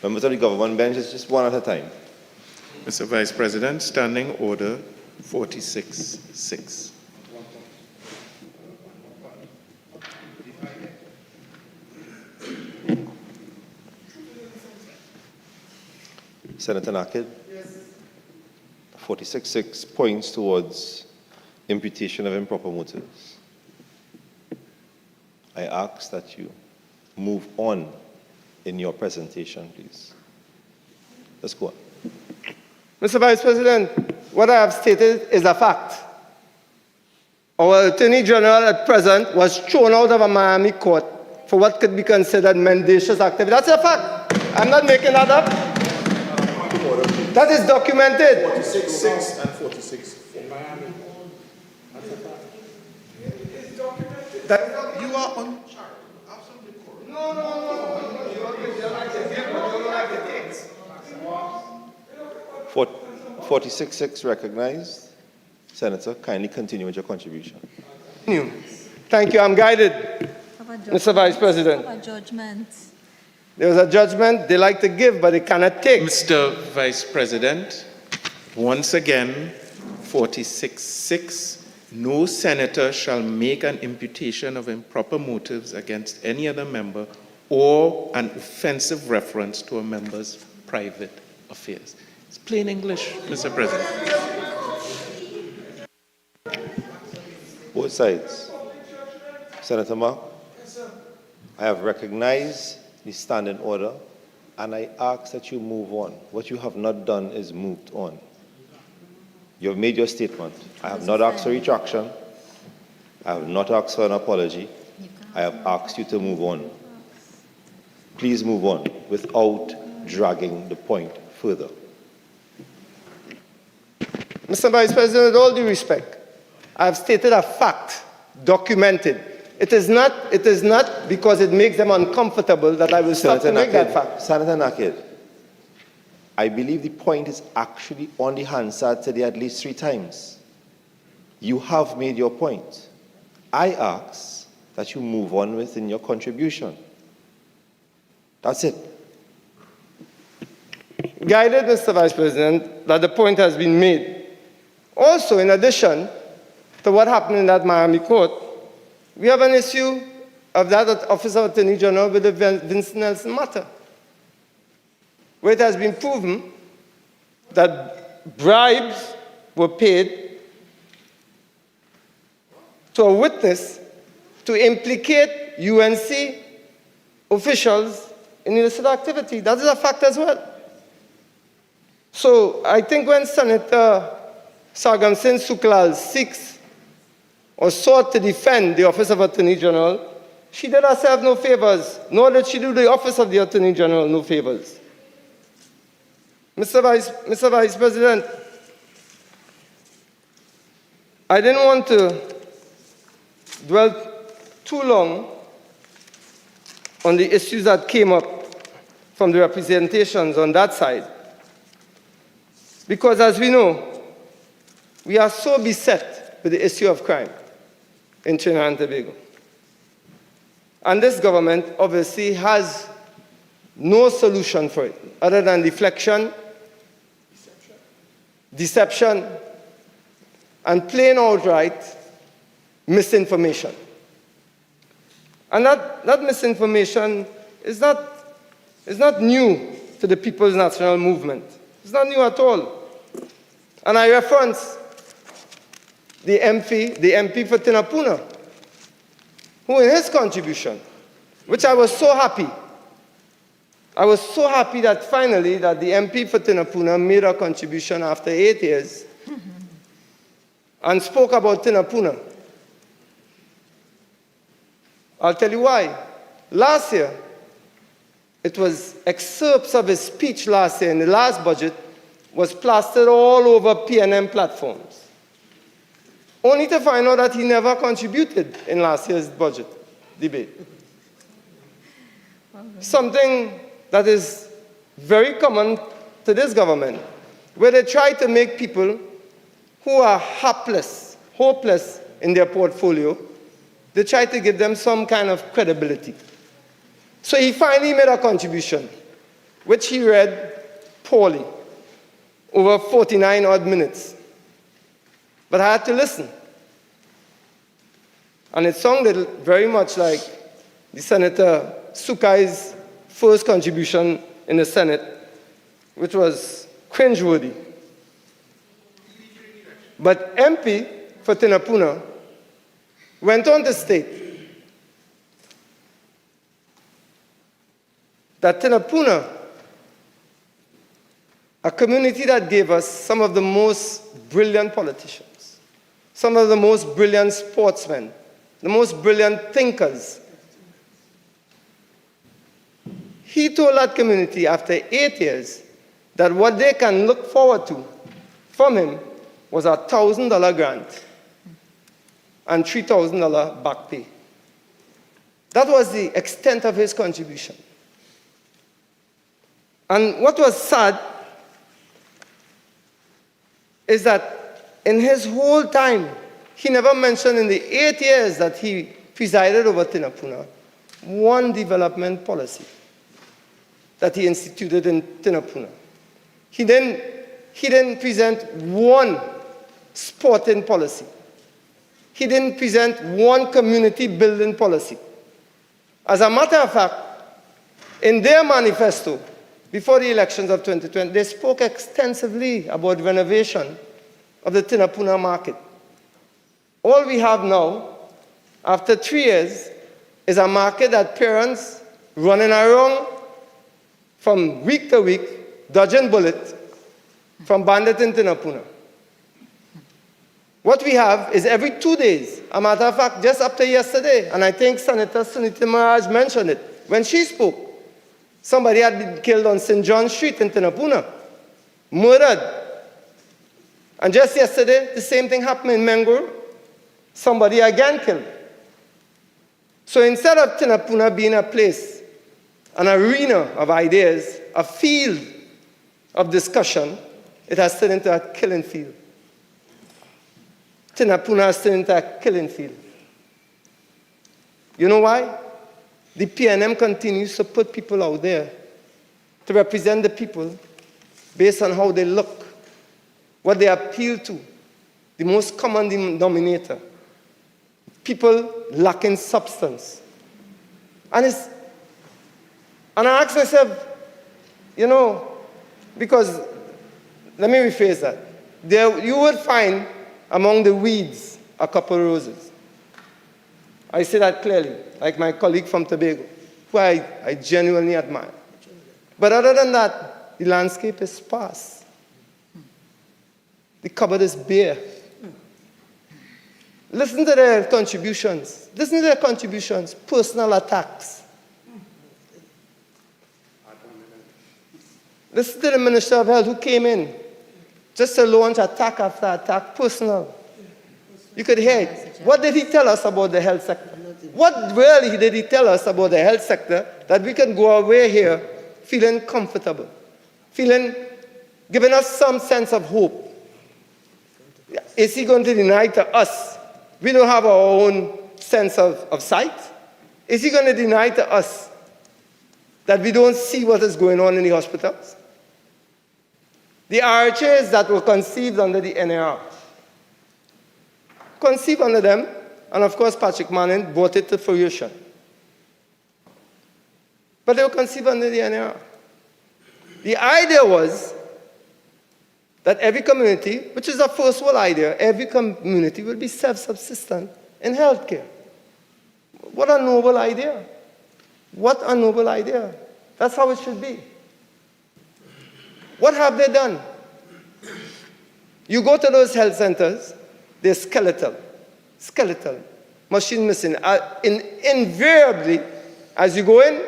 members of the government bench, it's just one at a time. Mr. Vice President, standing order 46-6. Senator Naked? Yes. 46-6 points towards imputation of improper motives. I ask that you move on in your presentation, please. Let's go on. Mr. Vice President, what I have stated is a fact. Our Attorney General at present was thrown out of a Miami court for what could be considered mendacious activity. That's a fact. I'm not making that up. That is documented. 46-6 and 46-4. In Miami. That's a fact. It's documented. You are on chart. Absolutely correct. No. You don't like to give, but you don't like to take. 46-6 recognized. Senator, kindly continue with your contribution. Thank you. I'm guided, Mr. Vice President. There was a judgment they like to give, but they cannot take. Mr. Vice President, once again, 46-6, no senator shall make an imputation of improper motives against any other member or an offensive reference to a member's private affairs. It's plain English, Mr. President. Both sides. Senator Mark, I have recognized the standing order, and I ask that you move on. What you have not done is moved on. You have made your statement. I have not asked for retraction. I have not asked for an apology. I have asked you to move on. Please move on without dragging the point further. Mr. Vice President, with all due respect, I have stated a fact, documented. It is not because it makes them uncomfortable that I will stop to make that fact. Senator Naked, I believe the point is actually on the Hansard today at least 3 times. You have made your point. I ask that you move on within your contribution. That's it. Guided, Mr. Vice President, that the point has been made. Also, in addition to what happened in that Miami court, we have an issue of that Office of Attorney General with the Vincent Nelson matter, where it has been proven that bribes were paid to a witness to implicate UNC officials in illicit activity. That is a fact as well. So I think when Senator Sargam-Singh seeks or sought to defend the Office of Attorney General, she did herself no favors, nor did she do the Office of the Attorney General no favors. Mr. Vice President, I didn't want to dwell too long on the issues that came up from the representations on that side. Because as we know, we are so beset with the issue of crime in Trinidad and Tobago. And this government obviously has no solution for it other than deflection, deception, and plain outright misinformation. And that misinformation is not new to the People's National Movement. It's not new at all. And I reference the MP for Tinapuna, who in his contribution, which I was so happy that finally that the MP for Tinapuna made a contribution after 8 years and spoke about Tinapuna. I'll tell you why. Last year, it was excerpts of his speech last year in the last budget was plastered all over PNM platforms, only to find out that he never contributed in last year's budget debate. Something that is very common to this government, where they try to make people who are hopeless in their portfolio, they try to give them some kind of credibility. So he finally made a contribution, which he read poorly, over 49 odd minutes. But I had to listen. And it sounded very much like the Senator Sukai's first contribution in the Senate, which was cringeworthy. But MP for Tinapuna went on to state that Tinapuna, a community that gave us some of the most brilliant politicians, some of the most brilliant sportsmen, the most brilliant thinkers. He told that community after 8 years that what they can look forward to from him was a $1,000 grant and $3,000 back pay. That was the extent of his contribution. And what was sad is that in his whole time, he never mentioned in the 8 years that he presided over Tinapuna one development policy that he instituted in Tinapuna. He didn't present one sporting policy. He didn't present one community building policy. As a matter of fact, in their manifesto, before the elections of 2020, they spoke extensively about renovation of the Tinapuna market. All we have now, after 3 years, is a market that parents running around from week to week, dodging bullets from bandits in Tinapuna. What we have is every 2 days, a matter of fact, just up to yesterday, and I think Senator Sunita Maharaj mentioned it, when she spoke, somebody had been killed on St. John Street in Tinapuna, murdered. And just yesterday, the same thing happened in Mengur, somebody again killed. So instead of Tinapuna being a place, an arena of ideas, a field of discussion, it has turned into a killing field. Tinapuna has turned into a killing field. You know why? The PNM continues to put people out there to represent the people based on how they look, what they appeal to, the most common denominator. People lacking substance. And I ask myself, you know, because, let me rephrase that. You would find among the weeds a couple roses. I say that clearly, like my colleague from Tobago, who I genuinely admire. But other than that, the landscape is sparse. The cupboard is bare. Listen to their contributions. Listen to their contributions, personal attacks. Listen to the Minister of Health who came in just to launch attack after attack, personal. You could hear it. What did he tell us about the health sector? What really did he tell us about the health sector that we can go away here feeling comfortable, giving us some sense of hope? Is he going to deny to us? We don't have our own sense of sight. Is he going to deny to us that we don't see what is going on in the hospitals? The RHAs that were conceived under the NAR, conceived under them, and of course Patrick Manning brought it to fruition. But they were conceived under the NAR. The idea was that every community, which is a first world idea, every community will be self-subsistent in healthcare. What a noble idea. What a noble idea. That's how it should be. What have they done? You go to those health centers, they're skeletal. Machine missing. Invariably, as you go in,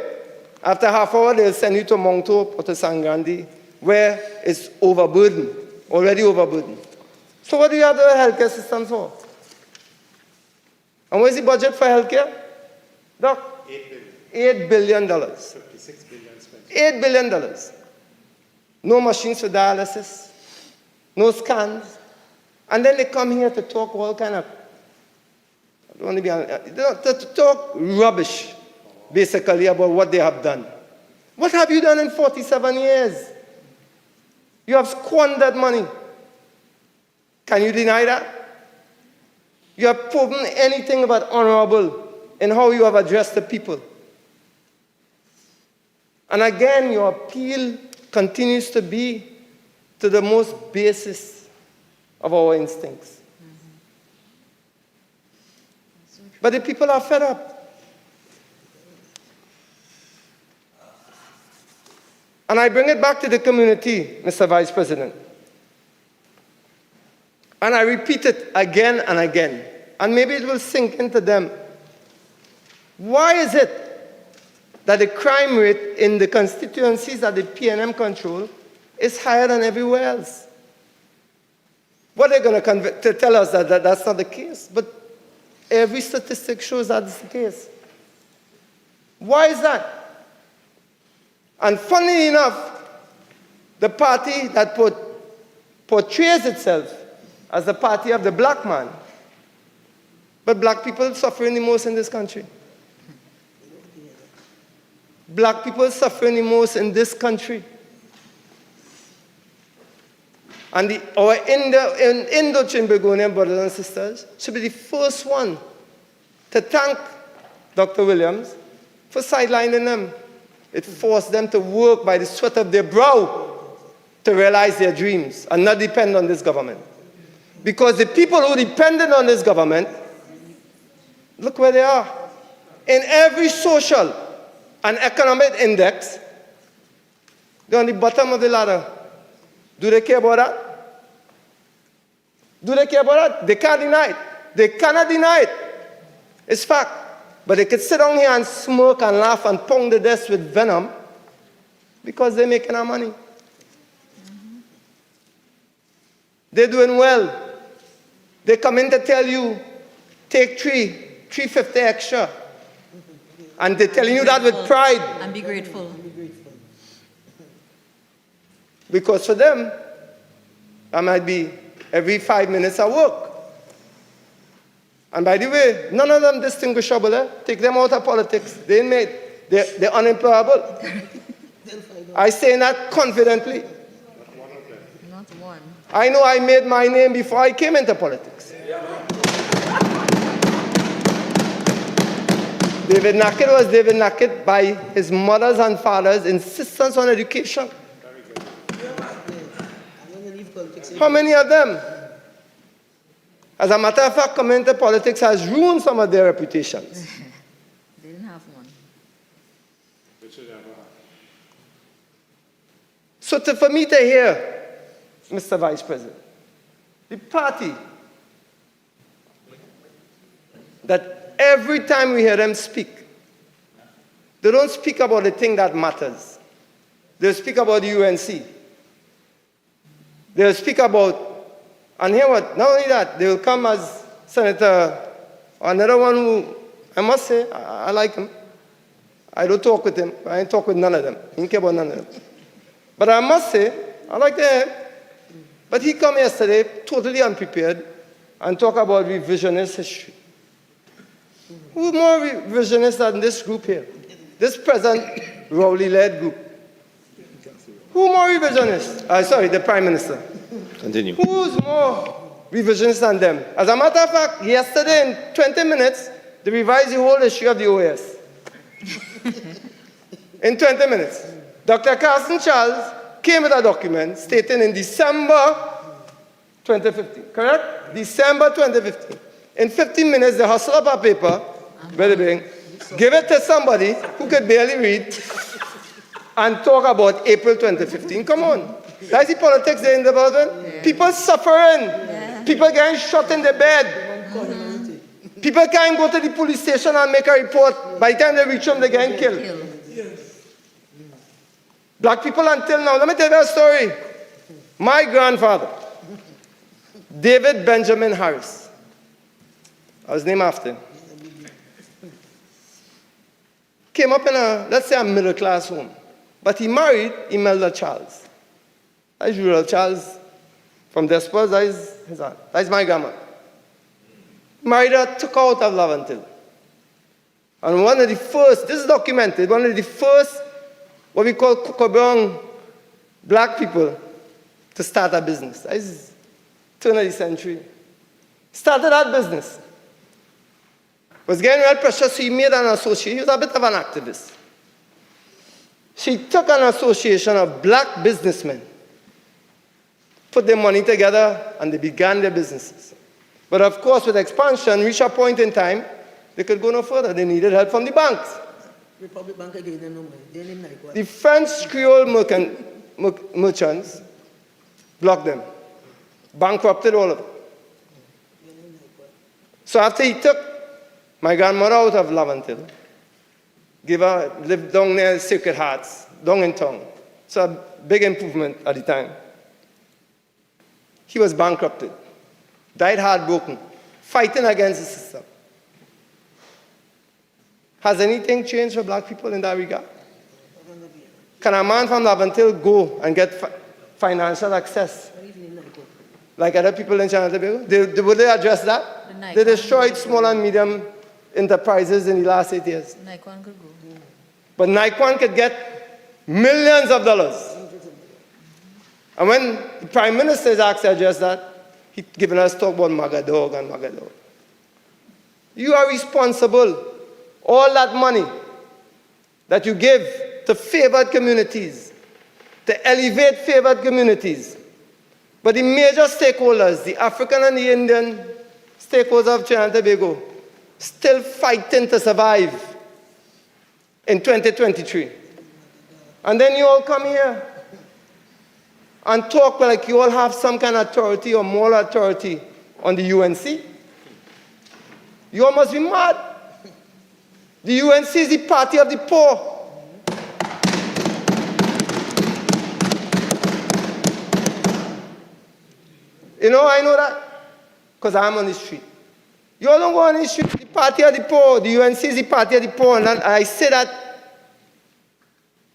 after half hour, they'll send you to Mongto or to Sangrandi, where it's overburdened, already overburdened. So what do you have the healthcare system for? And where's the budget for healthcare? Doc? $8 billion. 56 billion spent. $8 billion. No machines for dialysis, no scans. And then they come here to talk all kind of, I don't want to be, to talk rubbish, basically, about what they have done. What have you done in 47 years? You have squandered money. Can you deny that? You have proven anything but honorable in how you have addressed the people. And again, your appeal continues to be to the most basis of our instincts. But the people are fed up. And I bring it back to the community, Mr. Vice President. And I repeat it again and again. And maybe it will sink into them. Why is it that the crime rate in the constituencies that the PNM control is higher than everywhere else? What are they going to tell us that that's not the case? But every statistic shows that it's the case. Why is that? And funnily enough, the party that portrays itself as the party of the black man, but black people suffering the most in this country. Black people suffering the most in this country. And our Indo-Chimbegonian brothers and sisters should be the first one to thank Dr. Williams for sidelining them. It forced them to work by the sweat of their brow to realize their dreams and not depend on this government. Because the people who depended on this government, look where they are. In every social and economic index, they're on the bottom of the ladder. Do they care about that? Do they care about that? They can't deny it. They cannot deny it. It's fact. But they could sit down here and smirk and laugh and pound the desk with venom because they're making our money. They're doing well. They come in to tell you, take $350 extra. And they're telling you that with pride. And be grateful. Because for them, that might be every 5 minutes at work. And by the way, none of them distinguishable. Take them out of politics. They're unemployable. I say that confidently. Not one. I know I made my name before I came into politics. David Nackett was David Nackett by his mother's and father's insistence on education. How many of them? As a matter of fact, coming into politics has ruined some of their reputations. They didn't have one. So for me to hear, Mr. Vice President, the party that every time we hear them speak, they don't speak about the thing that matters. They speak about the UNC. They'll speak about, and hear what, not only that, they will come as Senator, another one who, I must say, I like him. I don't talk with him. I ain't talk with none of them. He ain't care about none of them. But I must say, I like him. But he come yesterday totally unprepared and talk about revisionist history. Who's more revisionist than this group here? This present Rowley-led group. Who more revisionist? Sorry, the Prime Minister. Continue. Who's more revisionist than them? As a matter of fact, yesterday in 20 minutes, they revised the whole history of the OAS. In 20 minutes. Dr. Carson Charles came with a document stating in December 2015, correct? December 2015. In 15 minutes, they hustle up a paper, very big, give it to somebody who could barely read, and talk about April 2015. Come on. That's the politics they're involved in. Yeah. People suffering. Yeah. People getting shot in the bed. Mm-hmm. People can't go to the police station and make a report. By the time they reach them, they're getting killed. Yes. Black people until now. Let me tell you a story. My grandfather, David Benjamin Harris, I was named after him, came up in a, let's say, a middle-class home. But he married Imelda Charles. That's rural Charles from Despers. That is his aunt. That's my grandma. Married her, took her out of Lavantil. And one of the first, this is documented, one of the first, what we call Kukabong black people to start a business. That is turn of the century. Started that business. Was getting real pressure, so he made an association. He was a bit of an activist. She took an association of black businessmen, put their money together, and they began their businesses. But of course, with expansion, reached a point in time, they could go no further. They needed help from the banks. Republic Bank again, the French Creole merchants blocked them, bankrupted all of them. So after he took my grandmother out of Lavantil, lived down near Sacred Hearts, down in town. It's a big improvement at the time. He was bankrupted, died heartbroken, fighting against the system. Has anything changed for black people in that regard? Can a man from Lavantil go and get financial access like other people in China? Would they address that? They destroyed small and medium enterprises in the last 8 years. But Naikwan could get millions of dollars. And when the Prime Minister is asked to address that, he's giving us talk about Magadog and Magadog. You are responsible. All that money that you give to favored communities, to elevate favored communities. But the major stakeholders, the African and the Indian stakeholders of Trinidad and Tobago, still fighting to survive in 2023. And then you all come here and talk like you all have some kind of authority or moral authority on the UNC. You all must be mad. The UNC is the party of the poor. You know, I know that because I'm on the street. You all don't go on the street, the party of the poor. The UNC is the party of the poor. And I say that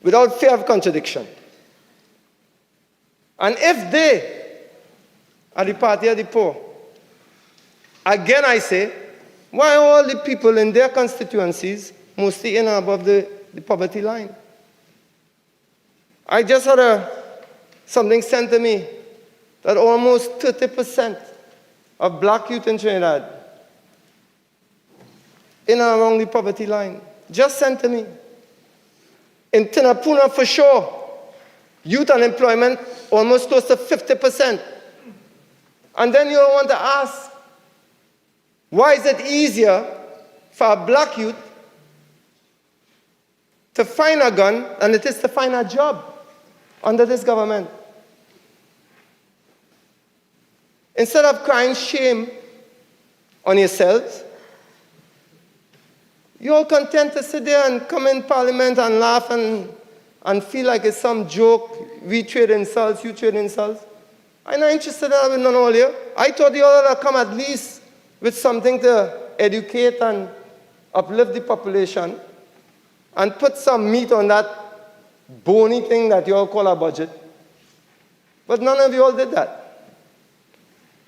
without fear of contradiction. And if they are the party of the poor, again I say, why are all the people in their constituencies mostly in and above the poverty line? I just had something sent to me that almost 30% of black youth in Trinidad in and around the poverty line. Just sent to me. In Tinapuna, for sure, youth unemployment almost close to 50%. And then you want to ask, why is it easier for a black youth to find a gun than it is to find a job under this government? Instead of crying shame on yourselves, you're all content to sit there and come in Parliament and laugh and feel like it's some joke. We trade insults, you trade insults. I'm not interested in that with none of you. I thought you all would come at least with something to educate and uplift the population, and put some meat on that bony thing that you all call a budget. But none of you all did that.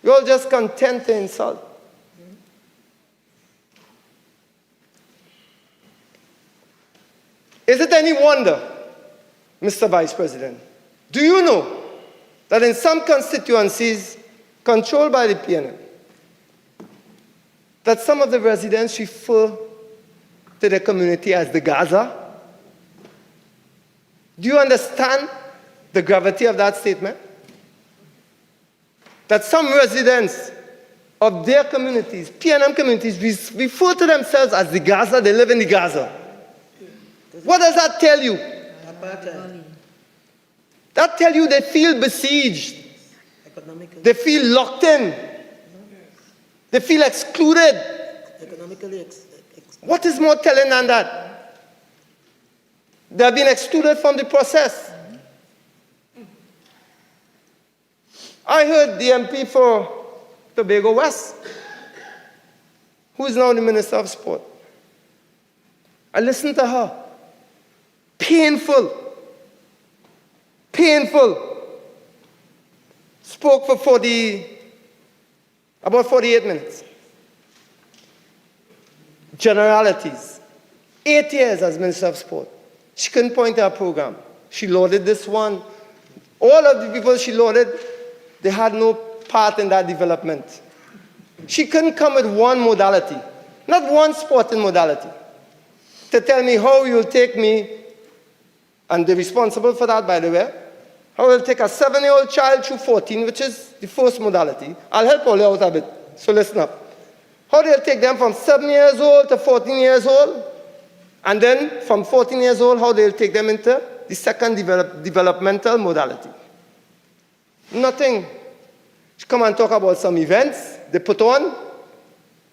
You all just content to insult. Is it any wonder, Mr. Vice President? Do you know that in some constituencies controlled by the PNM, that some of the residents refer to the community as the Gaza? Do you understand the gravity of that statement? That some residents of their communities, PNM communities, refer to themselves as the Gaza, they live in the Gaza. What does that tell you? That tells you they feel besieged. They feel locked in. They feel excluded. What is more telling than that? They have been excluded from the process. I heard the MP for Tobago West, who is now the Minister of Sport. I listened to her. Painful. Spoke for about 48 minutes. Generalities. 8 years as Minister of Sport. She couldn't point to a program. She lauded this one. All of the people she lauded, they had no part in that development. She couldn't come with one modality, not one sporting modality, to tell me how you'll take me, and they're responsible for that, by the way, how you'll take a 7-year-old child through 14, which is the first modality. I'll help all you out a bit, so listen up. How they'll take them from 7 years old to 14 years old, and then from 14 years old, how they'll take them into the second developmental modality. Nothing. She come and talk about some events they put on,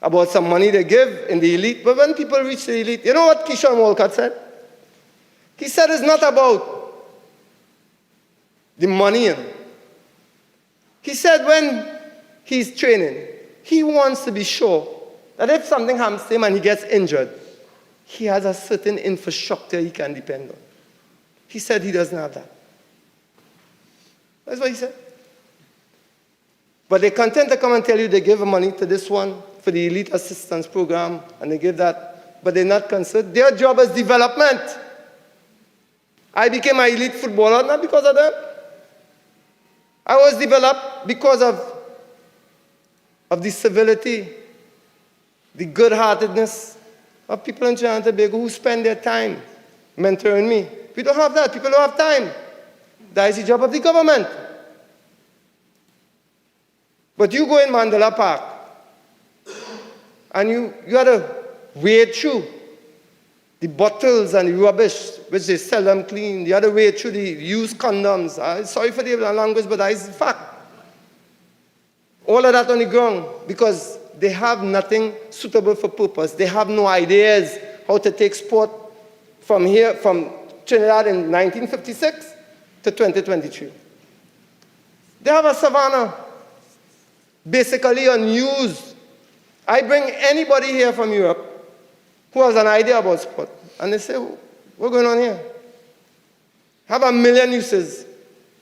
about some money they give in the elite. But when people reach the elite, you know what Kishore Molkar said? He said it's not about the money. He said when he's training, he wants to be sure that if something happens to him and he gets injured, he has a certain infrastructure he can depend on. He said he doesn't have that. That's what he said. But they're content to come and tell you they give money to this one for the elite assistance program, and they give that, but they're not concerned. Their job is development. I became an elite footballer not because of them. I was developed because of the civility, the good-heartedness of people in Trinidad and Tobago who spend their time mentoring me. We don't have that. People don't have time. That is the job of the government. But you go in Mandela Park, and you had to wade through the bottles and the rubbish, which they seldom clean. You had to wade through the used condoms. Sorry for the language, but that is the fact. All of that on the ground, because they have nothing suitable for purpose. They have no ideas how to take sport from here, from Trinidad in 1956 to 2023. They have a savannah, basically unused. I bring anybody here from Europe who has an idea about sport, and they say, what's going on here? Have a million uses.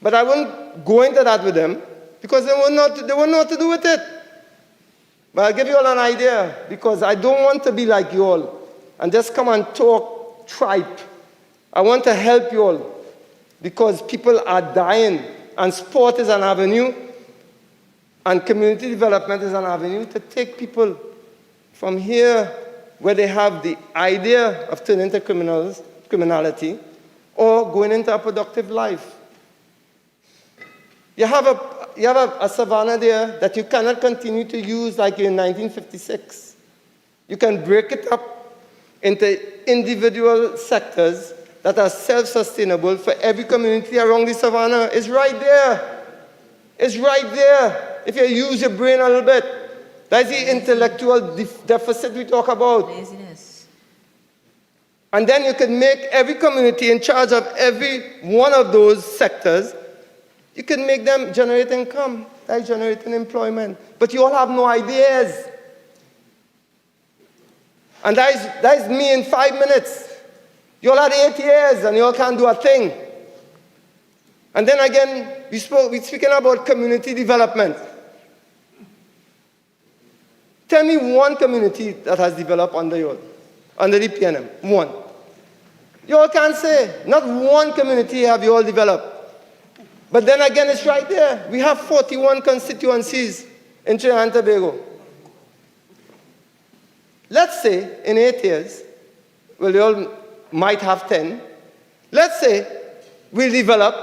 But I wouldn't go into that with them because they wouldn't know what to do with it. But I'll give you all an idea, because I don't want to be like you all and just come and talk tripe. I want to help you all because people are dying, and sport is an avenue, and community development is an avenue to take people from here where they have the idea of turning into criminality or going into a productive life. You have a savannah there that you cannot continue to use like in 1956. You can break it up into individual sectors that are self-sustainable for every community around the savannah. It's right there. It's right there. If you use your brain a little bit. That's the intellectual deficit we talk about. Laziness. And then you can make every community in charge of every one of those sectors. You can make them generate income, like generating employment. But you all have no ideas. And that is me in 5 minutes. You all had 8 years and you all can't do a thing. And then again, we're speaking about community development. Tell me one community that has developed under the PNM. One. You all can't say. Not one community have you all developed. But then again, it's right there. We have 41 constituencies in Trinidad and Tobago. Let's say in 8 years, well, you all might have 10. Let's say we'll develop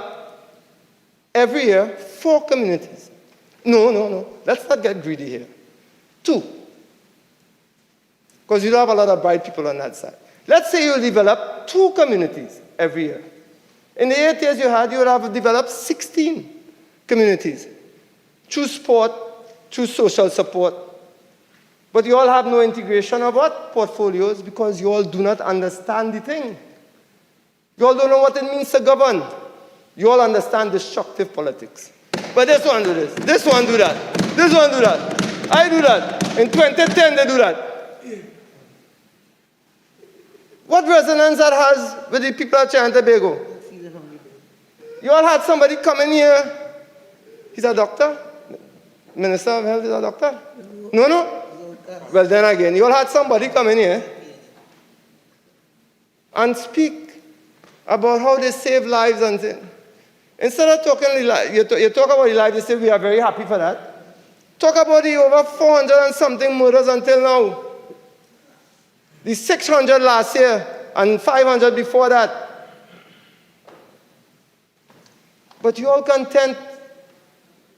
every year 4 communities. No. Let's not get greedy here. 2. Because you don't have a lot of bright people on that side. Let's say you'll develop 2 communities every year. In the 8 years you would have developed 16 communities. Through sport, through social support. But you all have no integration of what? Portfolios, because you all do not understand the thing. You all don't know what it means to govern. You all understand destructive politics. But this one do this, this one do that, this one do that, I do that. In 2010 they do that. What resonance that has with the people of Trinidad and Tobago? You all had somebody come in here, he's a doctor? Minister of Health is a doctor? No? Well then again, you all had somebody come in here and speak about how they save lives and things. Instead of talking, you talk about the life, they say we are very happy for that. Talk about the over 400 and something murders until now. The 600 last year and 500 before that. But you all content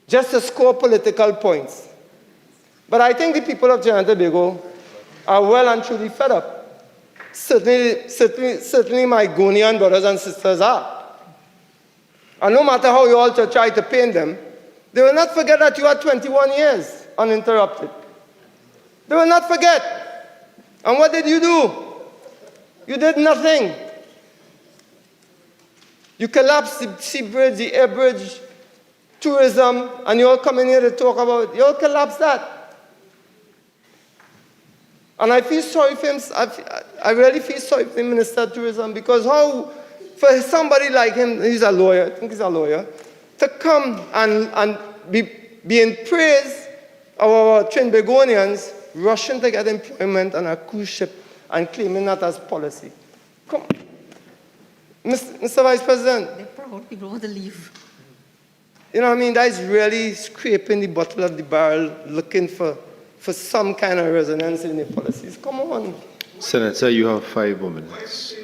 just to score political points. But I think the people of Trinidad and Tobago are well and truly fed up. Certainly my Ghanaian brothers and sisters are. And no matter how you all try to paint them, they will not forget that you had 21 years uninterrupted. They will not forget. And what did you do? You did nothing. You collapsed the sea bridge, the air bridge, tourism, and you all come in here to talk about it. You all collapsed that. And I feel sorry for him. I really feel sorry for the Minister of Tourism, because how, for somebody like him, he's a lawyer, I think he's a lawyer, to come and be in praise of our Trinbagonians rushing to get employment on a cruise ship and claiming that as policy. Come on. Mr. Vice President. They're proud. People want to leave. You know what I mean? That is really scraping the bottom of the barrel, looking for some kind of resonance in the policies. Come on. Senator, you have 5 more minutes.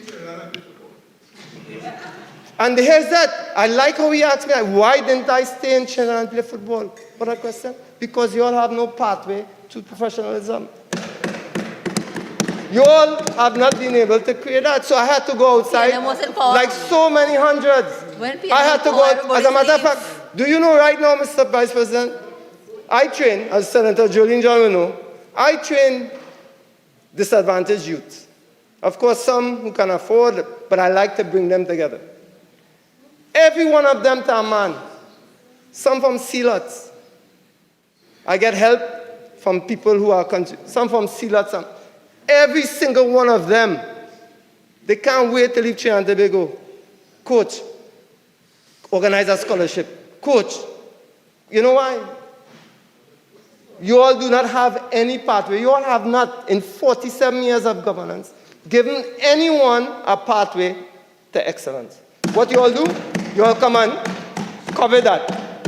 And here's that. I like how he asked me, why didn't I stay in Trinidad and play football? What a question. Because you all have no pathway to professionalism. You all have not been able to create that. So I had to go outside, like so many hundreds. I had to go, as a matter of fact, do you know right now, Mr. Vice President, I train, as Senator Jolene John will know, I train disadvantaged youth. Of course, some who can afford, but I like to bring them together. Every one of them to a man. Some from CLOTs. I get help from people who are, some from CLOTs. Every single one of them, they can't wait to leave Trinidad and Tobago. Coach, organize a scholarship. Coach, you know why? You all do not have any pathway. You all have not, in 47 years of governance, given anyone a pathway to excellence. What you all do? You all come and cover that.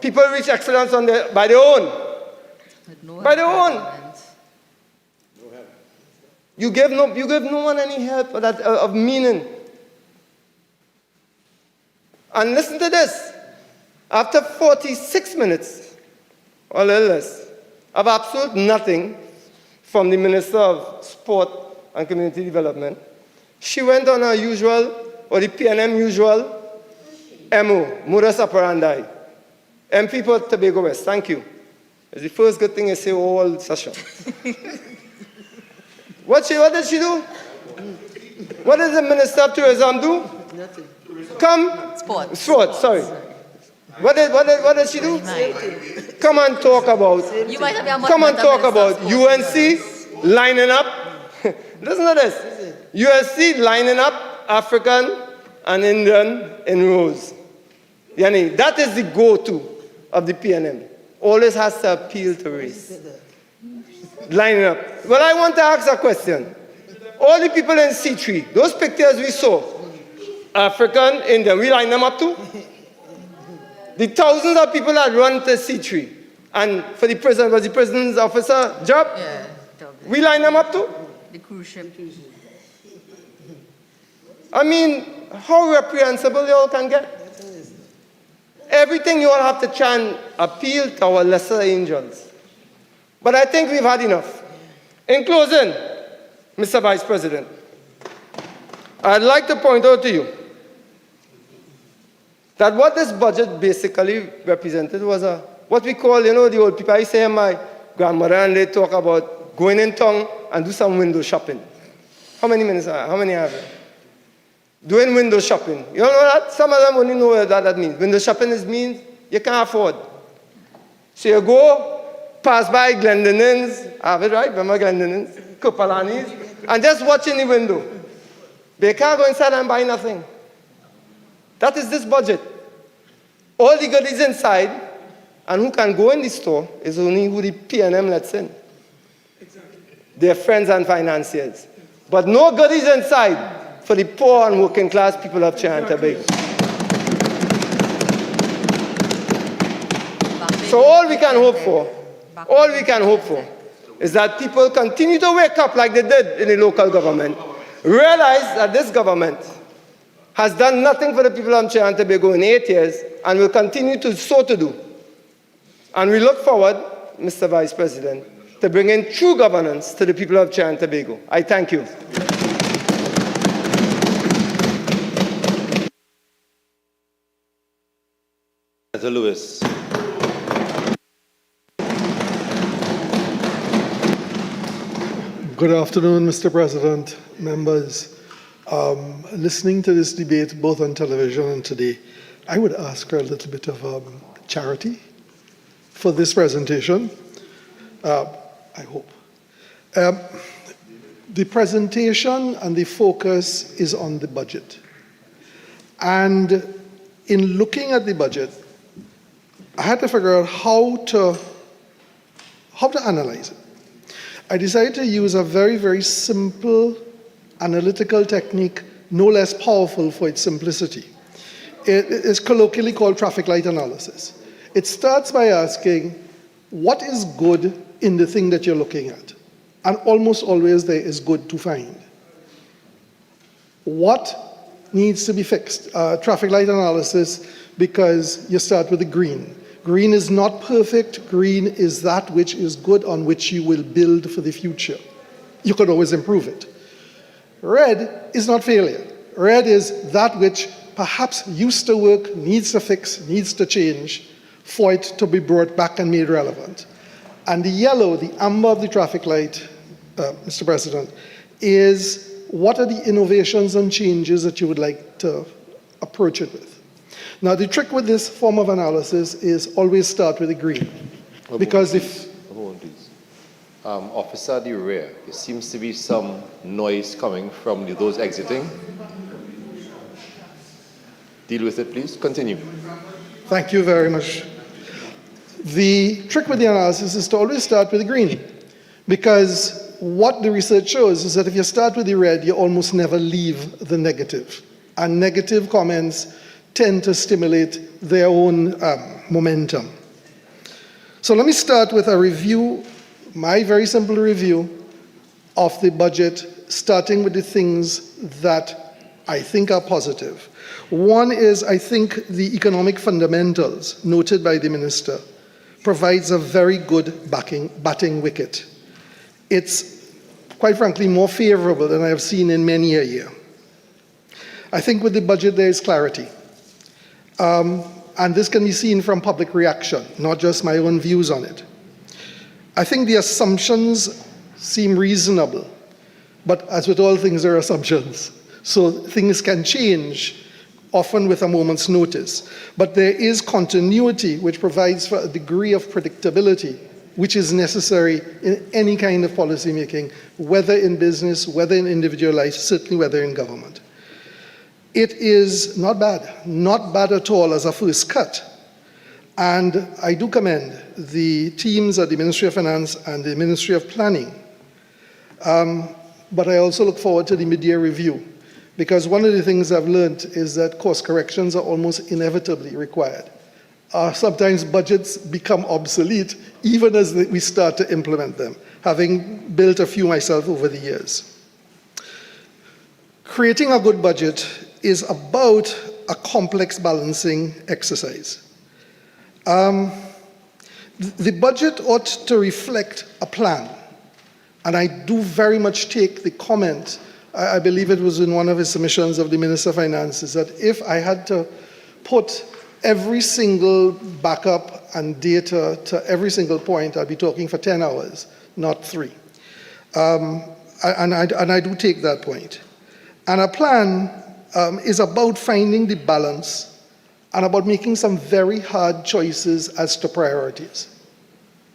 People reach excellence by their own. By their own. You give no one any help of meaning. And listen to this. After 46 minutes, or a little less, of absolute nothing from the Minister of Sport and Community Development, she went on her usual, or the PNM usual, MO, modus operandi. MP for Tobago West, thank you. It's the first good thing I say all session. What did she do? What did the Minister of Tourism do? Nothing. Come. Sport, sorry. What did she do? Come and talk about. You might have Come and talk about UNC lining up Listen to this. USC lining up African and Indian in rows. Yani, that is the go-to of the PNM. Always has to appeal to race. Lining up. Well, I want to ask a question. All the people in C3, those pictures we saw, African, Indian, we line them up too? The thousands of people that run to C3, and for the president, was the president's officer job? Yeah. We line them up too? The cruise ship. I mean, how reprehensible you all can get? Everything you all have to try and appeal to our lesser angels. But I think we've had enough. In closing, Mr. Vice President, I'd like to point out to you that what this budget basically represented was what we call, the old people, I say my grandmother and they talk about going in town and do some window shopping. How many minutes? How many have you? Doing window shopping. You know that? Some of them only know what that means. Window shopping means you can't afford. So you go, pass by Glendenins, have it right? Remember Glendenins? Kupalanis, and just watch in the window. They can't go inside and buy nothing. That is this budget. All the goodies inside, and who can go in the store is only who the PNM lets in. Their friends and financiers. But no goodies inside for the poor and working class people of Trinidad and Tobago. So all we can hope for is that people continue to wake up like they did in the local government, realize that this government has done nothing for the people of Trinidad and Tobago in 8 years and will continue to do. And we look forward, Mr. Vice President, to bringing true governance to the people of Trinidad and Tobago. I thank you. Senator Lewis. Good afternoon, Mr. President, members. Listening to this debate both on television and today, I would ask for a little bit of charity for this presentation. I hope. The presentation and the focus is on the budget. And in looking at the budget, I had to figure out how to analyze it. I decided to use a very, very simple analytical technique, no less powerful for its simplicity. It is colloquially called traffic light analysis. It starts by asking, what is good in the thing that you're looking at? And almost always there is good to find. What needs to be fixed? Traffic light analysis, because you start with the green. Green is not perfect. Green is that which is good, on which you will build for the future. You could always improve it. Red is not failure. Red is that which perhaps used to work, needs to fix, needs to change for it to be brought back and made relevant. And the yellow, the amber of the traffic light, Mr. President, is what are the innovations and changes that you would like to approach it with. Now, the trick with this form of analysis is always start with the green. Because if... Officer at the rear, there seems to be some noise coming from those exiting. Deal with it, please. Continue. Thank you very much. The trick with the analysis is to always start with the green. Because what the research shows is that if you start with the red, you almost never leave the negative. And negative comments tend to stimulate their own momentum. So let me start with a review, my very simple review of the budget, starting with the things that I think are positive. One is, I think, the economic fundamentals noted by the minister provides a very good batting wicket. It's, quite frankly, more favorable than I have seen in many a year. I think with the budget there is clarity. And this can be seen from public reaction, not just my own views on it. I think the assumptions seem reasonable, but as with all things, there are assumptions. So things can change, often with a moment's notice. But there is continuity, which provides for a degree of predictability which is necessary in any kind of policy making, whether in business, whether in individual life, certainly whether in government. It is not bad at all as a first cut. And I do commend the teams at the Ministry of Finance and the Ministry of Planning. But I also look forward to the mid-year review, because one of the things I've learned is that course corrections are almost inevitably required. Sometimes budgets become obsolete even as we start to implement them, having built a few myself over the years. Creating a good budget is about a complex balancing exercise. The budget ought to reflect a plan, and I do very much take the comment, I believe it was in one of his submissions of the Minister of Finances, that if I had to put every single backup and data to every single point, I'd be talking for 10 hours, not 3. And I do take that point. And a plan is about finding the balance and about making some very hard choices as to priorities.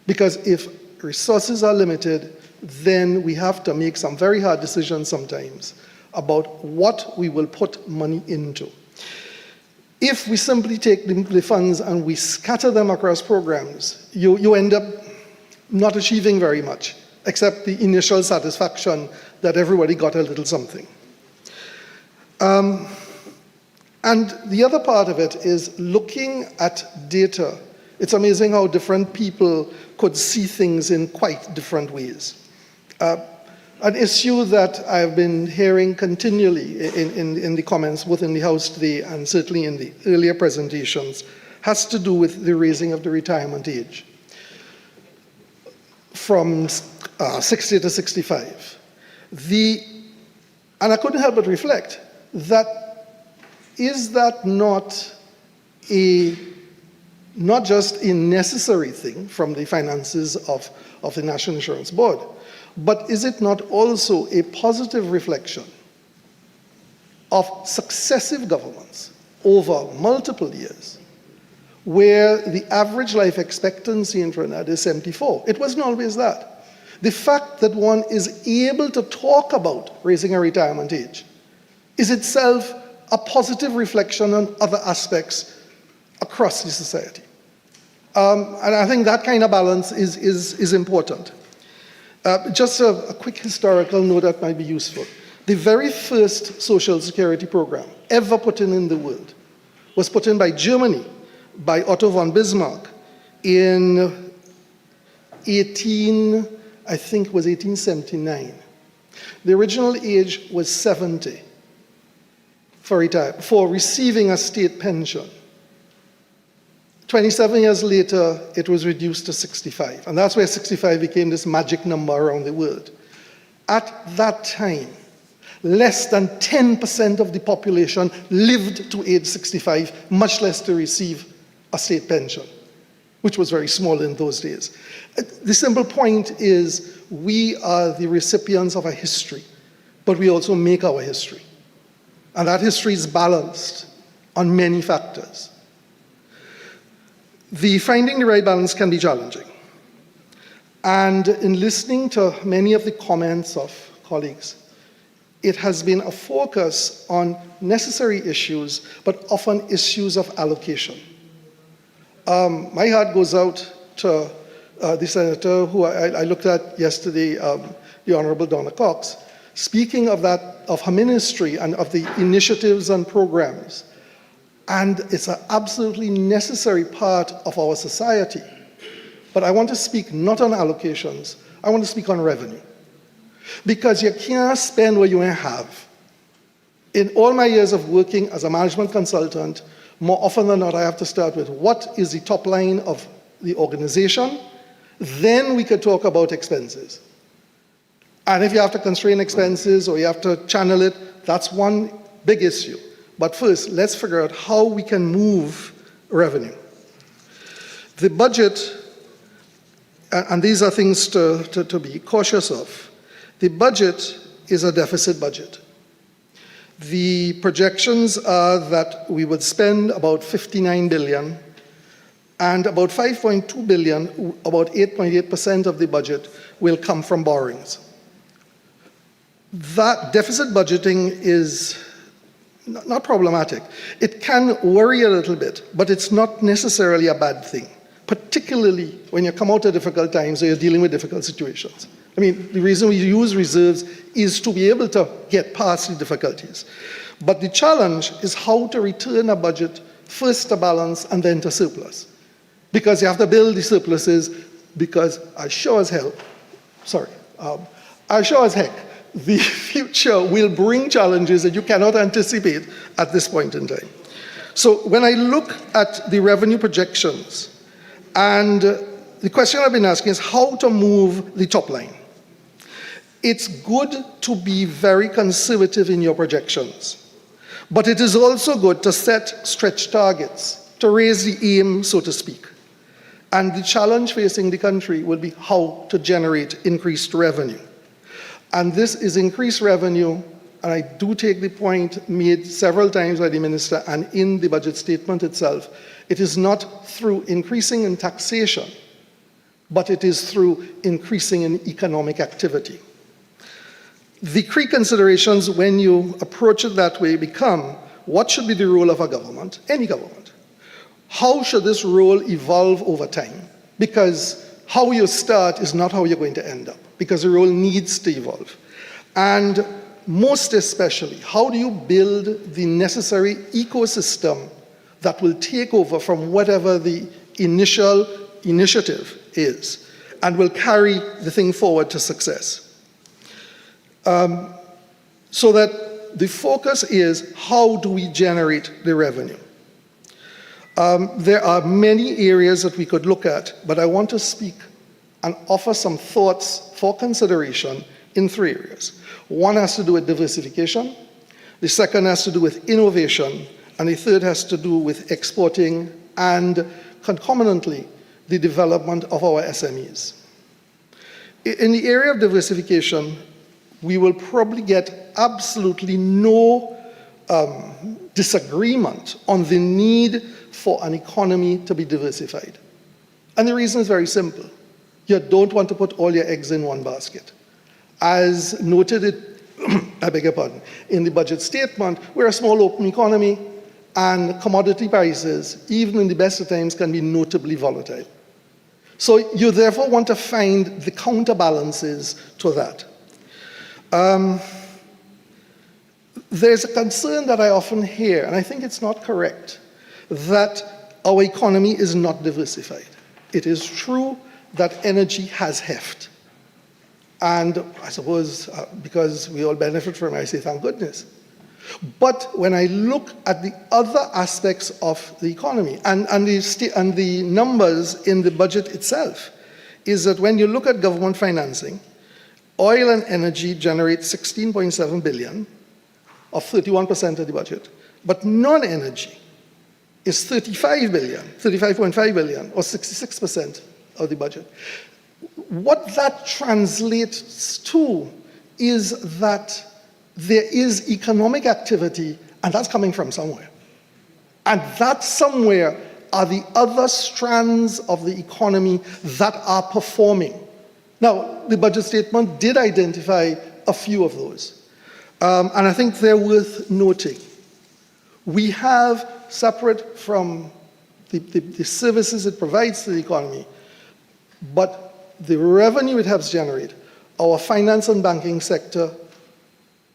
Because if resources are limited, then we have to make some very hard decisions sometimes about what we will put money into. If we simply take the funds and we scatter them across programs, you end up not achieving very much, except the initial satisfaction that everybody got a little something. And the other part of it is looking at data. It's amazing how different people could see things in quite different ways. An issue that I've been hearing continually in the comments, both in the House today and certainly in the earlier presentations, has to do with the raising of the retirement age from 60 to 65. And I couldn't help but reflect that, is that not just a necessary thing from the finances of the National Insurance Board, but is it not also a positive reflection of successive governments over multiple years, where the average life expectancy in Trinidad is 74? It wasn't always that. The fact that one is able to talk about raising a retirement age is itself a positive reflection on other aspects across the society. And I think that kind of balance is important. Just a quick historical note that might be useful. The very first Social Security program ever put in the world was put in by Germany, by Otto von Bismarck, in 1879. The original age was 70 for receiving a state pension. 27 years later, it was reduced to 65. And that's where 65 became this magic number around the world. At that time, less than 10% of the population lived to age 65, much less to receive a state pension, which was very small in those days. The simple point is we are the recipients of a history, but we also make our history. And that history is balanced on many factors. Finding the right balance can be challenging. And in listening to many of the comments of colleagues, it has been a focus on necessary issues, but often issues of allocation. My heart goes out to the senator who I looked at yesterday, the Honorable Donna Cox, speaking of her ministry and of the initiatives and programs. And it's an absolutely necessary part of our society. But I want to speak not on allocations, I want to speak on revenue. Because you can't spend what you ain't have. In all my years of working as a management consultant, more often than not, I have to start with what is the top line of the organization, then we could talk about expenses. And if you have to constrain expenses or you have to channel it, that's one big issue. But first, let's figure out how we can move revenue. The budget, and these are things to be cautious of, the budget is a deficit budget. The projections are that we would spend about 59 billion, and about 5.2 billion, about 8.8% of the budget, will come from borrowings. That deficit budgeting is not problematic. It can worry a little bit, but it's not necessarily a bad thing, particularly when you come out of difficult times or you're dealing with difficult situations. I mean, the reason we use reserves is to be able to get past the difficulties. But the challenge is how to return a budget first to balance and then to surplus. Because you have to build the surpluses, because as sure as heck, the future will bring challenges that you cannot anticipate at this point in time. So when I look at the revenue projections, and the question I've been asking is how to move the top line. It's good to be very conservative in your projections, but it is also good to set stretch targets, to raise the aim, so to speak. And the challenge facing the country will be how to generate increased revenue. And this is increased revenue, and I do take the point made several times by the minister and in the budget statement itself. It is not through increasing in taxation, but it is through increasing in economic activity. The key considerations when you approach it that way become, what should be the role of a government, any government? How should this role evolve over time? Because how you start is not how you're going to end up, because the role needs to evolve. And most especially, how do you build the necessary ecosystem that will take over from whatever the initial initiative is and will carry the thing forward to success? So that the focus is, how do we generate the revenue? There are many areas that we could look at, but I want to speak and offer some thoughts for consideration in 3 areas. One has to do with diversification, the second has to do with innovation, and the third has to do with exporting and, concomitantly, the development of our SMEs. In the area of diversification, we will probably get absolutely no disagreement on the need for an economy to be diversified. And the reason is very simple. You don't want to put all your eggs in one basket. As noted, I beg your pardon, in the budget statement, we're a small open economy, and commodity prices, even in the best of times, can be notably volatile. So you therefore want to find the counterbalances to that. There's a concern that I often hear, and I think it's not correct, that our economy is not diversified. It is true that energy has heft. And I suppose because we all benefit from it, I say thank goodness. But when I look at the other aspects of the economy, and the numbers in the budget itself, is that when you look at government financing, oil and energy generate 16.7 billion, or 31% of the budget, but non-energy is 35.5 billion, or 66% of the budget. What that translates to is that there is economic activity, and that's coming from somewhere. And that somewhere are the other strands of the economy that are performing. Now, the budget statement did identify a few of those, and I think they're worth noting. We have, separate from the services it provides to the economy, but the revenue it helps generate, our finance and banking sector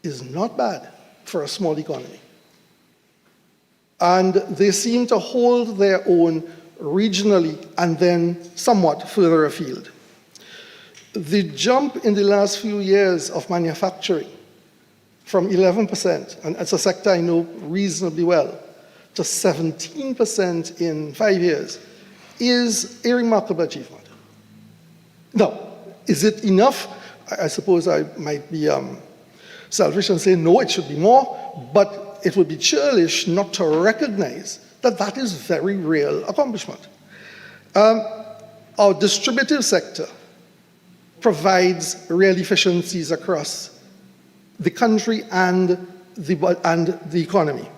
is not bad for a small economy. And they seem to hold their own regionally and then somewhat further afield. The jump in the last few years of manufacturing from 11%, and it's a sector I know reasonably well, to 17% in 5 years is a remarkable achievement. Now, is it enough? I suppose I might be selfish and say, no, it should be more, but it would be churlish not to recognize that that is very real accomplishment. Our distributive sector provides real efficiencies across the country and the economy.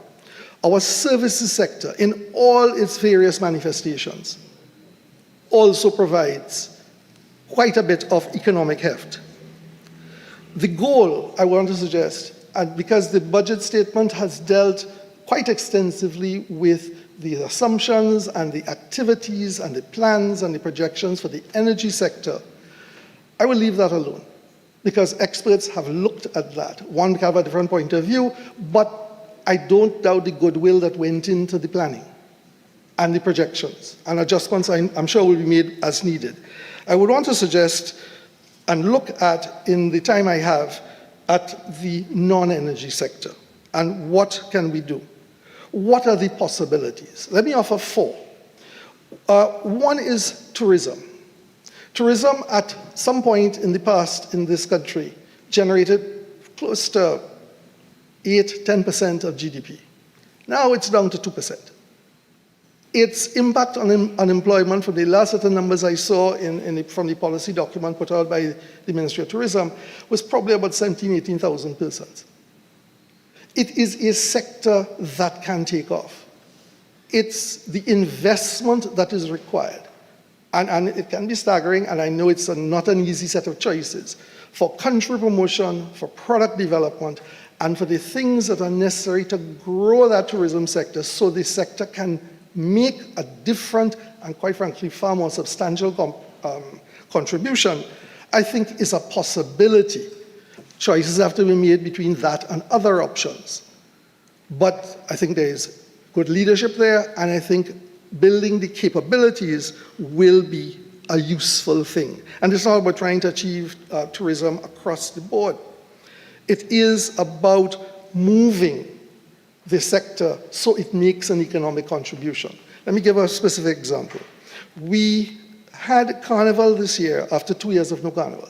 Our services sector, in all its various manifestations, also provides quite a bit of economic heft. The goal I want to suggest, and because the budget statement has dealt quite extensively with the assumptions and the activities and the plans and the projections for the energy sector, I will leave that alone because experts have looked at that. One can have a different point of view, but I don't doubt the goodwill that went into the planning and the projections, and adjustments I'm sure will be made as needed. I would want to suggest and look at, in the time I have, at the non-energy sector and what can we do? What are the possibilities? Let me offer four. One is tourism. Tourism at some point in the past in this country generated close to 8-10% of GDP. Now it's down to 2%. Its impact on unemployment, from the last set of numbers I saw from the policy document put out by the Ministry of Tourism, was probably about 17,000, 18,000 persons. It is a sector that can take off. It's the investment that is required. And it can be staggering, and I know it's not an easy set of choices for country promotion, for product development, and for the things that are necessary to grow that tourism sector so the sector can make a different and, quite frankly, far more substantial contribution, I think is a possibility. Choices have to be made between that and other options. But I think there is good leadership there, and I think building the capabilities will be a useful thing. And it's not about trying to achieve tourism across the board. It is about moving the sector so it makes an economic contribution. Let me give a specific example. We had Carnival this year after 2 years of no Carnival.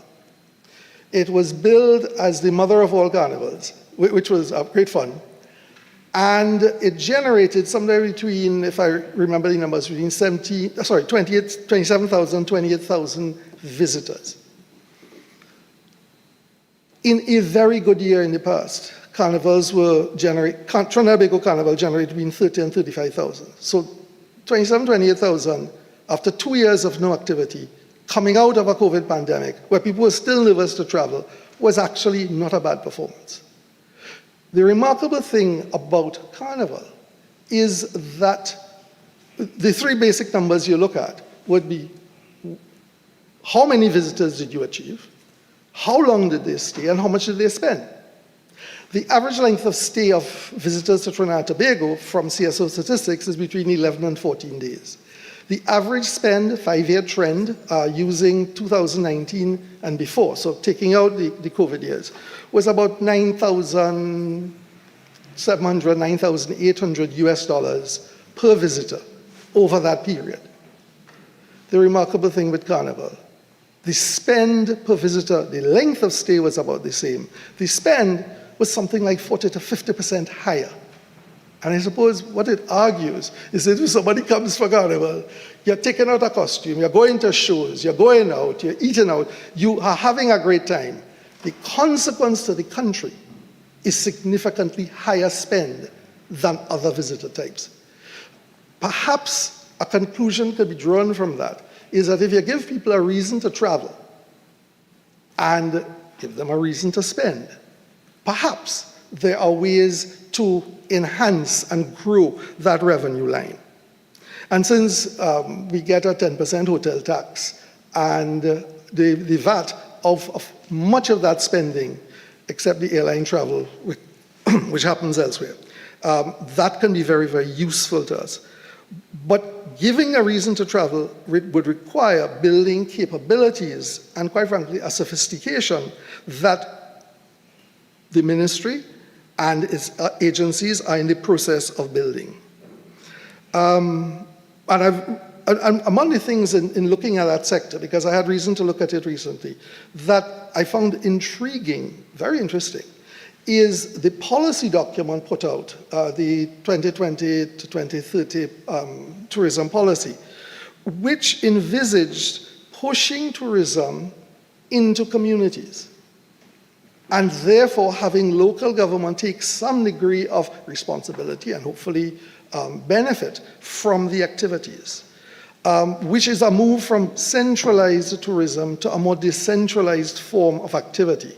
It was billed as the mother of all carnivals, which was great fun. And it generated somewhere between, if I remember the numbers, between 27,000, 28,000 visitors. In a very good year in the past, carnivals were Trinidad and Tobago Carnival generated between 30 and 35,000. So 27, 28,000 after 2 years of no activity, coming out of a COVID pandemic, where people were still nervous to travel, was actually not a bad performance. The remarkable thing about Carnival is that the three basic numbers you look at would be how many visitors did you achieve, how long did they stay, and how much did they spend. The average length of stay of visitors to Trinidad and Tobago from CSO statistics is between 11 and 14 days. The average spend, 5-year trend, using 2019 and before, so taking out the COVID years, was about $9,700, $9,800 US per visitor over that period. The remarkable thing with Carnival, the spend per visitor, the length of stay was about the same. The spend was something like 40 to 50% higher. And I suppose what it argues is that if somebody comes for Carnival, you're taking out a costume, you're going to shows, you're going out, you're eating out, you are having a great time. The consequence to the country is significantly higher spend than other visitor types. Perhaps a conclusion could be drawn from that is that if you give people a reason to travel and give them a reason to spend, perhaps there are ways to enhance and grow that revenue line. And since we get a 10% hotel tax and the VAT of much of that spending, except the airline travel, which happens elsewhere, that can be very, very useful to us. But giving a reason to travel would require building capabilities and, quite frankly, a sophistication that the ministry and its agencies are in the process of building. And among the things in looking at that sector, because I had reason to look at it recently, that I found intriguing, very interesting, is the policy document put out, the 2020 to 2030 tourism policy, which envisaged pushing tourism into communities, and therefore having local government take some degree of responsibility and hopefully benefit from the activities. which is a move from centralized tourism to a more decentralized form of activity.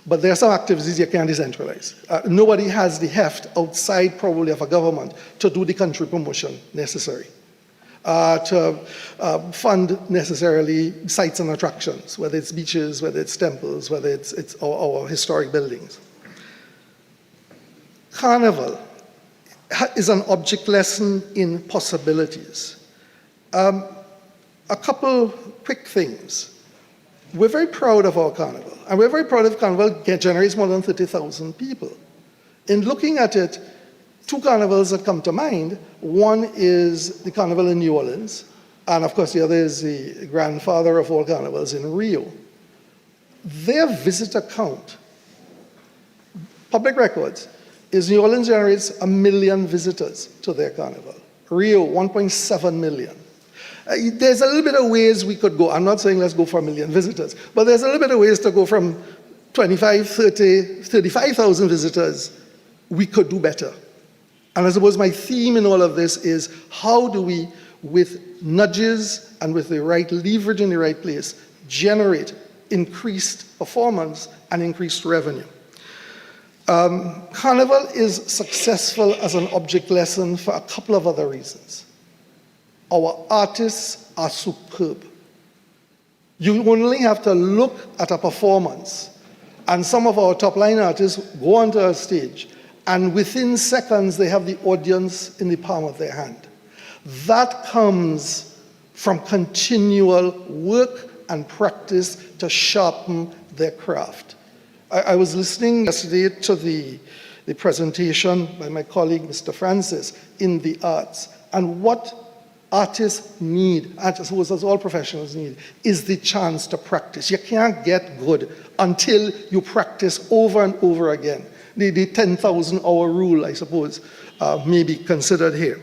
But there are some activities you can't decentralize. Nobody has the heft outside probably of a government to do the country promotion necessary, to fund necessarily sites and attractions, whether it's beaches, whether it's temples, whether it's our historic buildings. Carnival is an object lesson in possibilities. A couple quick things. We're very proud of our carnival, and we're very proud of carnival generates more than 30,000 people. In looking at it, two carnivals that come to mind. One is the carnival in New Orleans, and of course the other is the grandfather of all carnivals in Rio. Their visitor count, public records, is New Orleans generates 1 million visitors to their carnival. Rio, 1.7 million. There's a little bit of ways we could go. I'm not saying let's go for 1 million visitors, but there's a little bit of ways to go from 25, 30, 35,000 visitors. We could do better. And I suppose my theme in all of this is how do we, with nudges and with the right leverage in the right place, generate increased performance and increased revenue. Carnival is successful as an object lesson for a couple of other reasons. Our artists are superb. You only have to look at a performance, and some of our top-line artists go onto a stage, and within seconds they have the audience in the palm of their hand. That comes from continual work and practice to sharpen their craft. I was listening yesterday to the presentation by my colleague, Mr. Francis, in the arts. And what artists need, and I suppose as all professionals need, is the chance to practice. You can't get good until you practice over and over again. The 10,000-hour rule, I suppose, may be considered here.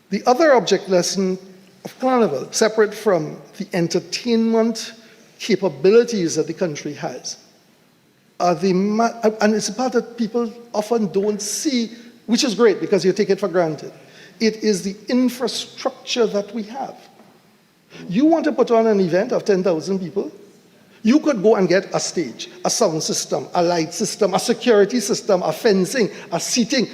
The other object lesson of Carnival, separate from the entertainment capabilities that the country has, and it's a part that people often don't see, which is great because you take it for granted. It is the infrastructure that we have. You want to put on an event of 10,000 people, you could go and get a stage, a sound system, a light system, a security system, a fencing, a seating.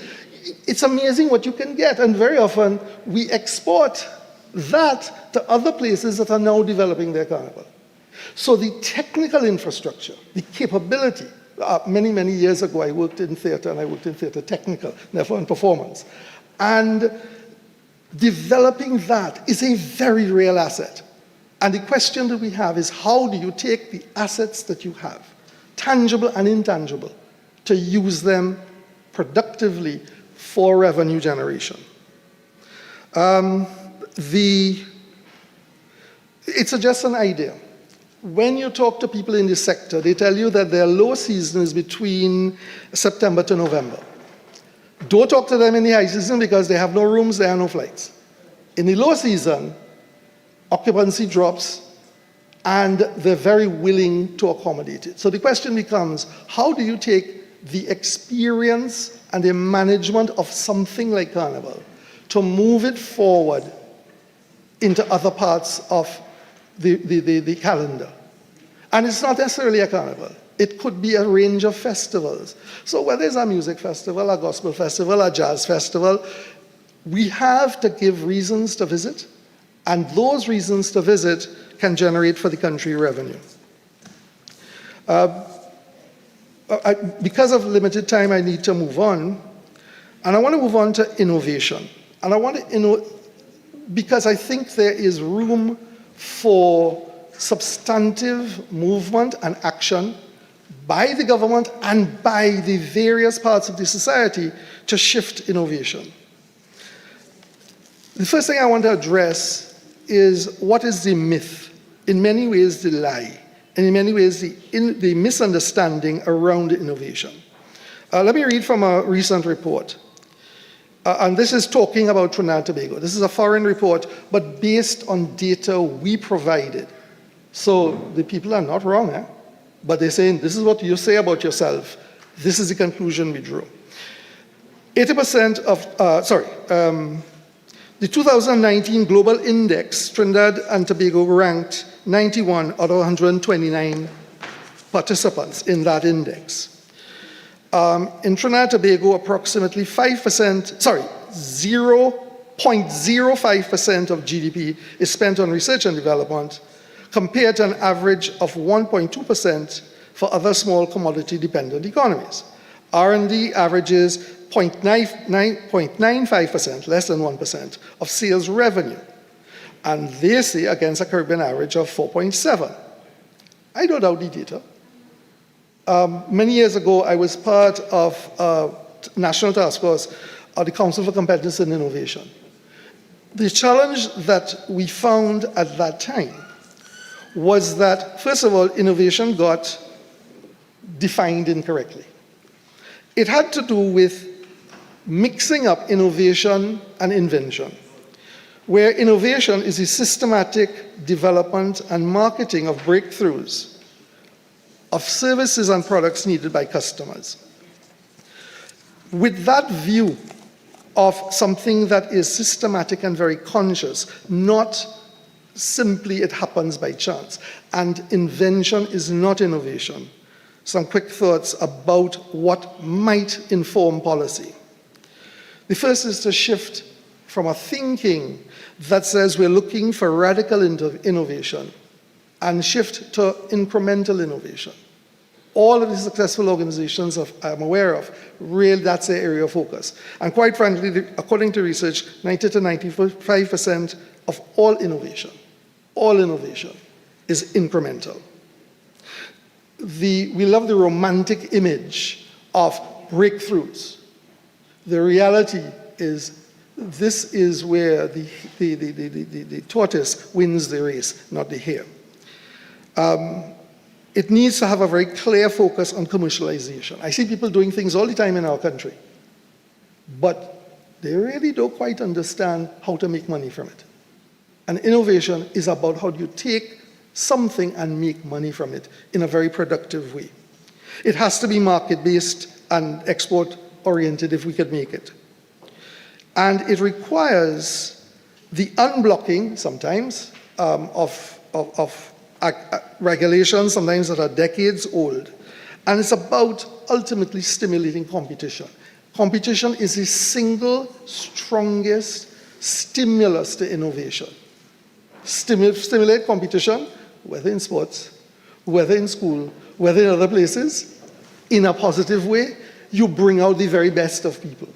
It's amazing what you can get, and very often we export that to other places that are now developing their carnival. So the technical infrastructure, the capability, many, many years ago I worked in theater, and I worked in theater technical, therefore in performance. And developing that is a very real asset. And the question that we have is how do you take the assets that you have, tangible and intangible, to use them productively for revenue generation? It's just an idea. When you talk to people in this sector, they tell you that their low season is between September to November. Don't talk to them in the high season because they have no rooms, there are no flights. In the low season, occupancy drops and they're very willing to accommodate it. So the question becomes, how do you take the experience and the management of something like Carnival to move it forward into other parts of the calendar? And it's not necessarily a carnival. It could be a range of festivals. So whether it's a music festival, a gospel festival, a jazz festival, we have to give reasons to visit, and those reasons to visit can generate for the country revenue. Because of limited time, I need to move on, and I want to move on to innovation. And I want to because I think there is room for substantive movement and action by the government and by the various parts of the society to shift innovation. The first thing I want to address is what is the myth, in many ways the lie, and in many ways the misunderstanding around innovation. Let me read from a recent report. And this is talking about Trinidad and Tobago. This is a foreign report, but based on data we provided. So the people are not wrong, but they're saying, this is what you say about yourself. This is the conclusion we drew. 80% of, The 2019 Global Index, Trinidad and Tobago ranked 91 out of 129 participants in that index. In Trinidad and Tobago, approximately 0.05% of GDP is spent on research and development, compared to an average of 1.2% for other small commodity-dependent economies. R&D averages 0.95%, less than 1%, of sales revenue, and they say against a Caribbean average of 4.7%. I don't doubt the data. Many years ago, I was part of a national task force of the Council for Competitiveness and Innovation. The challenge that we found at that time was that, first of all, innovation got defined incorrectly. It had to do with mixing up innovation and invention, where innovation is the systematic development and marketing of breakthroughs of services and products needed by customers. With that view of something that is systematic and very conscious, not simply it happens by chance, and invention is not innovation. Some quick thoughts about what might inform policy. The first is to shift from a thinking that says we're looking for radical innovation and shift to incremental innovation. All of the successful organizations I'm aware of, really that's their area of focus. And quite frankly, according to research, 90 to 95% of all innovation is incremental. We love the romantic image of breakthroughs. The reality is this is where the tortoise wins the race, not the hare. It needs to have a very clear focus on commercialization. I see people doing things all the time in our country, but they really don't quite understand how to make money from it. And innovation is about how do you take something and make money from it in a very productive way. It has to be market-based and export-oriented if we could make it. And it requires the unblocking, sometimes, of regulations, sometimes that are decades old. And it's about ultimately stimulating competition. Competition is the single strongest stimulus to innovation. Stimulate competition, whether in sports, whether in school, whether in other places, in a positive way, you bring out the very best of people.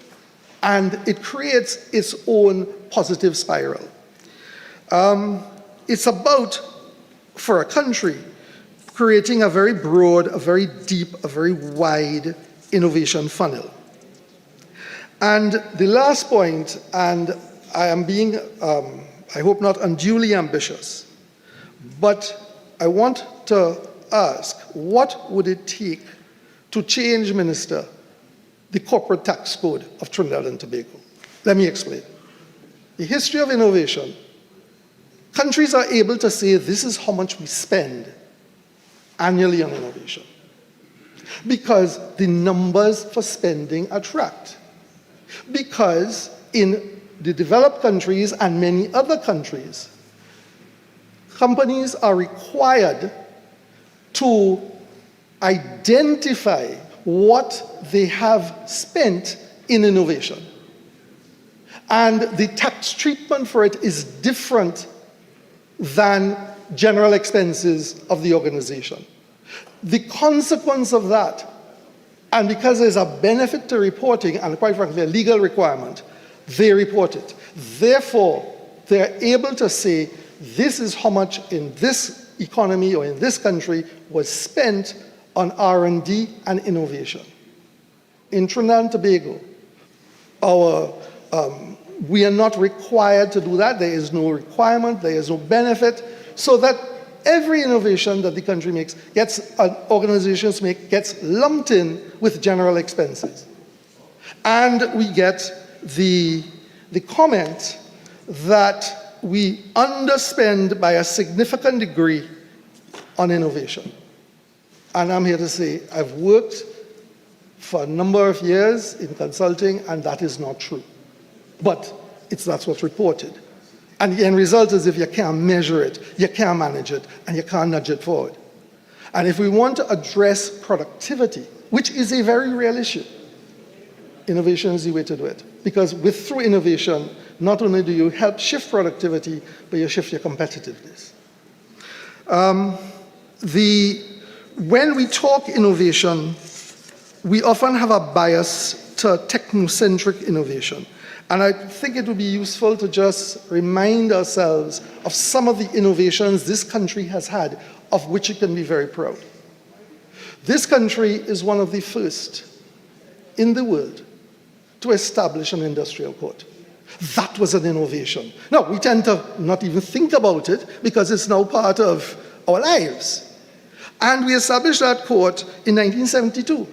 And it creates its own positive spiral. It's about, for a country, creating a very broad, a very deep, a very wide innovation funnel. And the last point, and I am being, I hope not unduly ambitious, but I want to ask, what would it take to change, Minister, the corporate tax code of Trinidad and Tobago? Let me explain. The history of innovation, countries are able to say this is how much we spend annually on innovation, because the numbers for spending are tracked. Because in the developed countries and many other countries, companies are required to identify what they have spent in innovation. And the tax treatment for it is different than general expenses of the organization. The consequence of that, and because there's a benefit to reporting, and quite frankly a legal requirement, they report it. Therefore, they're able to say, this is how much in this economy or in this country was spent on R&D and innovation. In Trinidad and Tobago, we are not required to do that. There is no requirement, there is no benefit, so that every innovation that the country makes, organizations make, gets lumped in with general expenses. And we get the comment that we underspend by a significant degree on innovation. And I'm here to say, I've worked for a number of years in consulting, and that is not true. But that's what's reported. And the end result is if you can't measure it, you can't manage it, and you can't nudge it forward. And if we want to address productivity, which is a very real issue, innovation is the way to do it. Because through innovation, not only do you help shift productivity, but you shift your competitiveness. When we talk innovation, we often have a bias to technocentric innovation. And I think it would be useful to just remind ourselves of some of the innovations this country has had, of which it can be very proud. This country is one of the first in the world to establish an industrial court. That was an innovation. Now, we tend to not even think about it because it's now part of our lives. And we established that court in 1972.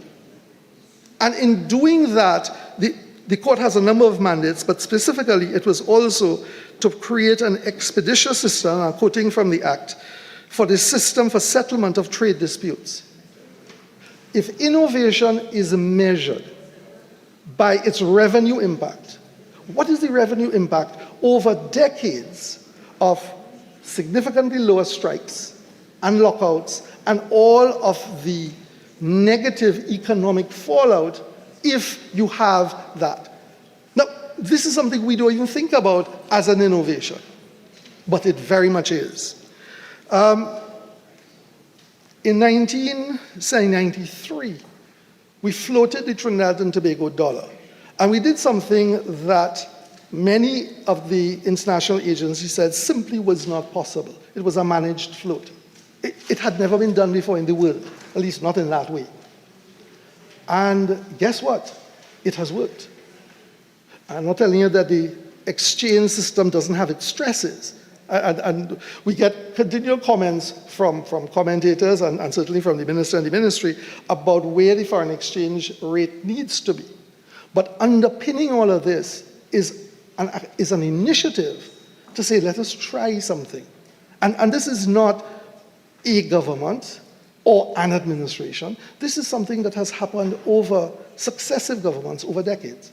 And in doing that, the court has a number of mandates, but specifically it was also to create an expeditious system, I'm quoting from the Act, for the system for settlement of trade disputes. If innovation is measured by its revenue impact, what is the revenue impact over decades of significantly lower strikes and lockouts and all of the negative economic fallout if you have that? Now, this is something we don't even think about as an innovation, but it very much is. In 1993, we floated the Trinidad and Tobago dollar. And we did something that many of the international agencies said simply was not possible. It was a managed float. It had never been done before in the world, at least not in that way. And guess what? It has worked. I'm not telling you that the exchange system doesn't have its stresses. And we get continual comments from commentators and certainly from the minister and the ministry about where the foreign exchange rate needs to be. But underpinning all of this is an initiative to say, let us try something. And this is not a government or an administration. This is something that has happened over successive governments over decades.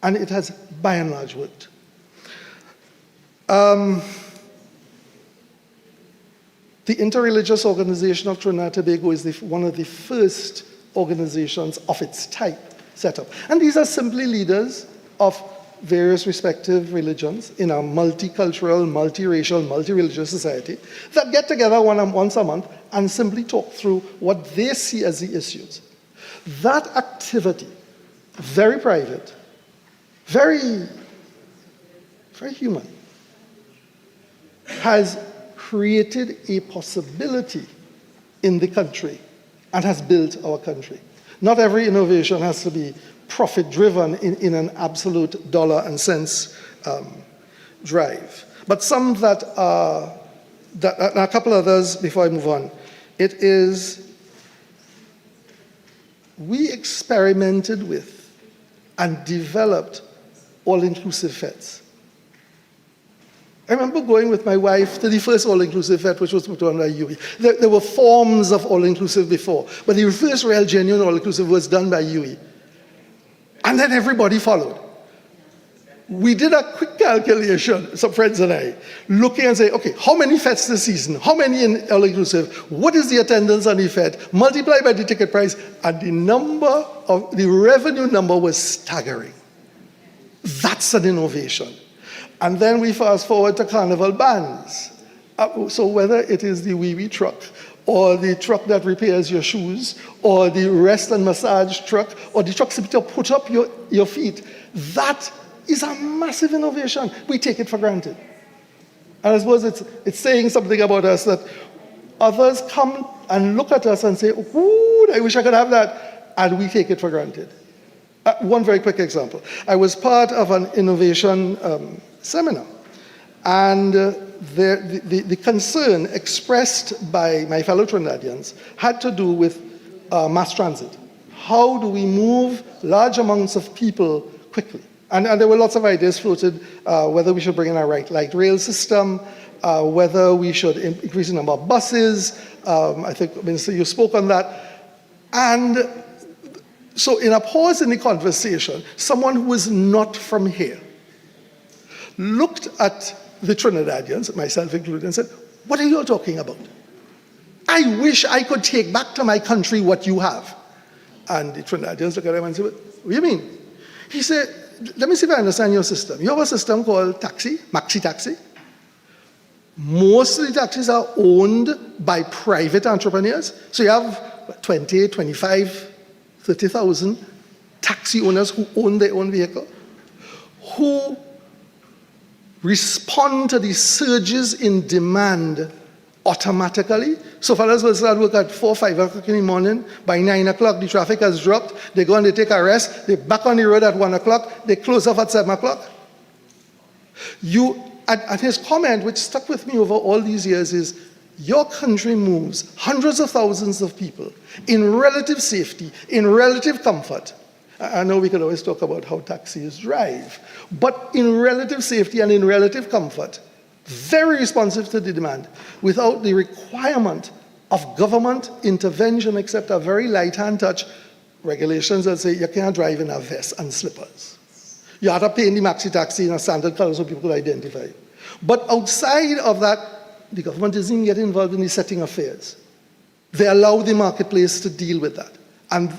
And it has, by and large, worked. The Interreligious Organization of Trinidad and Tobago is one of the first organizations of its type set up. And these are simply leaders of various respective religions in a multicultural, multiracial, multi-religious society that get together once a month and simply talk through what they see as the issues. That activity, very private, very, very human, has created a possibility in the country and has built our country. Not every innovation has to be profit-driven in an absolute dollar and cents drive. But some that are, a couple others before I move on. It is, we experimented with and developed all-inclusive feds. I remember going with my wife to the first all-inclusive fed, which was put on by UE. There were forms of all-inclusive before, but the first real genuine all-inclusive was done by UE. And then everybody followed. We did a quick calculation, some friends and I, looking and saying, okay, how many feds this season? How many in all-inclusive? What is the attendance on the fed? Multiply by the ticket price, and the revenue number was staggering. That's an innovation. And then we fast forward to carnival bands. So whether it is the wee-wee truck, or the truck that repairs your shoes, or the rest and massage truck, or the truck simply to put up your feet, that is a massive innovation. We take it for granted. And I suppose it's saying something about us that others come and look at us and say, ooh, I wish I could have that, and we take it for granted. One very quick example. I was part of an innovation seminar, and the concern expressed by my fellow Trinidadians had to do with mass transit. How do we move large amounts of people quickly? And there were lots of ideas floated, whether we should bring in a light rail system, whether we should increase the number of buses. I think, Minister, you spoke on that. And so in a pause in the conversation, someone who was not from here looked at the Trinidadians, myself included, and said, what are you all talking about? I wish I could take back to my country what you have. And the Trinidadians looked at him and said, what do you mean? He said, let me see if I understand your system. You have a system called taxi, maxi taxi. Most of the taxis are owned by private entrepreneurs. So you have 20, 25, 30,000 taxi owners who own their own vehicle, who respond to the surges in demand automatically. So fellas will start work at 4, 5 o'clock in the morning. By 9 o'clock, the traffic has dropped. They go and they take a rest. They're back on the road at 1 o'clock. They close off at 7 o'clock. And his comment, which stuck with me over all these years, is your country moves hundreds of thousands of people in relative safety, in relative comfort. I know we could always talk about how taxis drive, but in relative safety and in relative comfort, very responsive to the demand, without the requirement of government intervention except a very light hand touch, regulations that say you can't drive in a vest and slippers. You have to pay in the maxi taxi in a standard color so people could identify you. But outside of that, the government doesn't even get involved in the setting of fares. They allow the marketplace to deal with that. And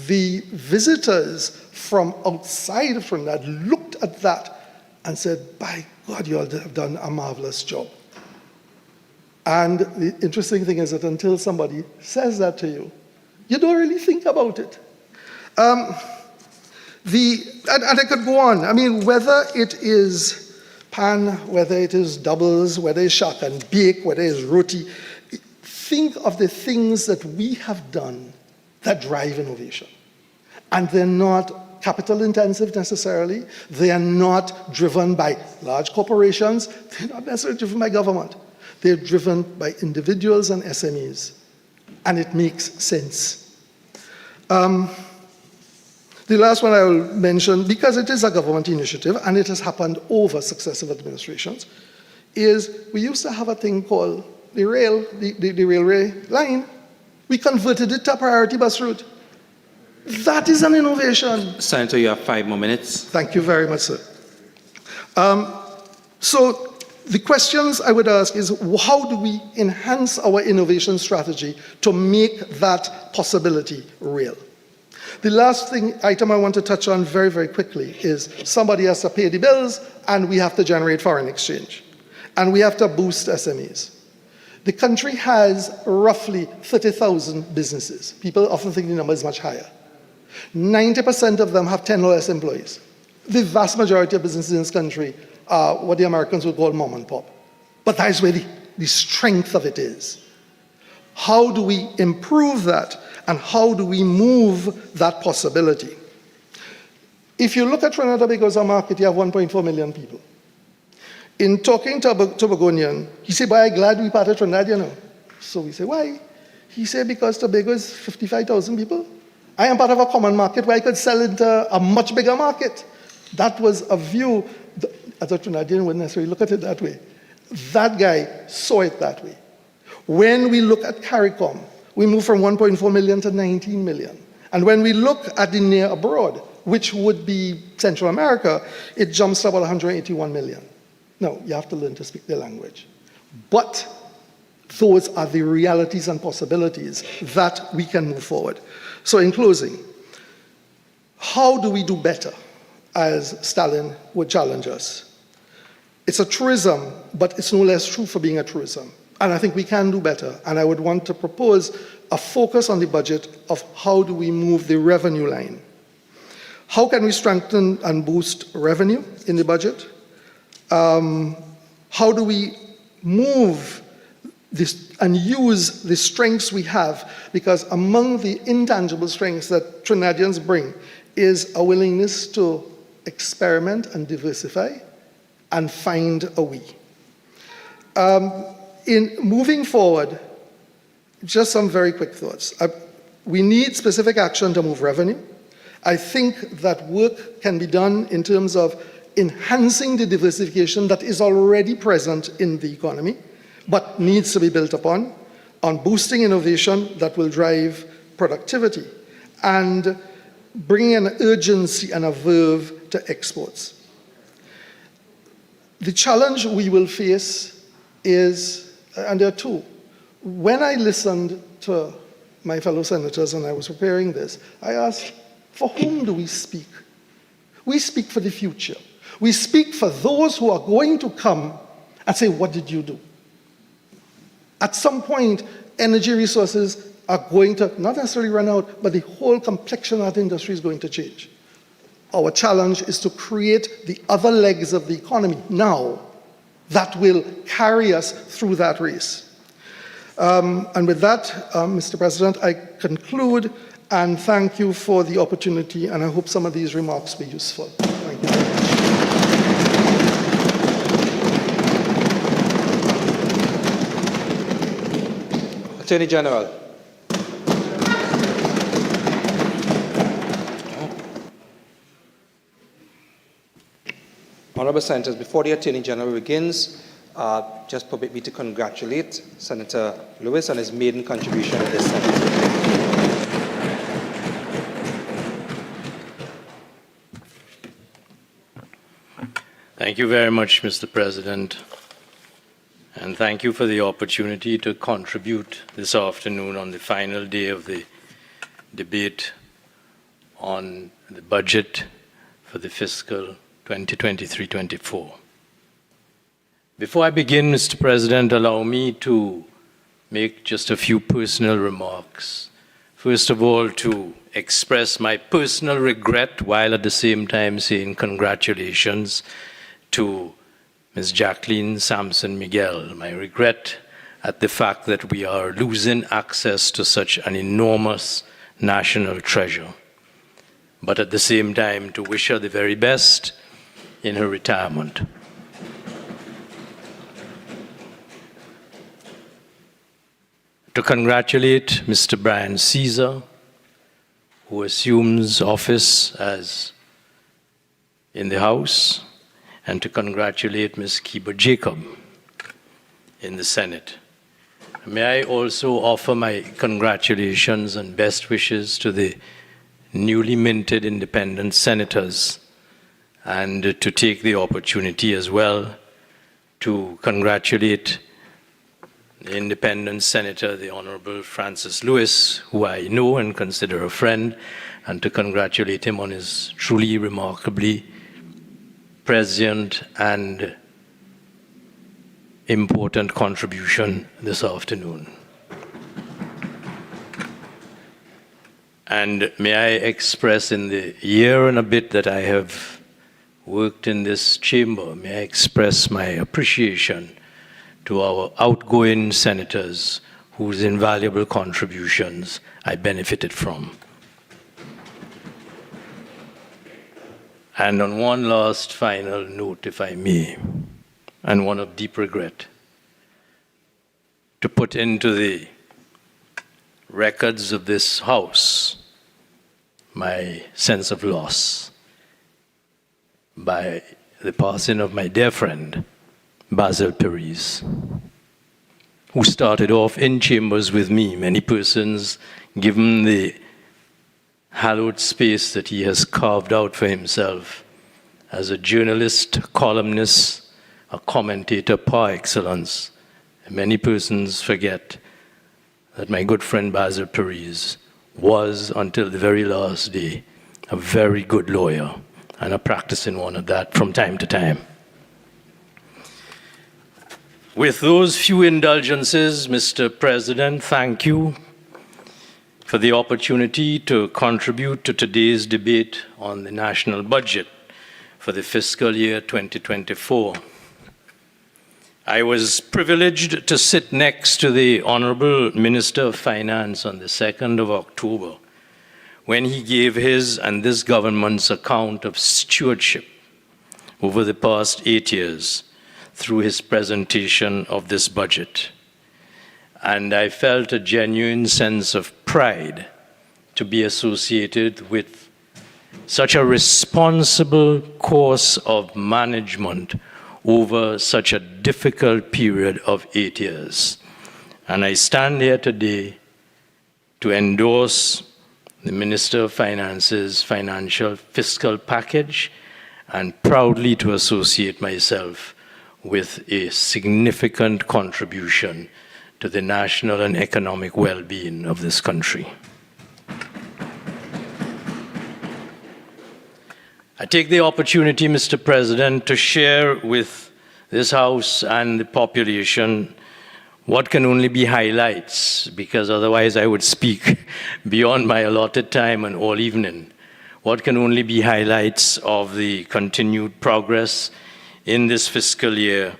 the visitors from outside of Trinidad looked at that and said, by God, you all have done a marvelous job. And the interesting thing is that until somebody says that to you, you don't really think about it. And I could go on. I mean, whether it is pan, whether it is doubles, whether it's shark and bake, whether it's roti, think of the things that we have done that drive innovation. And they're not capital intensive necessarily. They are not driven by large corporations. They're not necessarily driven by government. They're driven by individuals and SMEs. And it makes sense. The last one I will mention, because it is a government initiative and it has happened over successive administrations, is we used to have a thing called the railway line. We converted it to a priority bus route. That is an innovation. Senator, you have 5 more minutes. Thank you very much, sir. So the questions I would ask is, how do we enhance our innovation strategy to make that possibility real? The last item I want to touch on very, very quickly is somebody has to pay the bills and we have to generate foreign exchange. And we have to boost SMEs. The country has roughly 30,000 businesses. People often think the number is much higher. 90% of them have 10 or less employees. The vast majority of businesses in this country are what the Americans would call mom and pop. But that is where the strength of it is. How do we improve that? And how do we move that possibility? If you look at Trinidad and Tobago as a market, you have 1.4 million people. In talking to a Tobagonian, he said, "Boy, I'm glad we part of Trinidad, you know." So we say, "Why?" He said, "Because Tobago is 55,000 people. I am part of a common market where I could sell into a much bigger market." That was a view, as a Trinidadian wouldn't necessarily look at it that way. That guy saw it that way. When we look at CARICOM, we move from 1.4 million to 19 million. And when we look at the near abroad, which would be Central America, it jumps to about 181 million. Now, you have to learn to speak their language. But those are the realities and possibilities that we can move forward. So in closing, how do we do better, as Stalin would challenge us? It's a truism, but it's no less true for being a truism. And I think we can do better. And I would want to propose a focus on the budget of how do we move the revenue line. How can we strengthen and boost revenue in the budget? How do we move this and use the strengths we have? Because among the intangible strengths that Trinidadians bring is a willingness to experiment and diversify and find a way. In moving forward, just some very quick thoughts. We need specific action to move revenue. I think that work can be done in terms of enhancing the diversification that is already present in the economy, but needs to be built upon, on boosting innovation that will drive productivity, and bringing an urgency and a verve to exports. The challenge we will face is, and there are two. When I listened to my fellow senators and I was preparing this, I asked, for whom do we speak? We speak for the future. We speak for those who are going to come and say, what did you do? At some point, energy resources are going to not necessarily run out, but the whole complexion of that industry is going to change. Our challenge is to create the other legs of the economy now that will carry us through that race. And with that, Mr. President, I conclude and thank you for the opportunity, and I hope some of these remarks were useful. Thank you very much. Attorney General. Honorable Senators, before the Attorney General begins, just permit me to congratulate Senator Lewis on his maiden contribution to this Senate. Thank you very much, Mr. President, and thank you for the opportunity to contribute this afternoon on the final day of the debate on the budget for the fiscal 2023-24. Before I begin, Mr. President, allow me to make just a few personal remarks. First of all, to express my personal regret while at the same time saying congratulations to Ms. Jacqueline Sampson Miguel. My regret at the fact that we are losing access to such an enormous national treasure. But at the same time, to wish her the very best in her retirement. To congratulate Mr. Brian Caesar, who assumes office as in the House, and to congratulate Ms. Kiba Jacob in the Senate. May I also offer my congratulations and best wishes to the newly minted independent senators, and to take the opportunity as well to congratulate the independent senator, the Honorable Francis Lewis, who I know and consider a friend, and to congratulate him on his truly remarkably prescient and important contribution this afternoon. And may I express, in the year and a bit that I have worked in this chamber, may I express my appreciation to our outgoing senators whose invaluable contributions I benefited from. And on one last final note, if I may, and one of deep regret, to put into the records of this House my sense of loss by the passing of my dear friend, Basil Perez, who started off in chambers with me. Many persons, given the hallowed space that he has carved out for himself as a journalist, columnist, a commentator par excellence. Many persons forget that my good friend Basil Perez was, until the very last day, a very good lawyer, and a practicing one at that from time to time. With those few indulgences, Mr. President, thank you for the opportunity to contribute to today's debate on the national budget for the fiscal year 2024. I was privileged to sit next to the Honorable Minister of Finance on the 2nd of October when he gave his and this government's account of stewardship over the past 8 years through his presentation of this budget. And I felt a genuine sense of pride to be associated with such a responsible course of management over such a difficult period of 8 years. And I stand here today to endorse the Minister of Finance's financial fiscal package, and proudly to associate myself with a significant contribution to the national and economic well-being of this country. I take the opportunity, Mr. President, to share with this House and the population what can only be highlights, because otherwise I would speak beyond my allotted time and all evening. What can only be highlights of the continued progress in this fiscal year,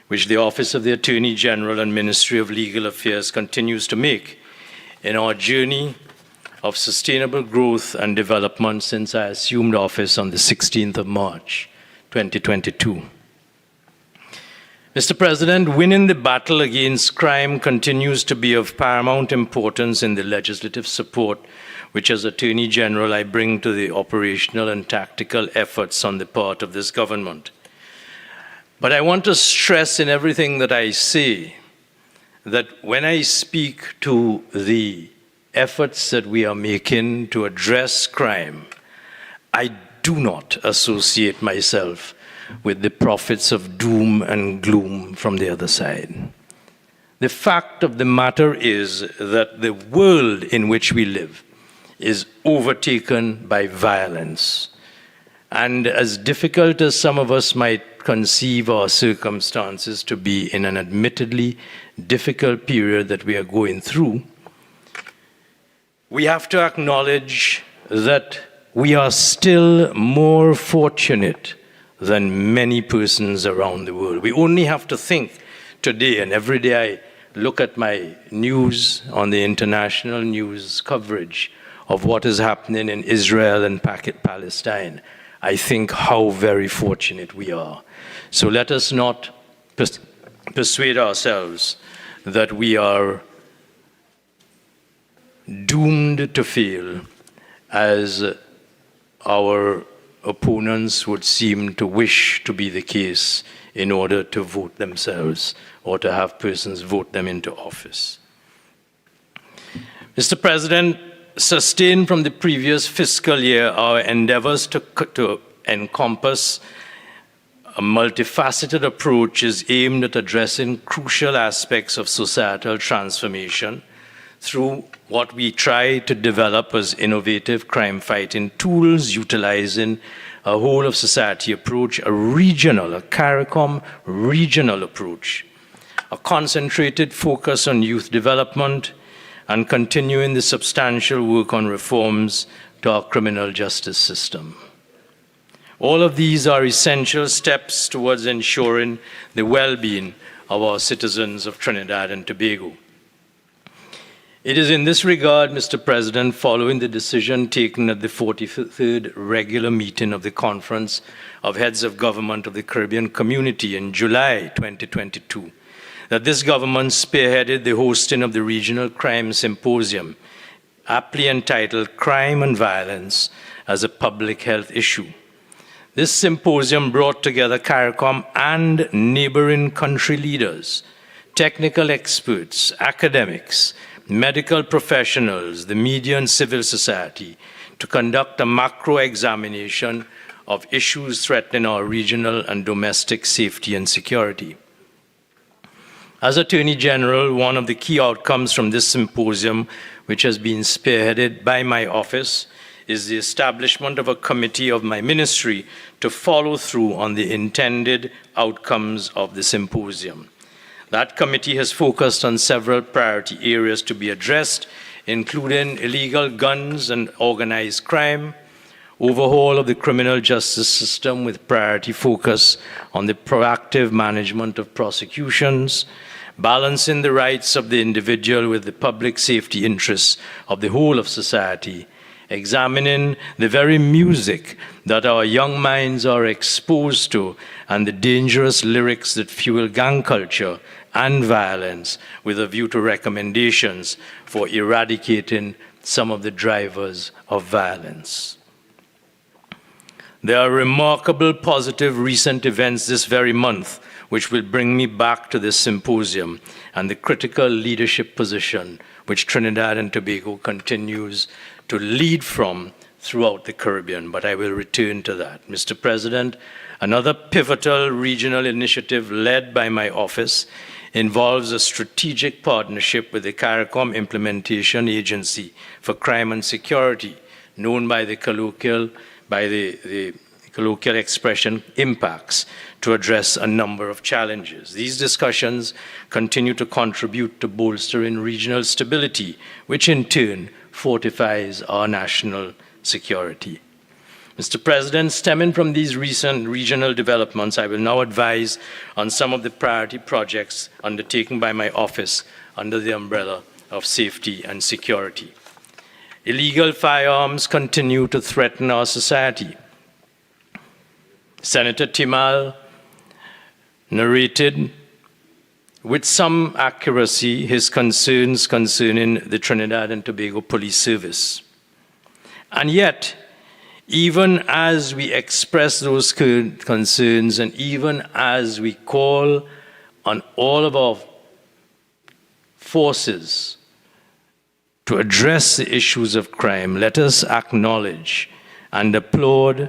which the Office of the Attorney General and Ministry of Legal Affairs continues to make in our journey of sustainable growth and development since I assumed office on the 16th of March, 2022. Mr. President, winning the battle against crime continues to be of paramount importance in the legislative support which as Attorney General I bring to the operational and tactical efforts on the part of this government. But I want to stress in everything that I say that when I speak to the efforts that we are making to address crime, I do not associate myself with the prophets of doom and gloom from the other side. The fact of the matter is that the world in which we live is overtaken by violence. And as difficult as some of us might conceive our circumstances to be in an admittedly difficult period that we are going through, we have to acknowledge that we are still more fortunate than many persons around the world. We only have to think today, and every day I look at my news on the international news coverage of what is happening in Israel and Palestine. I think how very fortunate we are. So let us not persuade ourselves that we are doomed to fail, as our opponents would seem to wish to be the case in order to vote themselves or to have persons vote them into office. Mr. President, sustained from the previous fiscal year, our endeavors to encompass a multifaceted approach is aimed at addressing crucial aspects of societal transformation through what we try to develop as innovative crime-fighting tools, utilizing a whole-of-society approach, a CARICOM regional approach, a concentrated focus on youth development, and continuing the substantial work on reforms to our criminal justice system. All of these are essential steps towards ensuring the well-being of our citizens of Trinidad and Tobago. It is in this regard, Mr. President, following the decision taken at the 43rd regular meeting of the Conference of Heads of Government of the Caribbean Community in July 2022, that this government spearheaded the hosting of the Regional Crime Symposium, aptly entitled Crime and Violence as a Public Health Issue. This symposium brought together CARICOM and neighboring country leaders, technical experts, academics, medical professionals, the media and civil society to conduct a macro examination of issues threatening our regional and domestic safety and security. As Attorney General, one of the key outcomes from this symposium, which has been spearheaded by my office, is the establishment of a committee of my ministry to follow through on the intended outcomes of the symposium. That committee has focused on several priority areas to be addressed, including illegal guns and organized crime, overhaul of the criminal justice system with priority focus on the proactive management of prosecutions, balancing the rights of the individual with the public safety interests of the whole of society, examining the very music that our young minds are exposed to and the dangerous lyrics that fuel gang culture and violence, with a view to recommendations for eradicating some of the drivers of violence. There are remarkable positive recent events this very month which will bring me back to this symposium and the critical leadership position which Trinidad and Tobago continues to lead from throughout the Caribbean, but I will return to that. Mr. President, another pivotal regional initiative led by my office involves a strategic partnership with the CARICOM Implementation Agency for Crime and Security, known by the colloquial expression impacts, to address a number of challenges. These discussions continue to contribute to bolstering regional stability, which in turn fortifies our national security. Mr. President, stemming from these recent regional developments, I will now advise on some of the priority projects undertaken by my office under the umbrella of safety and security. Illegal firearms continue to threaten our society. Senator Timal narrated with some accuracy his concerns concerning the Trinidad and Tobago Police Service. And yet, even as we express those concerns and even as we call on all of our forces to address the issues of crime, let us acknowledge and applaud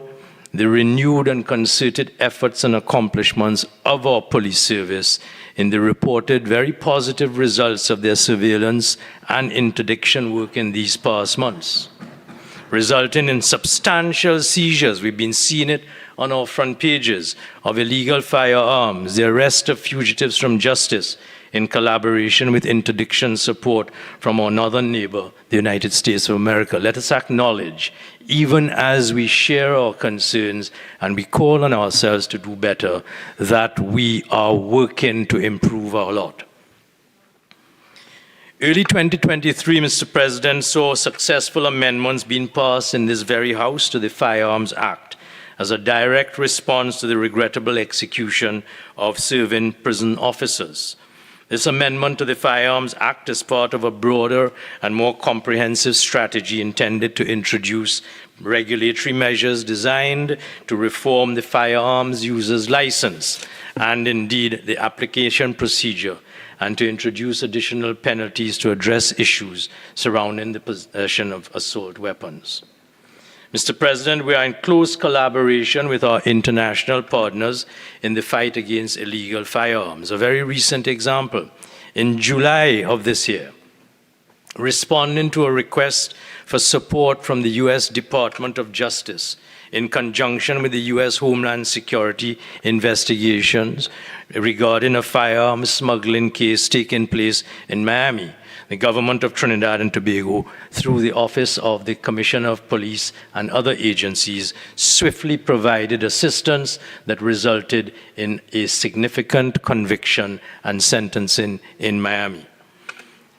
the renewed and concerted efforts and accomplishments of our police service in the reported very positive results of their surveillance and interdiction work in these past months, resulting in substantial seizures. We've been seeing it on our front pages of illegal firearms, the arrest of fugitives from justice in collaboration with interdiction support from our northern neighbor, the United States of America. Let us acknowledge, even as we share our concerns and we call on ourselves to do better, that we are working to improve our lot. Early 2023, Mr. President, saw successful amendments being passed in this very House to the Firearms Act as a direct response to the regrettable execution of serving prison officers. This amendment to the Firearms Act is part of a broader and more comprehensive strategy intended to introduce regulatory measures designed to reform the firearms user's license and indeed the application procedure, and to introduce additional penalties to address issues surrounding the possession of assault weapons. Mr. President, we are in close collaboration with our international partners in the fight against illegal firearms. A very recent example, in July of this year, responding to a request for support from the U.S. Department of Justice in conjunction with the U.S. Homeland Security investigations regarding a firearms smuggling case taking place in Miami, the government of Trinidad and Tobago, through the Office of the Commissioner of Police and other agencies, swiftly provided assistance that resulted in a significant conviction and sentencing in Miami.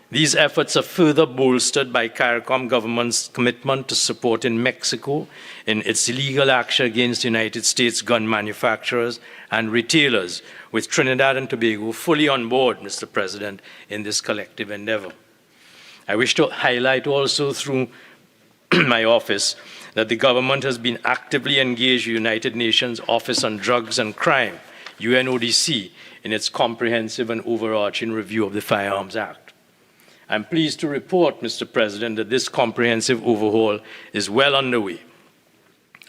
These efforts are further bolstered by CARICOM government's commitment to supporting Mexico in its illegal action against United States gun manufacturers and retailers, with Trinidad and Tobago fully on board, Mr. President, in this collective endeavor. I wish to highlight also through my office that the government has been actively engaged with United Nations Office on Drugs and Crime, UNODC, in its comprehensive and overarching review of the Firearms Act. I'm pleased to report, Mr. President, that this comprehensive overhaul is well underway.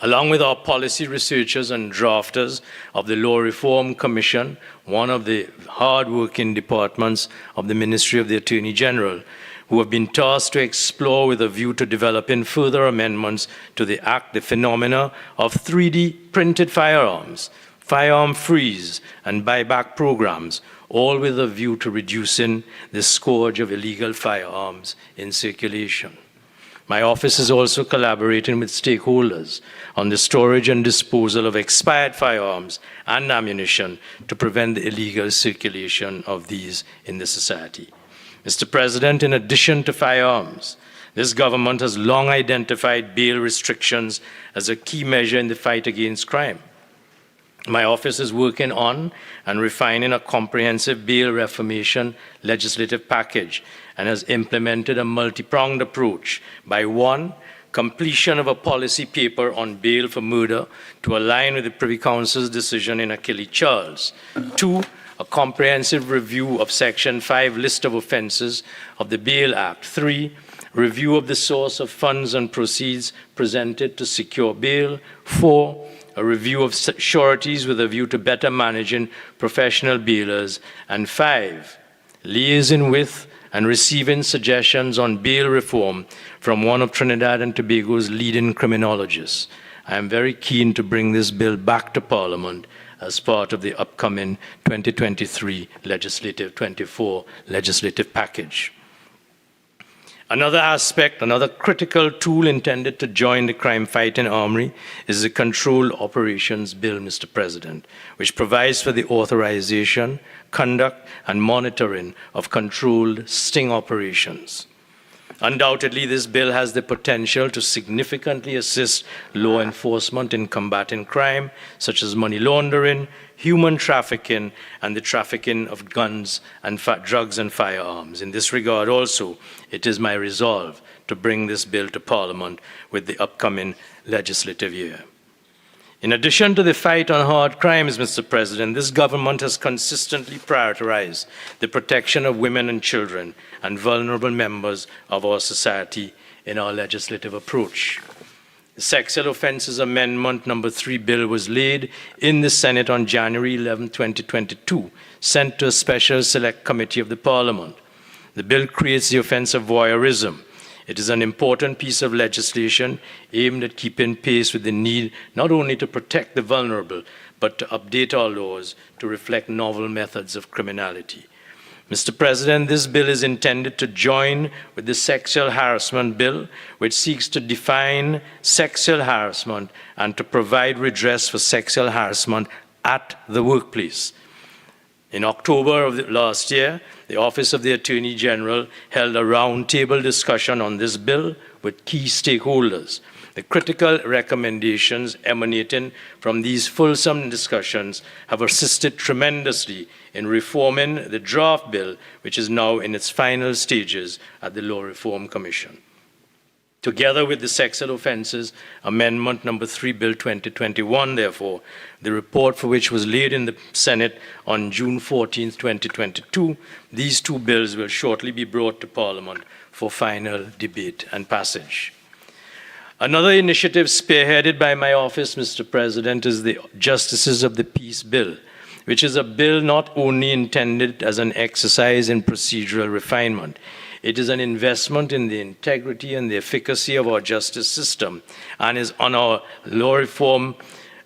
Along with our policy researchers and drafters of the Law Reform Commission, one of the hard-working departments of the Ministry of the Attorney General, who have been tasked to explore with a view to developing further amendments to the Act the phenomena of 3D printed firearms, firearm freeze, and buyback programs, all with a view to reducing the scourge of illegal firearms in circulation. My office is also collaborating with stakeholders on the storage and disposal of expired firearms and ammunition to prevent the illegal circulation of these in the society. Mr. President, in addition to firearms, this government has long identified bail restrictions as a key measure in the fight against crime. My office is working on and refining a comprehensive bail reformation legislative package and has implemented a multi-pronged approach by 1, completion of a policy paper on bail for murder to align with the Privy Council's decision in Achille Charles. 2, a comprehensive review of Section 5 list of offenses of the Bail Act. 3, review of the source of funds and proceeds presented to secure bail. 4, a review of sureties with a view to better managing professional bailers. And 5, liaising with and receiving suggestions on bail reform from one of Trinidad and Tobago's leading criminologists. I am very keen to bring this bill back to Parliament as part of the upcoming 2023 24 legislative package. Another aspect, another critical tool intended to join the crime-fighting armory is the Controlled Operations Bill, Mr. President, which provides for the authorization, conduct, and monitoring of controlled sting operations. Undoubtedly, this bill has the potential to significantly assist law enforcement in combating crime, such as money laundering, human trafficking, and the trafficking of guns and drugs and firearms. In this regard also, it is my resolve to bring this bill to Parliament with the upcoming legislative year. In addition to the fight on hard crimes, Mr. President, this government has consistently prioritized the protection of women and children and vulnerable members of our society in our legislative approach. The Sexual Offences Amendment No. 3 bill was laid in the Senate on January 11, 2022, sent to a special select committee of the Parliament. The bill creates the offence of voyeurism. It is an important piece of legislation aimed at keeping pace with the need not only to protect the vulnerable, but to update our laws to reflect novel methods of criminality. Mr. President, this bill is intended to join with the Sexual Harassment Bill, which seeks to define sexual harassment and to provide redress for sexual harassment at the workplace. In October of last year, the Office of the Attorney General held a roundtable discussion on this bill with key stakeholders. The critical recommendations emanating from these fulsome discussions have assisted tremendously in reforming the draft bill, which is now in its final stages at the Law Reform Commission. Together with the Sexual Offences Amendment No. 3 Bill 2021, therefore, the report for which was laid in the Senate on June 14, 2022, these two bills will shortly be brought to Parliament for final debate and passage. Another initiative spearheaded by my office, Mr. President, is the Justices of the Peace Bill, which is a bill not only intended as an exercise in procedural refinement. It is an investment in the integrity and the efficacy of our justice system and is on our Law Reform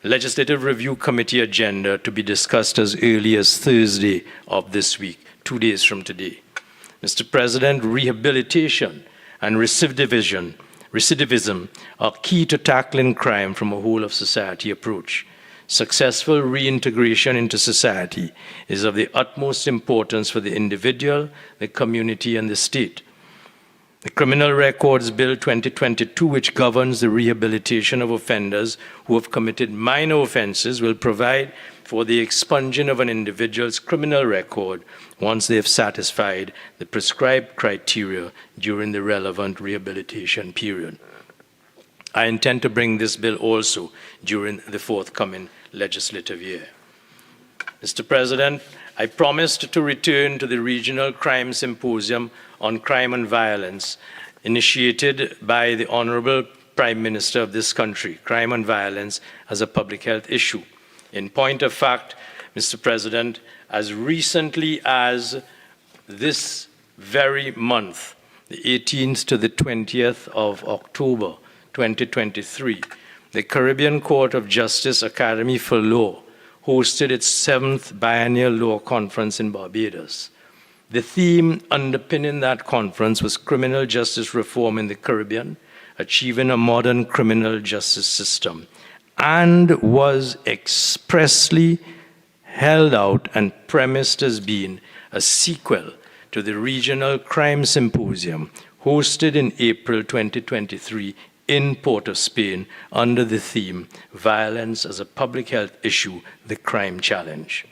Legislative Review Committee agenda to be discussed as early as Thursday of this week, 2 days from today. Mr. President, rehabilitation and recidivism are key to tackling crime from a whole-of-society approach. Successful reintegration into society is of the utmost importance for the individual, the community, and the state. The Criminal Records Bill 2022, which governs the rehabilitation of offenders who have committed minor offenses, will provide for the expunging of an individual's criminal record once they have satisfied the prescribed criteria during the relevant rehabilitation period. I intend to bring this bill also during the forthcoming legislative year. Mr. President, I promised to return to the Regional Crime Symposium on Crime and Violence, initiated by the Honorable Prime Minister of this country, crime and violence as a public health issue. In point of fact, Mr. President, as recently as this very month, the 18th to the 20th of October, 2023, the Caribbean Court of Justice Academy for Law hosted its 7th Biennial Law Conference in Barbados. The theme underpinning that conference was criminal justice reform in the Caribbean, achieving a modern criminal justice system, and was expressly held out and premised as being a sequel to the Regional Crime Symposium hosted in April 2023 in Port of Spain under the theme, Violence as a Public Health Issue, the Crime Challenge.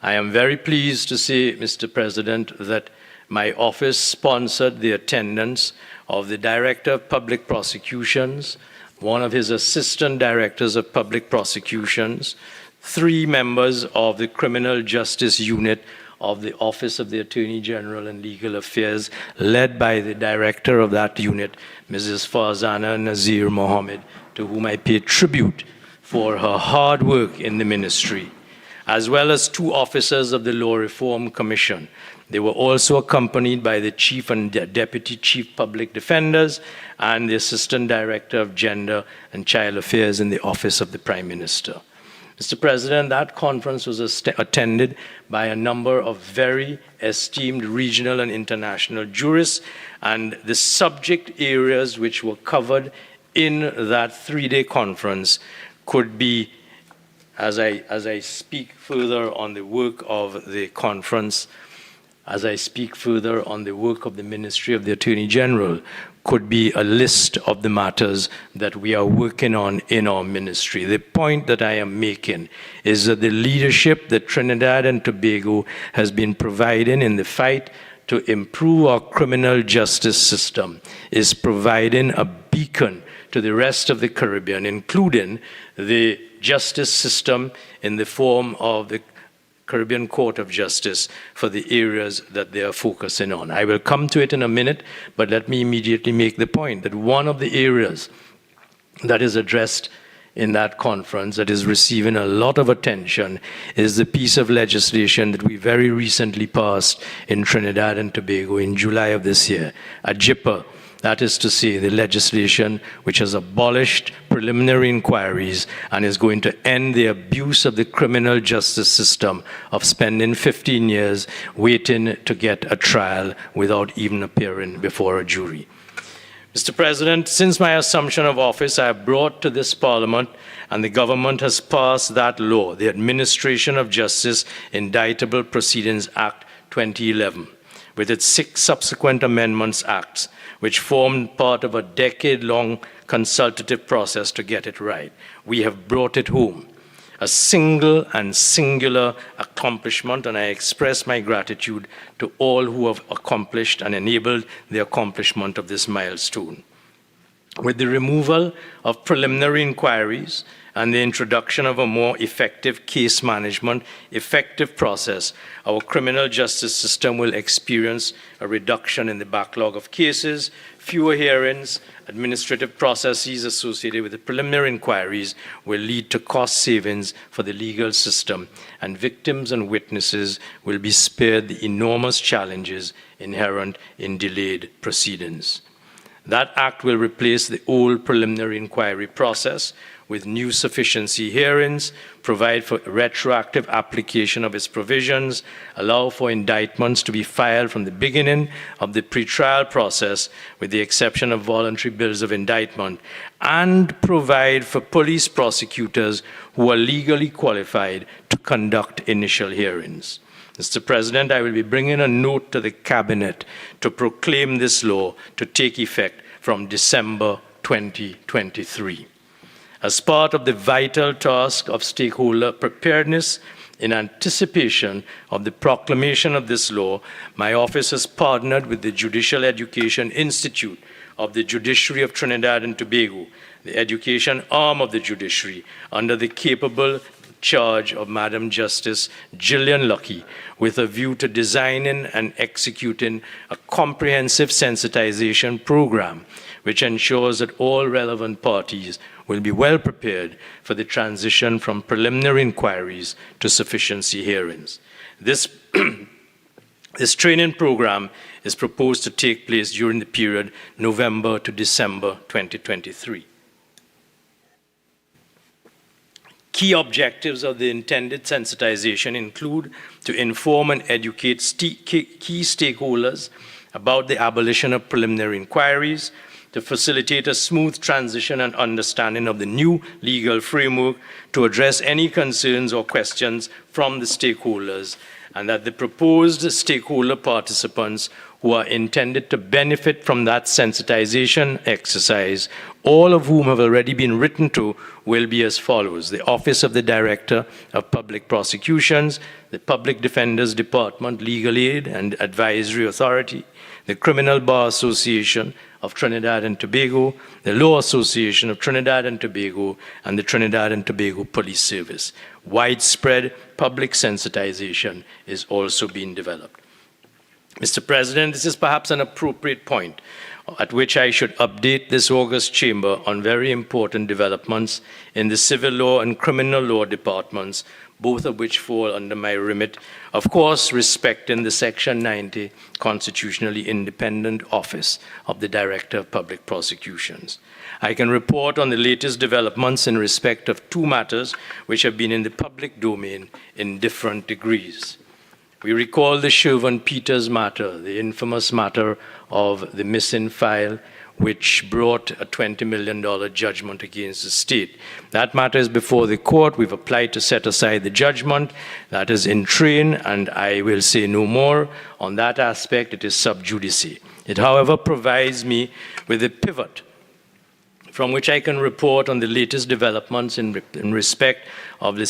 I am very pleased to say, Mr. President, that my office sponsored the attendance of the Director of Public Prosecutions, one of his Assistant Directors of Public Prosecutions, 3 members of the Criminal Justice Unit of the Office of the Attorney General and Legal Affairs, led by the director of that unit, Mrs. Farzana Nazir Mohammed, to whom I pay tribute for her hard work in the ministry, as well as 2 officers of the Law Reform Commission. They were also accompanied by the Chief and Deputy Chief Public Defenders and the Assistant Director of Gender and Child Affairs in the Office of the Prime Minister. Mr. President, that conference was attended by a number of very esteemed regional and international jurists, and the subject areas which were covered in that 3-day conference could be, as I speak further on the work of the conference, as I speak further on the work of the Ministry of the Attorney General, could be a list of the matters that we are working on in our ministry. The point that I am making is that the leadership that Trinidad and Tobago has been providing in the fight to improve our criminal justice system is providing a beacon to the rest of the Caribbean, including the justice system in the form of the Caribbean Court of Justice for the areas that they are focusing on. I will come to it in a minute, but let me immediately make the point that one of the areas that is addressed in that conference that is receiving a lot of attention is the piece of legislation that we very recently passed in Trinidad and Tobago in July of this year, a JIPA. That is to say, the legislation which has abolished preliminary inquiries and is going to end the abuse of the criminal justice system of spending 15 years waiting to get a trial without even appearing before a jury. Mr. President, since my assumption of office, I have brought to this Parliament, and the government has passed that law, the Administration of Justice Indictable Proceedings Act 2011, with its 6 subsequent amendments acts, which formed part of a decade-long consultative process to get it right. We have brought it home, a single and singular accomplishment, and I express my gratitude to all who have accomplished and enabled the accomplishment of this milestone. With the removal of preliminary inquiries and the introduction of a more effective case management, effective process, our criminal justice system will experience a reduction in the backlog of cases, fewer hearings, administrative processes associated with the preliminary inquiries will lead to cost savings for the legal system, and victims and witnesses will be spared the enormous challenges inherent in delayed proceedings. That act will replace the old preliminary inquiry process with new sufficiency hearings, provide for retroactive application of its provisions, allow for indictments to be filed from the beginning of the pretrial process, with the exception of voluntary bills of indictment, and provide for police prosecutors who are legally qualified to conduct initial hearings. Mr. President, I will be bringing a note to the Cabinet to proclaim this law to take effect from December 2023. As part of the vital task of stakeholder preparedness, in anticipation of the proclamation of this law, my office has partnered with the Judicial Education Institute of the Judiciary of Trinidad and Tobago, the education arm of the judiciary, under the capable charge of Madam Justice Gillian Lucky, with a view to designing and executing a comprehensive sensitization program which ensures that all relevant parties will be well prepared for the transition from preliminary inquiries to sufficiency hearings. This training program is proposed to take place during the period November to December 2023. Key objectives of the intended sensitization include to inform and educate key stakeholders about the abolition of preliminary inquiries, to facilitate a smooth transition and understanding of the new legal framework, to address any concerns or questions from the stakeholders, and that the proposed stakeholder participants who are intended to benefit from that sensitization exercise, all of whom have already been written to, will be as follows: the Office of the Director of Public Prosecutions, the Public Defender's Department, Legal Aid and Advisory Authority, the Criminal Bar Association, of Trinidad and Tobago, the Law Association of Trinidad and Tobago, and the Trinidad and Tobago Police Service. Widespread public sensitization is also being developed. Mr. President, this is perhaps an appropriate point at which I should update this August chamber on very important developments in the civil law and criminal law departments, both of which fall under my remit, of course, respecting the Section 90 constitutionally independent office of the Director of Public Prosecutions. I can report on the latest developments in respect of two matters which have been in the public domain in different degrees. We recall the Sherwin Peters matter, the infamous matter of the missing file, which brought a $20 million judgment against the state. That matter is before the court. We've applied to set aside the judgment. That is in train, and I will say no more on that aspect. It is sub judice. It, however, provides me with a pivot from which I can report on the latest developments in respect of the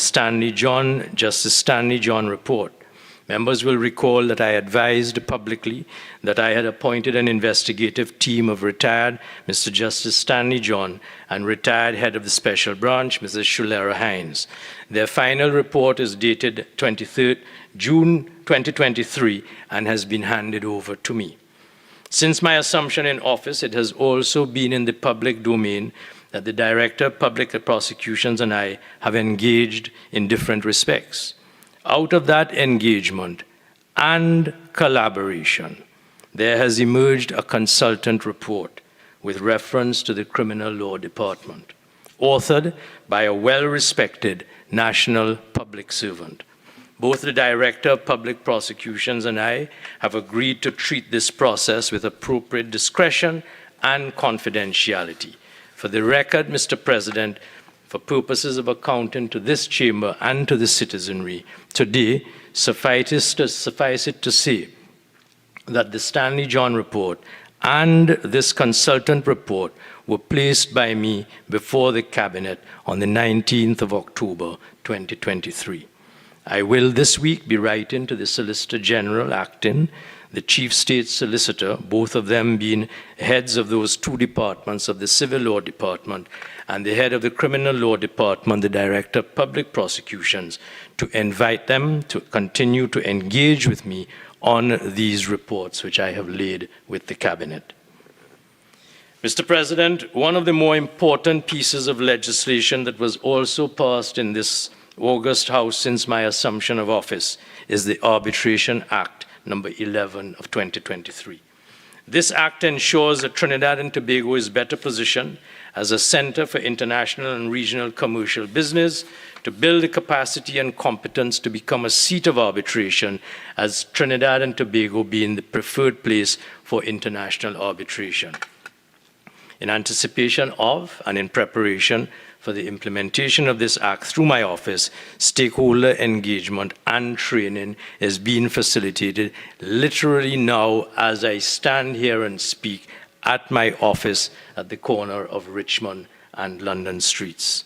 Justice Stanley John report. Members will recall that I advised publicly that I had appointed an investigative team of retired Mr. Justice Stanley John and retired head of the Special Branch, Mrs. Shulera Hines. Their final report is dated 23rd June 2023 and has been handed over to me. Since my assumption in office, it has also been in the public domain that the Director of Public Prosecutions and I have engaged in different respects. Out of that engagement and collaboration, there has emerged a consultant report with reference to the criminal law department, authored by a well-respected national public servant. Both the Director of Public Prosecutions and I have agreed to treat this process with appropriate discretion and confidentiality. For the record, Mr. President, for purposes of accounting to this chamber and to the citizenry, today, suffice it to say that the Stanley John report and this consultant report were placed by me before the Cabinet on the 19th of October, 2023. I will this week be writing to the Solicitor General acting, the Chief State Solicitor, both of them being heads of those two departments of the Civil Law Department, and the head of the Criminal Law Department, the Director of Public Prosecutions, to invite them to continue to engage with me on these reports which I have laid with the Cabinet. Mr. President, one of the more important pieces of legislation that was also passed in this August House since my assumption of office is the Arbitration Act number 11 of 2023. This act ensures that Trinidad and Tobago is better positioned as a center for international and regional commercial business to build the capacity and competence to become a seat of arbitration, as Trinidad and Tobago being the preferred place for international arbitration. In anticipation of and in preparation for the implementation of this act through my office, stakeholder engagement and training is being facilitated literally now as I stand here and speak at my office at the corner of Richmond and London streets.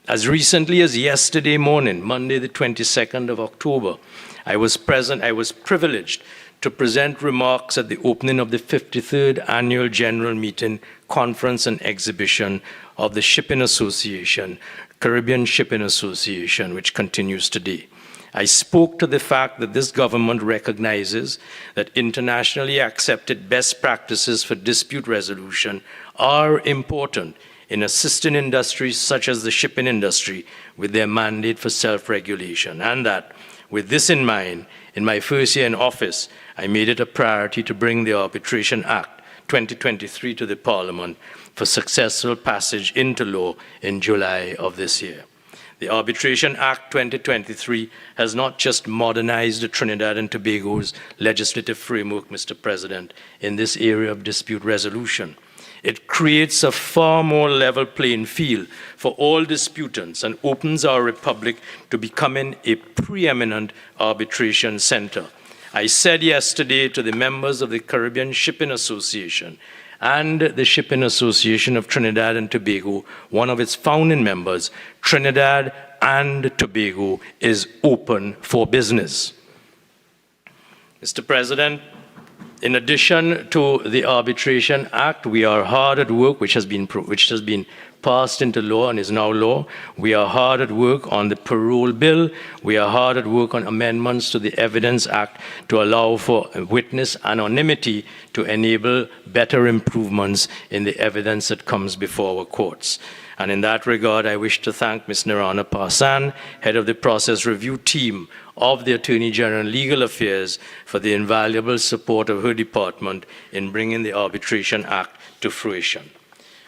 As recently as yesterday morning, Monday the 22nd of October, I was privileged to present remarks at the opening of the 53rd Annual General Meeting, Conference and Exhibition of the Shipping Association, Caribbean Shipping Association, which continues today. I spoke to the fact that this government recognizes that internationally accepted best practices for dispute resolution are important in assisting industries such as the shipping industry with their mandate for self-regulation, and that, with this in mind, in my first year in office, I made it a priority to bring the Arbitration Act 2023 to the Parliament for successful passage into law in July of this year. The Arbitration Act 2023 has not just modernized the Trinidad and Tobago's legislative framework, Mr. President, in this area of dispute resolution. It creates a far more level playing field for all disputants and opens our republic to becoming a preeminent arbitration center. I said yesterday to the members of the Caribbean Shipping Association and the Shipping Association of Trinidad and Tobago, one of its founding members, Trinidad and Tobago is open for business. Mr. President, In addition to the Arbitration Act, we are hard at work, which has been passed into law and is now law. We are hard at work on the parole bill. We are hard at work on amendments to the Evidence Act to allow for witness anonymity to enable better improvements in the evidence that comes before our courts. And in that regard, I wish to thank Ms. Nirana Parsan, head of the process review team of the Attorney General Legal Affairs, for the invaluable support of her department in bringing the Arbitration Act to fruition.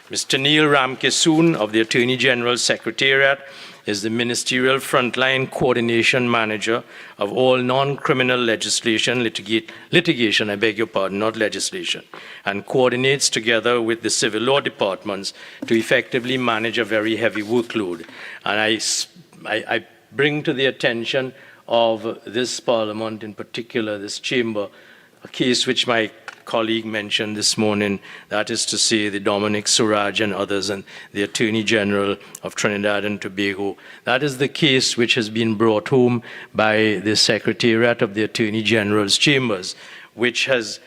Mr. Neil Ramkisoon of the Attorney General's Secretariat is the Ministerial Frontline Coordination Manager of all non-criminal litigation, I beg your pardon, not legislation, and coordinates together with the civil law departments to effectively manage a very heavy workload. And I bring to the attention of this Parliament, in particular this chamber, a case which my colleague mentioned this morning, that is to say the Dominic Suraj and others and the Attorney General of Trinidad and Tobago. That is the case which has been brought home by the Secretariat of the Attorney General's chambers, which has,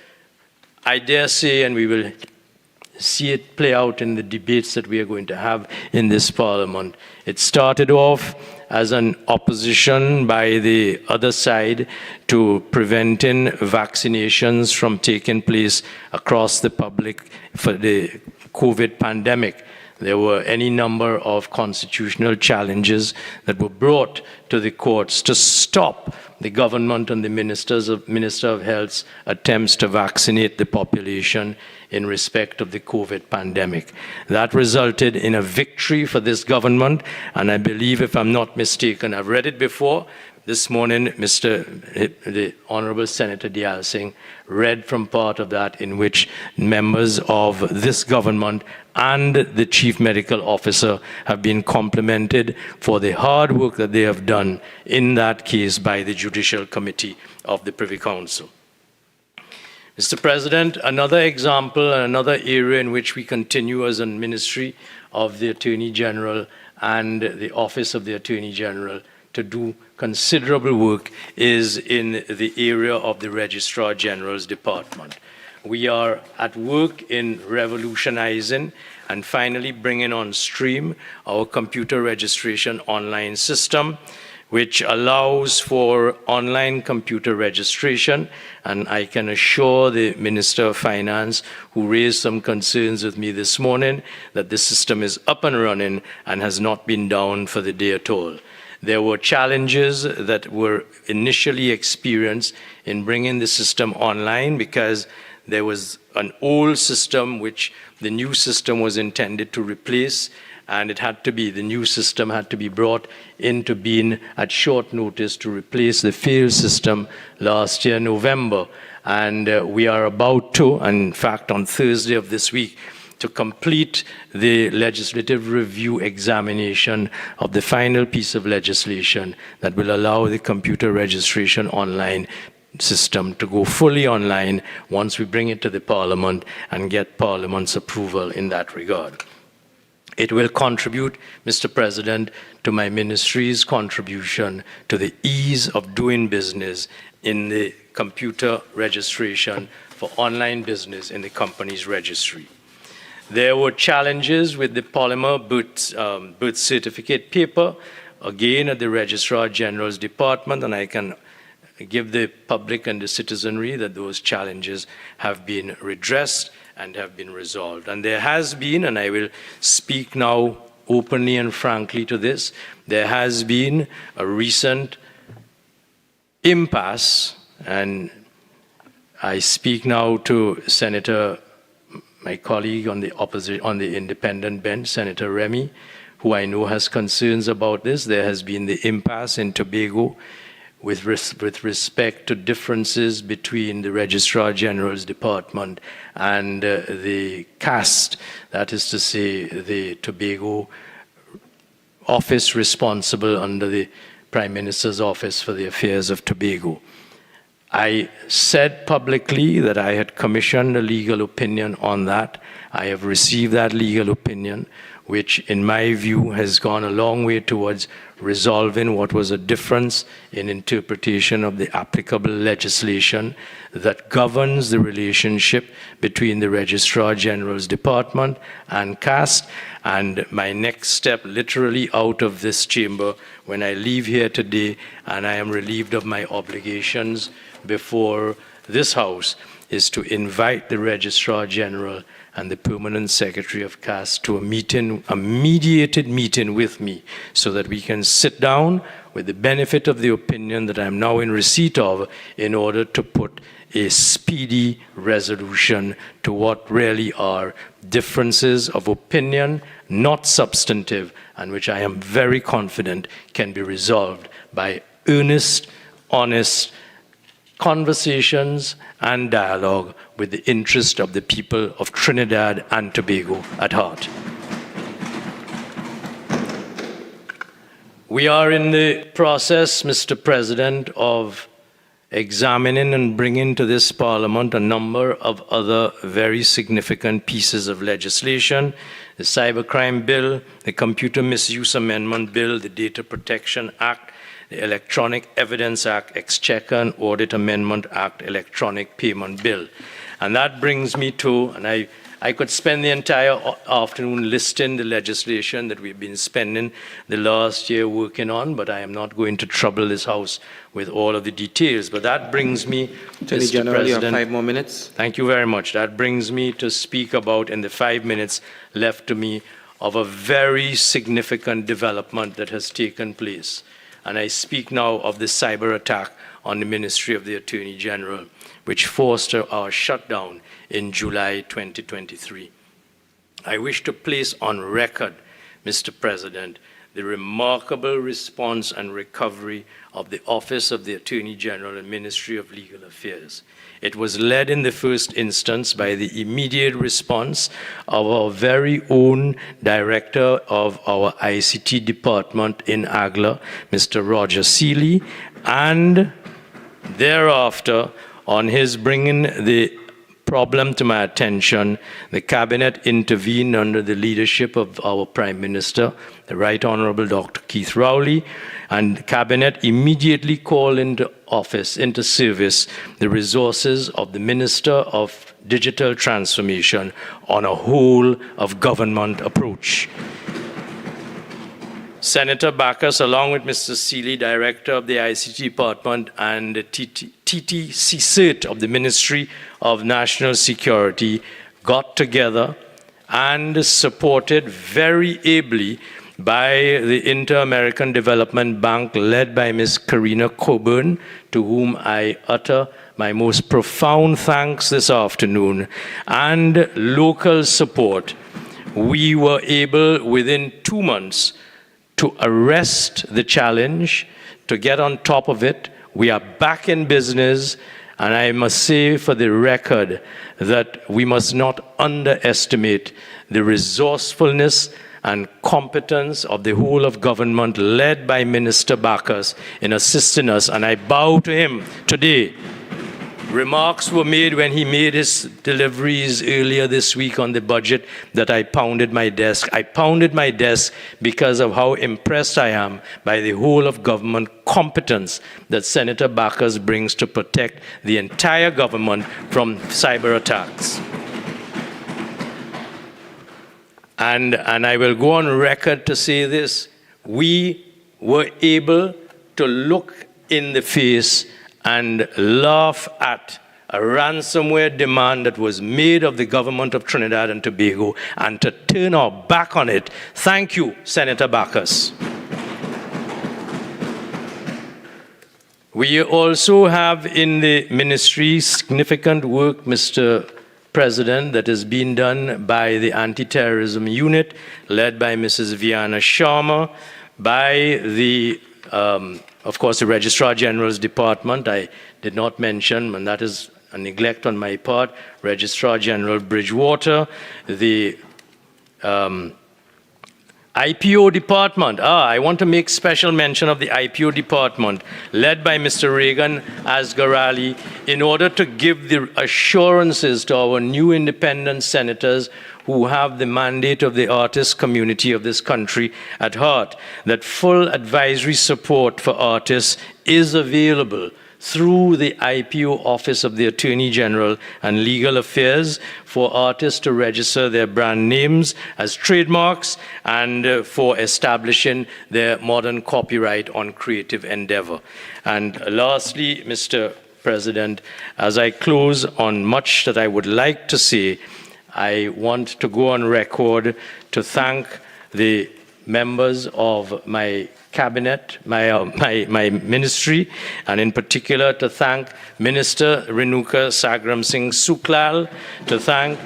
I dare say, and we will see it play out in the debates that we are going to have in this Parliament. It started off as an opposition by the other side to preventing vaccinations from taking place across the public for the COVID pandemic. There were any number of constitutional challenges that were brought to the courts to stop the government and the Minister of Health's attempts to vaccinate the population in respect of the COVID pandemic. That resulted in a victory for this government, and I believe, if I'm not mistaken, I've read it before, this morning the Honorable Senator Diyal Singh read from part of that in which members of this government and the Chief Medical Officer have been complimented for the hard work that they have done in that case by the Judicial Committee of the Privy Council. Mr. President, another example, another area in which we continue as a Ministry of the Attorney General and the Office of the Attorney General to do considerable work is in the area of the Registrar General's Department. We are at work in revolutionizing and finally bringing on stream our computer registration online system, which allows for online computer registration. And I can assure the Minister of Finance, who raised some concerns with me this morning, that the system is up and running and has not been down for the day at all. There were challenges that were initially experienced in bringing the system online because there was an old system which the new system was intended to replace, and the new system had to be brought into being at short notice to replace the failed system last year, November. And we are about to, and in fact on Thursday of this week, to complete the legislative review examination of the final piece of legislation that will allow the computer registration online system to go fully online once we bring it to the Parliament and get Parliament's approval in that regard. It will contribute, Mr. President, to my ministry's contribution to the ease of doing business in the computer registration for online business in the company's registry. There were challenges with the polymer birth certificate paper, again at the Registrar General's Department, and I can give the public and the citizenry that those challenges have been redressed and have been resolved. And there has been, and I will speak now openly and frankly to this, there has been a recent impasse, and I speak now to Senator, my colleague on the independent bench, Senator Remy, who I know has concerns about this. There has been the impasse in Tobago with respect to differences between the Registrar General's Department and the CAST, that is to say, the Tobago office responsible under the Prime Minister's Office for the Affairs of Tobago. I said publicly that I had commissioned a legal opinion on that. I have received that legal opinion. which in my view has gone a long way towards resolving what was a difference in interpretation of the applicable legislation that governs the relationship between the Registrar General's Department and CAST. And my next step, literally out of this chamber, when I leave here today and I am relieved of my obligations before this House, is to invite the Registrar General and the Permanent Secretary of CAST to a meeting, a mediated meeting with me, so that we can sit down with the benefit of the opinion that I'm now in receipt of in order to put a speedy resolution to what really are differences of opinion, not substantive, and which I am very confident can be resolved by earnest, honest conversations and dialogue with the interest of the people of Trinidad and Tobago at heart. We are in the process, Mr. President, of examining and bringing to this Parliament a number of other very significant pieces of legislation: the Cybercrime Bill, the Computer Misuse Amendment Bill, the Data Protection Act, the Electronic Evidence Act, Exchequer and Audit Amendment Act, Electronic Payment Bill. And that brings me to, and I could spend the entire afternoon listing the legislation that we've been spending the last year working on, but I am not going to trouble this House with all of the details. But that brings me, Attorney Mr. General, President, you have 5 more minutes. Thank you very much. That brings me to speak about, in the 5 minutes left to me, of a very significant development that has taken place. And I speak now of the cyber attack on the Ministry of the Attorney General, which forced our shutdown in July 2023. I wish to place on record, Mr. President, the remarkable response and recovery of the Office of the Attorney General and Ministry of Legal Affairs. It was led in the first instance by the immediate response of our very own Director of our ICT department in AGLA, Mr. Roger Seeley, and thereafter, on his bringing the problem to my attention, the Cabinet intervened under the leadership of our Prime Minister, the Right Honorable Dr. Keith Rowley, and the Cabinet immediately called into office, into service, the resources of the Minister of Digital Transformation on a whole of government approach. Senator Backus, along with Mr. Seeley, Director of the ICT Department, and the TTC CERT of the Ministry of National Security, got together and supported very ably by the Inter-American Development Bank, led by Ms. Karina Coburn, to whom I utter my most profound thanks this afternoon, and local support. We were able, within 2 months, to arrest the challenge, to get on top of it. We are back in business, and I must say for the record that we must not underestimate the resourcefulness and competence of the whole of government, led by Minister Backus, in assisting us, and I bow to him today. Remarks were made when he made his deliveries earlier this week on the budget that I pounded my desk. I pounded my desk because of how impressed I am by the whole of government competence that Senator Backus brings to protect the entire government from cyber attacks. And I will go on record to say this: we were able to look in the face and laugh at a ransomware demand that was made of the government of Trinidad and Tobago, and to turn our back on it. Thank you, Senator Backus. We also have in the ministry significant work, Mr. President, that has been done by the anti-terrorism unit, led by Mrs. Viana Sharma, by the of course, the Registrar General's Department, I did not mention, and that is a neglect on my part, Registrar General Bridgewater, the IPO Department. I want to make special mention of the IPO Department, led by Mr. Reagan Asgarali, in order to give the assurances to our new independent senators who have the mandate of the artist community of this country at heart, that full advisory support for artists is available through the IPO Office of the Attorney General and Legal Affairs for artists to register their brand names as trademarks and for establishing their modern copyright on creative endeavor. And lastly, Mr. President, as I close on much that I would like to say, I want to go on record to thank the members of my cabinet, my ministry, and in particular to thank Minister Renuka Sagram Singh Suklal, to thank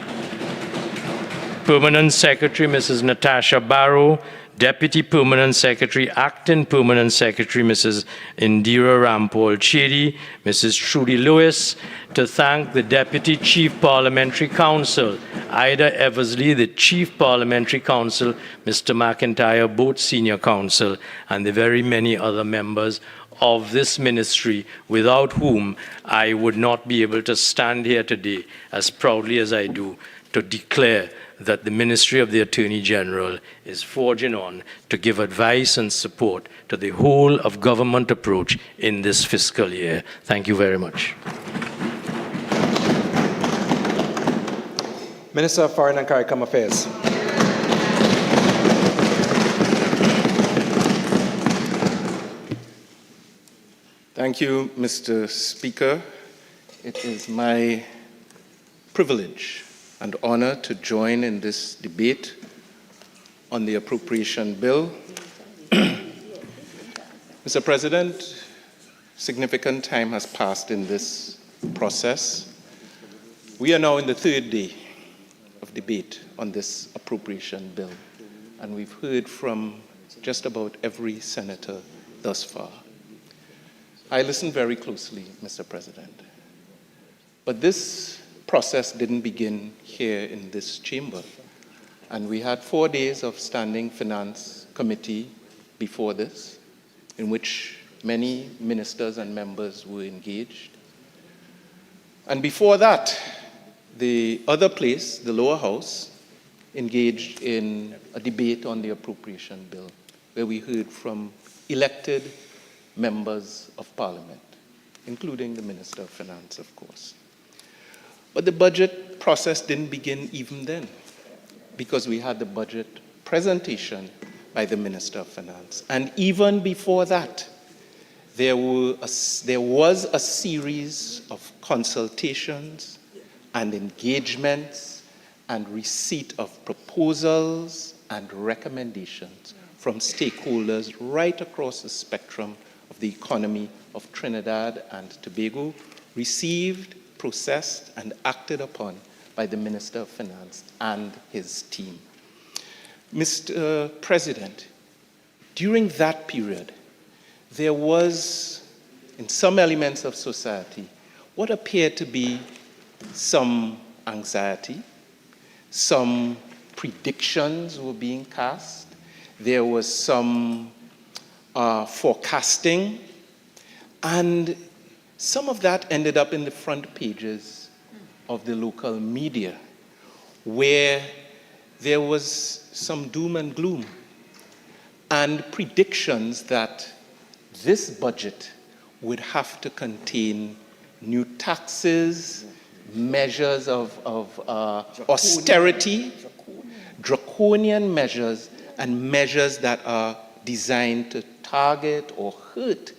Permanent Secretary Mrs. Natasha Barrow, Deputy Permanent Secretary, Acting Permanent Secretary Mrs. Indira Rampal Chedi, Mrs. Trudy Lewis, to thank the Deputy Chief Parliamentary Counsel, Ida Eversley, the Chief Parliamentary Counsel, Mr. McIntyre, both Senior Counsel, and the very many other members of this ministry without whom I would not be able to stand here today as proudly as I do to declare that the Ministry of the Attorney General is forging on to give advice and support to the whole of government approach in this fiscal year. Thank you very much. Minister of Foreign and CARICOM Affairs. Thank you, Mr. Speaker. It is my privilege and honor to join in this debate on the appropriation bill. Mr. President, significant time has passed in this process. We are now in the third day of debate on this appropriation bill, and we've heard from just about every senator thus far. I listened very closely, Mr. President, but this process didn't begin here in this chamber. And we had 4 days of standing finance committee before this, in which many ministers and members were engaged. And before that, the other place, the lower house, engaged in a debate on the appropriation bill, where we heard from elected members of parliament, including the Minister of Finance, of course. But the budget process didn't begin even then, because we had the budget presentation by the Minister of Finance. And even before that, there was a series of consultations and engagements and receipt of proposals and recommendations from stakeholders right across the spectrum of the economy of Trinidad and Tobago, received, processed, and acted upon by the Minister of Finance and his team. Mr. President, during that period, there was, in some elements of society, what appeared to be some anxiety, some predictions were being cast, there was some forecasting, and some of that ended up in the front pages of the local media, where there was some doom and gloom and predictions that this budget would have to contain new taxes, measures of austerity, draconian measures, and measures that are designed to target or hurt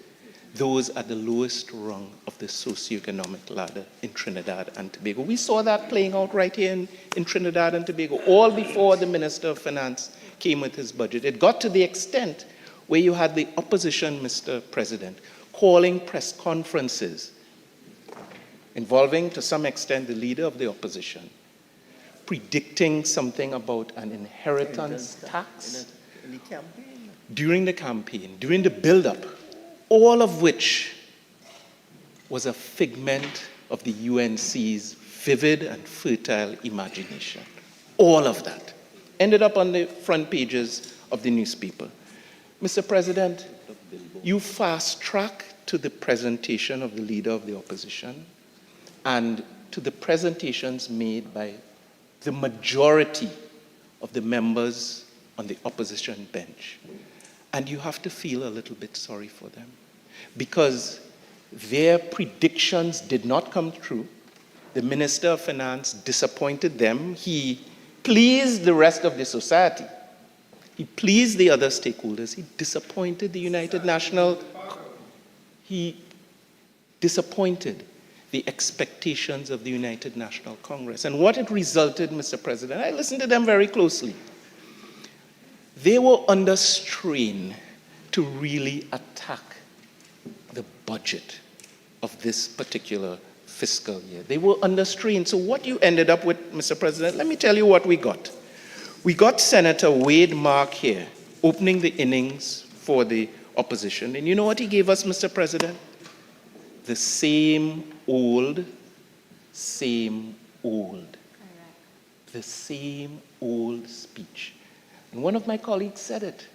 those at the lowest rung of the socioeconomic ladder in Trinidad and Tobago. We saw that playing out right here in Trinidad and Tobago, all before the Minister of Finance came with his budget. It got to the extent where you had the opposition, Mr. President, calling press conferences involving, to some extent, the leader of the opposition, predicting something about an inheritance tax during the campaign, during the build-up, all of which was a figment of the UNC's vivid and fertile imagination. All of that ended up on the front pages of the newspaper. Mr. President, you fast-track to the presentation of the leader of the opposition and to the presentations made by the majority of the members on the opposition bench. And you have to feel a little bit sorry for them because their predictions did not come true. The Minister of Finance disappointed them. He pleased the rest of the society. He pleased the other stakeholders. He disappointed the United National. He disappointed the expectations of the United National Congress. And what it resulted, Mr. President, I listened to them very closely. They were under strain to really attack the budget of this particular fiscal year. They were under strain. So what you ended up with, Mr. President, let me tell you what we got. We got Senator Wade Mark here opening the innings for the opposition. And you know what he gave us, Mr. President? The same old. The same old speech. And one of my colleagues said it.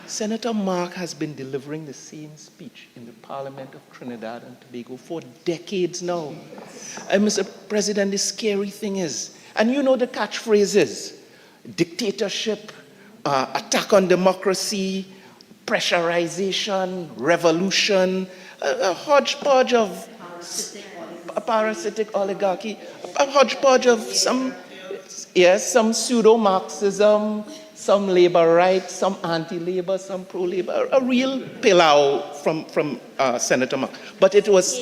Senator Mark has been delivering the same speech in the Parliament of Trinidad and Tobago for decades now. And Mr. President, the scary thing is, and you know the catchphrases, dictatorship, attack on democracy, pressurization, revolution, a hodgepodge of a parasitic oligarchy, a hodgepodge of some pseudo-Marxism, some labor rights, some anti-labor, some pro-labor, a real pillow from Senator Mark. But it was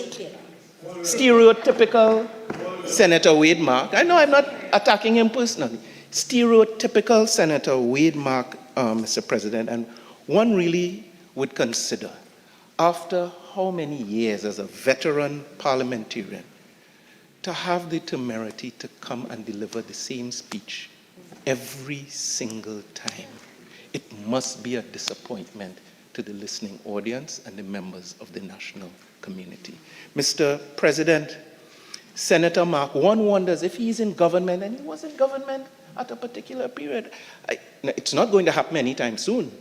stereotypical Senator Wade Mark. I know I'm not attacking him personally. Stereotypical Senator Wade Mark, Mr. President, and one really would consider, after how many years as a veteran parliamentarian, to have the temerity to come and deliver the same speech every single time. It must be a disappointment to the listening audience and the members of the national community. Mr. President, Senator Mark, one wonders if he's in government, and he was in government at a particular period. It's not going to happen anytime soon.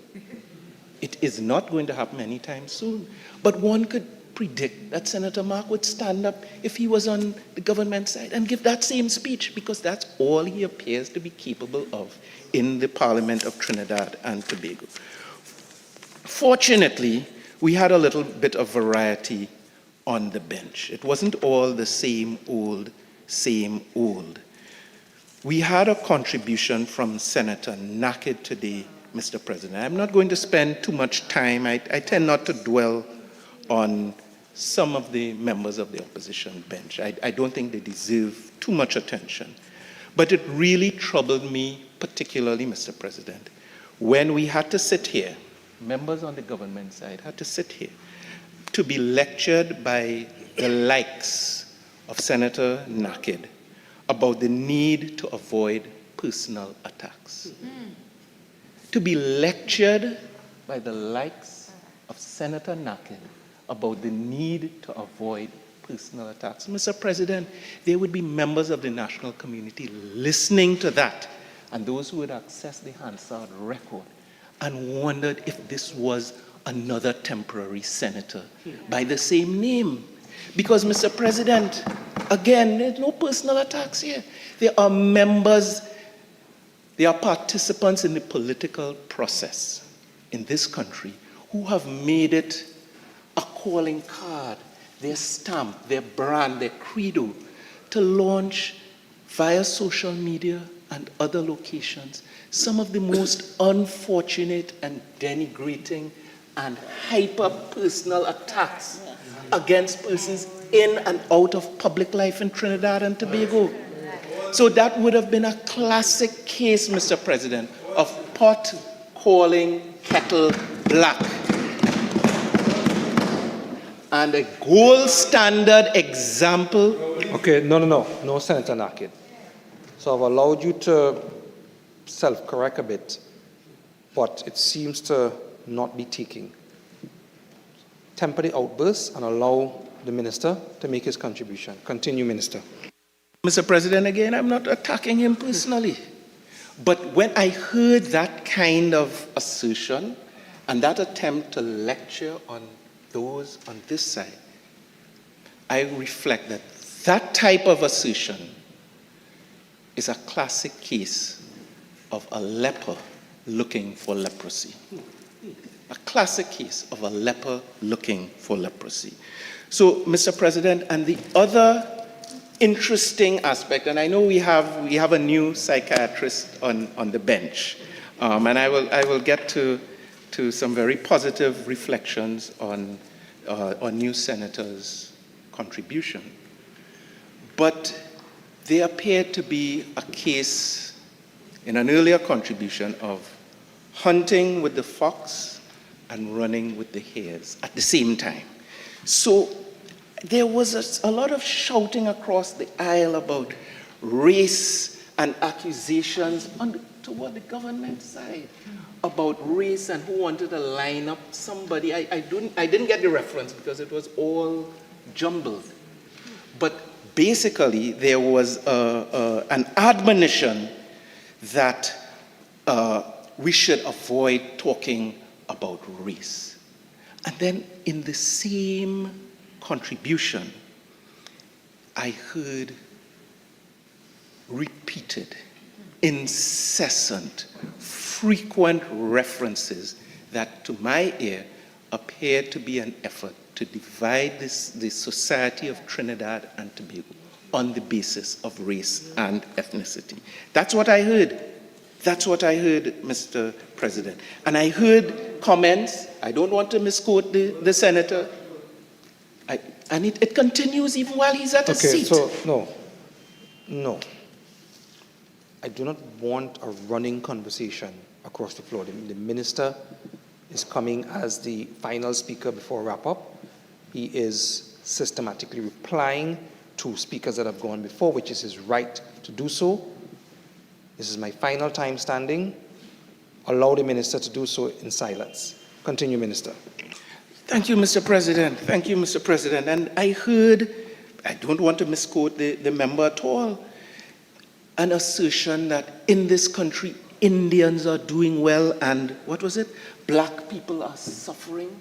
It is not going to happen anytime soon. But one could predict that Senator Mark would stand up if he was on the government side and give that same speech, because that's all he appears to be capable of in the Parliament of Trinidad and Tobago. Fortunately, we had a little bit of variety on the bench. It wasn't all the same old. We had a contribution from Senator Naked today, Mr. President. I'm not going to spend too much time. I tend not to dwell on some of the members of the opposition bench. I don't think they deserve too much attention. But it really troubled me, particularly, Mr. President, when we had to sit here, members on the government side had to sit here, to be lectured by the likes of Senator Naked about the need to avoid personal attacks. To be lectured by the likes of Senator Naked about the need to avoid personal attacks. Mr. President, there would be members of the national community listening to that, and those who would access the Hansard record and wondered if this was another temporary senator by the same name. Because, Mr. President, again, there's no personal attacks here. There are members, they are participants in the political process in this country who have made it a calling card, their stamp, their brand, their credo, to launch via social media and other locations some of the most unfortunate and denigrating and hyper-personal attacks against persons in and out of public life in Trinidad and Tobago. So that would have been a classic case, Mr. President, of pot calling kettle black. And a gold standard example. Okay, no, Senator Naked. So I've allowed you to self-correct a bit, but it seems to not be taking. Temper the outbursts and allow the minister to make his contribution. Continue, Minister. Mr. President, again, I'm not attacking him personally. But when I heard that kind of assertion and that attempt to lecture on those on this side, I reflect that that type of assertion is a classic case of a leper looking for leprosy. A classic case of a leper looking for leprosy. So, Mr. President, and the other interesting aspect, and I know we have a new psychiatrist on the bench, and I will get to some very positive reflections on new senators' contribution. But there appeared to be a case in an earlier contribution of hunting with the fox and running with the hares at the same time. So there was a lot of shouting across the aisle about race and accusations toward the government side about race and who wanted to line up somebody. I didn't get the reference because it was all jumbled. But basically, there was an admonition that we should avoid talking about race. And then in the same contribution, I heard repeated, incessant, frequent references that to my ear appeared to be an effort to divide the society of Trinidad and Tobago on the basis of race and ethnicity. That's what I heard. That's what I heard, Mr. President. And I heard comments, I don't want to misquote the senator, and it continues even while he's at a seat. Okay, so no. I do not want a running conversation across the floor. The minister is coming as the final speaker before wrap-up. He is systematically replying to speakers that have gone before, which is his right to do so. This is my final time standing. Allow the minister to do so in silence. Continue, Minister. Thank you, Mr. President. Thank you, Mr. President. And I heard, I don't want to misquote the member at all, an assertion that in this country, Indians are doing well and, what was it? Black people are suffering.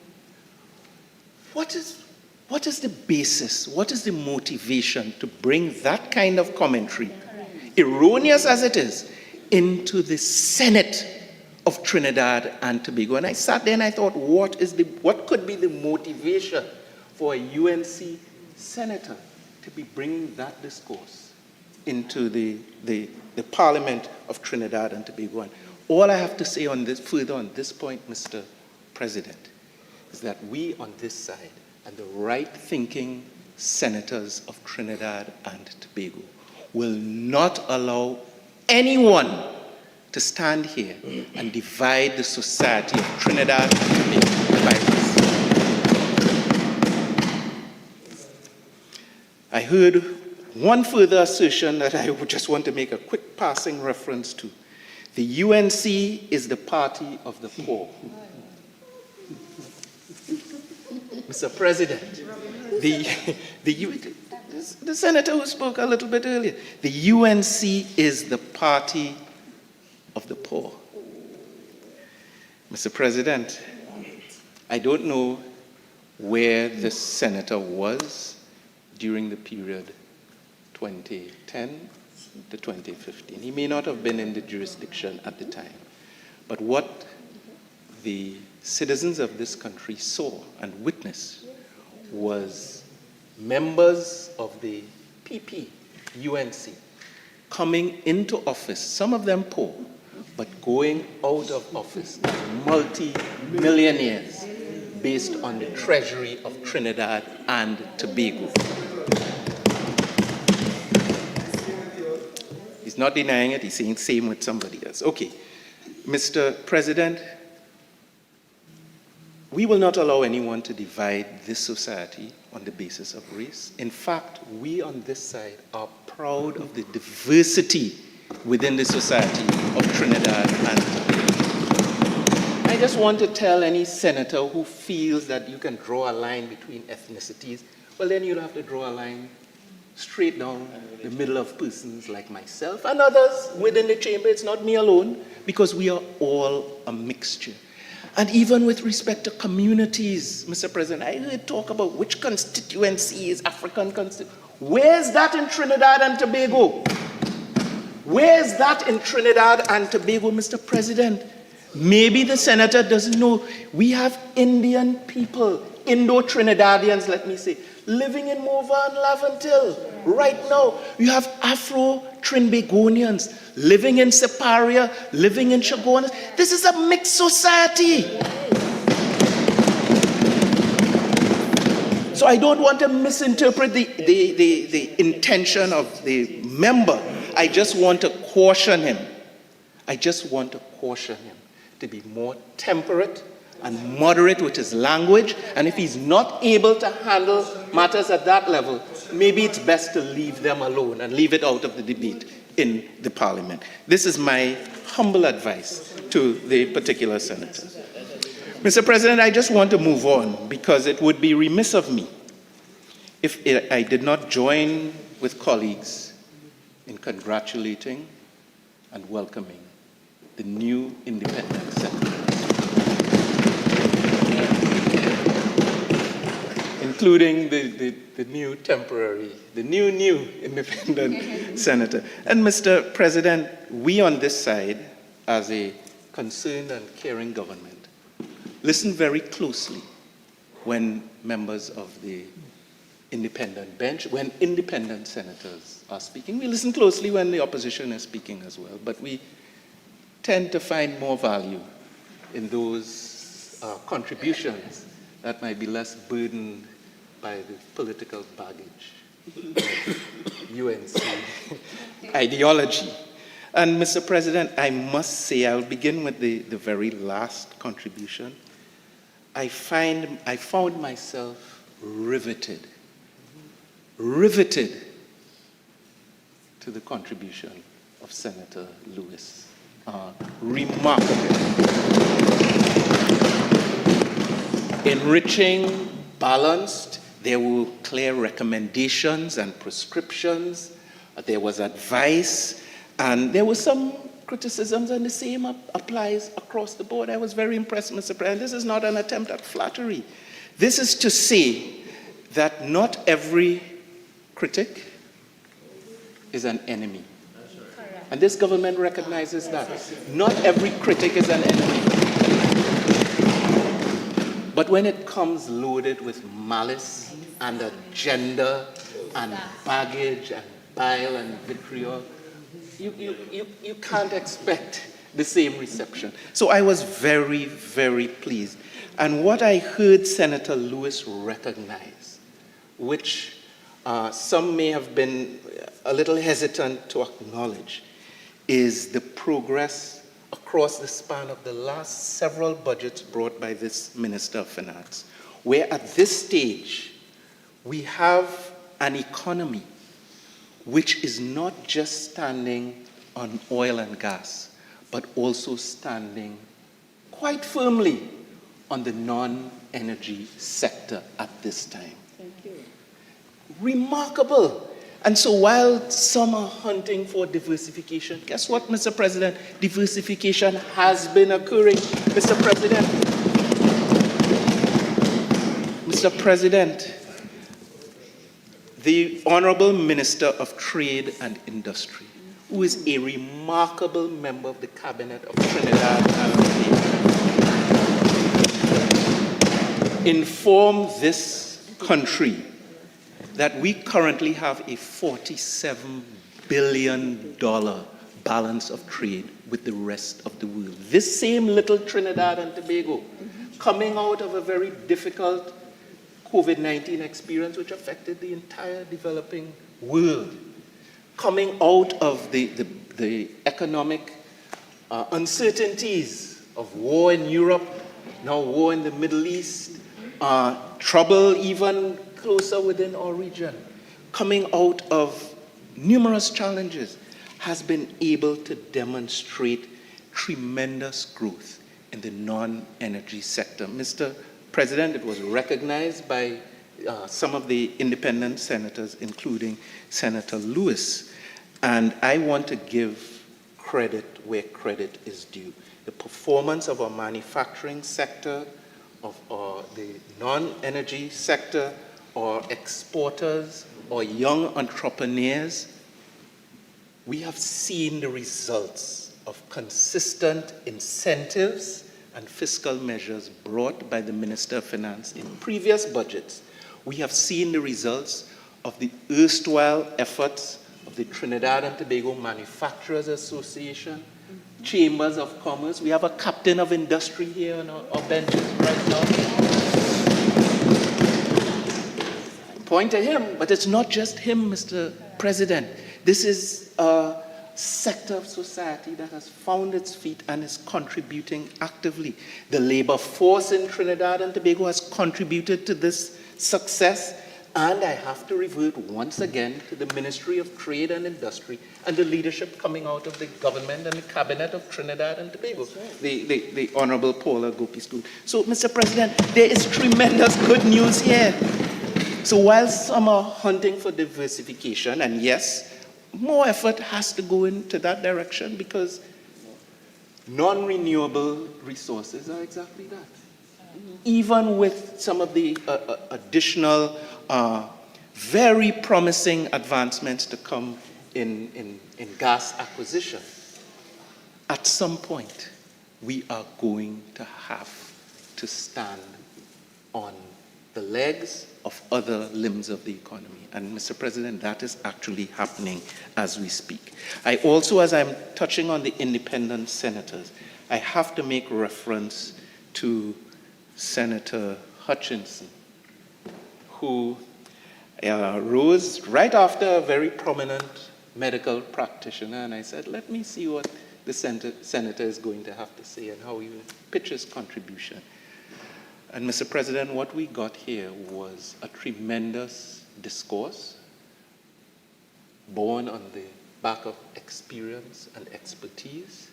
What is the basis? What is the motivation to bring that kind of commentary, erroneous as it is, into the Senate of Trinidad and Tobago? And I sat there and I thought, what could be the motivation for a UNC senator to be bringing that discourse into the Parliament of Trinidad and Tobago? And all I have to say on this, further on this point, Mr. President, is that we on this side and the right-thinking senators of Trinidad and Tobago will not allow anyone to stand here and divide the society of Trinidad and Tobago by race. I heard one further assertion that I would just want to make a quick passing reference to. The UNC is the party of the poor. Mr. President, the senator who spoke a little bit earlier, the UNC is the party of the poor. Mr. President, I don't know where the senator was during the period 2010 to 2015. He may not have been in the jurisdiction at the time, but what the citizens of this country saw and witnessed was members of the PP, UNC, coming into office, some of them poor, but going out of office as multi-millionaires based on the treasury of Trinidad and Tobago. He's not denying it, he's saying same with somebody else. Okay, Mr. President, we will not allow anyone to divide this society on the basis of race. In fact, we on this side are proud of the diversity within the society of Trinidad and Tobago. I just want to tell any senator who feels that you can draw a line between ethnicities, well then you'll have to draw a line straight down the middle of persons like myself and others within the chamber. It's not me alone, because we are all a mixture. And even with respect to communities, Mr. President, I heard talk about which constituency is African constituency. Where's that in Trinidad and Tobago? Where is that in Trinidad and Tobago, Mr. President? Maybe the senator doesn't know. We have Indian people, Indo-Trinidadians, let me say, living in Mova and Laventille right now. You have Afro-Trinbagonians living in Separia, living in Chaguanas. This is a mixed society. So I don't want to misinterpret the intention of the member. I just want to caution him. I just want to caution him to be more temperate and moderate with his language. And if he's not able to handle matters at that level, maybe it's best to leave them alone and leave it out of the debate in the parliament. This is my humble advice to the particular senator. Mr. President, I just want to move on because it would be remiss of me if I did not join with colleagues in congratulating and welcoming the new independent senator, including the new temporary, the new independent senator. And Mr. President, we on this side, as a concerned and caring government, listen very closely when members of the independent bench, when independent senators are speaking. We listen closely when the opposition is speaking as well, but we tend to find more value in those contributions that might be less burdened by the political baggage of UNC ideology. And Mr. President, I must say, I'll begin with the very last contribution. I found myself riveted to the contribution of Senator Lewis. Remarkable. Enriching, balanced. There were clear recommendations and prescriptions. There was advice, and there were some criticisms, and the same applies across the board. I was very impressed, Mr. President. This is not an attempt at flattery. This is to say that not every critic is an enemy. And this government recognizes that. Not every critic is an enemy. But when it comes loaded with malice and agenda and baggage and bile and vitriol, you can't expect the same reception. So I was very, very pleased. And what I heard Senator Lewis recognize, which some may have been a little hesitant to acknowledge, is the progress across the span of the last several budgets brought by this Minister of Finance, where at this stage we have an economy which is not just standing on oil and gas, but also standing quite firmly on the non-energy sector at this time. Thank you. Remarkable. And so while some are hunting for diversification, guess what, Mr. President? Diversification has been occurring. Mr. President, the Honorable Minister of Trade and Industry, who is a remarkable member of the Cabinet of Trinidad and Tobago, informed this country that we currently have a $47 billion balance of trade with the rest of the world. This same little Trinidad and Tobago, coming out of a very difficult COVID-19 experience which affected the entire developing world, coming out of the economic uncertainties of war in Europe, now war in the Middle East, trouble even closer within our region, coming out of numerous challenges, has been able to demonstrate tremendous growth in the non-energy sector. Mr. President, it was recognized by some of the independent senators, including Senator Lewis, and I want to give credit where credit is due. The performance of our manufacturing sector, of the non-energy sector, or exporters, or young entrepreneurs we have seen the results of consistent incentives and fiscal measures brought by the Minister of Finance in previous budgets. We have seen the results of the erstwhile efforts of the Trinidad and Tobago Manufacturers Association, Chambers of Commerce. We have a captain of industry here on our benches right now. Point to him, but it's not just him, Mr. President. This is a sector of society that has found its feet and is contributing actively. The labor force in Trinidad and Tobago has contributed to this success, and I have to revert once again to the Ministry of Trade and Industry and the leadership coming out of the government and the cabinet of Trinidad and Tobago, the Honorable Paula Gopi-School. So, Mr. President, there is tremendous good news here. So while some are hunting for diversification, and yes, more effort has to go into that direction because non-renewable resources are exactly that. Even with some of the additional very promising advancements to come in gas acquisition, at some point we are going to have to stand on the legs of other limbs of the economy. And Mr. President, that is actually happening as we speak. I also, as I'm touching on the independent senators, I have to make reference to Senator Hutchinson, who rose right after a very prominent medical practitioner, and I said, let me see what the senator is going to have to say and how he will pitch his contribution. And Mr. President, what we got here was a tremendous discourse born on the back of experience and expertise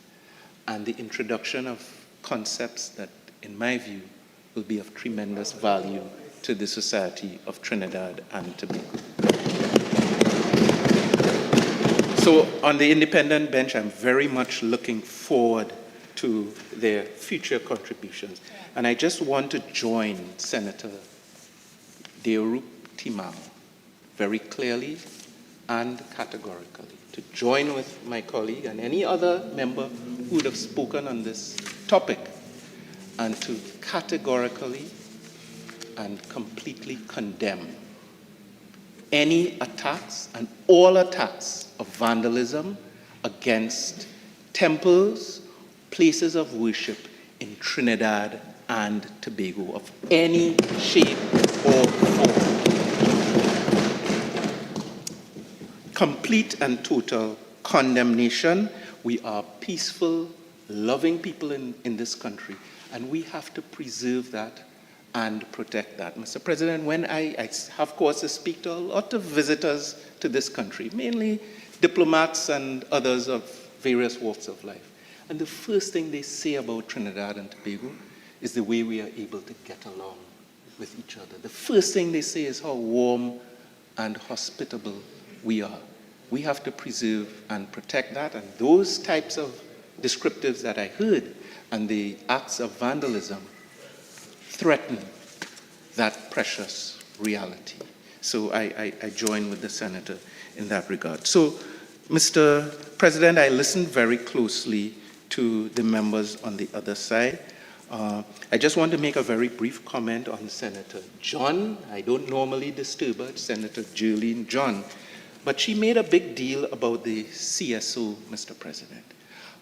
and the introduction of concepts that, in my view, will be of tremendous value to the society of Trinidad and Tobago. So on the independent bench, I'm very much looking forward to their future contributions. And I just want to join Senator Deorup Timao very clearly and categorically, to join with my colleague and any other member who would have spoken on this topic, and to categorically and completely condemn any attacks and all attacks of vandalism against temples, places of worship in Trinidad and Tobago of any shape or form. Complete and total condemnation. We are peaceful, loving people in this country, and we have to preserve that and protect that. Mr. President, when I have cause to speak to a lot of visitors to this country, mainly diplomats and others of various walks of life, and the first thing they say about Trinidad and Tobago is the way we are able to get along with each other. The first thing they say is how warm and hospitable we are. We have to preserve and protect that, and those types of descriptives that I heard and the acts of vandalism threaten that precious reality. So I join with the senator in that regard. So, Mr. President, I listened very closely to the members on the other side. I just want to make a very brief comment on Senator John. I don't normally disturb her, Senator Jerlene John, but she made a big deal about the CSO, Mr. President.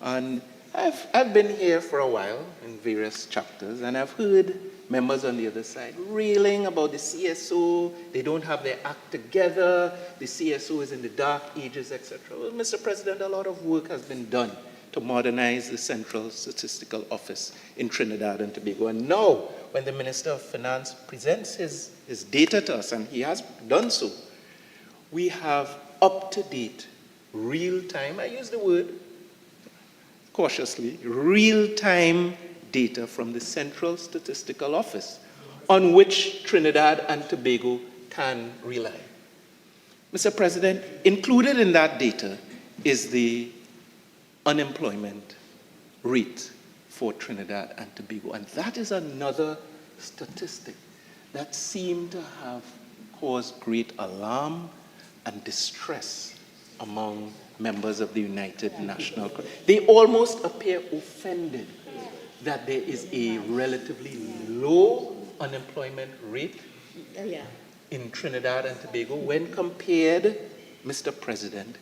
And I've been here for a while in various chapters, and I've heard members on the other side railing about the CSO. They don't have their act together. The CSO is in the dark ages, etc. Well, Mr. President, a lot of work has been done to modernize the Central Statistical Office in Trinidad and Tobago. And now, when the Minister of Finance presents his data to us, and he has done so, we have up-to-date, real-time, I use the word cautiously, real-time data from the Central Statistical Office on which Trinidad and Tobago can rely. Mr. President, included in that data is the unemployment rate for Trinidad and Tobago. And that is another statistic that seemed to have caused great alarm and distress among members of the United National Congress. They almost appear offended that there is a relatively low unemployment rate in Trinidad and Tobago when compared, Mr. President,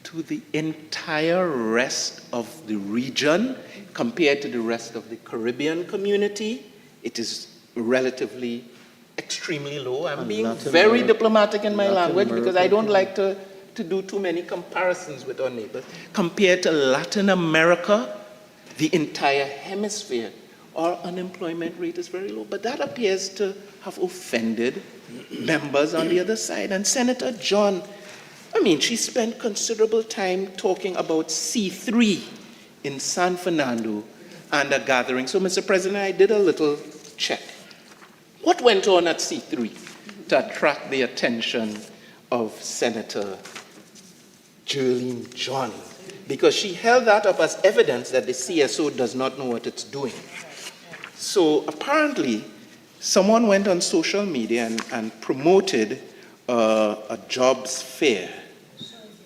to the entire rest of the region. Compared to the rest of the Caribbean community, it is relatively extremely low. I'm being very diplomatic in my language because I don't like to do too many comparisons with our neighbors. Compared to Latin America, the entire hemisphere, our unemployment rate is very low. But that appears to have offended members on the other side. And Senator John, she spent considerable time talking about C3 in San Fernando and a gathering. So, Mr. President, I did a little check. What went on at C3 to attract the attention of Senator Jerlene John? Because she held that up as evidence that the CSO does not know what it's doing. So apparently, someone went on social media and promoted a jobs fair,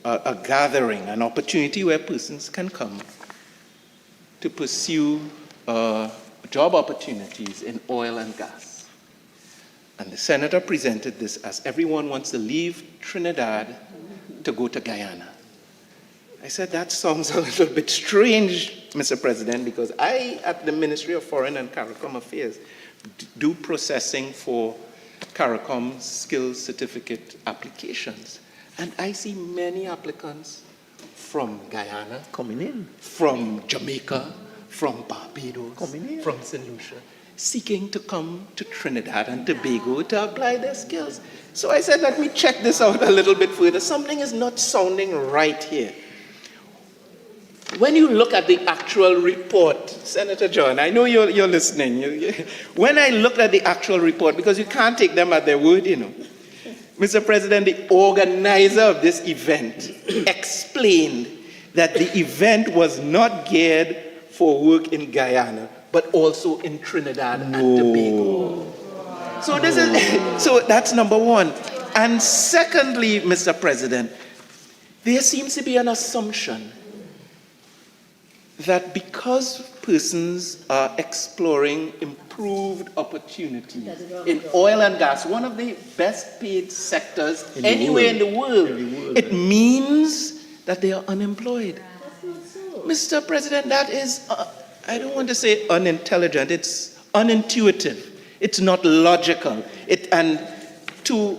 a gathering, an opportunity where persons can come to pursue job opportunities in oil and gas. And the senator presented this as everyone wants to leave Trinidad to go to Guyana. I said, that sounds a little bit strange, Mr. President, because I, at the Ministry of Foreign and CARICOM Affairs, do processing for CARICOM skills certificate applications. And I see many applicants from Guyana, coming in, from Jamaica, from Barbados, coming in, from St. Lucia, seeking to come to Trinidad and Tobago to apply their skills. So I said, let me check this out a little bit further. Something is not sounding right here. When you look at the actual report, Senator John, I know you're listening. When I looked at the actual report, because you can't take them at their word, Mr. President, the organizer of this event explained that the event was not geared for work in Guyana, but also in Trinidad and Tobago. So that's number one. And secondly, Mr. President, there seems to be an assumption that because persons are exploring improved opportunities in oil and gas, one of the best paid sectors anywhere in the world, it means that they are unemployed. Mr. President, that is, I don't want to say unintelligent, it's unintuitive, it's not logical. And to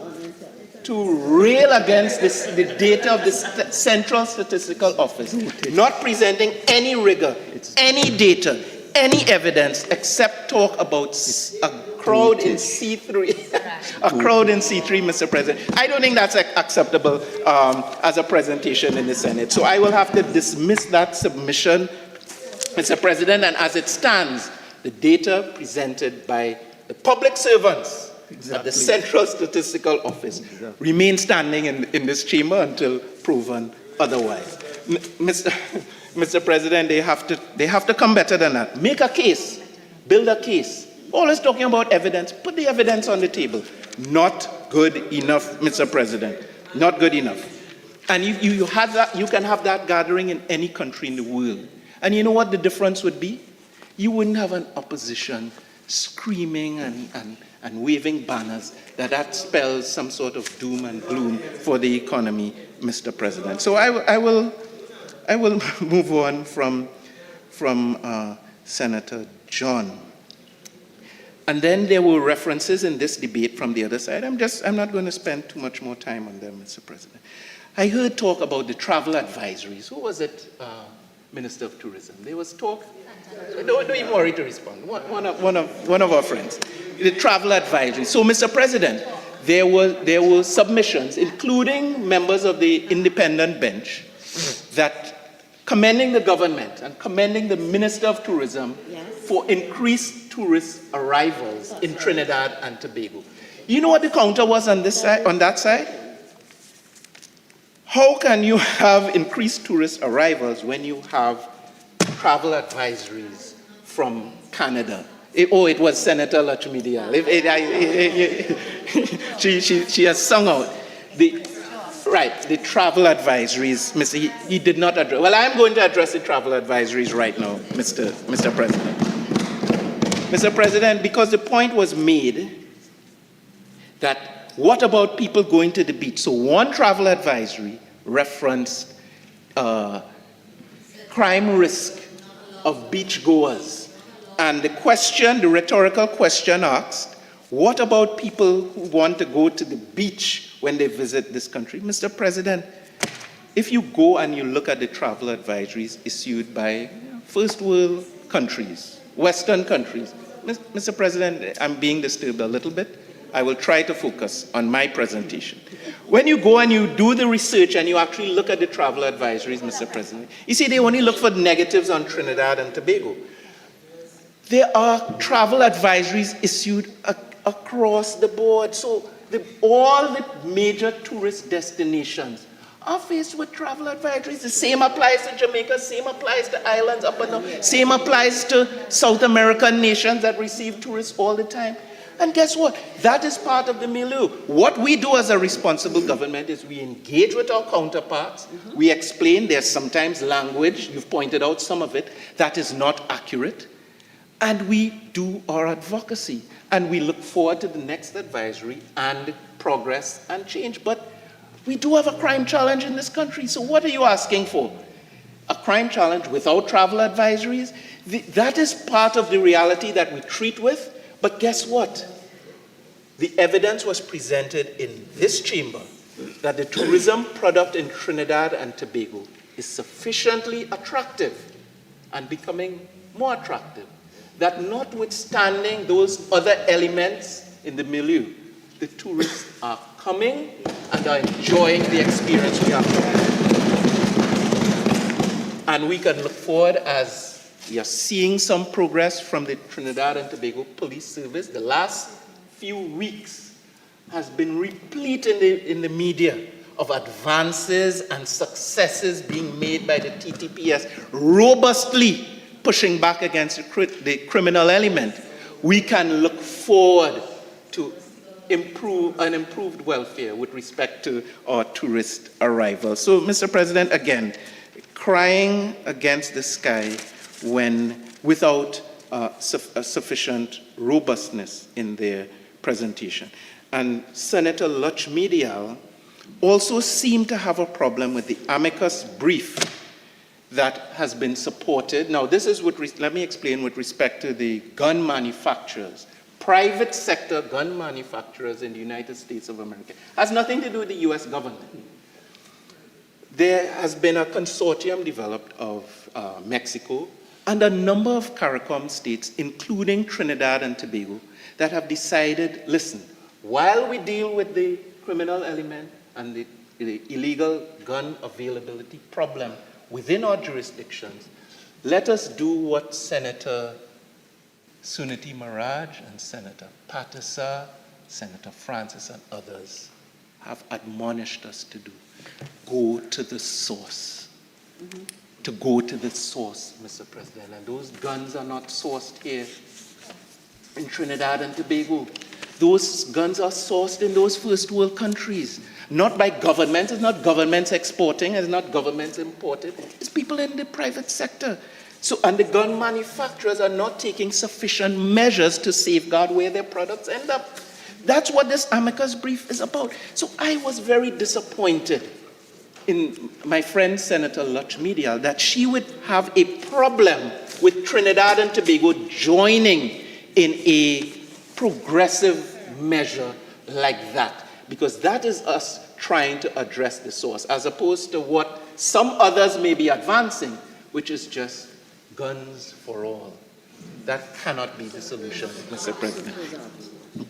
rail against the data of the Central Statistical Office, not presenting any rigor, any data, any evidence, except talk about a crowd in C3, a crowd in C3, Mr. President. I don't think that's acceptable as a presentation in the Senate. So I will have to dismiss that submission, Mr. President, and as it stands, the data presented by the public servants at the Central Statistical Office remain standing in this chamber until proven otherwise. Mr. President, they have to come better than that. Make a case, build a case. Always talking about evidence, put the evidence on the table. Not good enough, Mr. President. Not good enough. And you can have that gathering in any country in the world. And you know what the difference would be? You wouldn't have an opposition screaming and waving banners that spells some sort of doom and gloom for the economy, Mr. President. So I will move on from Senator John. And then there were references in this debate from the other side. I'm not going to spend too much more time on them, Mr. President. I heard talk about the travel advisories. Who was it? Minister of Tourism. There was talk. Don't even worry to respond. One of our friends. The travel advisory. So, Mr. President, there were submissions, including members of the independent bench, that commending the government and commending the Minister of Tourism for increased tourist arrivals in Trinidad and Tobago. You know what the counter was on this side, on that side? How can you have increased tourist arrivals when you have travel advisories from Canada? It was Senator Lakshmi Dayal. She has sung out. right, the travel advisories, he did not address. Well, I'm going to address the travel advisories right now, Mr. President. Mr. President, because the point was made that what about people going to the beach? So one travel advisory referenced crime risk of beachgoers. And the rhetorical question asked, what about people who want to go to the beach when they visit this country? Mr. President, if you go and you look at the travel advisories issued by first world countries, Western countries, Mr. President, I'm being disturbed a little bit. I will try to focus on my presentation. When you go and you do the research and you actually look at the travel advisories, Mr. President, you see they only look for negatives on Trinidad and Tobago. There are travel advisories issued across the board. So all the major tourist destinations are faced with travel advisories. The same applies to Jamaica, same applies to islands up and down, same applies to South American nations that receive tourists all the time. And guess what? That is part of the milieu. What we do as a responsible government is we engage with our counterparts. We explain there's sometimes language, you've pointed out some of it, that is not accurate. And we do our advocacy. And we look forward to the next advisory and progress and change. But we do have a crime challenge in this country. So what are you asking for? A crime challenge without travel advisories? That is part of the reality that we treat with. But guess what? The evidence was presented in this chamber that the tourism product in Trinidad and Tobago is sufficiently attractive and becoming more attractive, that notwithstanding those other elements in the milieu, the tourists are coming and are enjoying the experience we have. And we can look forward as we are seeing some progress from the Trinidad and Tobago Police Service. The last few weeks has been replete in the media of advances and successes being made by the TTPS, robustly pushing back against the criminal element. We can look forward to improved welfare with respect to our tourist arrivals. So, Mr. President, again, crying against the sky without sufficient robustness in their presentation. And Senator Luch Medial also seemed to have a problem with the amicus brief that has been supported. Now, this is let me explain with respect to the gun manufacturers. Private sector gun manufacturers in the United States of America. Has nothing to do with the US government. There has been a consortium developed of Mexico and a number of CARICOM states, including Trinidad and Tobago, that have decided, listen, while we deal with the criminal element and the illegal gun availability problem within our jurisdictions, let us do what Senator Suniti Maraj and Senator Patterson, Senator Francis and others have admonished us to do. Go to the source. To go to the source, Mr. President. And those guns are not sourced here in Trinidad and Tobago. Those guns are sourced in those first world countries. Not by governments. It's not governments exporting. It's not governments importing. It's people in the private sector. So, and the gun manufacturers are not taking sufficient measures to safeguard where their products end up. That's what this amicus brief is about. So I was very disappointed in my friend Senator Luch Medial that she would have a problem with Trinidad and Tobago joining in a progressive measure like that, because that is us trying to address the source, as opposed to what some others may be advancing, which is just guns for all. That cannot be the solution, Mr. President.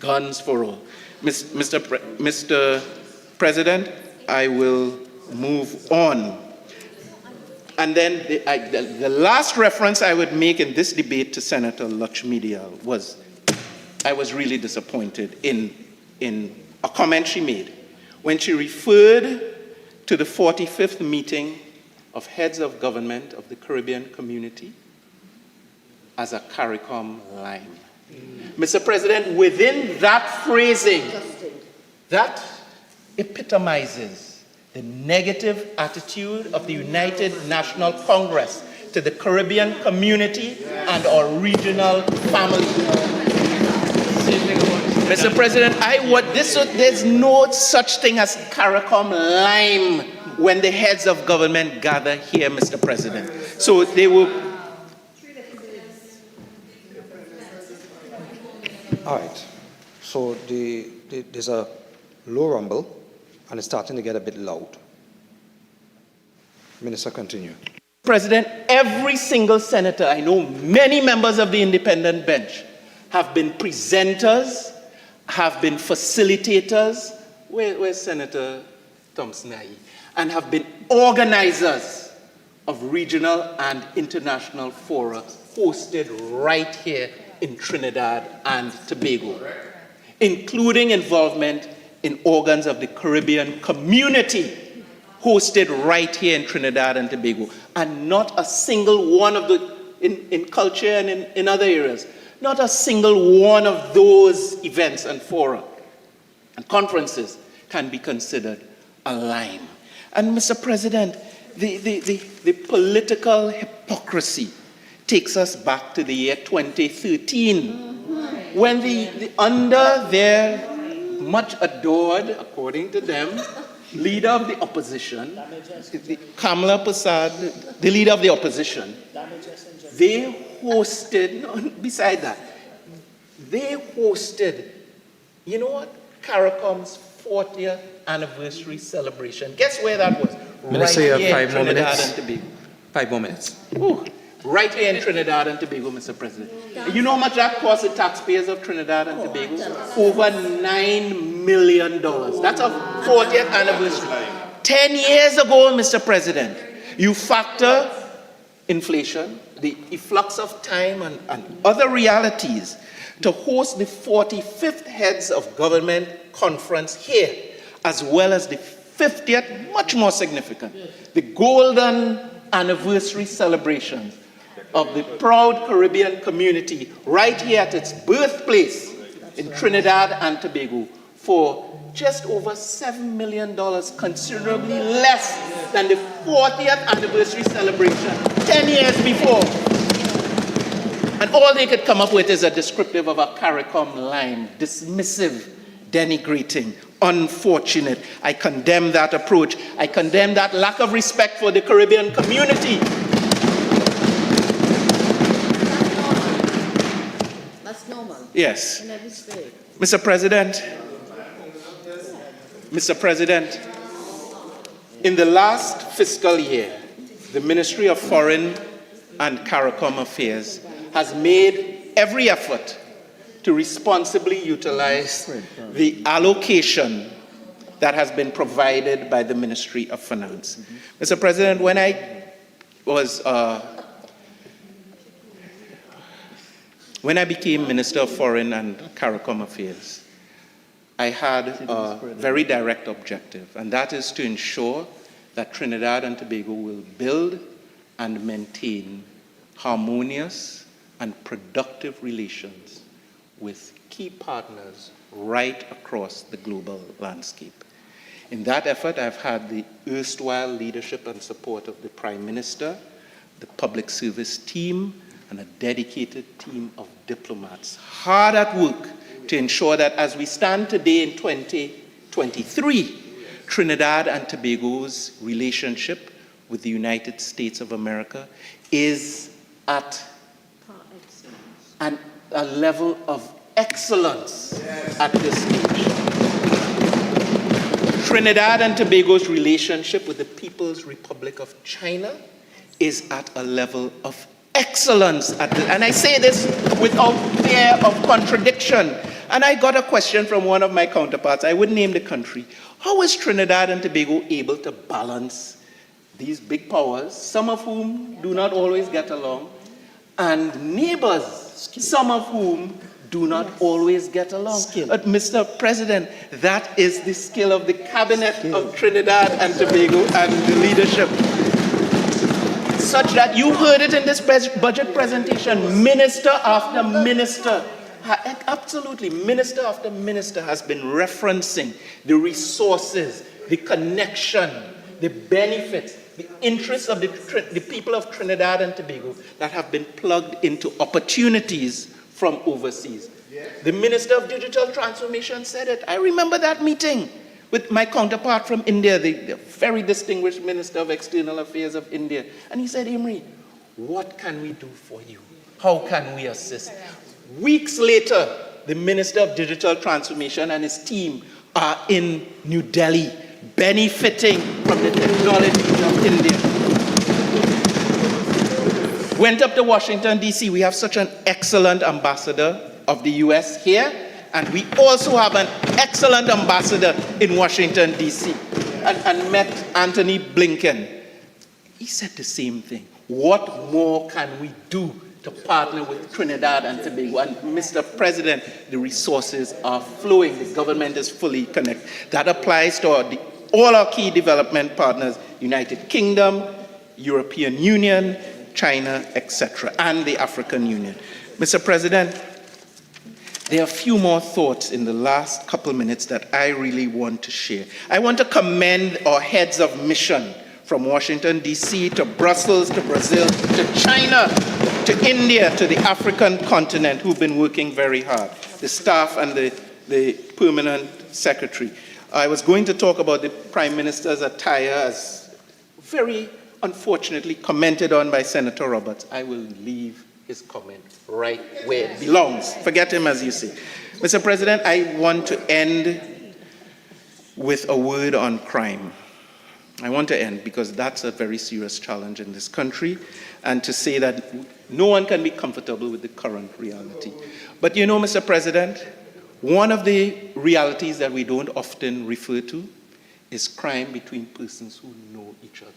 Guns for all. Mr. President, I will move on. And then the last reference I would make in this debate to Senator Luch Medial was, I was really disappointed in a comment she made when she referred to the 45th meeting of heads of government of the Caribbean community as a CARICOM line. Mr. President, within that phrasing, that epitomizes the negative attitude of the United National Congress to the Caribbean community and our regional family. Mr. President, there's no such thing as CARICOM lime when the heads of government gather here, Mr. President. So they will. All right. So there's a low rumble, and it's starting to get a bit loud. Minister, continue. President, every single senator, I know many members of the independent bench, have been presenters, have been facilitators. Where's Senator Thompson? And have been organizers of regional and international fora hosted right here in Trinidad and Tobago, including involvement in organs of the Caribbean community hosted right here in Trinidad and Tobago. And not a single one of the, in culture and in other areas, not a single one of those events and fora and conferences can be considered a lime. And Mr. President, the political hypocrisy takes us back to the year 2013, when under their much adored, according to them, leader of the opposition, Kamala Prasad, the leader of the opposition, they hosted, beside that, they hosted, you know what, CARICOM's 40th anniversary celebration. Guess where that was? Minister, right you here have in 5 more Trinidad minutes. and Tobago. 5 more minutes. Ooh, right here in Trinidad and Tobago, Mr. President. You know how much that cost the taxpayers of Trinidad and Tobago? Over $9 million. That's a 40th anniversary. 10 years ago, Mr. President, you factor inflation, the efflux of time and other realities to host the 45th Heads of Government Conference here, as well as the 50th, much more significant, the golden anniversary celebration of the proud Caribbean community right here at its birthplace in Trinidad and Tobago for just over $7 million, considerably less than the 40th anniversary celebration 10 years before. And all they could come up with is a descriptive of a CARICOM line, dismissive, denigrating, unfortunate. I condemn that approach. I condemn that lack of respect for the Caribbean community. That's normal. Yes. In every state. Mr. President, in the last fiscal year, the Ministry of Foreign and CARICOM Affairs has made every effort to responsibly utilize the allocation that has been provided by the Ministry of Finance. Mr. President, when I became Minister of Foreign and CARICOM Affairs, I had a very direct objective, and that is to ensure that Trinidad and Tobago will build and maintain harmonious and productive relations with key partners right across the global landscape. In that effort, I've had the erstwhile leadership and support of the Prime Minister, the public service team, and a dedicated team of diplomats hard at work to ensure that as we stand today in 2023, Trinidad and Tobago's relationship with the United States of America is at a level of excellence at this stage. Trinidad and Tobago's relationship with the People's Republic of China is at a level of excellence. And I say this without fear of contradiction. And I got a question from one of my counterparts, I wouldn't name the country. How is Trinidad and Tobago able to balance these big powers, some of whom do not always get along, and neighbors, some of whom do not always get along? But Mr. President, that is the skill of the cabinet of Trinidad and Tobago and the leadership. Such that you heard it in this budget presentation, minister after minister, absolutely, minister after minister has been referencing the resources, the connection, the benefits, the interests of the people of Trinidad and Tobago that have been plugged into opportunities from overseas. The Minister of Digital Transformation said it. I remember that meeting with my counterpart from India, the very distinguished Minister of External Affairs of India. And he said, Imri, what can we do for you? How can we assist? Weeks later, the Minister of Digital Transformation and his team are in New Delhi, benefiting from the technologies of India. Went up to Washington, D.C. We have such an excellent ambassador of the U.S. here, and we also have an excellent ambassador in Washington, D.C. And met Anthony Blinken. He said the same thing. What more can we do to partner with Trinidad and Tobago? And Mr. President, the resources are flowing. The government is fully connected. That applies to all our key development partners, United Kingdom, European Union, China, etc., and the African Union. Mr. President, there are a few more thoughts in the last couple minutes that I really want to share. I want to commend our heads of mission from Washington, D.C., to Brussels, to Brazil, to China, to India, to the African continent, who've been working very hard, the staff and the permanent secretary. I was going to talk about the Prime Minister's attire, as very unfortunately commented on by Senator Roberts. I will leave his comment right where it belongs. Forget him, as you say. Mr. President, I want to end with a word on crime. I want to end because that's a very serious challenge in this country, and to say that no one can be comfortable with the current reality. But you know, Mr. President, one of the realities that we don't often refer to is crime between persons who know each other.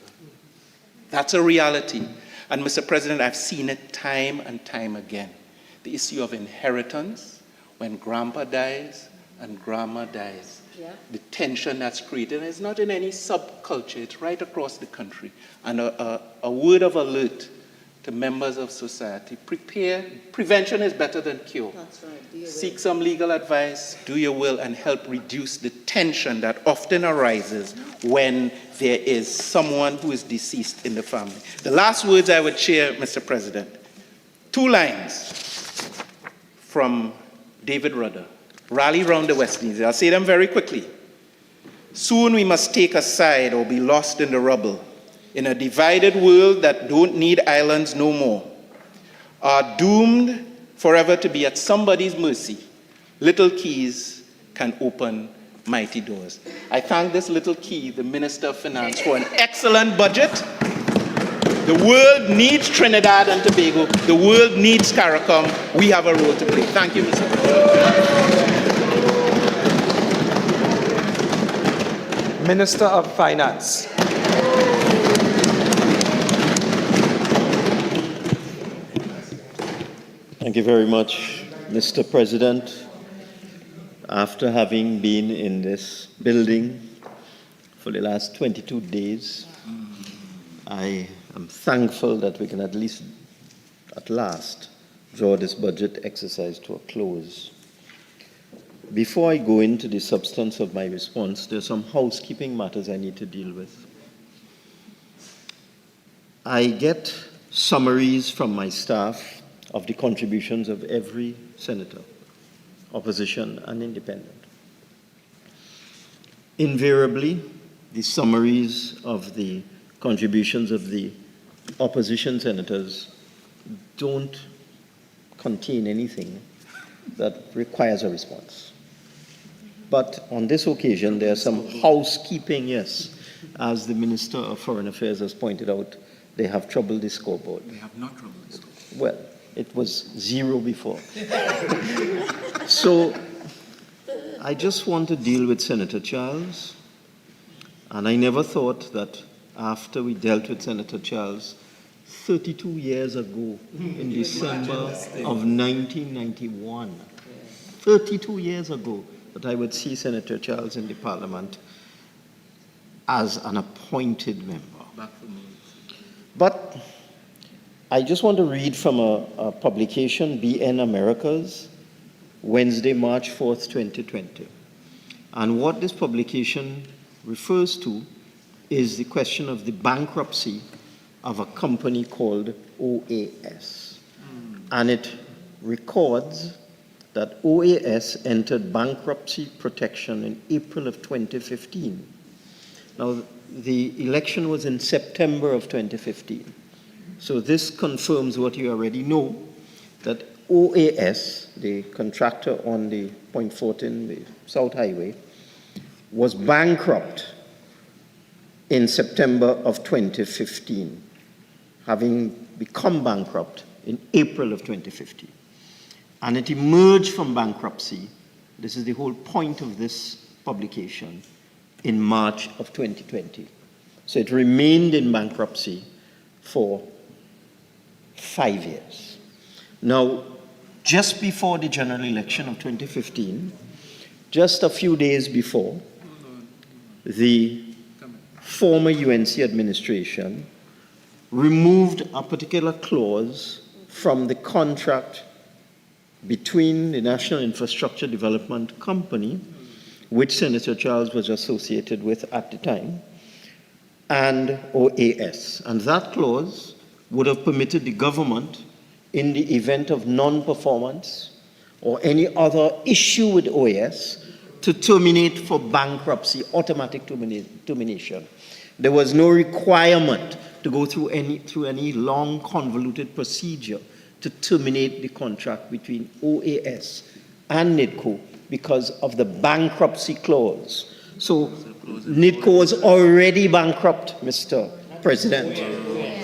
That's a reality. And Mr. President, I've seen it time and time again. The issue of inheritance, when grandpa dies and grandma dies. Yeah. The tension that's created, it's not in any subculture, it's right across the country. And a word of alert to members of society: prepare. Prevention is better than cure. That's right. Seek some legal advice, do your will, and help reduce the tension that often arises when there is someone who is deceased in the family. The last words I would share, Mr. President, 2 lines from David Rudder. Rally round the West Indies. I'll say them very quickly. Soon we must take a side or be lost in the rubble, in a divided world that don't need islands no more, are doomed forever to be at somebody's mercy. Little keys can open mighty doors. I thank this little key, the Minister of Finance, for an excellent budget. The world needs Trinidad and Tobago. The world needs CARICOM. We have a role to play. Thank you, Mr. President. Minister of Finance. Thank you very much, Mr. President. After having been in this building for the last 22 days, I am thankful that we can at last, draw this budget exercise to a close. Before I go into the substance of my response, there are some housekeeping matters I need to deal with. I get summaries from my staff of the contributions of every senator, opposition and independent. Invariably, the summaries of the contributions of the opposition senators don't contain anything that requires a response. But on this occasion, there's some housekeeping, yes. As the Minister of Foreign Affairs has pointed out, they have troubled the scoreboard. They have not troubled the scoreboard. Well, it was 0 before. So I just want to deal with Senator Charles. And I never thought that after we dealt with Senator Charles 32 years ago in December of 1991, 32 years ago, that I would see Senator Charles in the Parliament as an appointed member. But I just want to read from a publication, BN Americas, Wednesday, March 4th, 2020. And what this publication refers to is the question of the bankruptcy of a company called OAS. And it records that OAS entered bankruptcy protection in April of 2015. Now, the election was in September of 2015. So this confirms what you already know, that OAS, the contractor on the Point Fortin, the South Highway, was bankrupt in September of 2015, having become bankrupt in April of 2015. And it emerged from bankruptcy, this is the whole point of this publication, in March of 2020. So it remained in bankruptcy for 5 years. Now, just before the general election of 2015, just a few days before, the former UNC administration removed a particular clause from the contract between the National Infrastructure Development Company, which Senator Charles was associated with at the time, and OAS. And that clause would have permitted the government, in the event of non-performance or any other issue with OAS, to terminate for bankruptcy, automatic termination. There was no requirement to go through any long, convoluted procedure to terminate the contract between OAS and NIDCO because of the bankruptcy clause. So NIDCO was already bankrupt, Mr. President.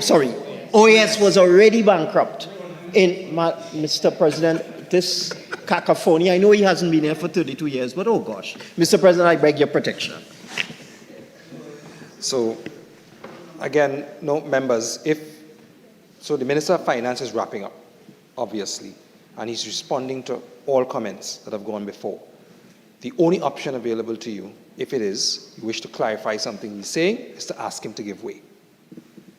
Sorry, OAS was already bankrupt. Mr. President, this cacophony, I know he hasn't been here for 32 years, but oh gosh. Mr. President, I beg your protection. So, again, no members, so the Minister of Finance is wrapping up, obviously, and he's responding to all comments that have gone before. The only option available to you, if it is, you wish to clarify something he's saying, is to ask him to give way.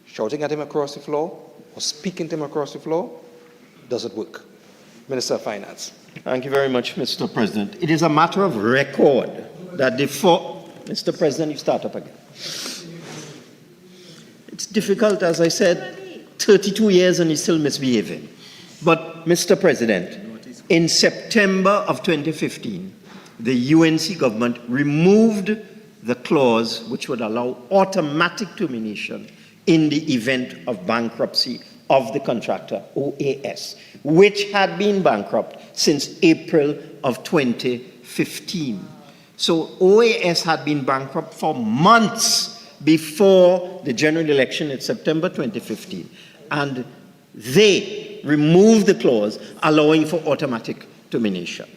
Shouting at him across the floor or speaking to him across the floor doesn't work. Minister of Finance. Thank you very much, Mr. President. It is a matter of record that Mr. President, you start up again. It's difficult, as I said, 32 years and he's still misbehaving. But, Mr. President, in September of 2015, the UNC government removed the clause which would allow automatic termination in the event of bankruptcy of the contractor, OAS, which had been bankrupt since April of 2015. So OAS had been bankrupt for months before the general election in September 2015. And they removed the clause allowing for automatic termination.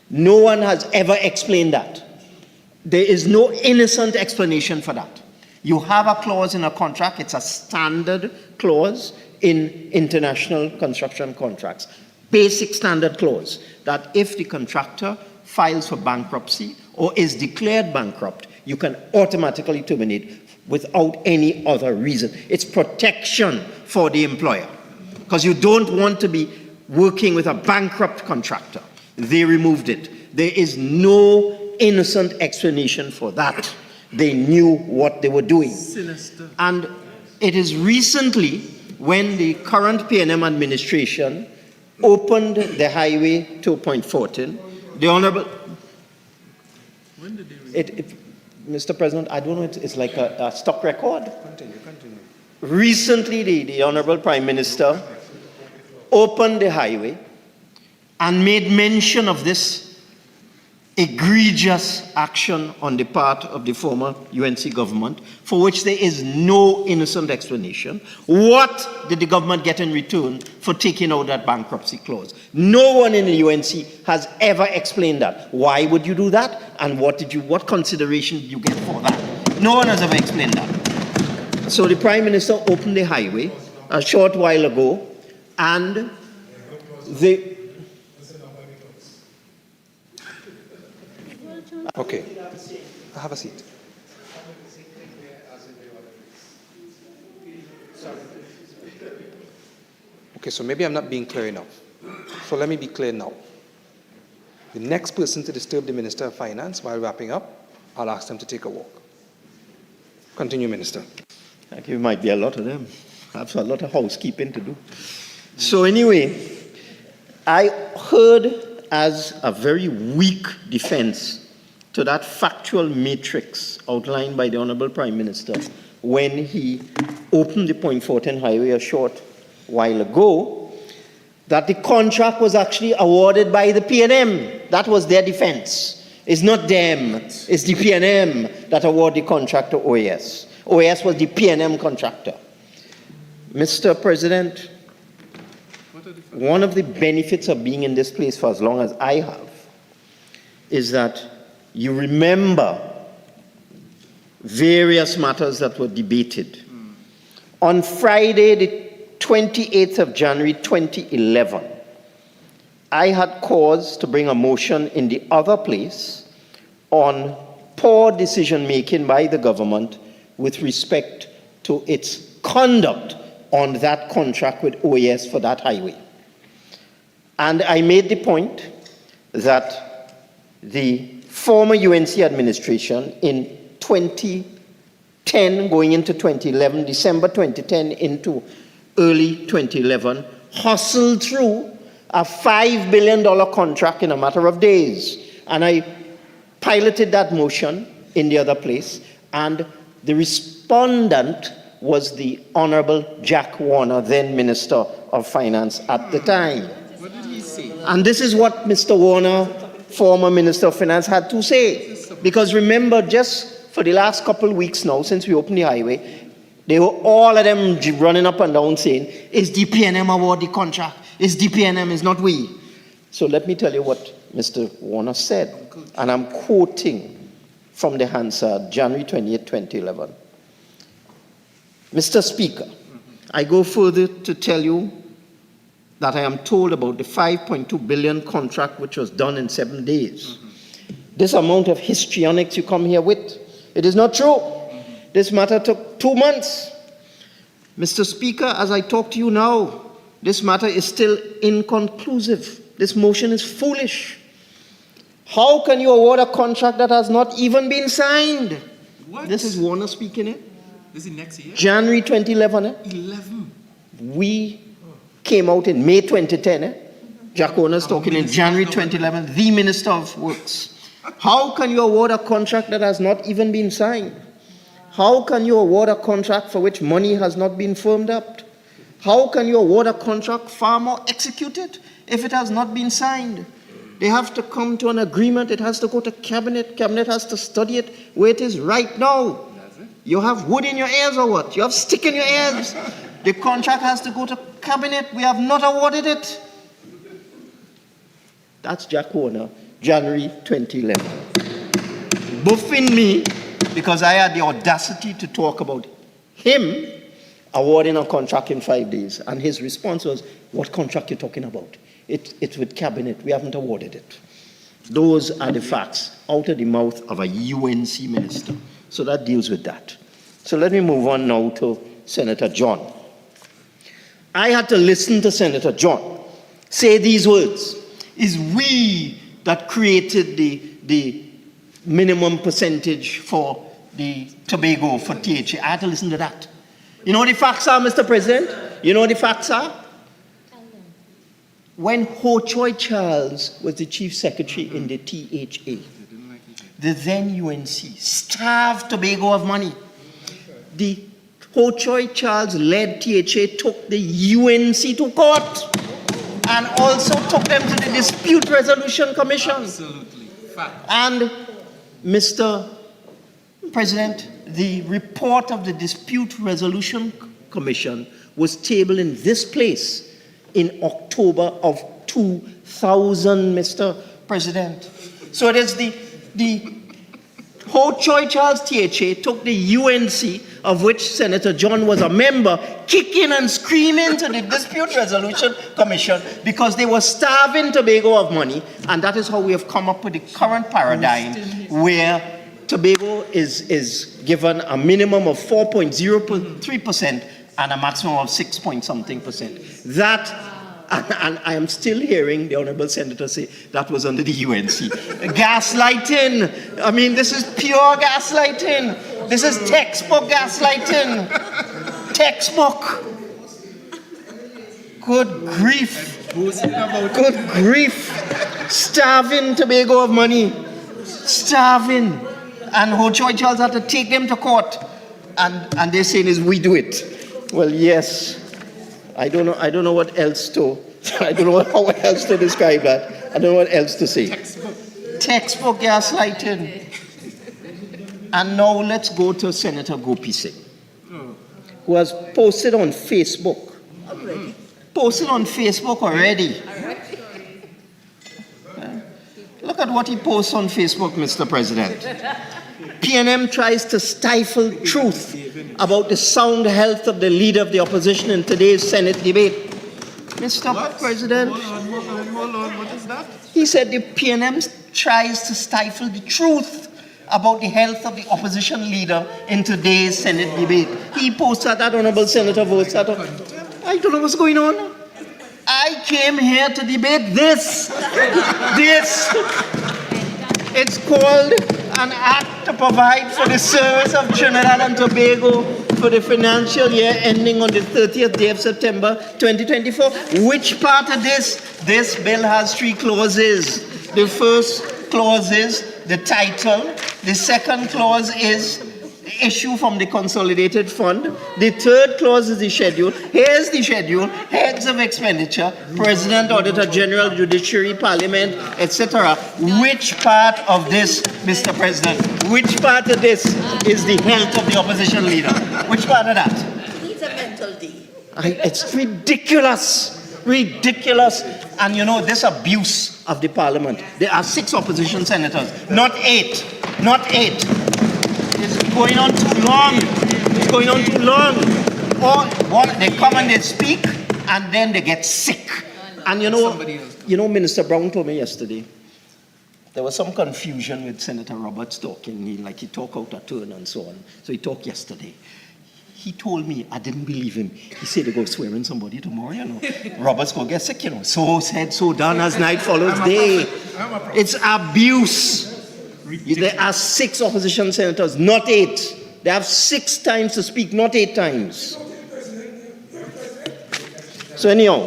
No one has ever explained that. There is no innocent explanation for that. You have a clause in a contract, it's a standard clause in international construction contracts. Basic standard clause that if the contractor files for bankruptcy or is declared bankrupt, you can automatically terminate without any other reason. It's protection for the employer because you don't want to be working with a bankrupt contractor. They removed it. There is no innocent explanation for that. They knew what they were doing. Sinister. And it is recently when the current PNM administration opened the highway to Point Fortin, the Honorable... When did they Mr. President, I don't know, it's like a stock record. Continue. Recently, the Honorable Prime Minister opened the highway and made mention of this egregious action on the part of the former UNC government, for which there is no innocent explanation. What did the government get in return for taking out that bankruptcy clause? No one in the UNC has ever explained that. Why would you do that? And what consideration did you get for that? No one has ever explained that. So the Prime Minister opened the highway a short while ago, and Okay, have a seat. Okay, so maybe I'm not being clear enough. So let me be clear now. The next person to disturb the Minister of Finance while wrapping up, I'll ask them to take a walk. Continue, Minister. Thank you. Might be a lot of them. I have a lot of housekeeping to do. So anyway, I heard as a very weak defense to that factual matrix outlined by the Honorable Prime Minister when he opened the Point Fortin Highway a short while ago, that the contract was actually awarded by the PNM. That was their defense. It's not them, it's the PNM that awarded the contract to OAS. OAS was the PNM contractor. Mr. President, one of the benefits of being in this place for as long as I have is that you remember various matters that were debated. On Friday, the 28th of January 2011, I had cause to bring a motion in the other place on poor decision-making by the government with respect to its conduct on that contract with OAS for that highway. And I made the point that the former UNC administration in 2010 going into 2011, December 2010 into early 2011, hustled through a $5 billion contract in a matter of days. And I piloted that motion in the other place, and the respondent was the Honorable Jack Warner, then Minister of Finance at the time. What did he say? And this is what Mr. Warner, former Minister of Finance, had to say. Because remember, just for the last couple of weeks now, since we opened the highway, they were all of them running up and down saying, is DPNM award the contract? Is DPNM, is not we. So let me tell you what Mr. Warner said. And I'm quoting from the Hansard, January 28, 2011. Mr. Speaker, I go further to tell you that I am told about the 5.2 billion contract which was done in 7 days. This amount of histrionics you come here with, it is not true. This matter took 2 months. Mr. Speaker, as I talk to you now, this matter is still inconclusive. This motion is foolish. How can you award a contract that has not even been signed? What? This is Warner speaking, eh? This is next year? January 2011, eh? 11. We came out in May 2010, eh? Jack Warner's talking in January 2011, the Minister of Works. How can you award a contract that has not even been signed? How can you award a contract for which money has not been firmed up? How can you award a contract far more executed if it has not been signed? They have to come to an agreement. It has to go to cabinet. Cabinet has to study it where it is right now. You have wood in your ears or what? You have stick in your ears. The contract has to go to cabinet. We have not awarded it. That's Jack Warner, January 2011. Buffing me because I had the audacity to talk about him awarding a contract in 5 days. And his response was, what contract are you talking about? It's with cabinet. We haven't awarded it. Those are the facts out of the mouth of a UNC minister. So that deals with that. So let me move on now to Senator John. I had to listen to Senator John say these words. It's we that created the minimum percentage for the Tobago, for THA. I had to listen to that. You know what the facts are, Mr. President? You know what the facts are? When Ho Choi Charles was the chief secretary in the THA, the then UNC starved Tobago of money. The Ho Choi Charles led THA took the UNC to court and also took them to the Dispute Resolution Commission. Absolutely. Fact. And Mr. President, the report of the Dispute Resolution Commission was tabled in this place in October of 2000, Mr. President. So it is the Ho Choi Charles THA took the UNC, of which Senator John was a member, kicking and screaming to the Dispute Resolution Commission because they were starving Tobago of money, and that is how we have come up with the current paradigm where Tobago is given a minimum of 4.03% and a maximum of 6 point something percent. That and I am still hearing the Honorable Senator say that was under the UNC. Gaslighting. I mean, this is pure gaslighting. This is textbook gaslighting. Textbook. Good grief. Good grief. Starving Tobago of money. Starving. And Ho Choi Charles had to take them to court. And they're saying is we do it. Well, yes. I don't know what else to. I don't know how else to describe that. I don't know what else to say. Textbook gaslighting. And now let's go to Senator Gopi Singh, who has posted on Facebook. Posted on Facebook already. Look at what he posts on Facebook, Mr. President. PNM tries to stifle truth about the sound health of the leader of the opposition in today's Senate debate. Mr. President, Hold on, what is that? he said the PNM tries to stifle the truth about the health of the opposition leader in today's Senate debate. He posted that, Honorable Senator votes that. I don't know what's going on. I came here to debate this. This. It's called an act to provide for the service of Trinidad and Tobago for the financial year ending on the 30th day of September 2024. Which part of this bill has 3 clauses. The first clause is the title. The second clause is the issue from the consolidated fund. The third clause is the schedule. Here's the schedule. Heads of expenditure, President, Auditor General, Judiciary, Parliament, etc. Which part of this, Mr. President, which part of this is the health of the opposition leader? Which part of that? He's a mental D. It's ridiculous. Ridiculous. And you know, this abuse of the parliament. There are 6 opposition senators, not 8. Not 8. It's going on too long. It's going on too long. Or what, they come and they speak, and then they get sick. And you know, Minister Brown told me yesterday, there was some confusion with Senator Roberts talking. He talked out of turn and so on. So he talked yesterday. He told me, I didn't believe him. He said they're going to swear in somebody tomorrow, you know. Robert's going to get sick, you know. So said, so done, as night follows day. It's abuse. There are 6 opposition senators, not 8. They have 6 times to speak, not 8 times. So anyhow,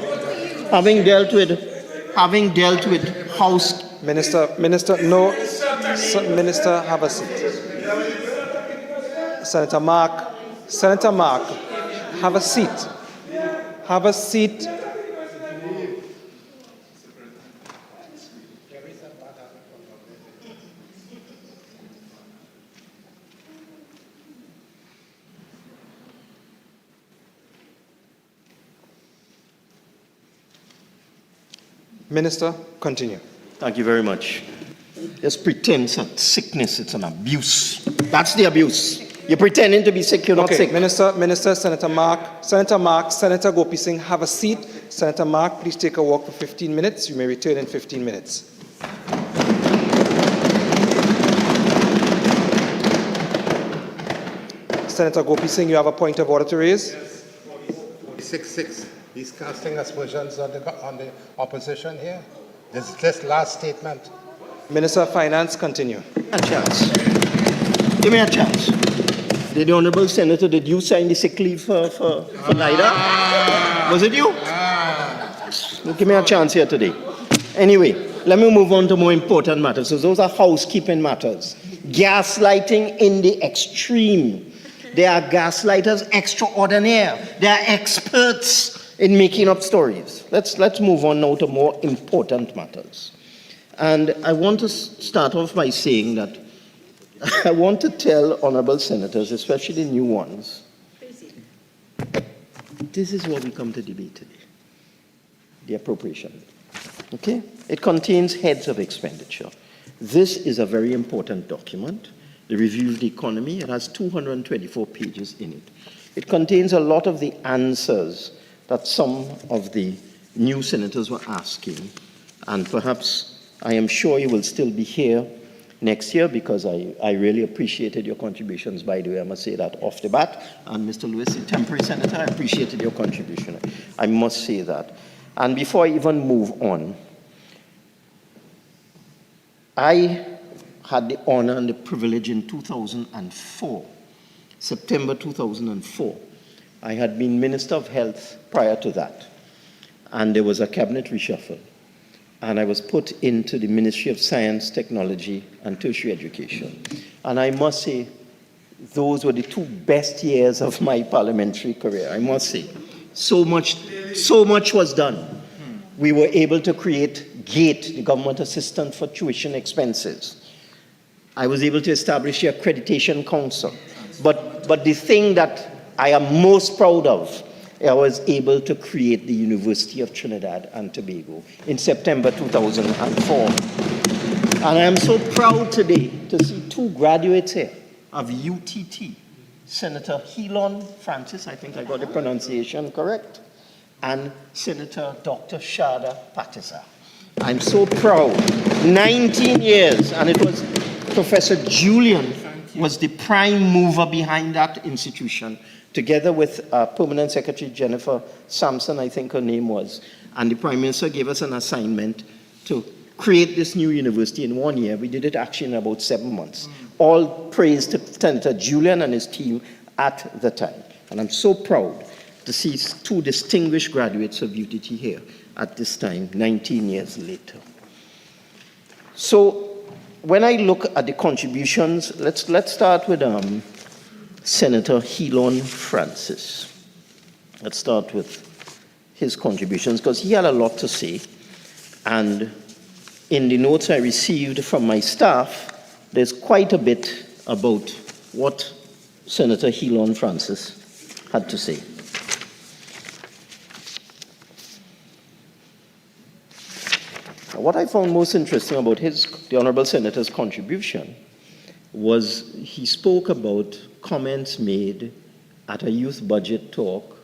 having dealt with House... Minister, no. Minister, have a seat. Senator Mark, have a seat. Have a seat. Minister, continue. Thank you very much. Just pretend it's a sickness, it's an abuse. That's the abuse. You're pretending to be sick, you're not sick. Minister, Senator Mark, Senator Gopi Singh, have a seat. Senator Mark, please take a walk for 15 minutes. You may return in 15 minutes. Senator Gopi Singh, you have a point of order to raise? Yes, 46.6. He's casting aspersions on the opposition here. This last statement. Minister of Finance, continue. A chance. Give me a chance. Did the Honourable Senator, did you sign the sick leave for NIDA? Was it you? Give me a chance here today. Anyway, let me move on to more important matters. So those are housekeeping matters. Gaslighting in the extreme. They are gaslighters extraordinaire. They are experts in making up stories. Let's move on now to more important matters. And I want to start off by saying that I want to tell honorable senators, especially new ones, this is what we come to debate today, the appropriation. Okay? It contains heads of expenditure. This is a very important document. The review of the economy, it has 224 pages in it. It contains a lot of the answers that some of the new senators were asking. And perhaps, I am sure you will still be here next year because I really appreciated your contributions, by the way. I must say that off the bat. And Mr. Lewis, the temporary senator, I appreciated your contribution. I must say that. And before I even move on, I had the honor and the privilege in 2004, September 2004. I had been Minister of Health prior to that, and there was a cabinet reshuffle, and I was put into the Ministry of Science, Technology, and Tertiary Education. And I must say, those were the 2 best years of my parliamentary career, I must say. So much was done. We were able to create GATE, the Government Assistance for Tuition Expenses. I was able to establish the Accreditation Council. But the thing that I am most proud of, I was able to create the University of Trinidad and Tobago in September 2004. And I am so proud today to see 2 graduates here of UTT, Senator Helon Francis, I think I got the pronunciation correct, and Senator Dr. Shada Patisa. I'm so proud. 19 years, and it was Professor Julian was the prime mover behind that institution, together with Permanent Secretary Jennifer Sampson, I think her name was, and the Prime Minister gave us an assignment to create this new university in 1 year. We did it actually in about 7 months. All praise to Senator Julian and his team at the time. And I'm so proud to see 2 distinguished graduates of UTT here at this time, 19 years later. So when I look at the contributions, let's start with Senator Helon Francis. Let's start with his contributions, because he had a lot to say. And in the notes I received from my staff, there's quite a bit about what Senator Helon Francis had to say. What I found most interesting about the Honorable Senator's contribution was he spoke about comments made at a youth budget talk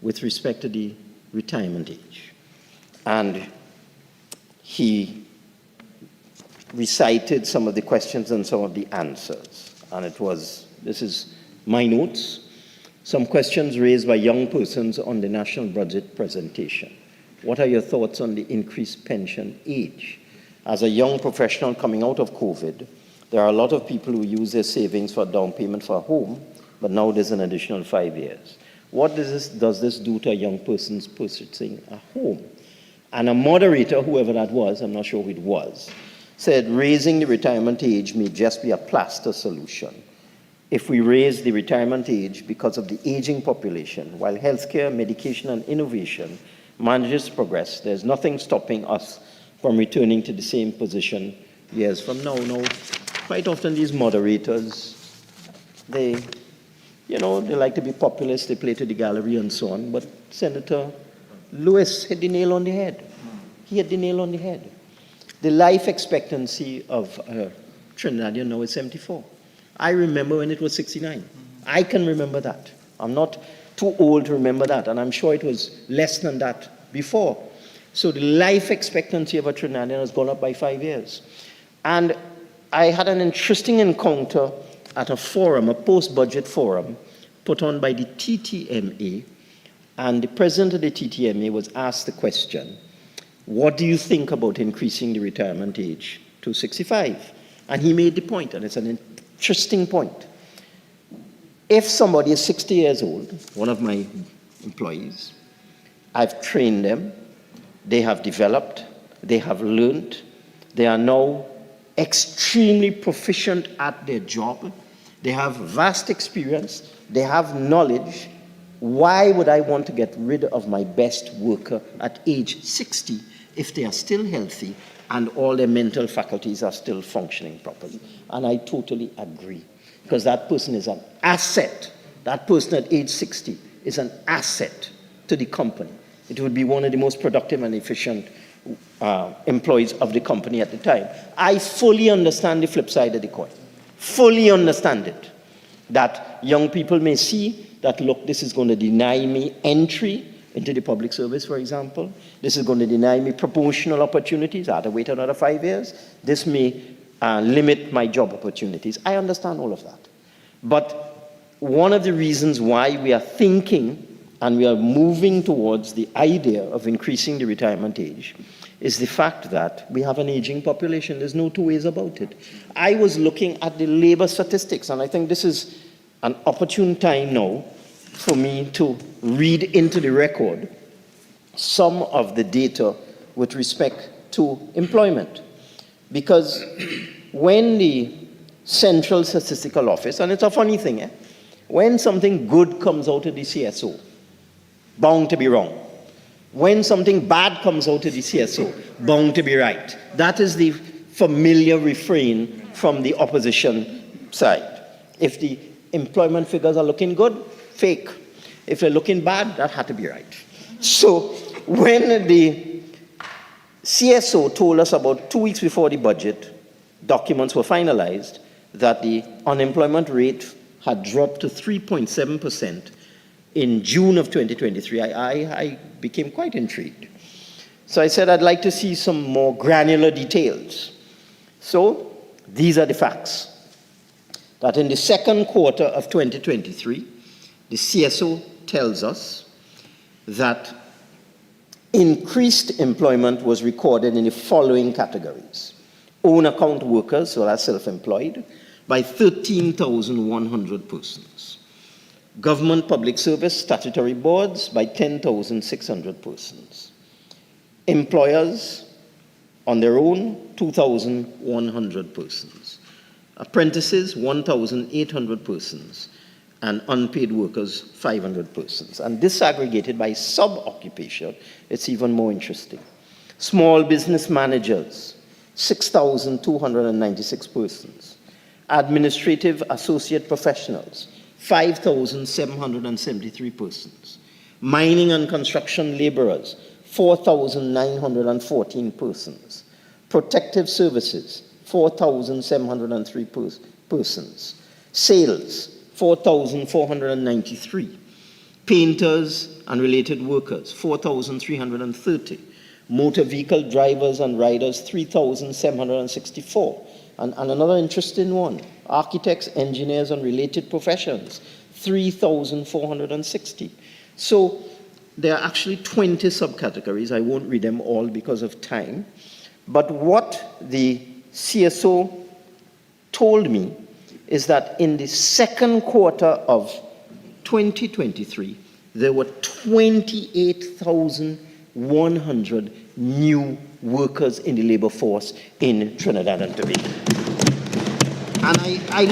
with respect to the retirement age. And he recited some of the questions and some of the answers. And this is my notes, some questions raised by young persons on the national budget presentation. What are your thoughts on the increased pension age? As a young professional coming out of COVID, there are a lot of people who use their savings for down payment for a home, but now there's an additional 5 years. What does this do to a young person's purchasing a home? And a moderator, whoever that was, I'm not sure who it was, said raising the retirement age may just be a plaster solution. If we raise the retirement age because of the aging population, while healthcare, medication, and innovation manages to progress, there's nothing stopping us from returning to the same position years from now. Now, quite often these moderators, they like to be populist, they play to the gallery and so on, but Senator Lewis hit the nail on the head. He hit the nail on the head. The life expectancy of Trinidadian now is 74. I remember when it was 69. I can remember that. I'm not too old to remember that, and I'm sure it was less than that before. So the life expectancy of a Trinidadian has gone up by 5 years. And I had an interesting encounter at a forum, a post-budget forum, put on by the TTMA, and the president of the TTMA was asked the question, what do you think about increasing the retirement age to 65? And he made the point, and it's an interesting point. If somebody is 60 years old, one of my employees, I've trained them, they have developed, they have learned, they are now extremely proficient at their job, they have vast experience, they have knowledge. Why would I want to get rid of my best worker at age 60 if they are still healthy and all their mental faculties are still functioning properly? And I totally agree, because that person is an asset. That person at age 60 is an asset to the company. It would be one of the most productive and efficient employees of the company at the time. I fully understand the flip side of the coin. Fully understand it. That young people may see that, look, this is going to deny me entry into the public service, for example. This is going to deny me promotional opportunities. I have to wait another 5 years. This may limit my job opportunities. I understand all of that. But one of the reasons why we are thinking and we are moving towards the idea of increasing the retirement age, is the fact that we have an aging population. There's no two ways about it. I was looking at the labor statistics, and I think this is an opportune time now for me to read into the record some of the data with respect to employment. Because when the Central Statistical Office, and it's a funny thing, when something good comes out of the CSO, bound to be wrong. When something bad comes out of the CSO, bound to be right. That is the familiar refrain from the opposition side. If the employment figures are looking good, fake. If they're looking bad, that had to be right. So when the CSO told us about 2 weeks before the budget documents were finalized that the unemployment rate had dropped to 3.7% in June of 2023, I became quite intrigued. So I said I'd like to see some more granular details. So these are the facts. That in the second quarter of 2023, the CSO tells us that increased employment was recorded in the following categories. Own account workers, so that's self-employed, by 13,100 persons. Government public service statutory boards by 10,600 persons. Employers on their own, 2,100 persons. Apprentices, 1,800 persons. And unpaid workers, 500 persons. And disaggregated by sub-occupation, it's even more interesting. Small business managers, 6,296 persons. Administrative associate professionals, 5,773 persons. Mining and construction laborers, 4,914 persons. Protective services, 4,703 persons. Sales, 4,493. Painters and related workers, 4,330. Motor vehicle drivers and riders, 3,764. And another interesting one, architects, engineers, and related professions, 3,460. So there are actually 20 subcategories. I won't read them all because of time. But what the CSO told me is that in the second quarter of 2023, there were 28,100 new workers in the labor force in Trinidad and Tobago. And I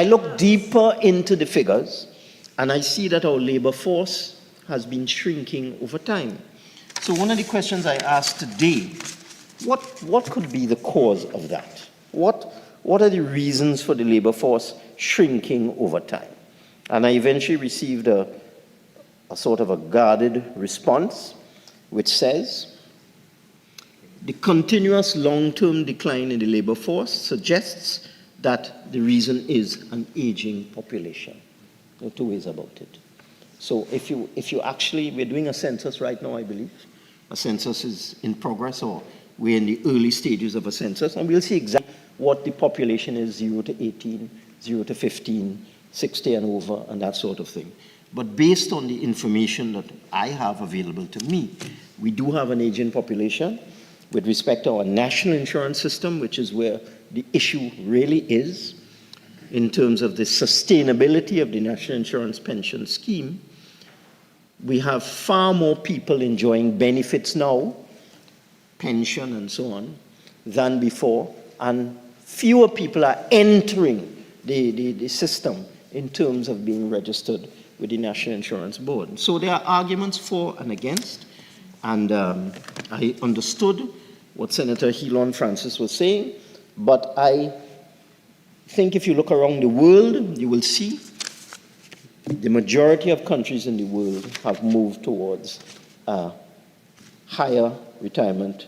look deeper into the figures, and I see that our labor force has been shrinking over time. So one of the questions I asked today, what could be the cause of that? What are the reasons for the labor force shrinking over time? And I eventually received a sort of a guarded response, which says, the continuous long-term decline in the labor force suggests that the reason is an aging population. There are two ways about it. So if you actually, we're doing a census right now, I believe. A census is in progress, or we're in the early stages of a census, and we'll see exactly what the population is, 0 to 18, 0 to 15, 60 and over, and that sort of thing. But based on the information that I have available to me, we do have an aging population with respect to our national insurance system, which is where the issue really is in terms of the sustainability of the national insurance pension scheme. We have far more people enjoying benefits now, pension and so on, than before, and fewer people are entering the system in terms of being registered with the National Insurance Board. So there are arguments for and against, and I understood what Senator Helon Francis was saying, but I think if you look around the world, you will see the majority of countries in the world have moved towards higher retirement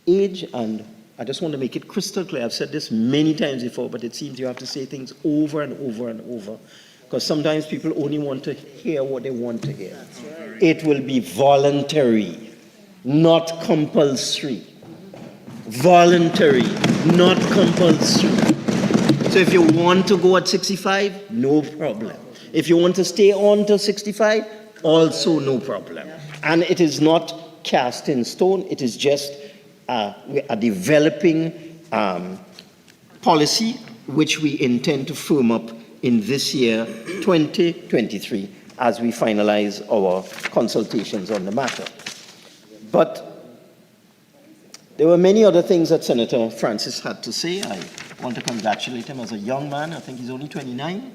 age. And I just want to make it crystal clear. I've said this many times before, but it seems you have to say things over and over and over, because sometimes people only want to hear what they want to hear. Right. It will be voluntary, not compulsory. Voluntary, not compulsory. So if you want to go at 65, no problem. If you want to stay on to 65, also no problem. And it is not cast in stone. It is just we are developing policy which we intend to firm up in this year, 2023, as we finalize our consultations on the matter. But there were many other things that Senator Francis had to say. I want to congratulate him as a young man. I think he's only 29.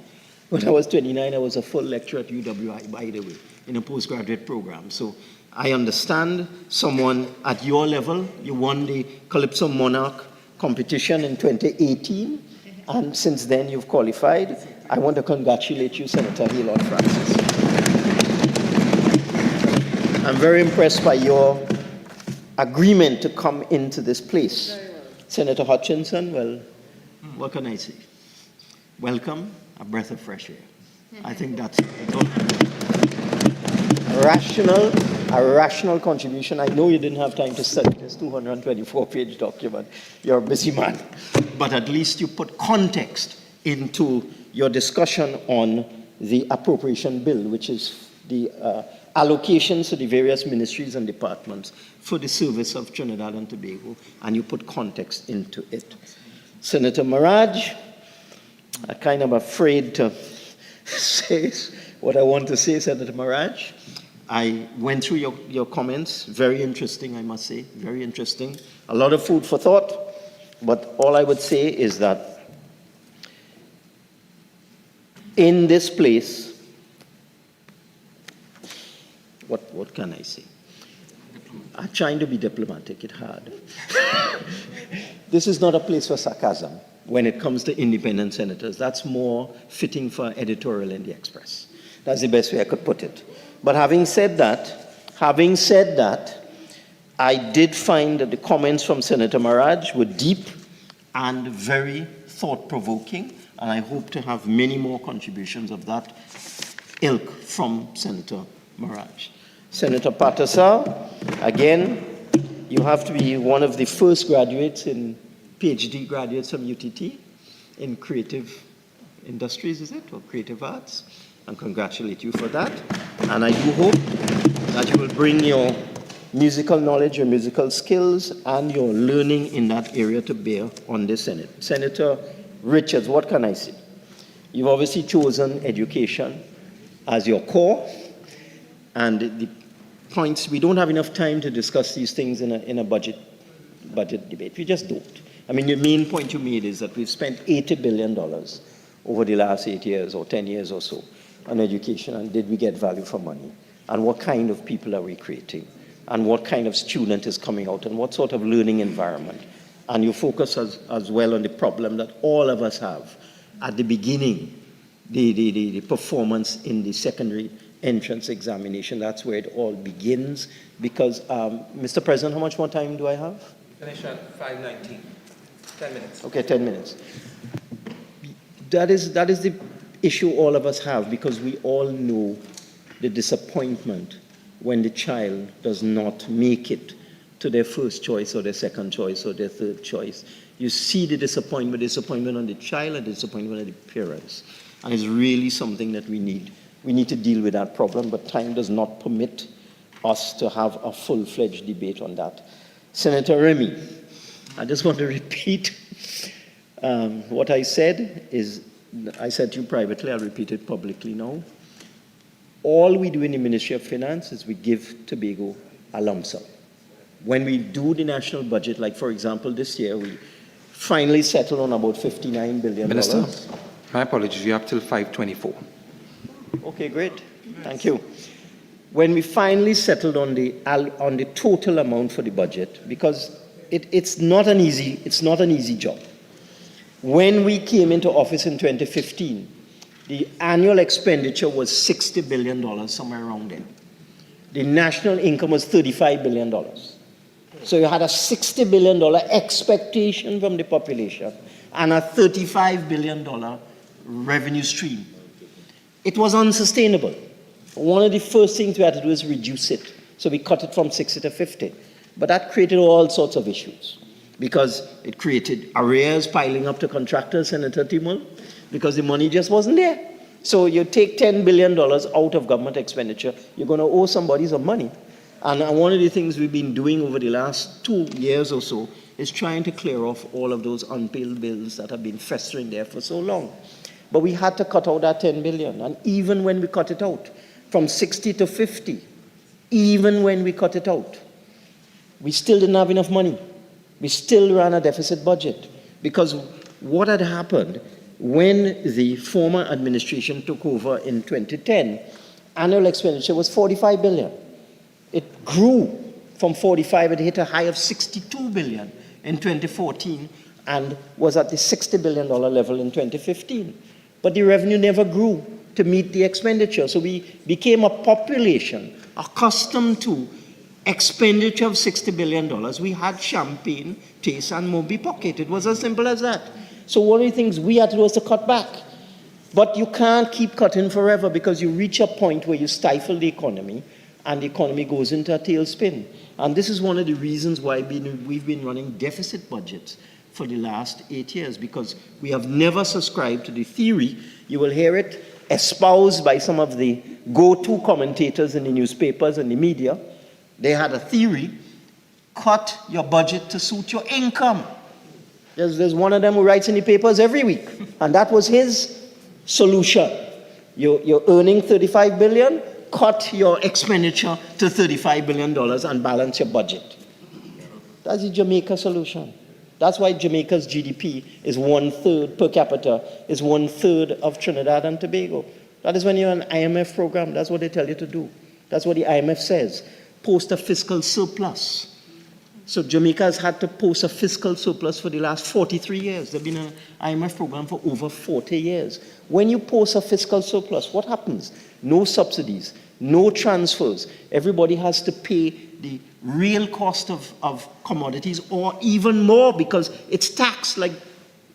When I was 29, I was a full lecturer at UWI, by the way, in a postgraduate program. So I understand someone at your level. You won the Calypso Monarch competition in 2018, and since then you've qualified. I want to congratulate you, Senator Haylord Francis. I'm very impressed by your agreement to come into this place. Senator Hutchinson, well, what can I say? Welcome, a breath of fresh air. I think that's a rational contribution. I know you didn't have time to study this 224-page document. You're a busy man. But at least you put context into your discussion on the appropriation bill, which is the allocations to the various ministries and departments for the service of Trinidad and Tobago, and you put context into it. Senator Maraj, I'm kind of afraid to say what I want to say, Senator Maraj. I went through your comments, very interesting, I must say, very interesting. A lot of food for thought, but all I would say is that in this place, what can I say? I'm trying to be diplomatic, it's hard. This is not a place for sarcasm when it comes to independent senators. That's more fitting for editorial in the Express. That's the best way I could put it. But having said that, I did find that the comments from Senator Maraj were deep and very thought-provoking, and I hope to have many more contributions of that ilk from Senator Maraj. Senator Patasa, again, you have to be one of the first graduates in PhD graduates from UTT in creative industries, is it, or creative arts? And congratulate you for that. And I do hope that you will bring your musical knowledge, your musical skills, and your learning in that area to bear on the Senate. Senator Richards, what can I say? You've obviously chosen education as your core, and the points, we don't have enough time to discuss these things in a budget debate. We just don't. I mean, the main point you made is that we've spent $80 billion over the last 8 years or 10 years or so on education, and did we get value for money? And what kind of people are we creating? And what kind of student is coming out? And what sort of learning environment? And you focus as well on the problem that all of us have at the beginning, the performance in the secondary entrance examination. That's where it all begins. Because, Mr. President, how much more time do I have? Finish at 5:19. 10 minutes. Okay, 10 minutes. That is the issue all of us have, because we all know the disappointment when the child does not make it to their first choice or their second choice or their third choice. You see the disappointment on the child and disappointment on the parents. And it's really something that we need. We need to deal with that problem, but time does not permit us to have a full-fledged debate on that. Senator Remy, I just want to repeat what I said is, I said to you privately, I'll repeat it publicly now. All we do in the Ministry of Finance is we give Tobago a lump sum. When we do the national budget, like for example this year, we finally settled on about $59 billion. Minister, my apologies, you have till 5:24. Okay, great. Thank you. When we finally settled on the total amount for the budget, because it's not an easy job. When we came into office in 2015, the annual expenditure was $60 billion, somewhere around there. The national income was $35 billion. So you had a $60 billion expectation from the population and a $35 billion revenue stream. It was unsustainable. One of the first things we had to do is reduce it. So we cut it from 60 to 50. But that created all sorts of issues. because it created arrears piling up to contractors, Senator Timol, because the money just wasn't there. So you take $10 billion out of government expenditure, you're going to owe somebody some money. And one of the things we've been doing over the last 2 years or so is trying to clear off all of those unpaid bills that have been festering there for so long. But we had to cut out that $10 billion. And even when we cut it out, from 60 to 50, even when we cut it out, we still didn't have enough money. We still ran a deficit budget. Because what had happened when the former administration took over in 2010, annual expenditure was $45 billion. It grew from 45, it hit a high of $62 billion in 2014 and was at the $60 billion level in 2015. But the revenue never grew to meet the expenditure. So we became a population accustomed to expenditure of $60 billion. We had champagne, taste, and Moby pocket. It was as simple as that. So one of the things we had to do was to cut back. But you can't keep cutting forever because you reach a point where you stifle the economy and the economy goes into a tailspin. And this is one of the reasons why we've been running deficit budgets for the last 8 years, because we have never subscribed to the theory. You will hear it espoused by some of the go-to commentators in the newspapers and the media. They had a theory: cut your budget to suit your income. There's one of them who writes in the papers every week, and that was his solution. You're earning $35 billion, cut your expenditure to $35 billion and balance your budget. That's the Jamaica solution. That's why Jamaica's GDP is 1/3 per capita, is 1/3 of Trinidad and Tobago. That is when you're an IMF program, that's what they tell you to do. That's what the IMF says. Post a fiscal surplus. So Jamaica has had to post a fiscal surplus for the last 43 years. They've been in an IMF program for over 40 years. When you post a fiscal surplus, what happens? No subsidies, no transfers. Everybody has to pay the real cost of commodities or even more because it's taxed. Like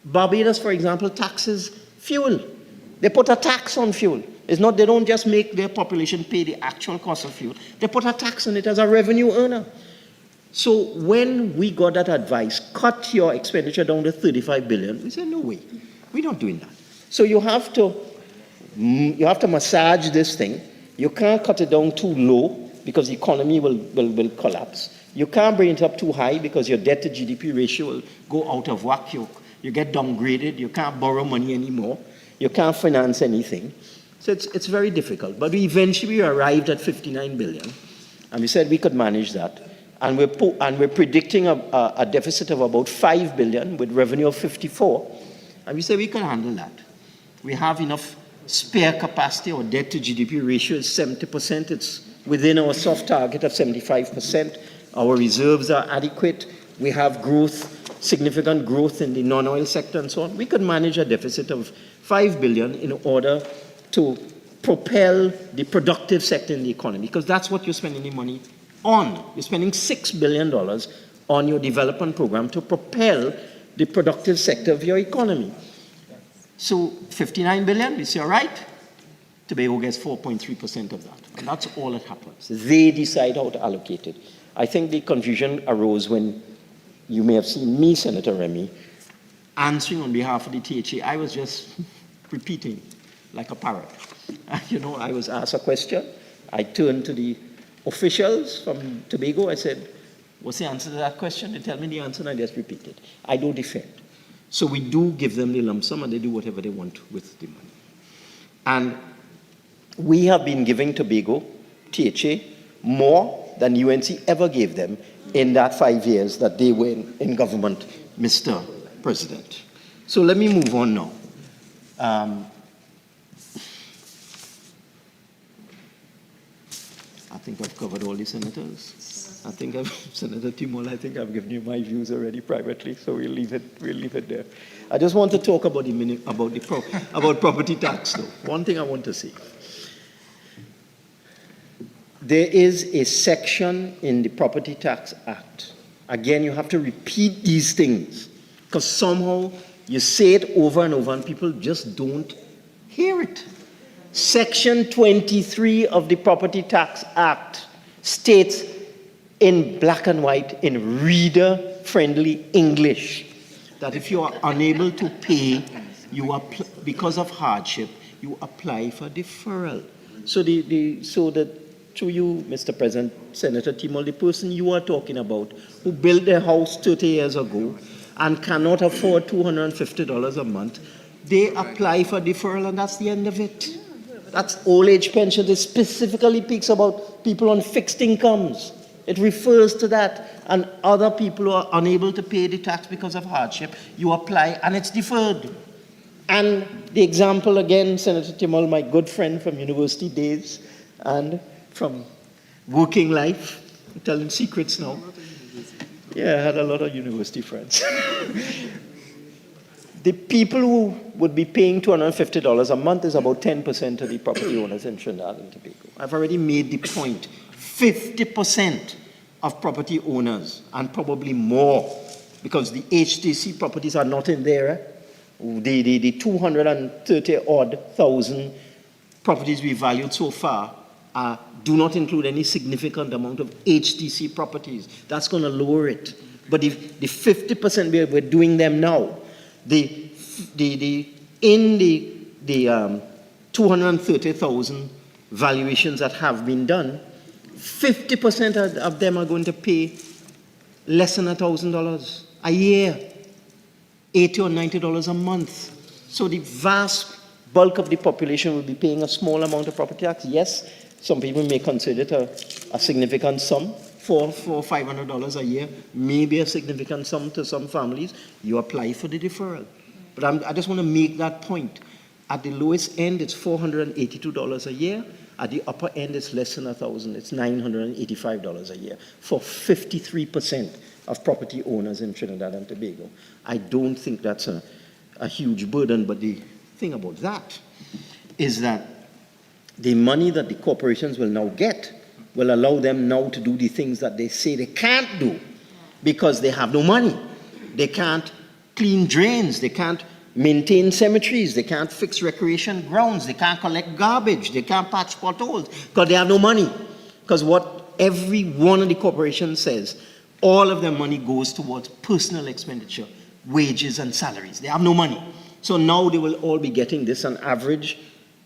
Barbados, for example, taxes fuel. They put a tax on fuel. It's not, they don't just make their population pay the actual cost of fuel. They put a tax on it as a revenue earner. So when we got that advice, cut your expenditure down to $35 billion, we said, no way, we're not doing that. So you have to massage this thing. You can't cut it down too low because the economy will collapse. You can't bring it up too high because your debt to GDP ratio will go out of whack. You get downgraded. You can't borrow money anymore. You can't finance anything. So it's very difficult. But we eventually arrived at $59 billion, and we said we could manage that. And we're predicting a deficit of about $5 billion with revenue of 54. And we said we can handle that. We have enough spare capacity. Our debt to GDP ratio is 70%. It's within our soft target of 75%. Our reserves are adequate. We have growth, significant growth in the non-oil sector and so on. We could manage a deficit of $5 billion in order to propel the productive sector in the economy, because that's what you're spending the money on. You're spending $6 billion on your development program to propel the productive sector of your economy. So $59 billion, we say, all right, Tobago gets 4.3% of that. And that's all that happens. They decide how to allocate it. I think the confusion arose when you may have seen me, Senator Remy, answering on behalf of the THA. I was just repeating like a parrot. I was asked a question. I turned to the officials from Tobago. I said, what's the answer to that question? They tell me the answer and I just repeat it. I don't defend. So we do give them the lump sum and they do whatever they want with the money. And we have been giving Tobago, THA, more than UNC ever gave them in that 5 years that they were in government, Mr. President. So let me move on now. I think I've covered all the senators. Senator Timol, I think I've given you my views already privately, so we'll leave it there. I just want to talk about about property tax, though. One thing I want to say. There is a section in the Property Tax Act. Again, you have to repeat these things, because somehow you say it over and over and people just don't hear it. Section 23 of the Property Tax Act states in black and white, in reader friendly English. That if you are unable to pay, because of hardship, you apply for deferral. So to you, Mr. President, Senator Timol, the person you are talking about, who built their house 30 years ago and cannot afford $250 a month, they apply for deferral and that's the end of it. That's old age pension. It specifically speaks about people on fixed incomes. It refers to that. And other people who are unable to pay the tax because of hardship, you apply and it's deferred. And the example again, Senator Timol, my good friend from university days and from working life, I'm telling secrets now. Yeah, I had a lot of university friends. The people who would be paying $250 a month is about 10% of the property owners in Trinidad and Tobago. I've already made the point. 50% of property owners, and probably more, because the HTC properties are not in there. The 230-odd thousand properties we valued so far do not include any significant amount of HTC properties. That's going to lower it. But if the 50% we're doing them now, in the 230,000 valuations that have been done, 50% of them are going to pay less than $1,000 a year, $80 or $90 a month. So the vast bulk of the population will be paying a small amount of property tax. Yes, some people may consider it a significant sum, $400 or $500 a year, maybe a significant sum to some families. You apply for the deferral. But I just want to make that point. At the lowest end, it's $482 a year. At the upper end, it's less than $1,000. It's $985 a year for 53% of property owners in Trinidad and Tobago. I don't think that's a huge burden, but the thing about that is that the money that the corporations will now get will allow them now to do the things that they say they can't do because they have no money. They can't clean drains, they can't maintain cemeteries, they can't fix recreation grounds, they can't collect garbage, they can't patch potholes because they have no money. Because what every one of the corporations says, all of their money goes towards personal expenditure, wages and salaries. They have no money. So now they will all be getting this on average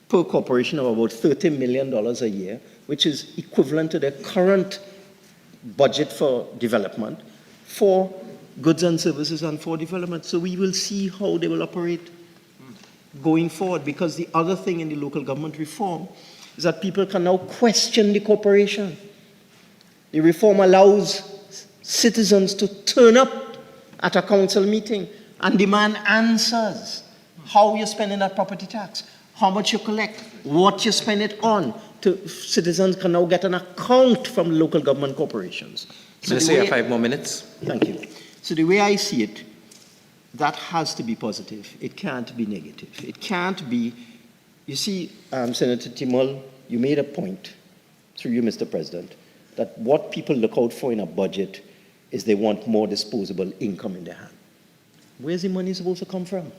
per corporation of about $30 million a year, which is equivalent to their current budget for development for goods and services and for development. So we will see how they will operate going forward, because the other thing in the local government reform is that people can now question the corporation. The reform allows citizens to turn up at a council meeting and demand answers. How you're spending that property tax, how much you collect, what you spend it on. Citizens can now get an account from local government corporations. So Minister, you have 5 more minutes. Thank you. So the way I see it, that has to be positive. It can't be negative. It can't be, you see, Senator Timol, you made a point, through you, Mr. President, that what people look out for in a budget is they want more disposable income in their hand. Where's the money supposed to come from?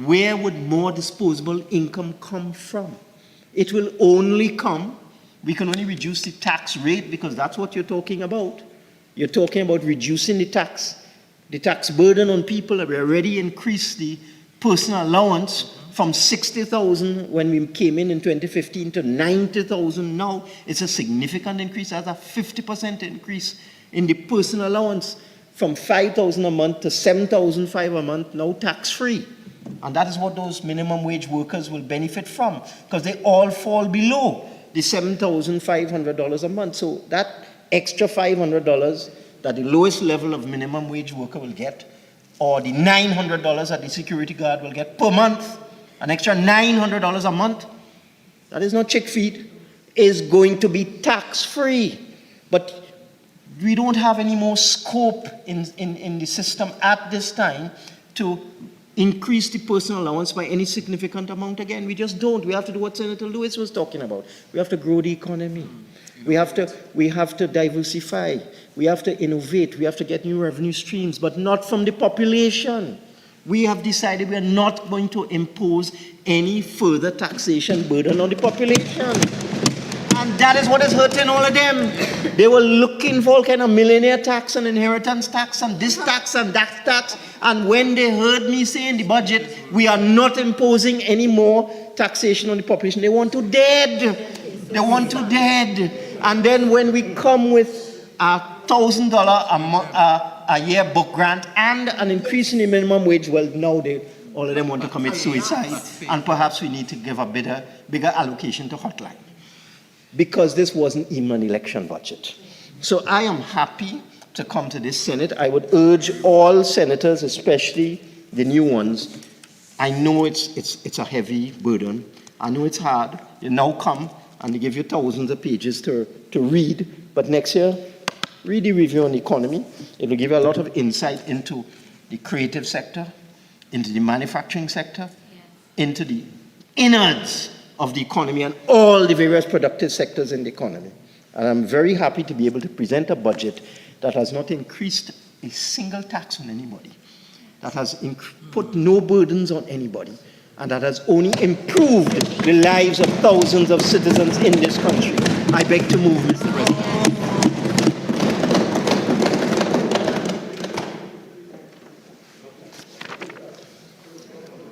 Where would more disposable income come from? It will only come, we can only reduce the tax rate because that's what you're talking about. You're talking about reducing the tax burden on people. We already increased the personal allowance from $60,000 when we came in 2015 to $90,000 now. It's a significant increase. That's a 50% increase in the personal allowance from $5,000 a month to $7,500 a month, now tax-free. And that is what those minimum wage workers will benefit from, because they all fall below the $7,500 a month. So that extra $500 that the lowest level of minimum wage worker will get, or the $900 that the security guard will get per month, an extra $900 a month, that is not chick feed, is going to be tax-free. But we don't have any more scope in the system at this time to increase the personal allowance by any significant amount again. We just don't. We have to do what Senator Lewis was talking about. We have to grow the economy. We have to diversify. We have to innovate. We have to get new revenue streams, but not from the population. We have decided we are not going to impose any further taxation burden on the population. And that is what is hurting all of them. They were looking for all kind of millionaire tax and inheritance tax and this tax and that tax. And when they heard me say in the budget, we are not imposing any more taxation on the population, they want to dead. They want to dead. And then when we come with $1,000 a year book grant and an increase in the minimum wage, well, now all of them want to commit suicide. And perhaps we need to give a bigger allocation to Hotline, because this wasn't even an election budget. So I am happy to come to this Senate. I would urge all senators, especially the new ones. I know it's a heavy burden. I know it's hard. You now come and they give you thousands of pages to read. But next year, read the review on the economy. It will give you a lot of insight into the creative sector, into the manufacturing sector, into the innards of the economy and all the various productive sectors in the economy. And I'm very happy to be able to present a budget that has not increased a single tax on anybody, that has put no burdens on anybody, and that has only improved the lives of thousands of citizens in this country. I beg to move, Mr. President.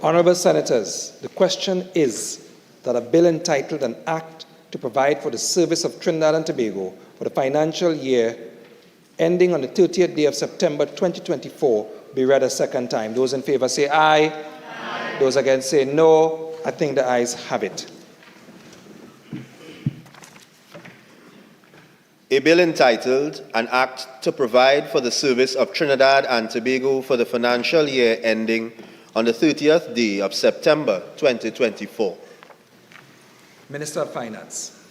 Honourable Senators, the question is that a bill entitled An Act to Provide for the Service of Trinidad and Tobago for the financial year ending on the 30th day of September 2024 be read a second time. Those in favour say aye. Aye. Those against say no. I think the ayes have it. A bill entitled An Act to Provide for the Service of Trinidad and Tobago for the financial year ending on the 30th day of September 2024. Minister of Finance.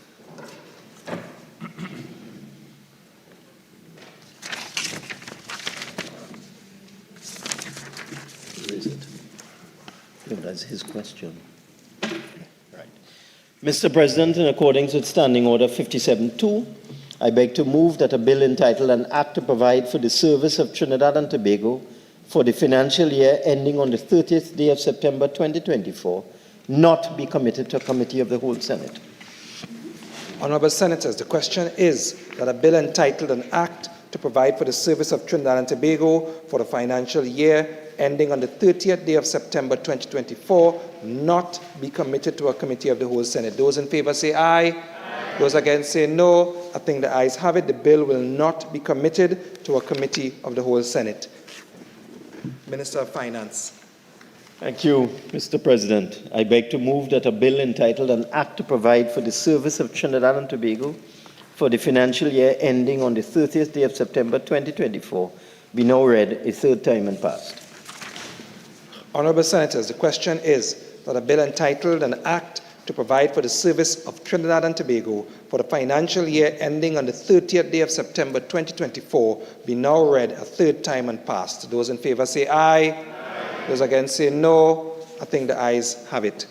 Where is it? No, that's his question. Right. Mr. President, in accordance with Standing Order 57-2, I beg to move that a bill entitled An Act to Provide for the Service of Trinidad and Tobago for the financial year ending on the 30th day of September 2024 not be committed to a committee of the whole Senate. Honourable Senators, the question is that a bill entitled An Act to Provide for the Service of Trinidad and Tobago for the financial year ending on the 30th day of September 2024 not be committed to a committee of the whole Senate. Those in favour say aye. Aye. Those against say no. I think the ayes have it. The bill will not be committed to a committee of the whole Senate. Minister of Finance. Thank you, Mr. President. I beg to move that a bill entitled An Act to Provide for the Service of Trinidad and Tobago for the financial year ending on the 30th day of September 2024 be now read a third time and passed. Honourable Senators, the question is that a bill entitled An Act to Provide for the Service of Trinidad and Tobago for the financial year ending on the 30th day of September 2024 be now read a third time and passed. Those in favour say aye. Aye. Those against say no. I think the ayes have it.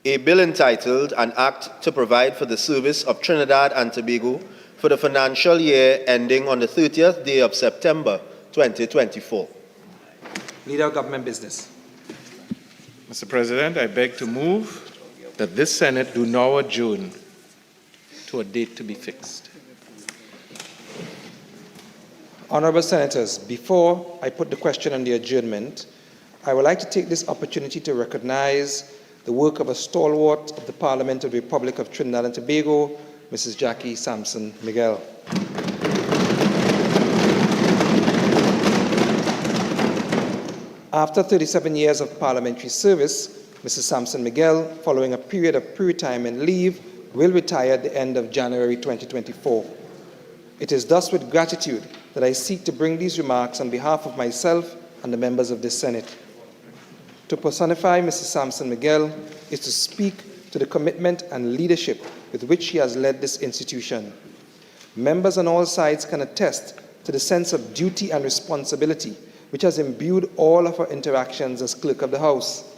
A bill entitled An Act to Provide for the Service of Trinidad and Tobago for the financial year ending on the 30th day of September 2024. Leader of Government Business. Mr. President, I beg to move that this Senate do now adjourn to a date to be fixed. Honourable Senators, before I put the question on the adjournment, I would like to take this opportunity to recognise the work of a stalwart of the Parliamentary Republic of Trinidad and Tobago, Mrs. Jackie Sampson Miguel. After 37 years of parliamentary service, Mrs. Sampson Miguel, following a period of pre-retirement leave, will retire at the end of January 2024. It is thus with gratitude that I seek to bring these remarks on behalf of myself and the members of this Senate. To personify Mrs. Sampson Miguel is to speak to the commitment and leadership with which she has led this institution. Members on all sides can attest to the sense of duty and responsibility which has imbued all of her interactions as Clerk of the House.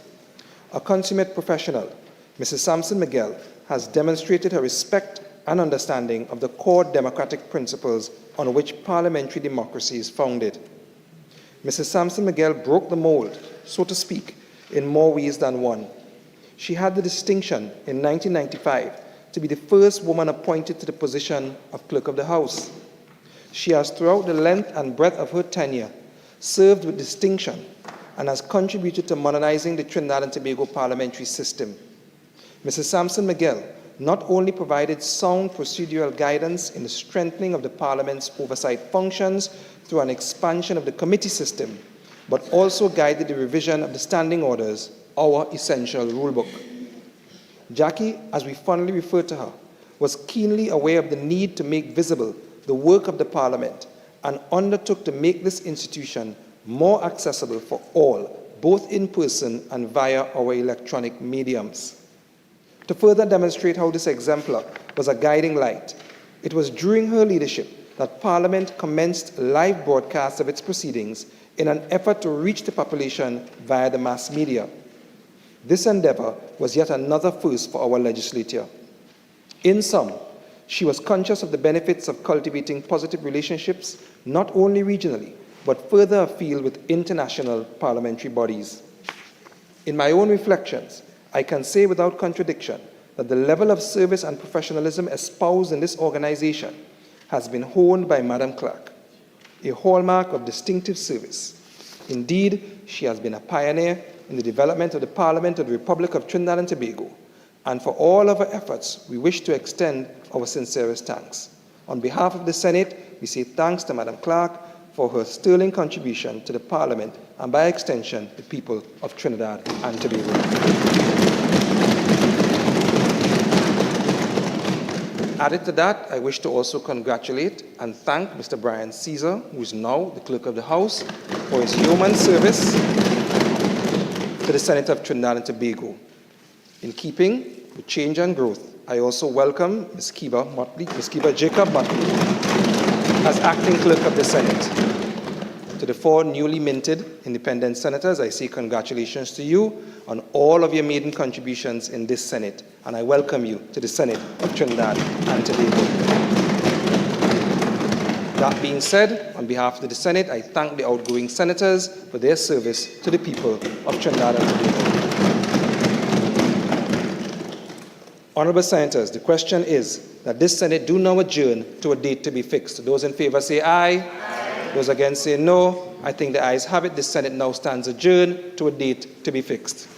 A consummate professional, Mrs. Sampson Miguel has demonstrated her respect and understanding of the core democratic principles on which parliamentary democracy is founded. Mrs. Sampson Miguel broke the mold, so to speak, in more ways than one. She had the distinction in 1995 to be the first woman appointed to the position of Clerk of the House. She has, throughout the length and breadth of her tenure, served with distinction and has contributed to modernizing the Trinidad and Tobago parliamentary system. Mrs. Sampson Miguel not only provided sound procedural guidance in the strengthening of the Parliament's oversight functions through an expansion of the committee system, but also guided the revision of the standing orders, our essential rulebook. Jackie, as we fondly refer to her, was keenly aware of the need to make visible the work of the Parliament and undertook to make this institution more accessible for all, both in person and via our electronic mediums. To further demonstrate how this exemplar was a guiding light, it was during her leadership that Parliament commenced live broadcasts of its proceedings in an effort to reach the population via the mass media. This endeavor was yet another first for our legislature. In sum, she was conscious of the benefits of cultivating positive relationships, not only regionally, but further afield with international parliamentary bodies. In my own reflections, I can say without contradiction that the level of service and professionalism espoused in this organization has been honed by Madam Clerk, a hallmark of distinctive service. Indeed, she has been a pioneer in the development of the Parliament of the Republic of Trinidad and Tobago, and for all of her efforts, we wish to extend our sincerest thanks. On behalf of the Senate, we say thanks to Madam Clerk for her sterling contribution to the Parliament and, by extension, the people of Trinidad and Tobago. Added to that, I wish to also congratulate and thank Mr. Brian Caesar, who is now the Clerk of the House, for his yeoman service to the Senate of Trinidad and Tobago. In keeping with change and growth, I also welcome Ms. Kiba Jacob Motley as acting Clerk of the Senate. To the 4 newly minted independent senators, I say congratulations to you on all of your maiden contributions in this Senate, and I welcome you to the Senate of Trinidad and Tobago. That being said, on behalf of the Senate, I thank the outgoing senators for their service to the people of Trinidad and Tobago. Honorable Senators, the question is that this Senate do now adjourn to a date to be fixed. Those in favor say aye. Aye. Those against say no. I think the ayes have it. This Senate now stands adjourned to a date to be fixed.